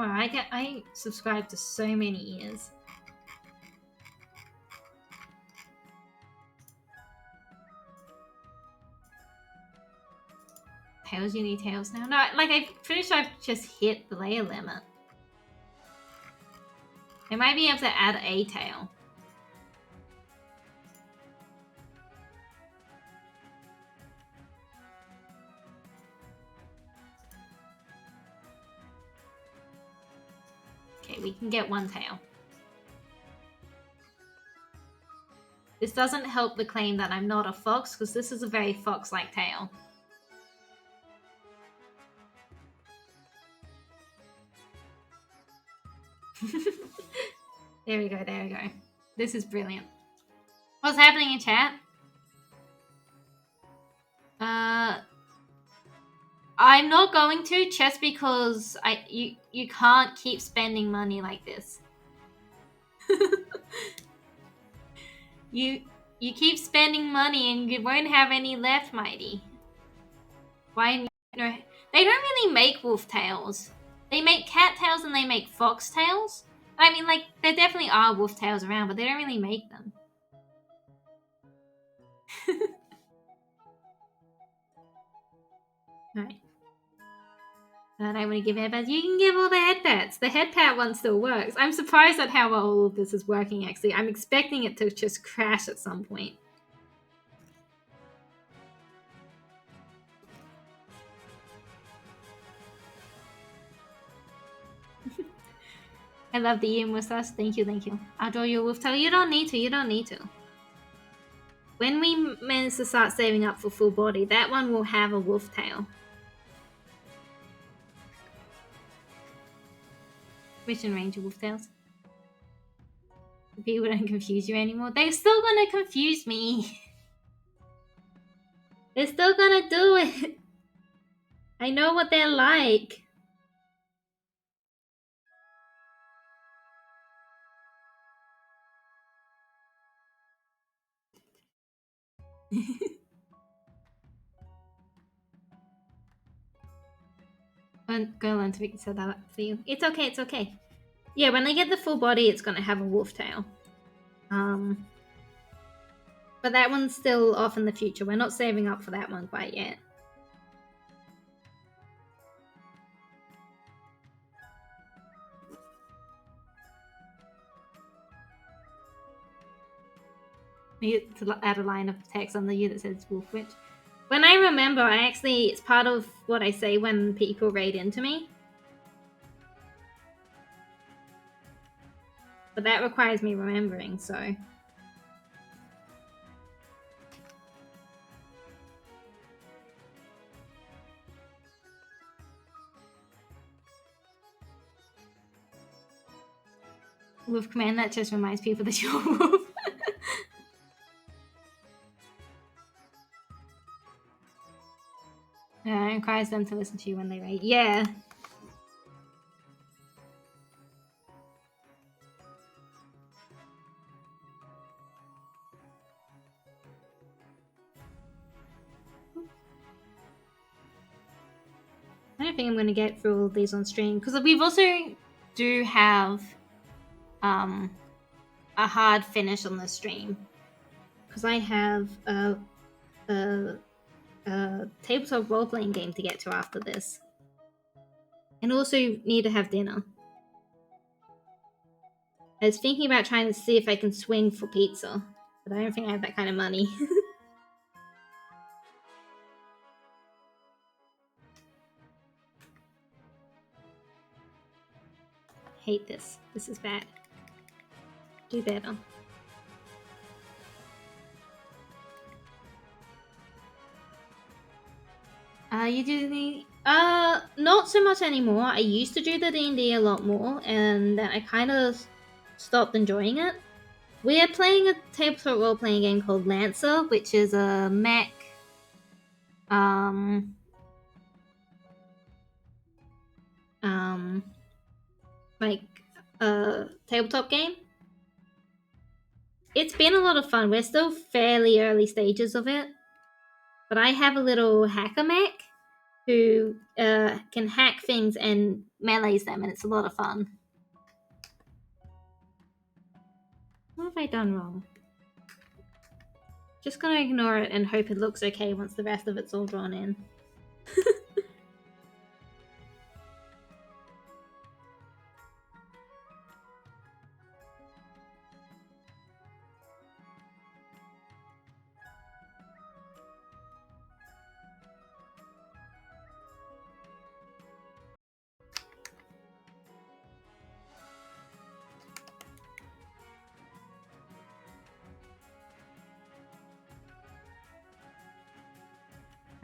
Oh, I subscribe to so many ears. Tails, you need tails now? No, like I'm pretty sure I've just hit the layer limit. I might be able to add a tail. Okay, we can get one tail. This doesn't help the claim that I'm not a fox, because this is a very fox-like tail. There we go, there we go. This is brilliant. What's happening in chat? I'm not going to, just because you can't keep spending money like this. You keep spending money and you won't have any left, Mighty. Why? No, they don't really make wolf tails. They make cat tails and they make fox tails. I mean, like, there definitely are wolf tails around, but they don't really make them. Alright. And I want to give headpats. You can give all the headpats. The headpat one still works. I'm surprised at how well all of this is working, actually. I'm expecting it to just crash at some point. I love the EM with us. Thank you, thank you. I'll draw you a wolf tail. You don't need to, you don't need to. When we manage to start saving up for full body, that one will have a wolf tail. Which and Ranger wolf tails. People don't confuse you anymore. They're still gonna confuse me. They're still gonna do it. I know what they're like. Go learn to be set that up for you. It's okay, it's okay. Yeah, when they get the full body, it's gonna have a wolf tail. But that one's still off in the future. We're not saving up for that one quite yet. Need to add a line of text on the U that says WolfWitch. When I remember, it's part of what I say when people raid into me. But that requires me remembering, so... Wolf command, that just reminds people that you're a wolf. It requires them to listen to you when they raid. Yeah. I don't think I'm going to get through all of these on stream, because we've also do have a hard finish on the stream, because I have a tabletop role-playing game to get to after this, and also need to have dinner. I was thinking about trying to see if I can swing for pizza, but I don't think I have that kind of money. Hate this. This is bad. Do better. You do the... not so much anymore. I used to do the D&D a lot more, and then I kind of stopped enjoying it. We are playing a tabletop role-playing game called Lancer, which is a mech... like a tabletop game. It's been a lot of fun. We're still fairly early stages of it, but I have a little hacker mech, who can hack things and melees them, and it's a lot of fun. What have I done wrong? Just gonna ignore it and hope it looks okay once the rest of it's all drawn in.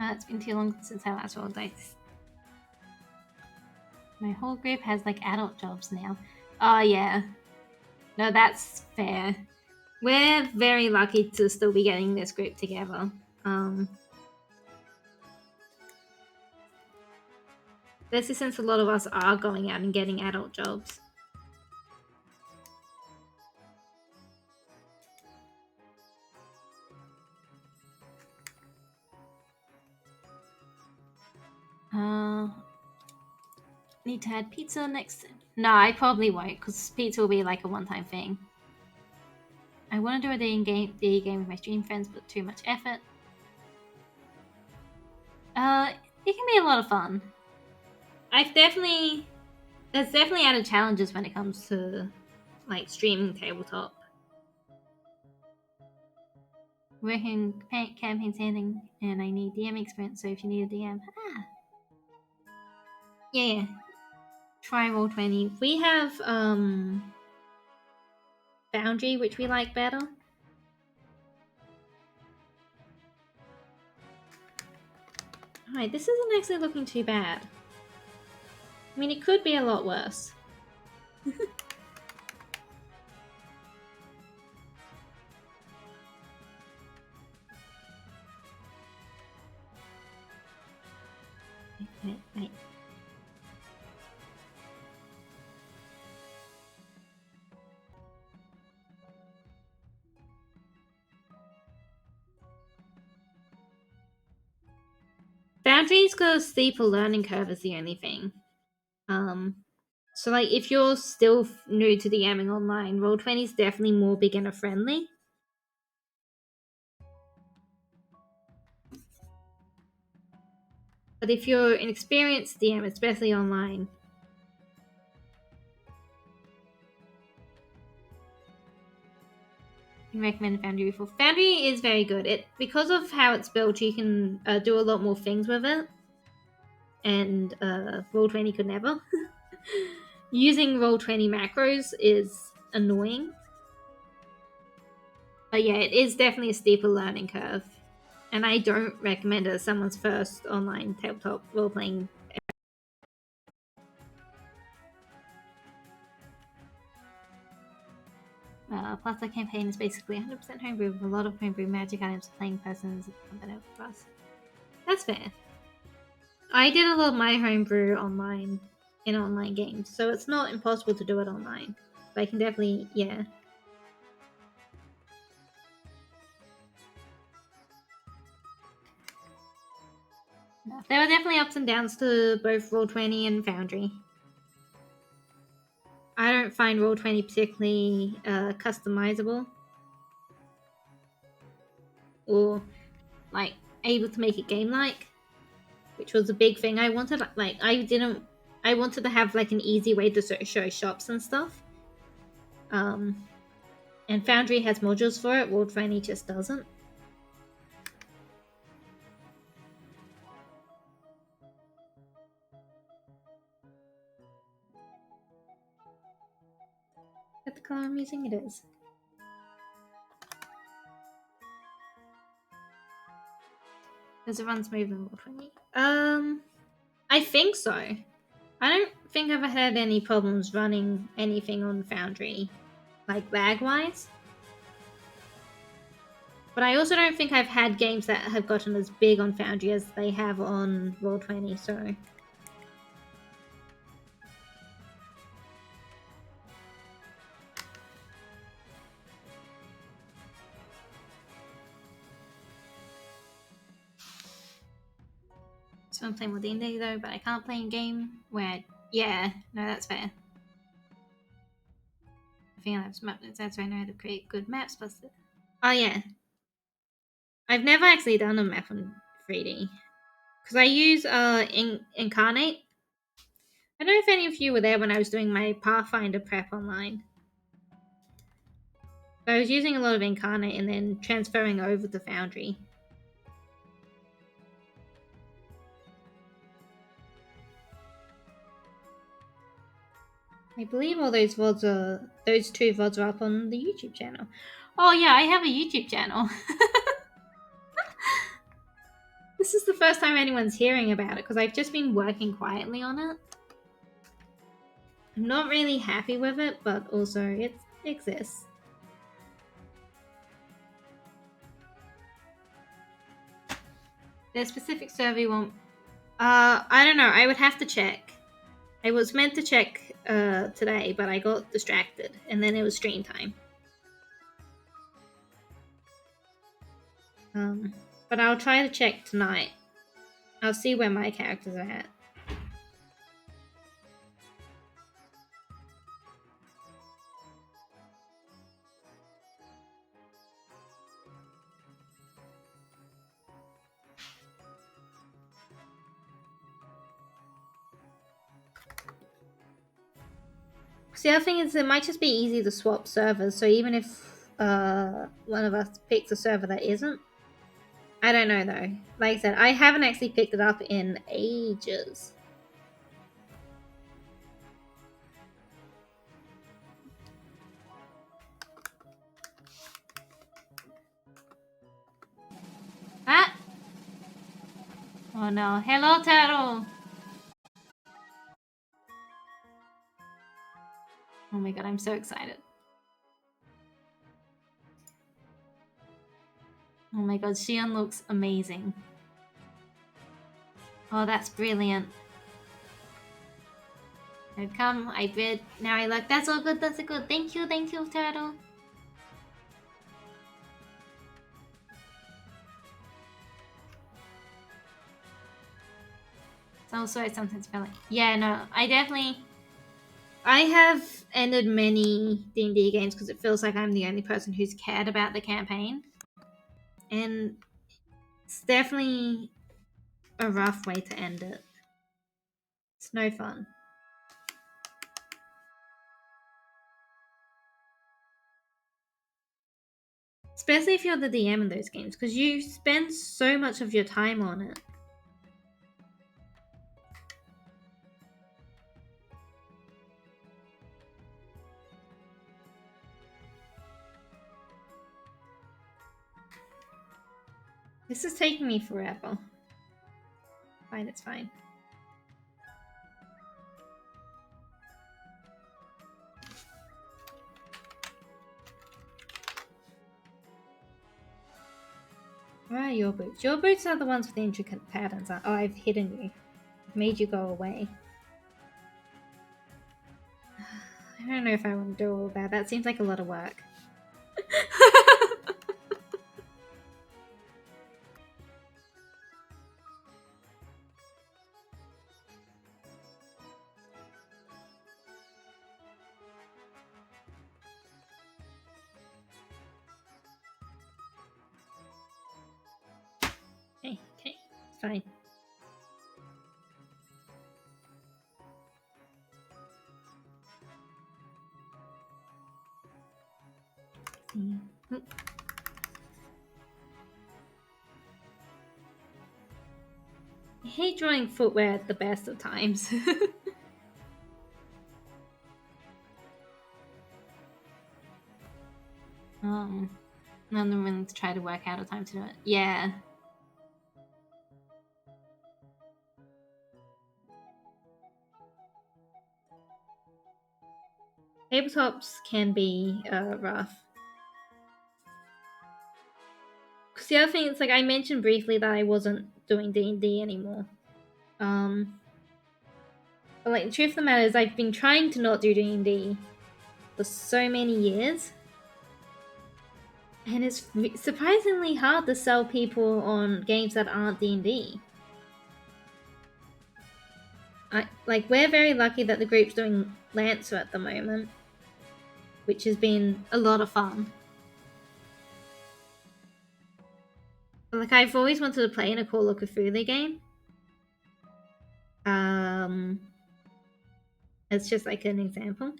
It's been too long since I last rolled dice. My whole group has like adult jobs now. Oh yeah. No, that's fair. We're very lucky to still be getting this group together. Especially since a lot of us are going out and getting adult jobs. Need to add pizza next. No, I probably won't, because pizza will be like a one-time thing. I want to do a day game with my stream friends, but too much effort. It can be a lot of fun. There's definitely added challenges when it comes to like streaming tabletop. Working campaign standing, and I need DM experience. So if you need a DM, yeah. Try Roll20. We have Foundry, which we like better. Alright, this isn't actually looking too bad. I mean, it could be a lot worse. Right. Foundry's got a steeper learning curve is the only thing. So like if you're still new to DMing online, Roll20 is definitely more beginner friendly. But if you're an experienced DM, especially online, I can recommend Foundry before. Foundry is very good. Because of how it's built, you can do a lot more things with it. And Roll20 could never. Using Roll20 macros is annoying. But yeah, it is definitely a steeper learning curve. And I don't recommend it as someone's first online tabletop role-playing. Plus, the campaign is basically 100% homebrew with a lot of homebrew magic items playing persons combat over us. That's fair. I did a lot of my homebrew online in online games, so it's not impossible to do it online. But I can definitely, yeah. There were definitely ups and downs to both Roll20 and Foundry. I don't find Roll20 particularly customizable or like able to make it game-like, which was a big thing. I wanted to have like an easy way to show shops and stuff. And Foundry has modules for it. Roll20 just doesn't. Is that the color I'm using? It is. Does it run smooth in Roll20? I think so. I don't think I've had any problems running anything on Foundry, like lag-wise. But I also don't think I've had games that have gotten as big on Foundry as they have on Roll20, so... So I'm playing with D&D though, but I can't play in game where, yeah, no, that's fair. I think that's why I know how to create good maps. Plus, oh yeah, I've never actually done a map on 3D because I use Incarnate. I don't know if any of you were there when I was doing my Pathfinder prep online. So I was using a lot of Incarnate and then transferring over to Foundry. I believe all those VODs are, those 2 VODs are up on the YouTube channel. Oh yeah, I have a YouTube channel. This is the first time anyone's hearing about it because I've just been working quietly on it. I'm not really happy with it, but also it exists. The specific server you want? I don't know. I would have to check. I was meant to check today, but I got distracted, and then it was stream time. But I'll try to check tonight. I'll see where my characters are at. The other thing is it might just be easy to swap servers, so even if one of us picks a server that isn't. I don't know though. Like I said, I haven't actually picked it up in ages. Ah! Oh no. Hello, Turtle! Oh my god, I'm so excited. Oh my god, Shion looks amazing. Oh, that's brilliant. I've come, I bid, now I look. That's all good, that's good. Thank you, Turtle. It's also I sometimes feel like, yeah, no, I have ended many D&D games because it feels like I'm the only person who's cared about the campaign. And it's definitely a rough way to end it. It's no fun. Especially if you're the DM in those games, because you spend so much of your time on it. This is taking me forever. Fine, it's fine. Where are your boots? Your boots are the ones with the intricate patterns. Oh, I've hidden you. I've made you go away. I don't know if I want to do all that. That seems like a lot of work. Okay, it's fine. I hate drawing footwear at the best of times. None of them willing to try to work out a time to do it. Yeah. Tabletops can be rough. Because the other thing is, like, I mentioned briefly that I wasn't doing D&D anymore. But, like, the truth of the matter is I've been trying to not do D&D for so many years. And it's surprisingly hard to sell people on games that aren't D&D. we're very lucky that the group's doing Lancer at the moment, which has been a lot of fun. Like, I've always wanted to play in a Call of Cthulhu game. It's just like an example.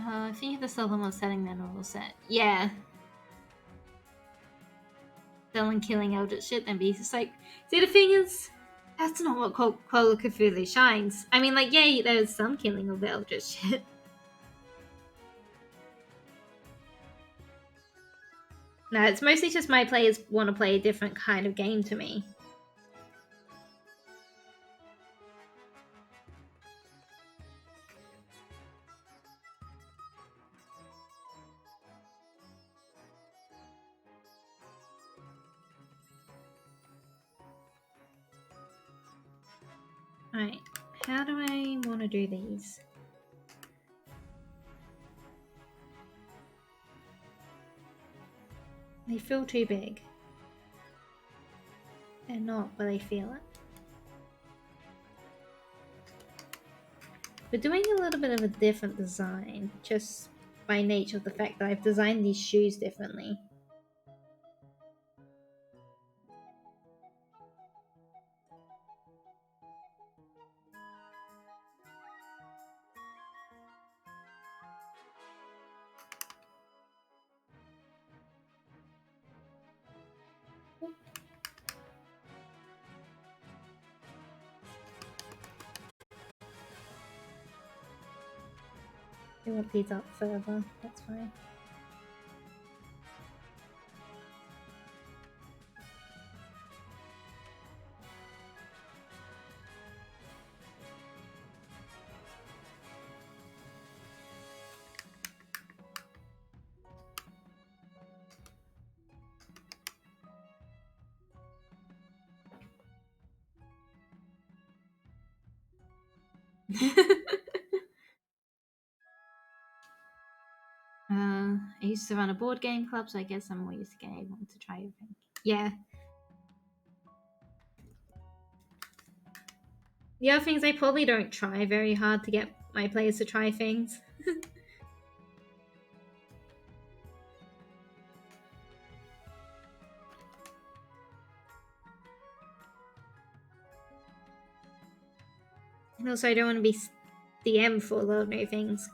I think you have to sell them on setting their normal set. Yeah. Selling killing eldritch shit, then be just like, see, the thing is, that's not what Call of Cthulhu shines. I mean, like, yeah, there's some killing of eldritch shit. No, it's mostly just my players want to play a different kind of game to me. Alright, how do I want to do these? They feel too big. They're not, but I feel it. We're doing a little bit of a different design, just by nature of the fact that I've designed these shoes differently. We want these up further, that's fine. I used to run a board game club, so I guess I'm more used to getting everyone to try everything. Yeah. The other thing is I probably don't try very hard to get my players to try things. And also I don't want to be DM for a lot of new things.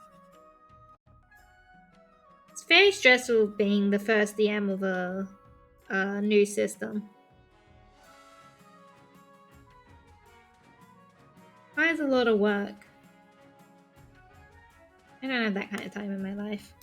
It's very stressful being the first DM of a new system. Requires a lot of work. I don't have that kind of time in my life.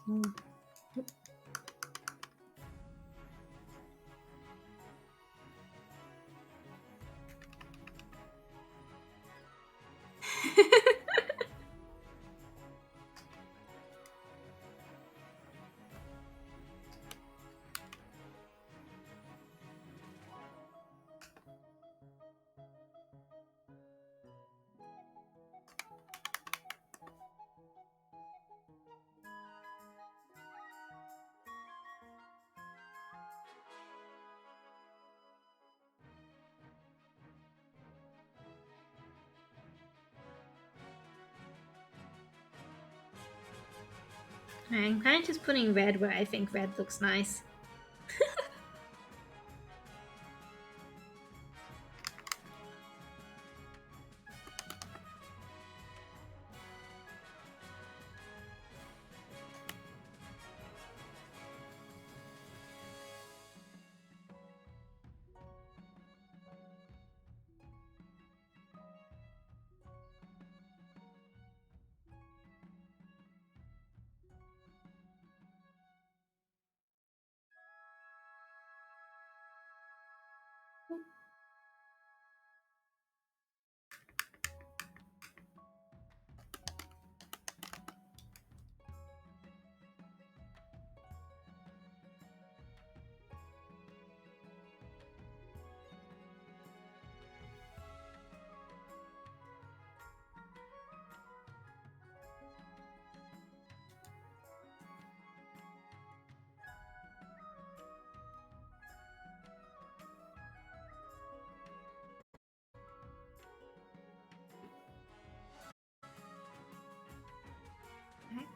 Small. I'm kind of just putting red where I think red looks nice.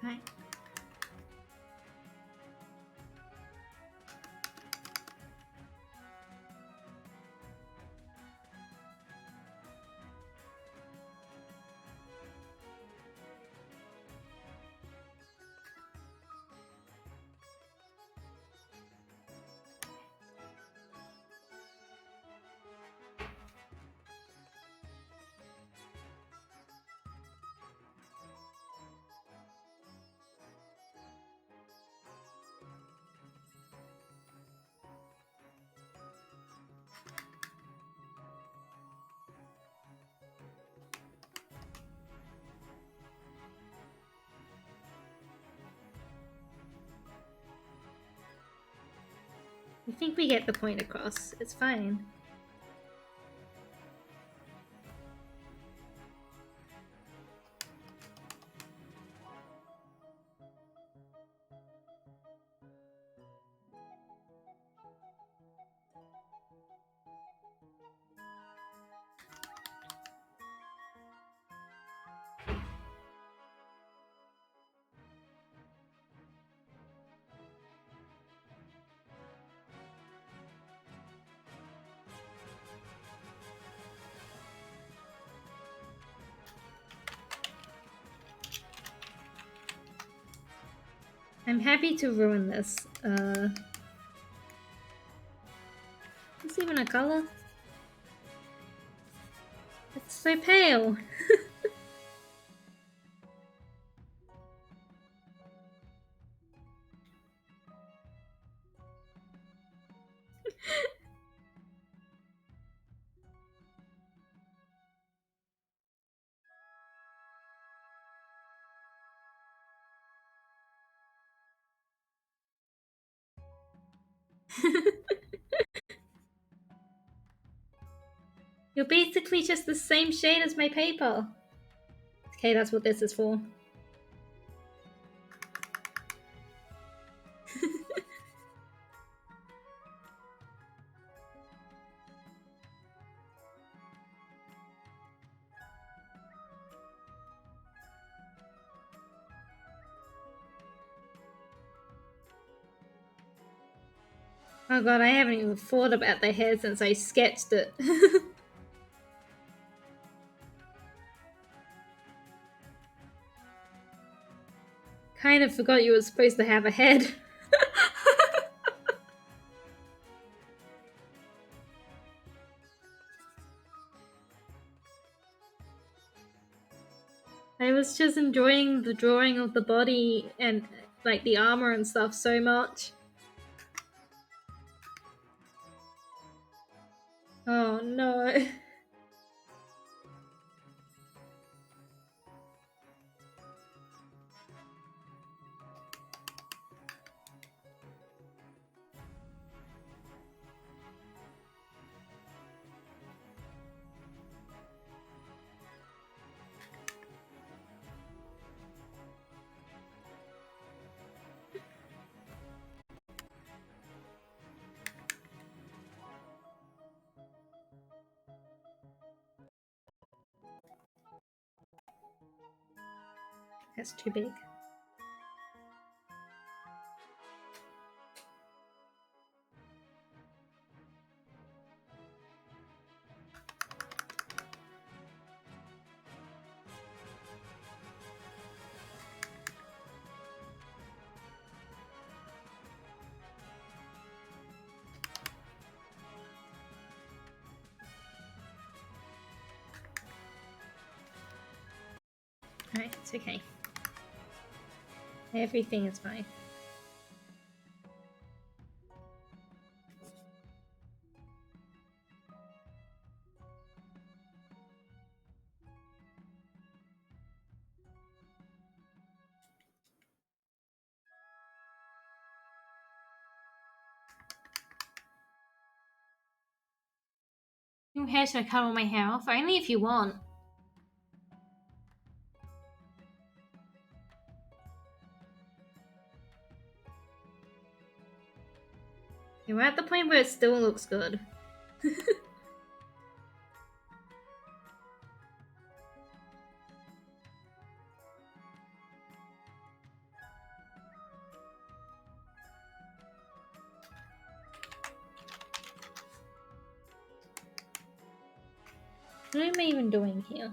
Right. I think we get the point across. It's fine. I'm happy to ruin this. Is even a color? It's so pale. You're basically just the same shade as my paper. Okay, that's what this is for. Oh god, I haven't even thought about the hair since I sketched it. Kind of forgot you were supposed to have a head. I was just enjoying the drawing of the body and like the armor and stuff so much. Oh no. That's too big. Alright, it's okay. Everything is fine. Your hair's gonna cut all my hair off? Only if you want. We're at the point where it still looks good. What am I even doing here?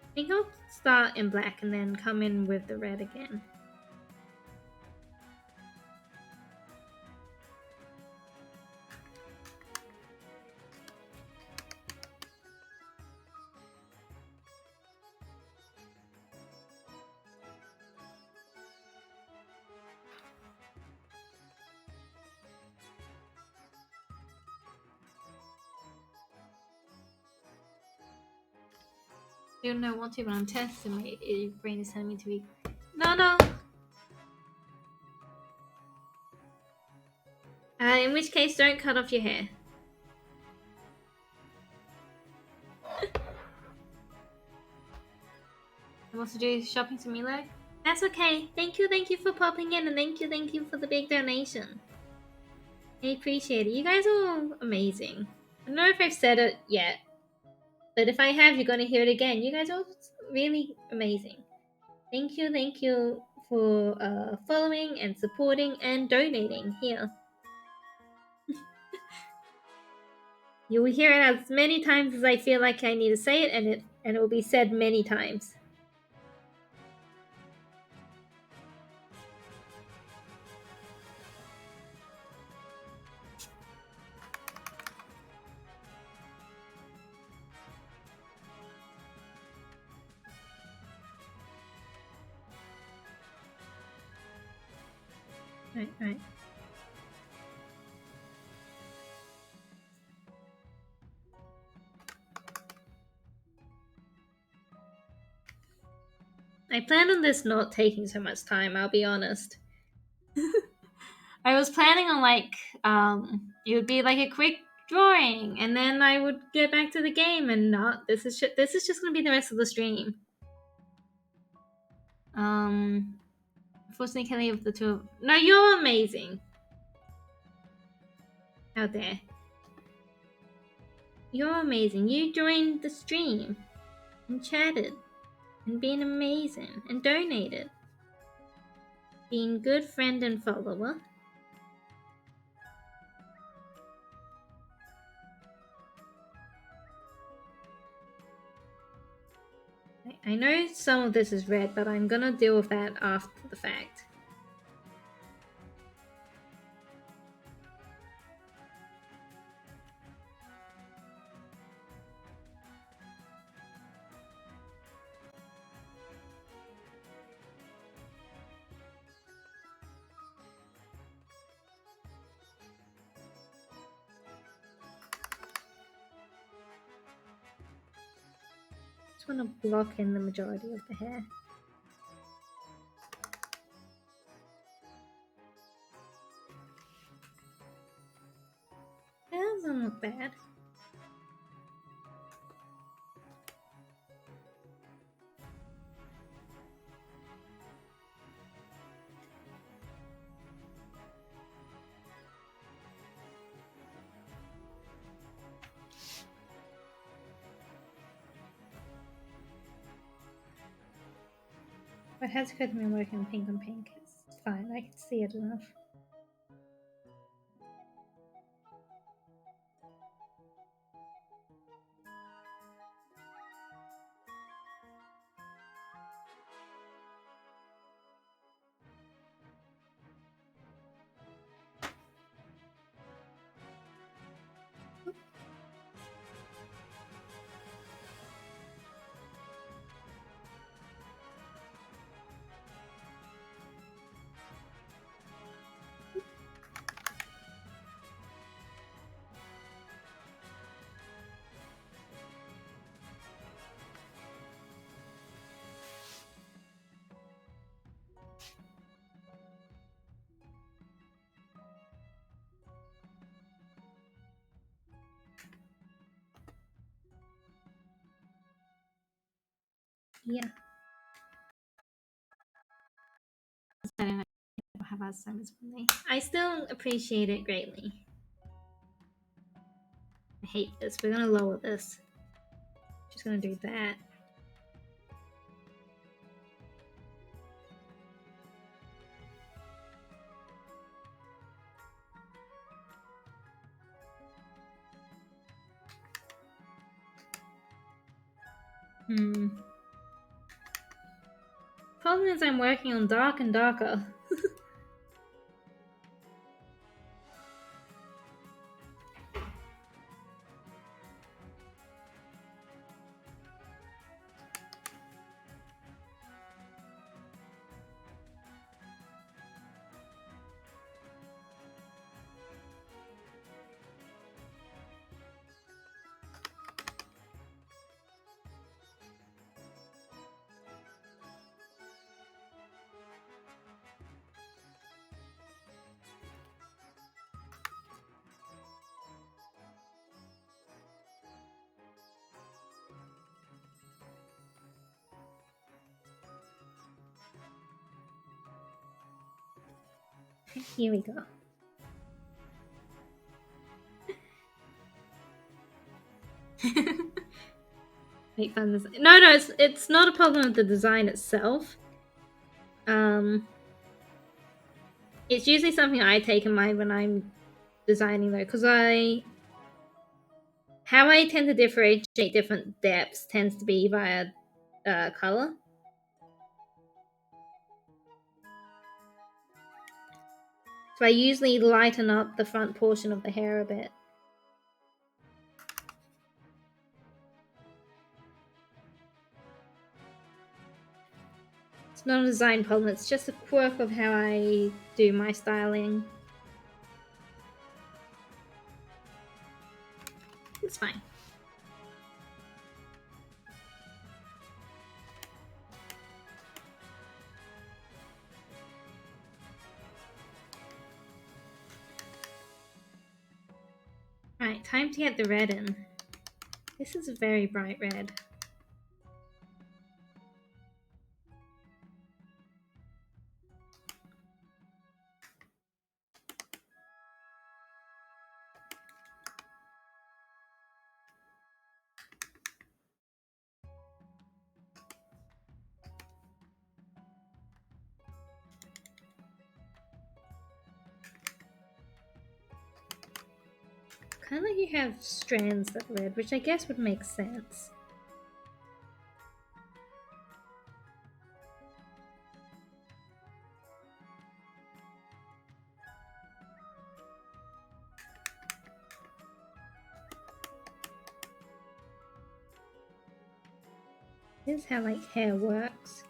I think I'll start in black and then come in with the red again. I don't know what to, but I'm testing my brain is telling me to be. No. In which case, don't cut off your hair. I'm also doing shopping to Milo. That's okay. Thank you for popping in, and thank you for the big donation. I appreciate it. You guys are all amazing. I don't know if I've said it yet, but if I have, you're gonna hear it again. You guys are really amazing. Thank you for following and supporting and donating here. You will hear it as many times as I feel like I need to say it, and it will be said many times. Right. I planned on this not taking so much time, I'll be honest. I was planning on it would be like a quick drawing, and then I would get back to the game, and not. This is just gonna be the rest of the stream. Unfortunately, Kelly, of the two. No, you're amazing. Out there, you're amazing. You joined the stream and chatted and been amazing and donated, being good friend and follower. I know some of this is red, but I'm gonna deal with that after the fact. I just want to block in the majority of the hair. That doesn't look bad. But it has occurred to me working pink on pink. It's fine, I can see it enough. Yeah. I don't know have Alzheimer's with me. I still appreciate it greatly. I hate this. We're gonna lower this. Just gonna do that. Problem is I'm working on dark and darker. Here we go. Make fun of this. No, it's not a problem with the design itself. It's usually something I take in mind when I'm designing though, because how I tend to differentiate different depths tends to be via color. So I usually lighten up the front portion of the hair a bit. It's not a design problem, it's just a quirk of how I do my styling. It's fine. Alright, time to get the red in. This is a very bright red. Kind of like you have strands that are red, which I guess would make sense. This is how like hair works.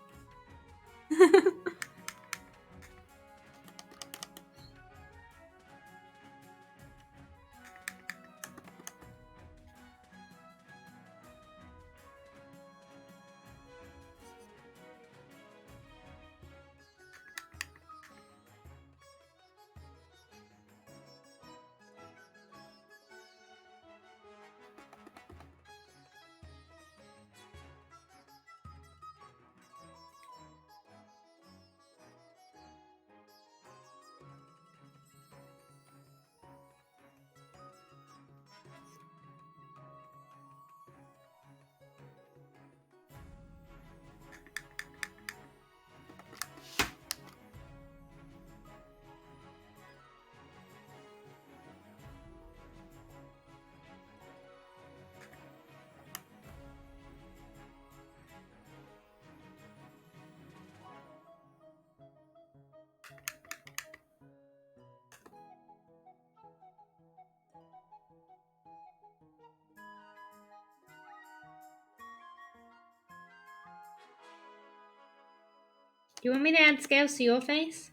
Do you want me to add scales to your face?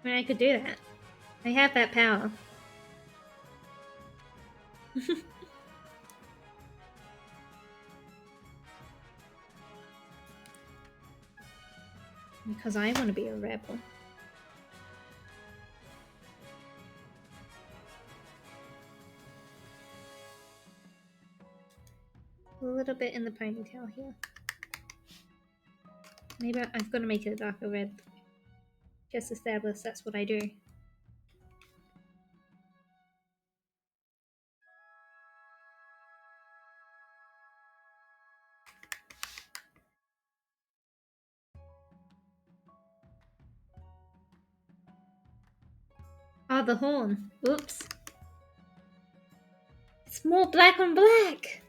I mean, I could do that. I have that power. Because I want to be a rebel. A little bit in the ponytail here. Maybe I've got to make it a darker red. Just establish that's what I do. Oh, the horn. Oops. It's more black on black!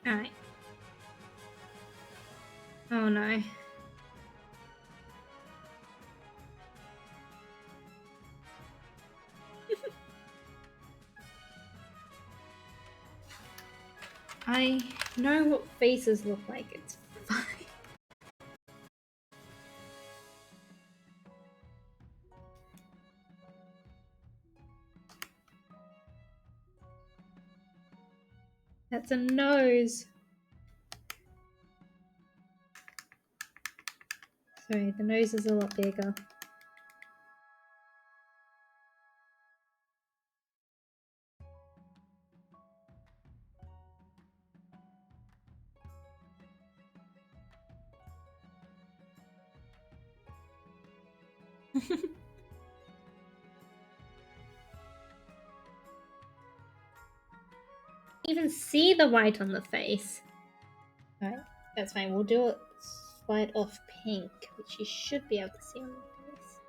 Alright. Oh no. I know what faces look like, it's fine. That's a nose. Sorry, the nose is a lot bigger. Even see the white on the face. Alright, that's fine. We'll do a slide off pink, which you should be able to see on the face.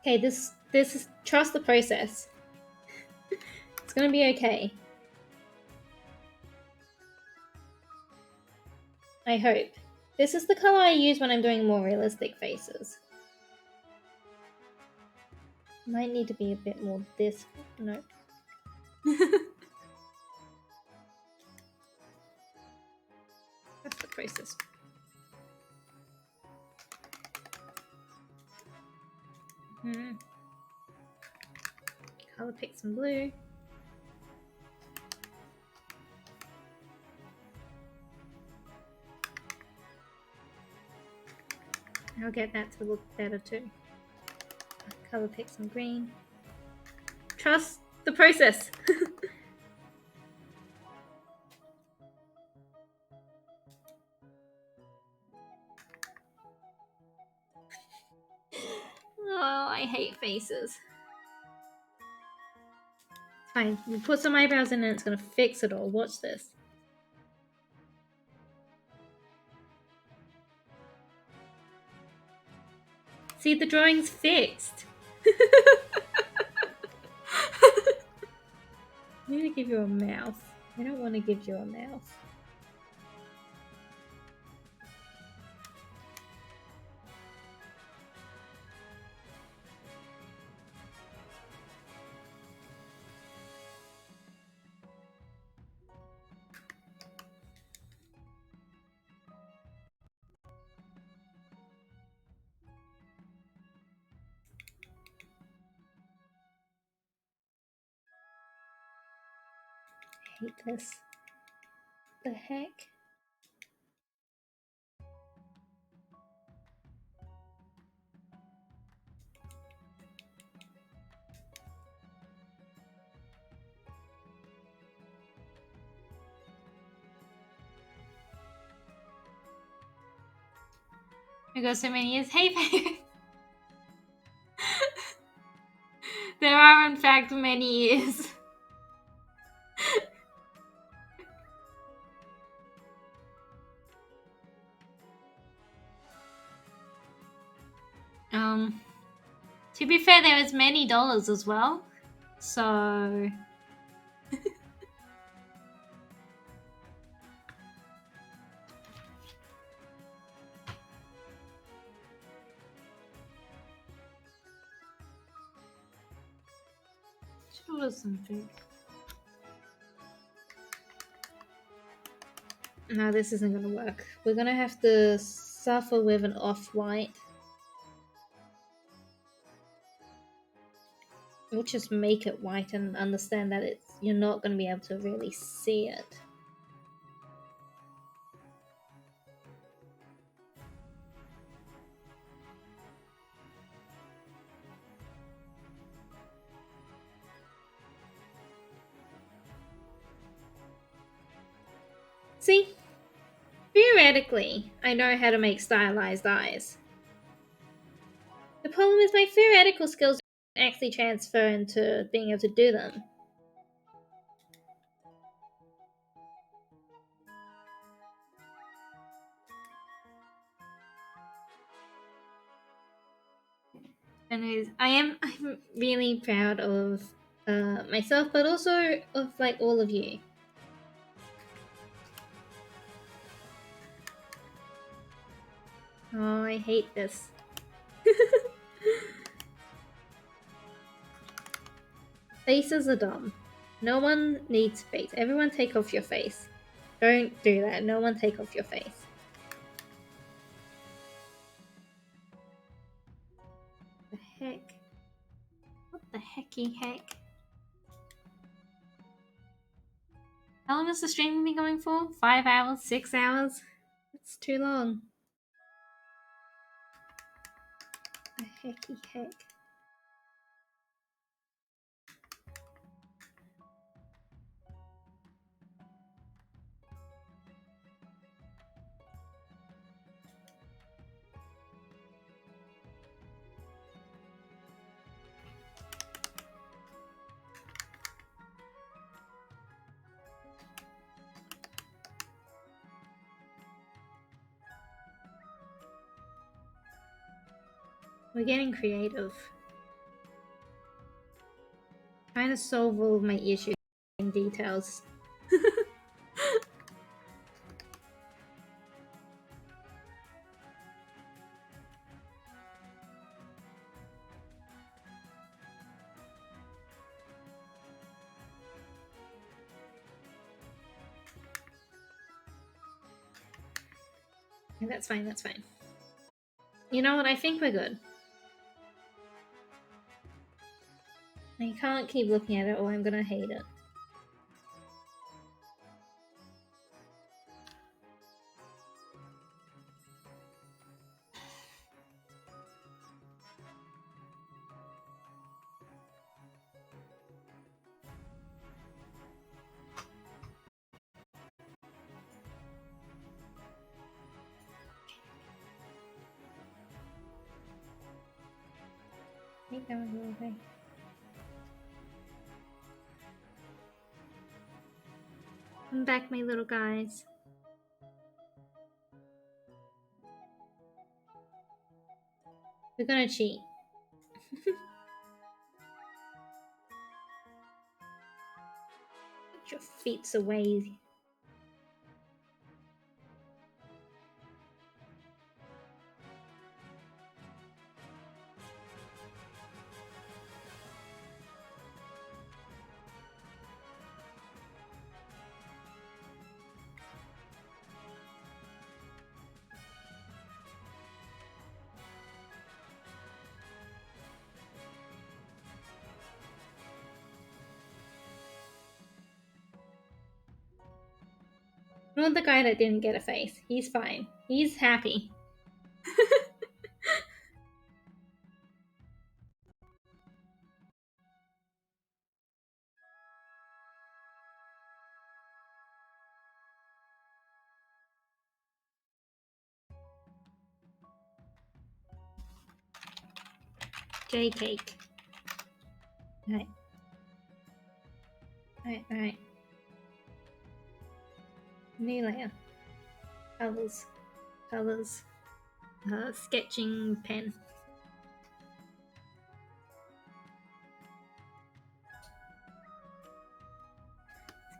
Okay, this is trust the process. It's gonna be okay. I hope. This is the color I use when I'm doing more realistic faces. Might need to be a bit more this. No. That's the process. Color pick some blue. I'll get that to look better too. Color pick some green. Trust the process. Oh, I hate faces. Fine, you put some eyebrows in and it's gonna fix it all. Watch this. See, the drawing's fixed. I need to give you a mouth. I don't want to give you a mouth. hate this. The heck? We got so many years. Hey, babe. There are, in fact, many years. To be fair, there is many dollars as well. So... should order some food. No, this isn't gonna work. We're gonna have to suffer with an off-white. We'll just make it white and understand that you're not gonna be able to really see it. See? Theoretically, I know how to make stylized eyes. The problem is my theoretical skills don't actually transfer into being able to do them. Anyways, I'm really proud of myself, but also of like all of you. Oh, I hate this. Faces are dumb. No one needs face. Everyone take off your face. Don't do that. No one take off your face. The heck? What the hecky heck? How long is the stream be going for? 5 hours? 6 hours? It's too long. The hecky heck. We're getting creative. Trying to solve all of my issues in details. Yeah, that's fine, that's fine. You know what? I think we're good. I can't keep looking at it or I'm gonna hate it. I think that was okay. Come back, my little guys. We're gonna cheat. Put your feet away. Not the guy that didn't get a face. He's fine. He's happy. J cake. Right. Right. New layer. Colors. Sketching pen.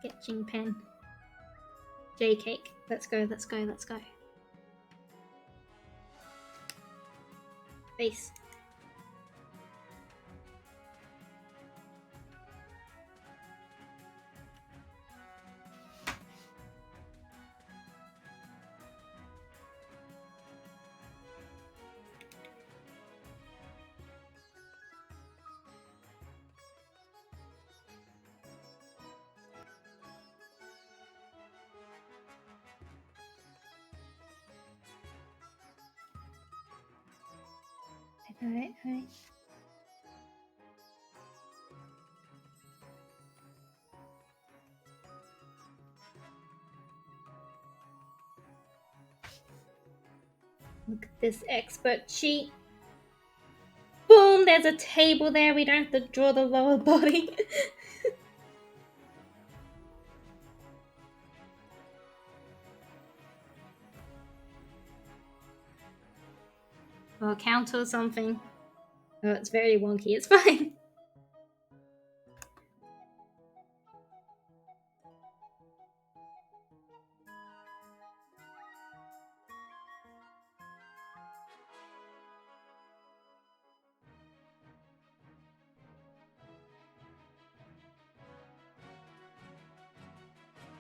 Sketching pen. J cake. Let's go. Face. Right. Look at this expert sheet. Boom! There's a table there. We don't have to draw the lower body. Or a counter or something. Oh, it's very wonky. It's fine.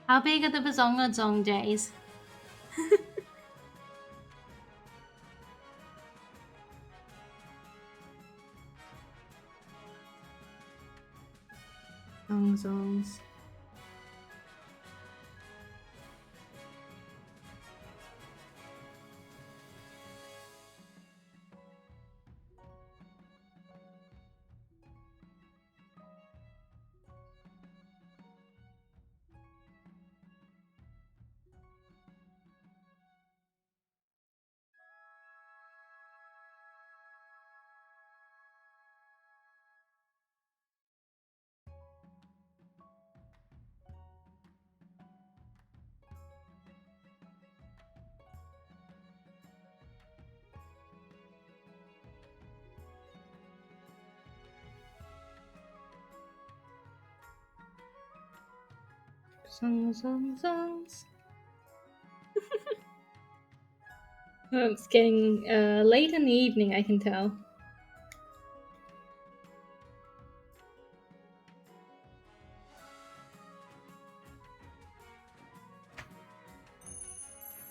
How big are the Bazonga Zong days? Zongs. Songs. Oh, it's getting late in the evening, I can tell.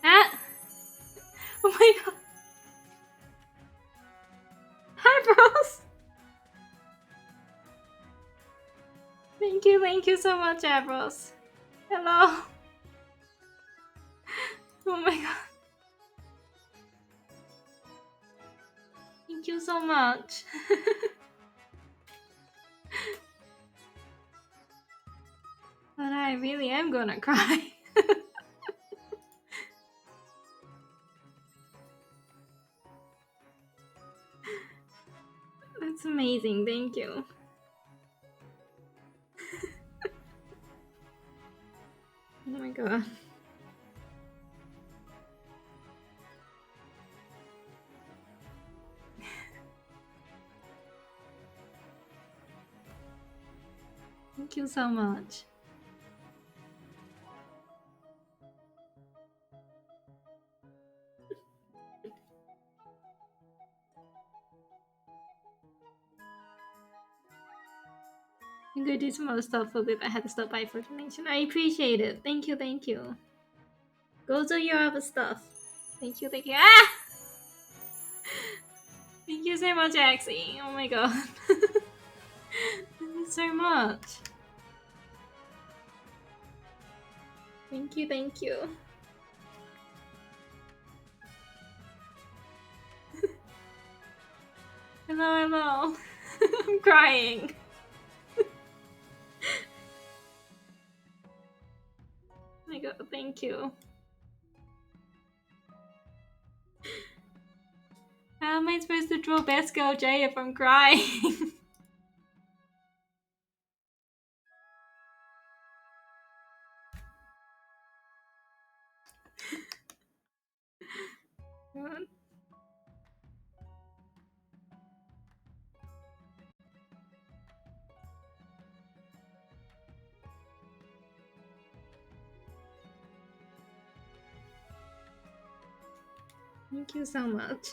Ah! Oh my god! Hi, bros! Thank you so much, Abros. Hello! Oh my god. Thank you so much. But I really am gonna cry. That's amazing, thank you. Oh my god. Thank you so much. I'm gonna do some other stuff for a bit. I had to stop by for donation. I appreciate it. Thank you. Go do your other stuff. Thank you. Ah! Thank you so much, Axie. Oh my god. Thank you so much. Thank you, thank you. Hello. I'm crying. Oh my god, thank you. How am I supposed to draw Best Girl J if I'm crying? Thank you so much.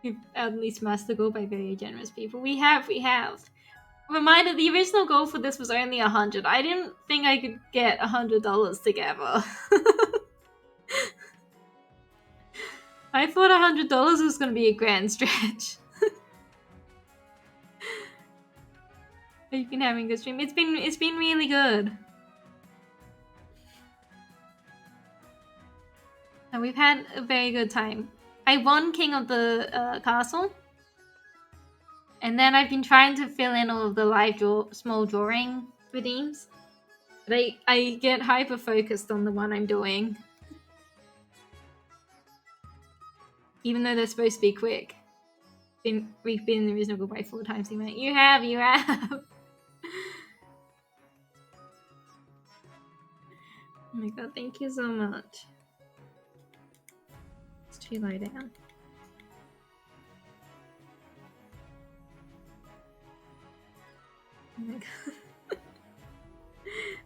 We've at least smashed the goal by very generous people. We have. Reminder, the original goal for this was only 100. I didn't think I could get $100 together. I thought $100 was going to be a grand stretch. You've been having a good stream. It's been really good. And we've had a very good time. I won King of the Castle. And then I've been trying to fill in all of the live small drawing redeems. But I get hyper focused on the one I'm doing. Even though they're supposed to be quick. We've been reasonable by 4 times. You have. Oh my god, thank you so much. It's too low down. Oh my god.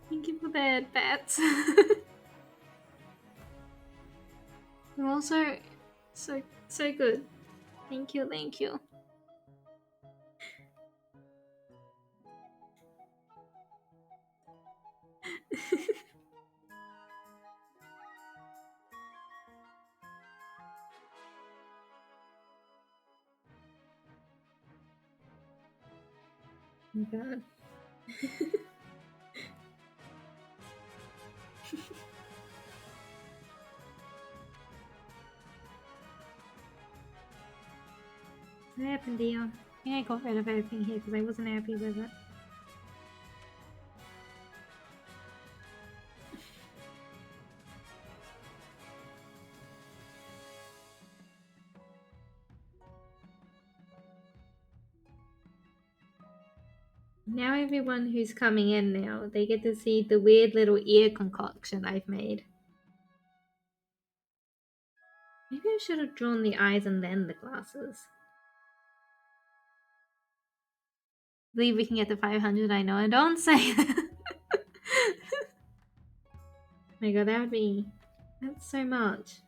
Thank you for that, bats. You're also so good. Thank you. Oh my god. What happened, Dion? I think I got rid of everything here because I wasn't happy with it. Now everyone who's coming in now, they get to see the weird little ear concoction I've made. Maybe I should have drawn the eyes and then the glasses. I believe we can get to 500, I know. I don't say that. Oh my god, that's so much.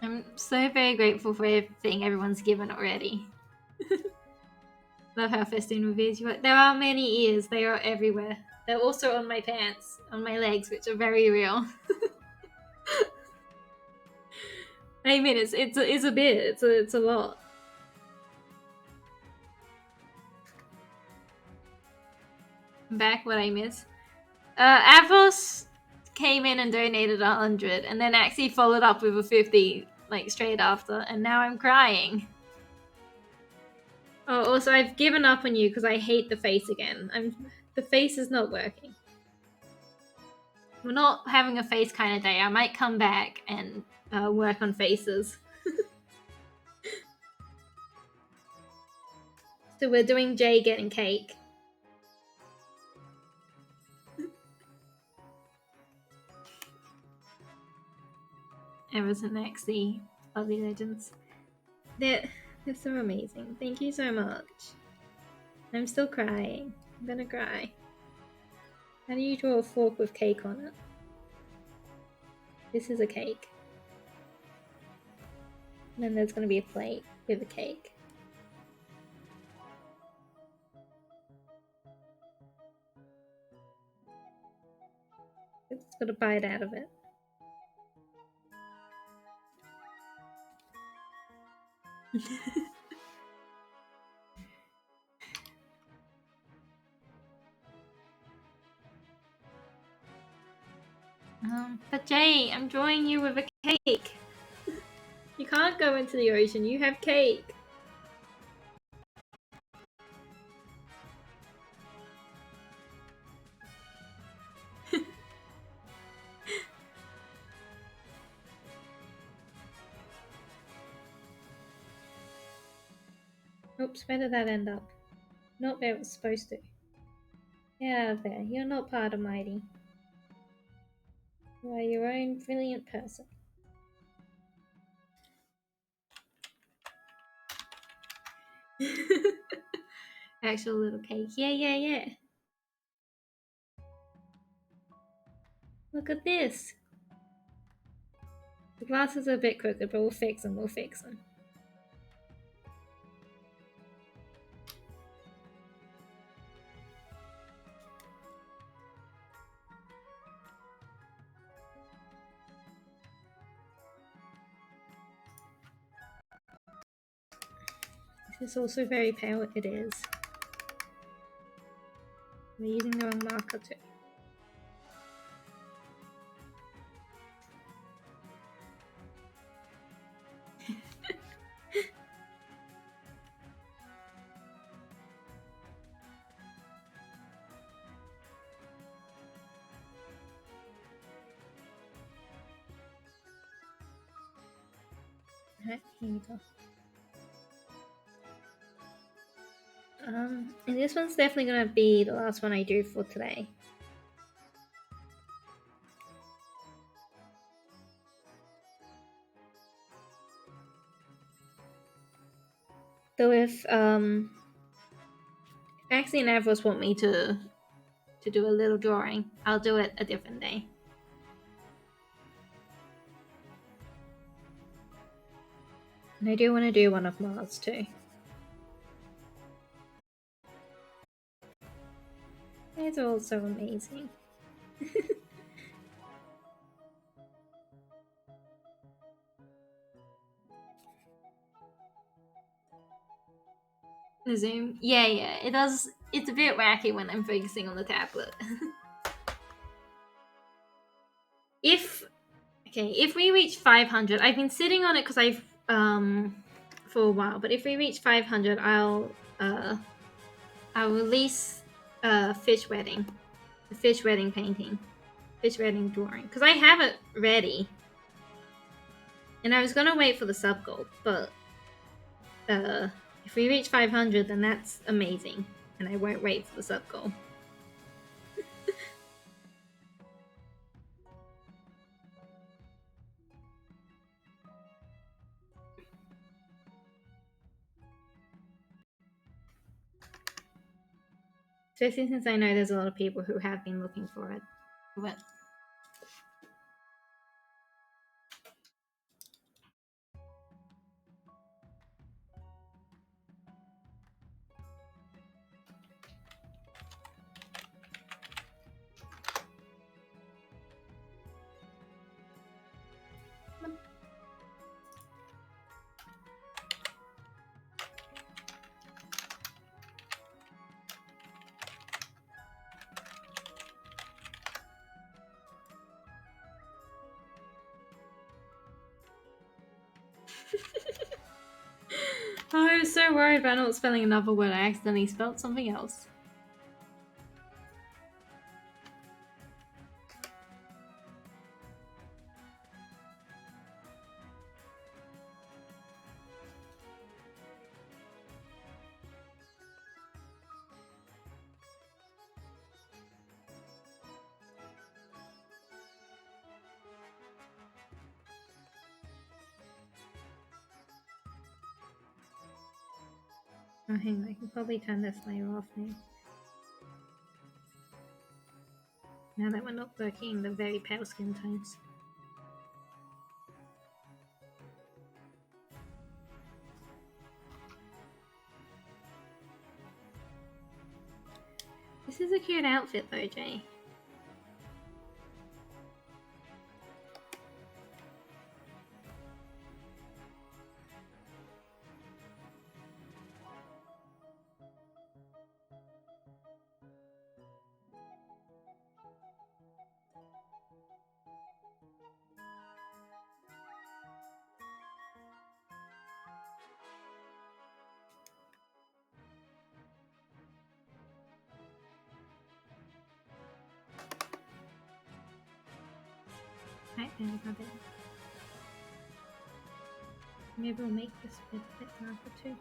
I'm so very grateful for everything everyone's given already. Love how festooned with ears you are. There are many ears, they are everywhere. They're also on my pants, on my legs, which are very real. I mean, it's a bit, it's a lot. Back what I miss. Avos came in and donated 100, and then actually followed up with a 50, like straight after, and now I'm crying. Oh, also I've given up on you because I hate the face again. The face is not working. We're not having a face kind of day. I might come back and work on faces. So we're doing Jay getting cake. Evers and Nexie, lovely legends. They're so amazing. Thank you so much. I'm still crying. I'm gonna cry. How do you draw a fork with cake on it? This is a cake. And then there's gonna be a plate with a cake. It's got a bite out of it. But Jay, I'm drawing you with a cake. You can't go into the ocean, you have cake. Oops, where did that end up? Not where it was supposed to. Get out of there. You're not part of Mighty. You are your own brilliant person. Actual little cake. Yeah. Look at this. The glasses are a bit crooked, but we'll fix them. This is also very pale. It is. We're using the wrong marker too. Alright, here you go. And this one's definitely gonna be the last one I do for today. Though if Maxie and Avros want me to do a little drawing, I'll do it a different day. And I do want to do one of Mars too. It's all so amazing. The zoom? Yeah, it does. It's a bit wacky when I'm focusing on the tablet. If we reach 500, I've been sitting on it because I've for a while. But if we reach 500, I'll release fish wedding, the fish wedding painting, fish wedding drawing, because I have it ready. And I was gonna wait for the sub goal, but if we reach 500, then that's amazing, and I won't wait for the sub goal. Especially since I know there's a lot of people who have been looking for it. But oh, I was so worried about not spelling another word. I accidentally spelled something else. Oh, hang on, I can probably turn this layer off now. Now that we're not working the very pale skin tones. This is a cute outfit though, Jay. my bad. Maybe we'll make this bit a bit darker too.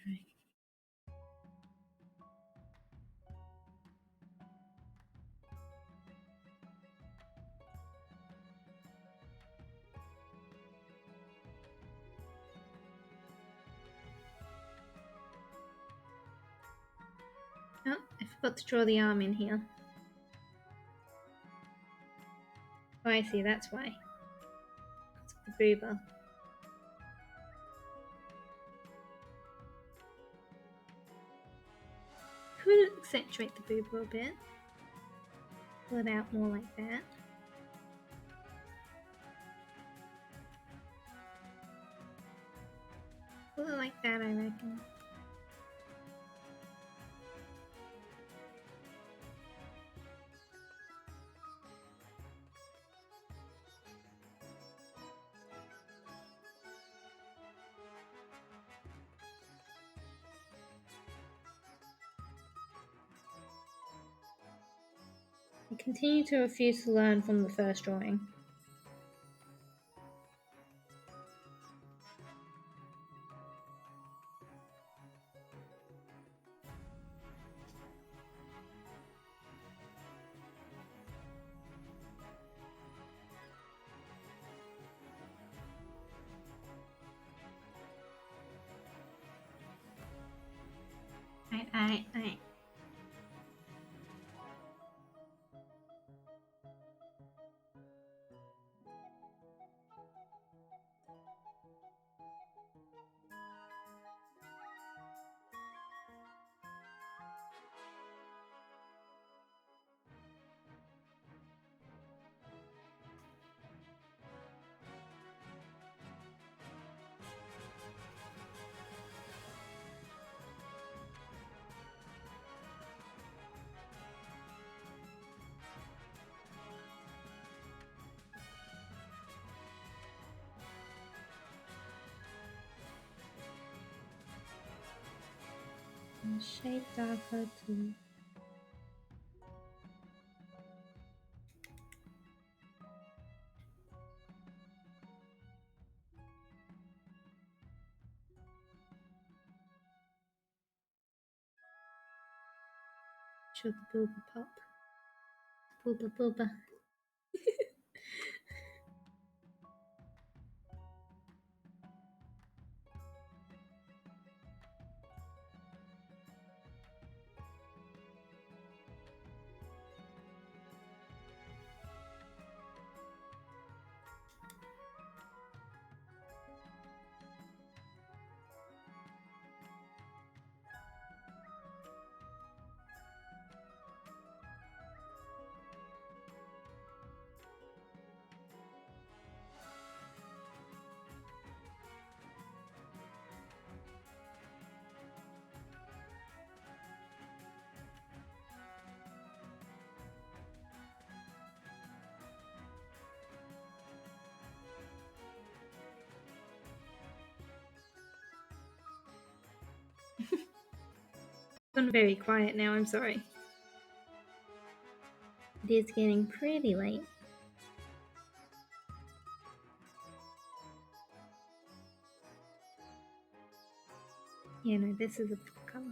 Right. Oh, I forgot to draw the arm in here. Oh, I see, that's why. It's the boober. Could accentuate the boober a bit. Pull it out more like that. Pull it like that, I reckon. I continue to refuse to learn from the first drawing. Alright. And shade darker too. Show the booba pop. Booba. I'm very quiet now, I'm sorry. It is getting pretty late. Yeah, no, this is a color.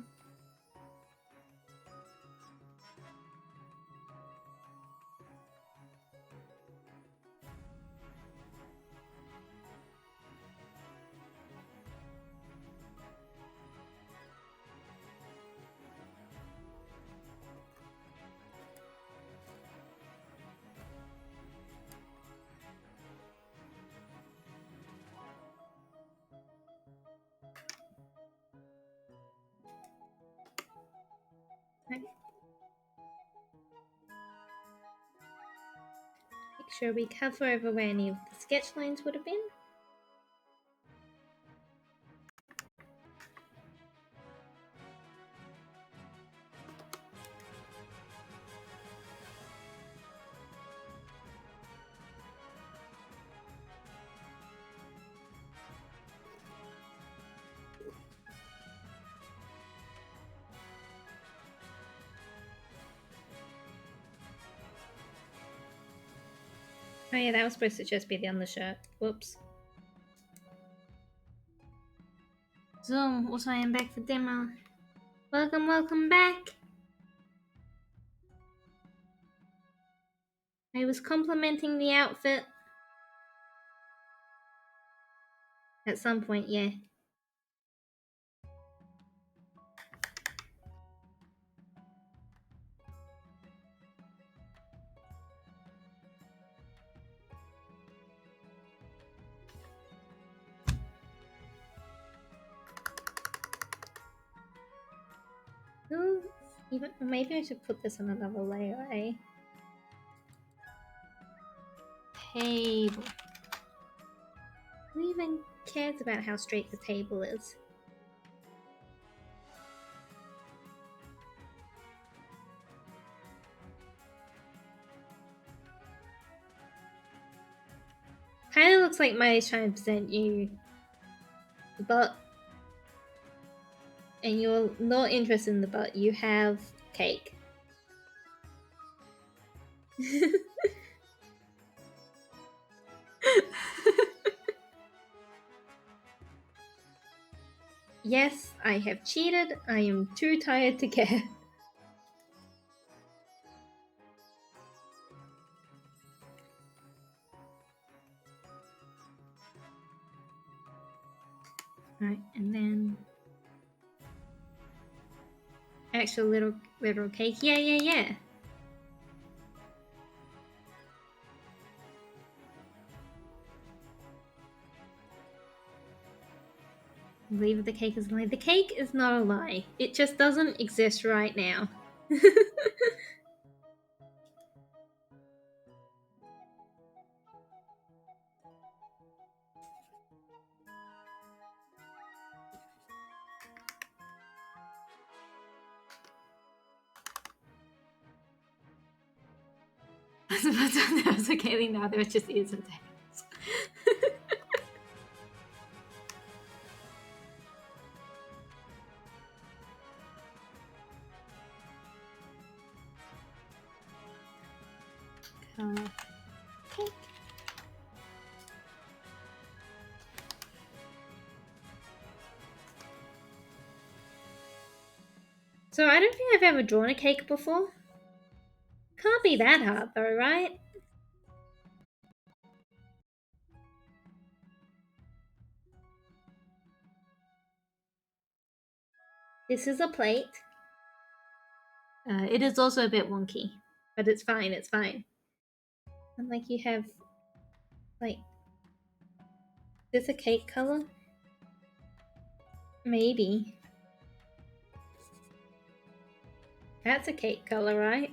sure we cover over where any of the sketch lines would have been. Oh yeah, that was supposed to just be the undershirt. Whoops. Zoom, also I am back for demo. Welcome, welcome back! I was complimenting the outfit. At some point, yeah. Ooh, even maybe I should put this on another layer, eh? Table. Who even cares about how straight the table is? Kinda looks like Maya's trying to present you the butt. And you're not interested in the butt, you have cake. Yes, I have cheated. I am too tired to care. Right, and then actual little cake. Yeah. I believe the cake is a lie. The cake is not a lie. It just doesn't exist right now. I was about to there was a Kaylee now, there was just ears and tails. Cake. So I don't think I've ever drawn a cake before. Can't be that hard though, right? This is a plate. It is also a bit wonky, but it's fine, it's fine. And like you have, like, is this a cake color? Maybe. That's a cake color, right?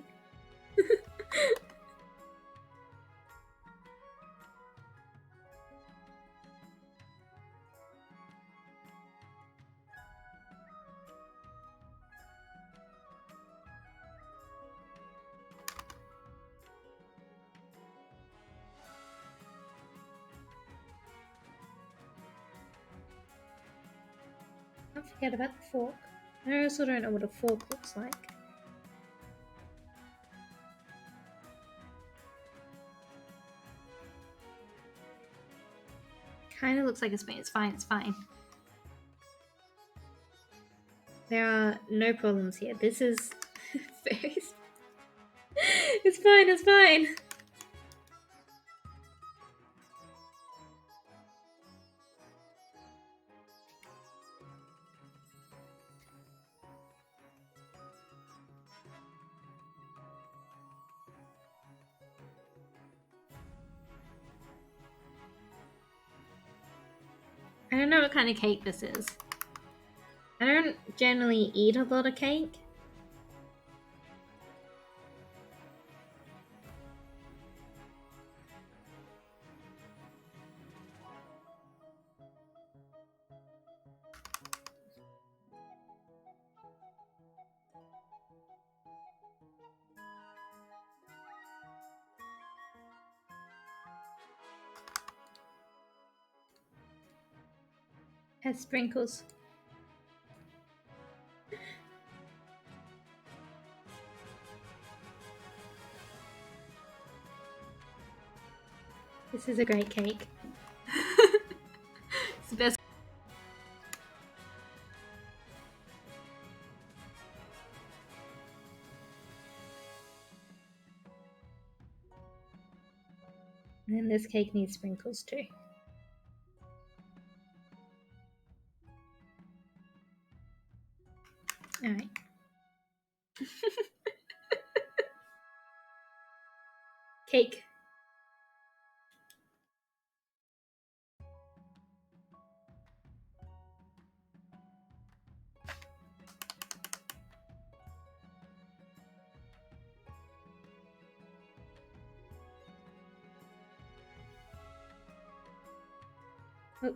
Don't forget about the fork. I also don't know what a fork looks like. Kinda looks like a spoon. It's fine, it's fine. There are no problems here. This is very... It's fine, it's fine. I don't know what kind of cake this is. I don't generally eat a lot of cake. Has sprinkles. This is a great cake. It's the best. And this cake needs sprinkles too. All right. Cake. Oh.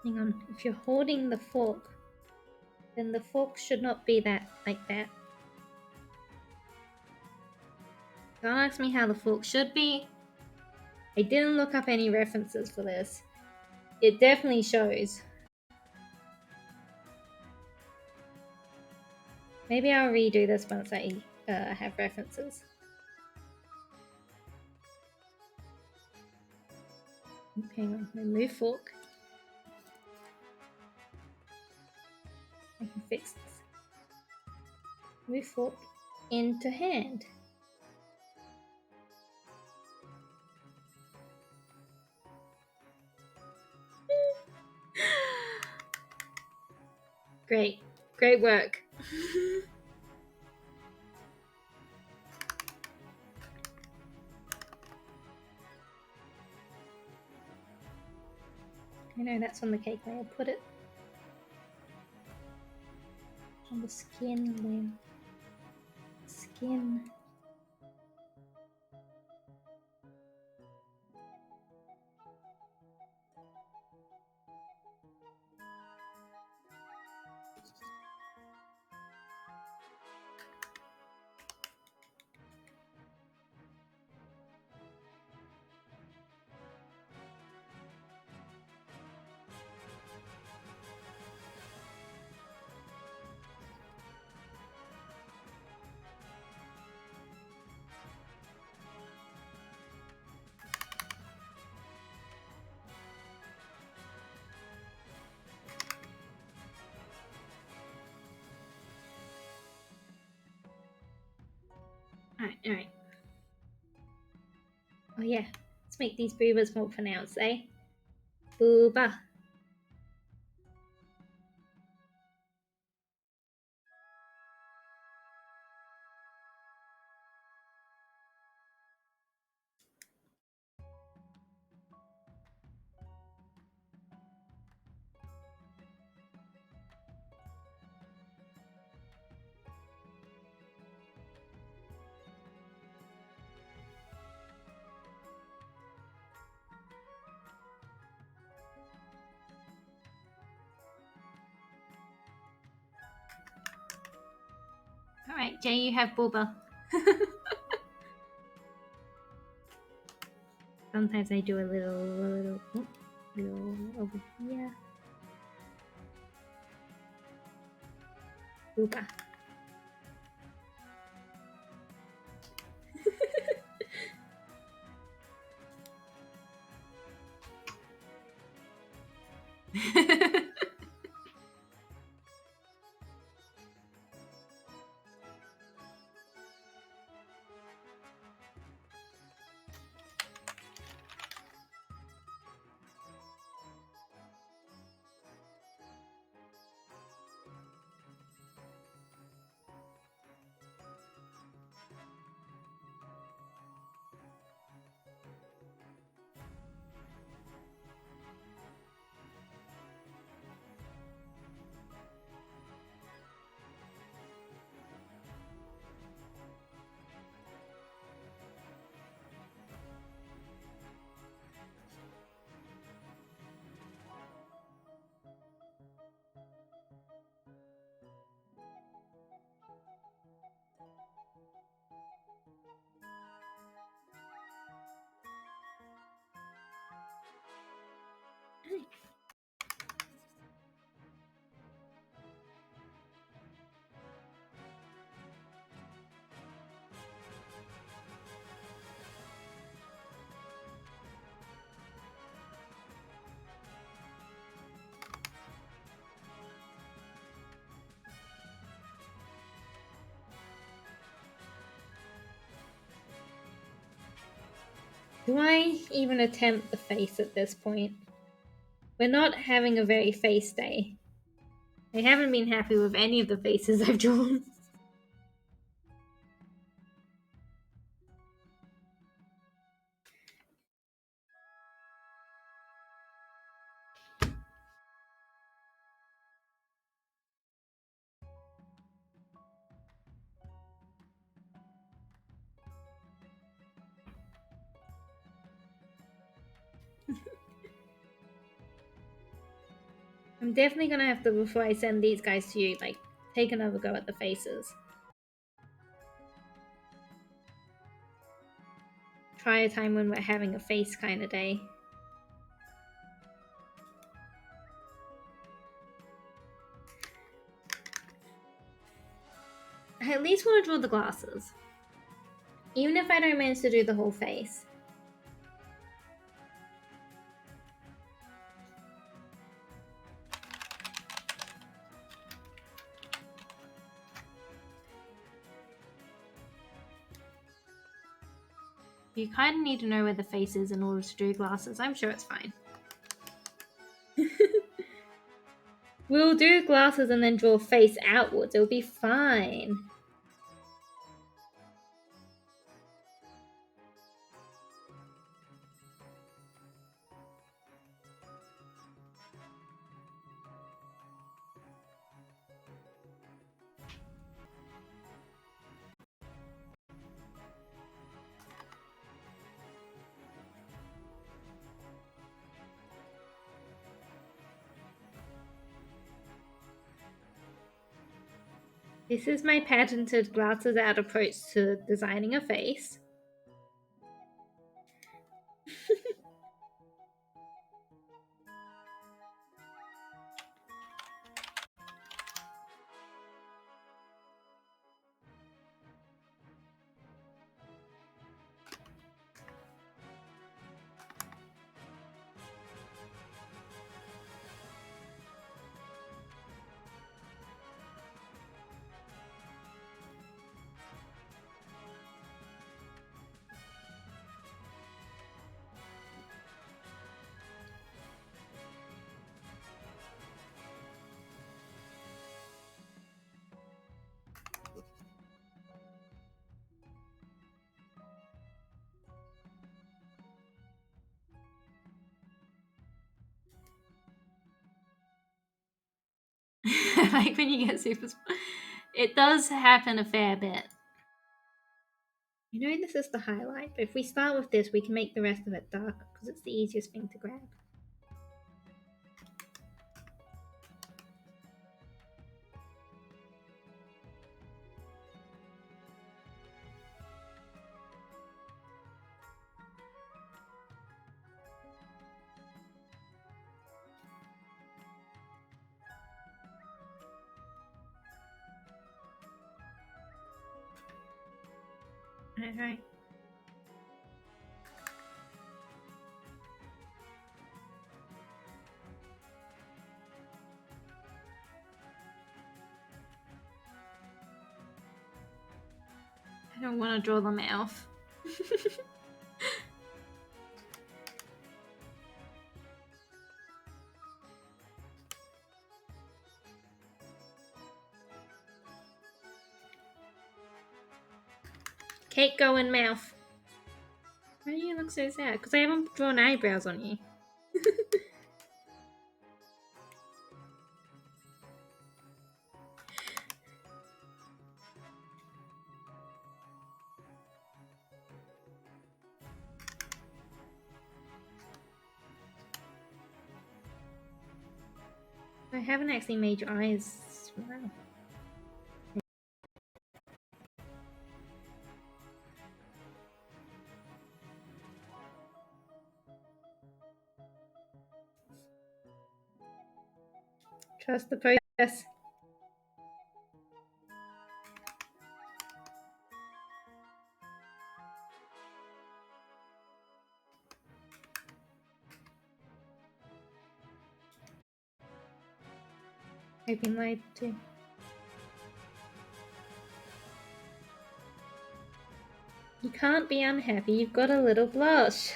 Hang on, if you're holding the fork, then the fork should not be that like that. Don't ask me how the fork should be. I didn't look up any references for this. It definitely shows. Maybe I'll redo this once I have references. Hang on, remove fork. I can fix this. Move fork into hand. Great. Great work. I know that's on the cake layer. Put it on the skin layer. Skin. Alright. Oh yeah, let's make these boobas more pronounced, eh? Booba. Alright, Jay, you have booba. Sometimes I do a little over here. Booba. Do I even attempt the face at this point? We're not having a very face day. I haven't been happy with any of the faces I've drawn. I'm definitely gonna have to, before I send these guys to you, like, take another go at the faces. Try a time when we're having a face kind of day. I at least want to draw the glasses. Even if I don't manage to do the whole face. You kind of need to know where the face is in order to do glasses. I'm sure it's fine. We'll do glasses and then draw face outwards. It'll be fine. This is my patented glasses out approach to designing a face. Like when you get super... It does happen a fair bit. You know this is the highlight, but if we start with this, we can make the rest of it dark, because it's the easiest thing to grab. Alright. I don't want to draw the mouth. Cake going mouth. Why do you look so sad? Because I haven't drawn eyebrows on you. I haven't actually made your eyes smile. Trust the process. I've been lied to. You can't be unhappy, you've got a little blush.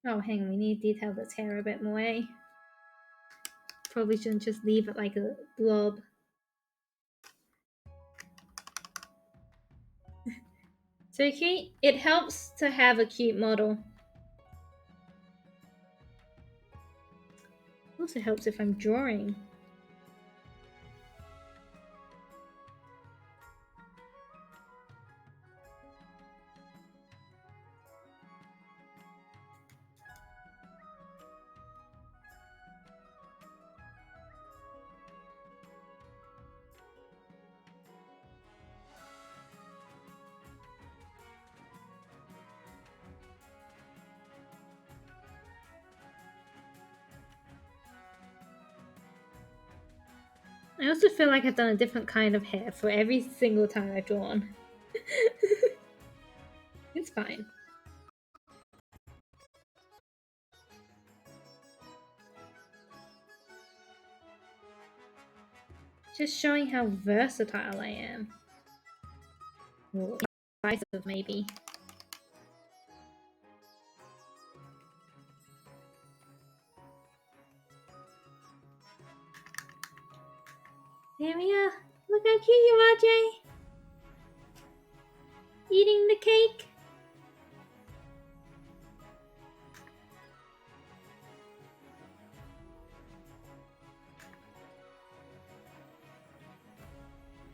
Oh, hang on, we need to detail this hair a bit more, eh? Probably shouldn't just leave it like a blob. So it helps to have a cute model. Also helps if I'm drawing. I also feel like I've done a different kind of hair for every single time I've drawn. It's fine. Just showing how versatile I am. Or incisive, maybe. There we are. Look how cute you are, Jay. Eating the cake.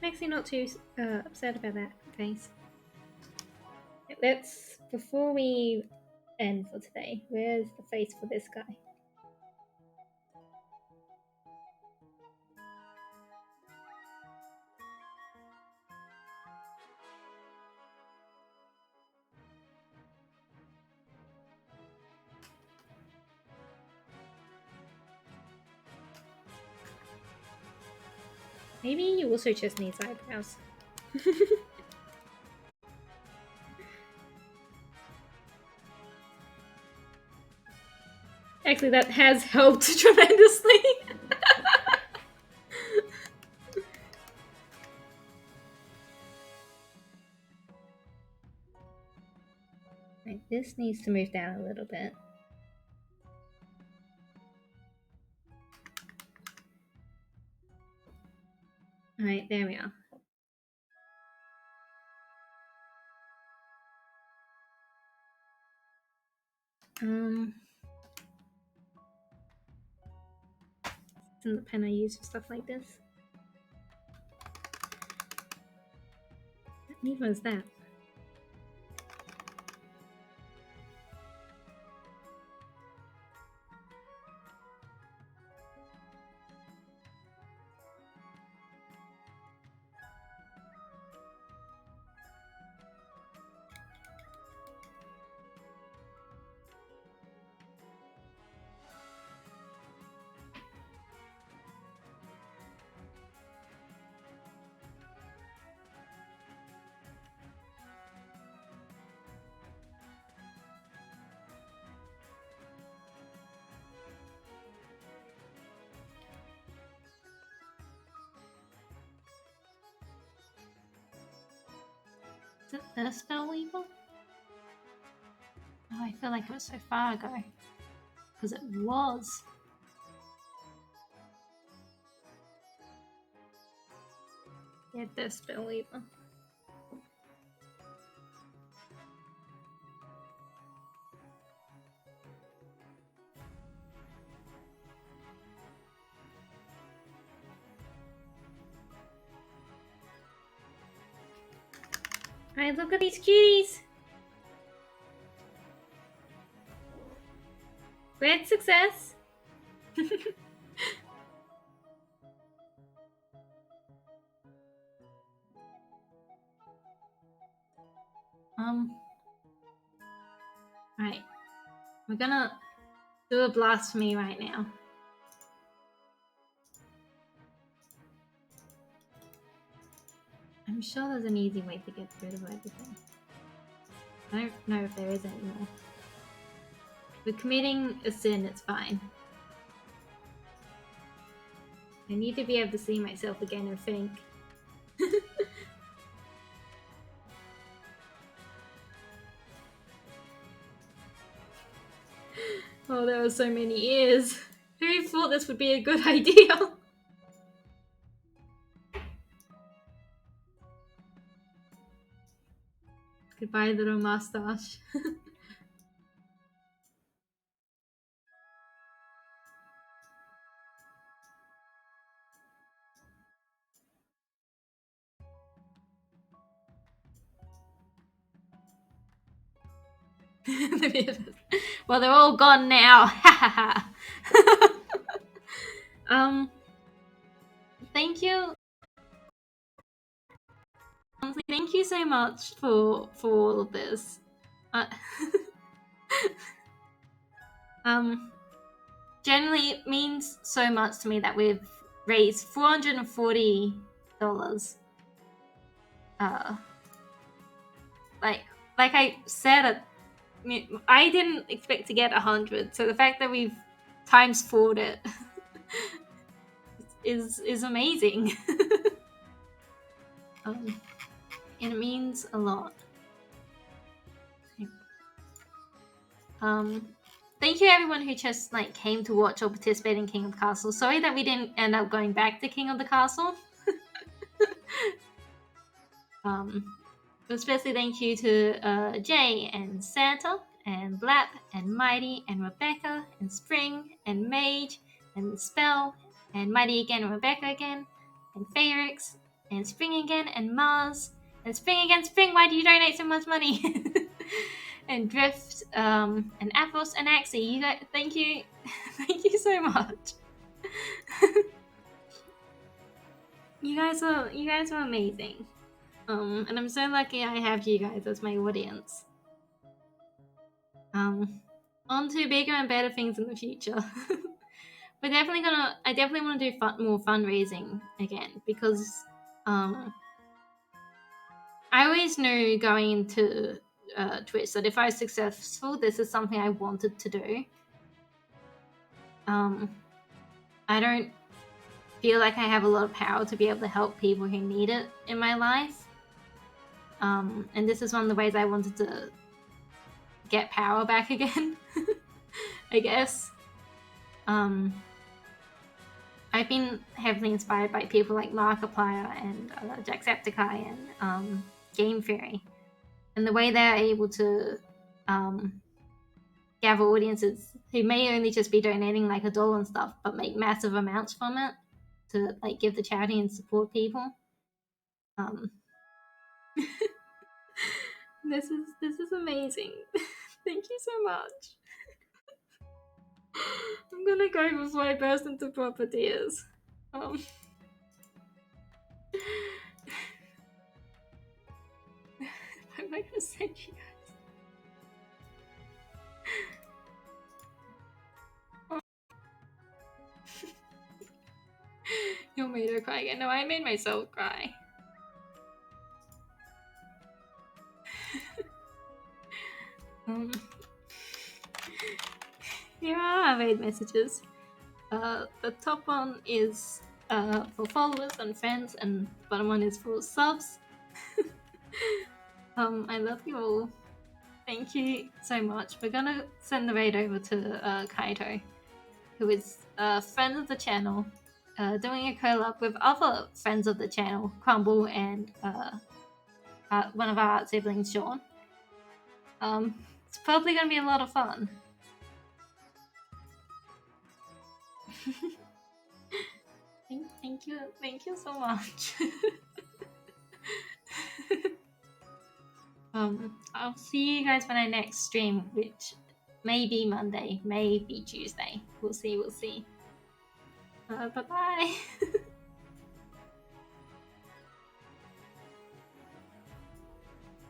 I'm actually not too upset about that face. Let's, before we end for today, where's the face for this guy? Maybe you also just need eyebrows. Actually, that has helped tremendously. Right, this needs to move down a little bit. Alright, there we are. Isn't the pen I use for stuff like this? Neither is that. Is it the spell weaver? Oh, I feel like it was so far ago. Because it was. Yeah, the spell weaver. Alright, look at these cuties! Great success! Alright. We're gonna do a blasphemy right now. I'm sure there's an easy way to get rid of everything. I don't know if there is anymore. With committing a sin, it's fine. I need to be able to see myself again and think. Oh, there were so many ears. Who thought this would be a good idea? Goodbye, little mustache. Well, they're all gone now. Thank you. Thank you so much for all of this. Generally, it means so much to me that we've raised $440. Like I said, I didn't expect to get 100. So the fact that we've times 4'd it is amazing. And it means a lot. Thank you everyone who just like came to watch or participate in King of the Castle. Sorry that we didn't end up going back to King of the Castle. Especially thank you to Jay and Santa and Blap and Mighty and Rebecca and Spring and Mage and Spell and Mighty again and Rebecca again and Fayrix and Spring again and Mars and Spring again. Spring, why do you donate so much money? And Drift and Athos and Axie, you guys, thank you. Thank you so much. You guys are amazing. And I'm so lucky I have you guys as my audience. On to bigger and better things in the future. I definitely want to do more fundraising again because I always knew going into Twitch that if I was successful, this is something I wanted to do. I don't feel like I have a lot of power to be able to help people who need it in my life. And this is one of the ways I wanted to get power back again, I guess. I've been heavily inspired by people like Markiplier and Jacksepticeye and Game Theory, and the way they're able to gather audiences who may only just be donating like $1 and stuff, but make massive amounts from it to like give the charity and support people. This is amazing. Thank you so much. I'm gonna go before I burst into proper tears. I'm not gonna send you guys. Oh. You made her cry again. No, I made myself cry. Here are our raid messages. The top one is for followers and friends, and the bottom one is for subs. I love you all. Thank you so much. We're gonna send the raid over to Kaito, who is a friend of the channel, doing a collab with other friends of the channel, Crumble and one of our art siblings, Sean. It's probably gonna be a lot of fun. Thank you so much. I'll see you guys when I next stream, which may be Monday, may be Tuesday. We'll see. Bye bye.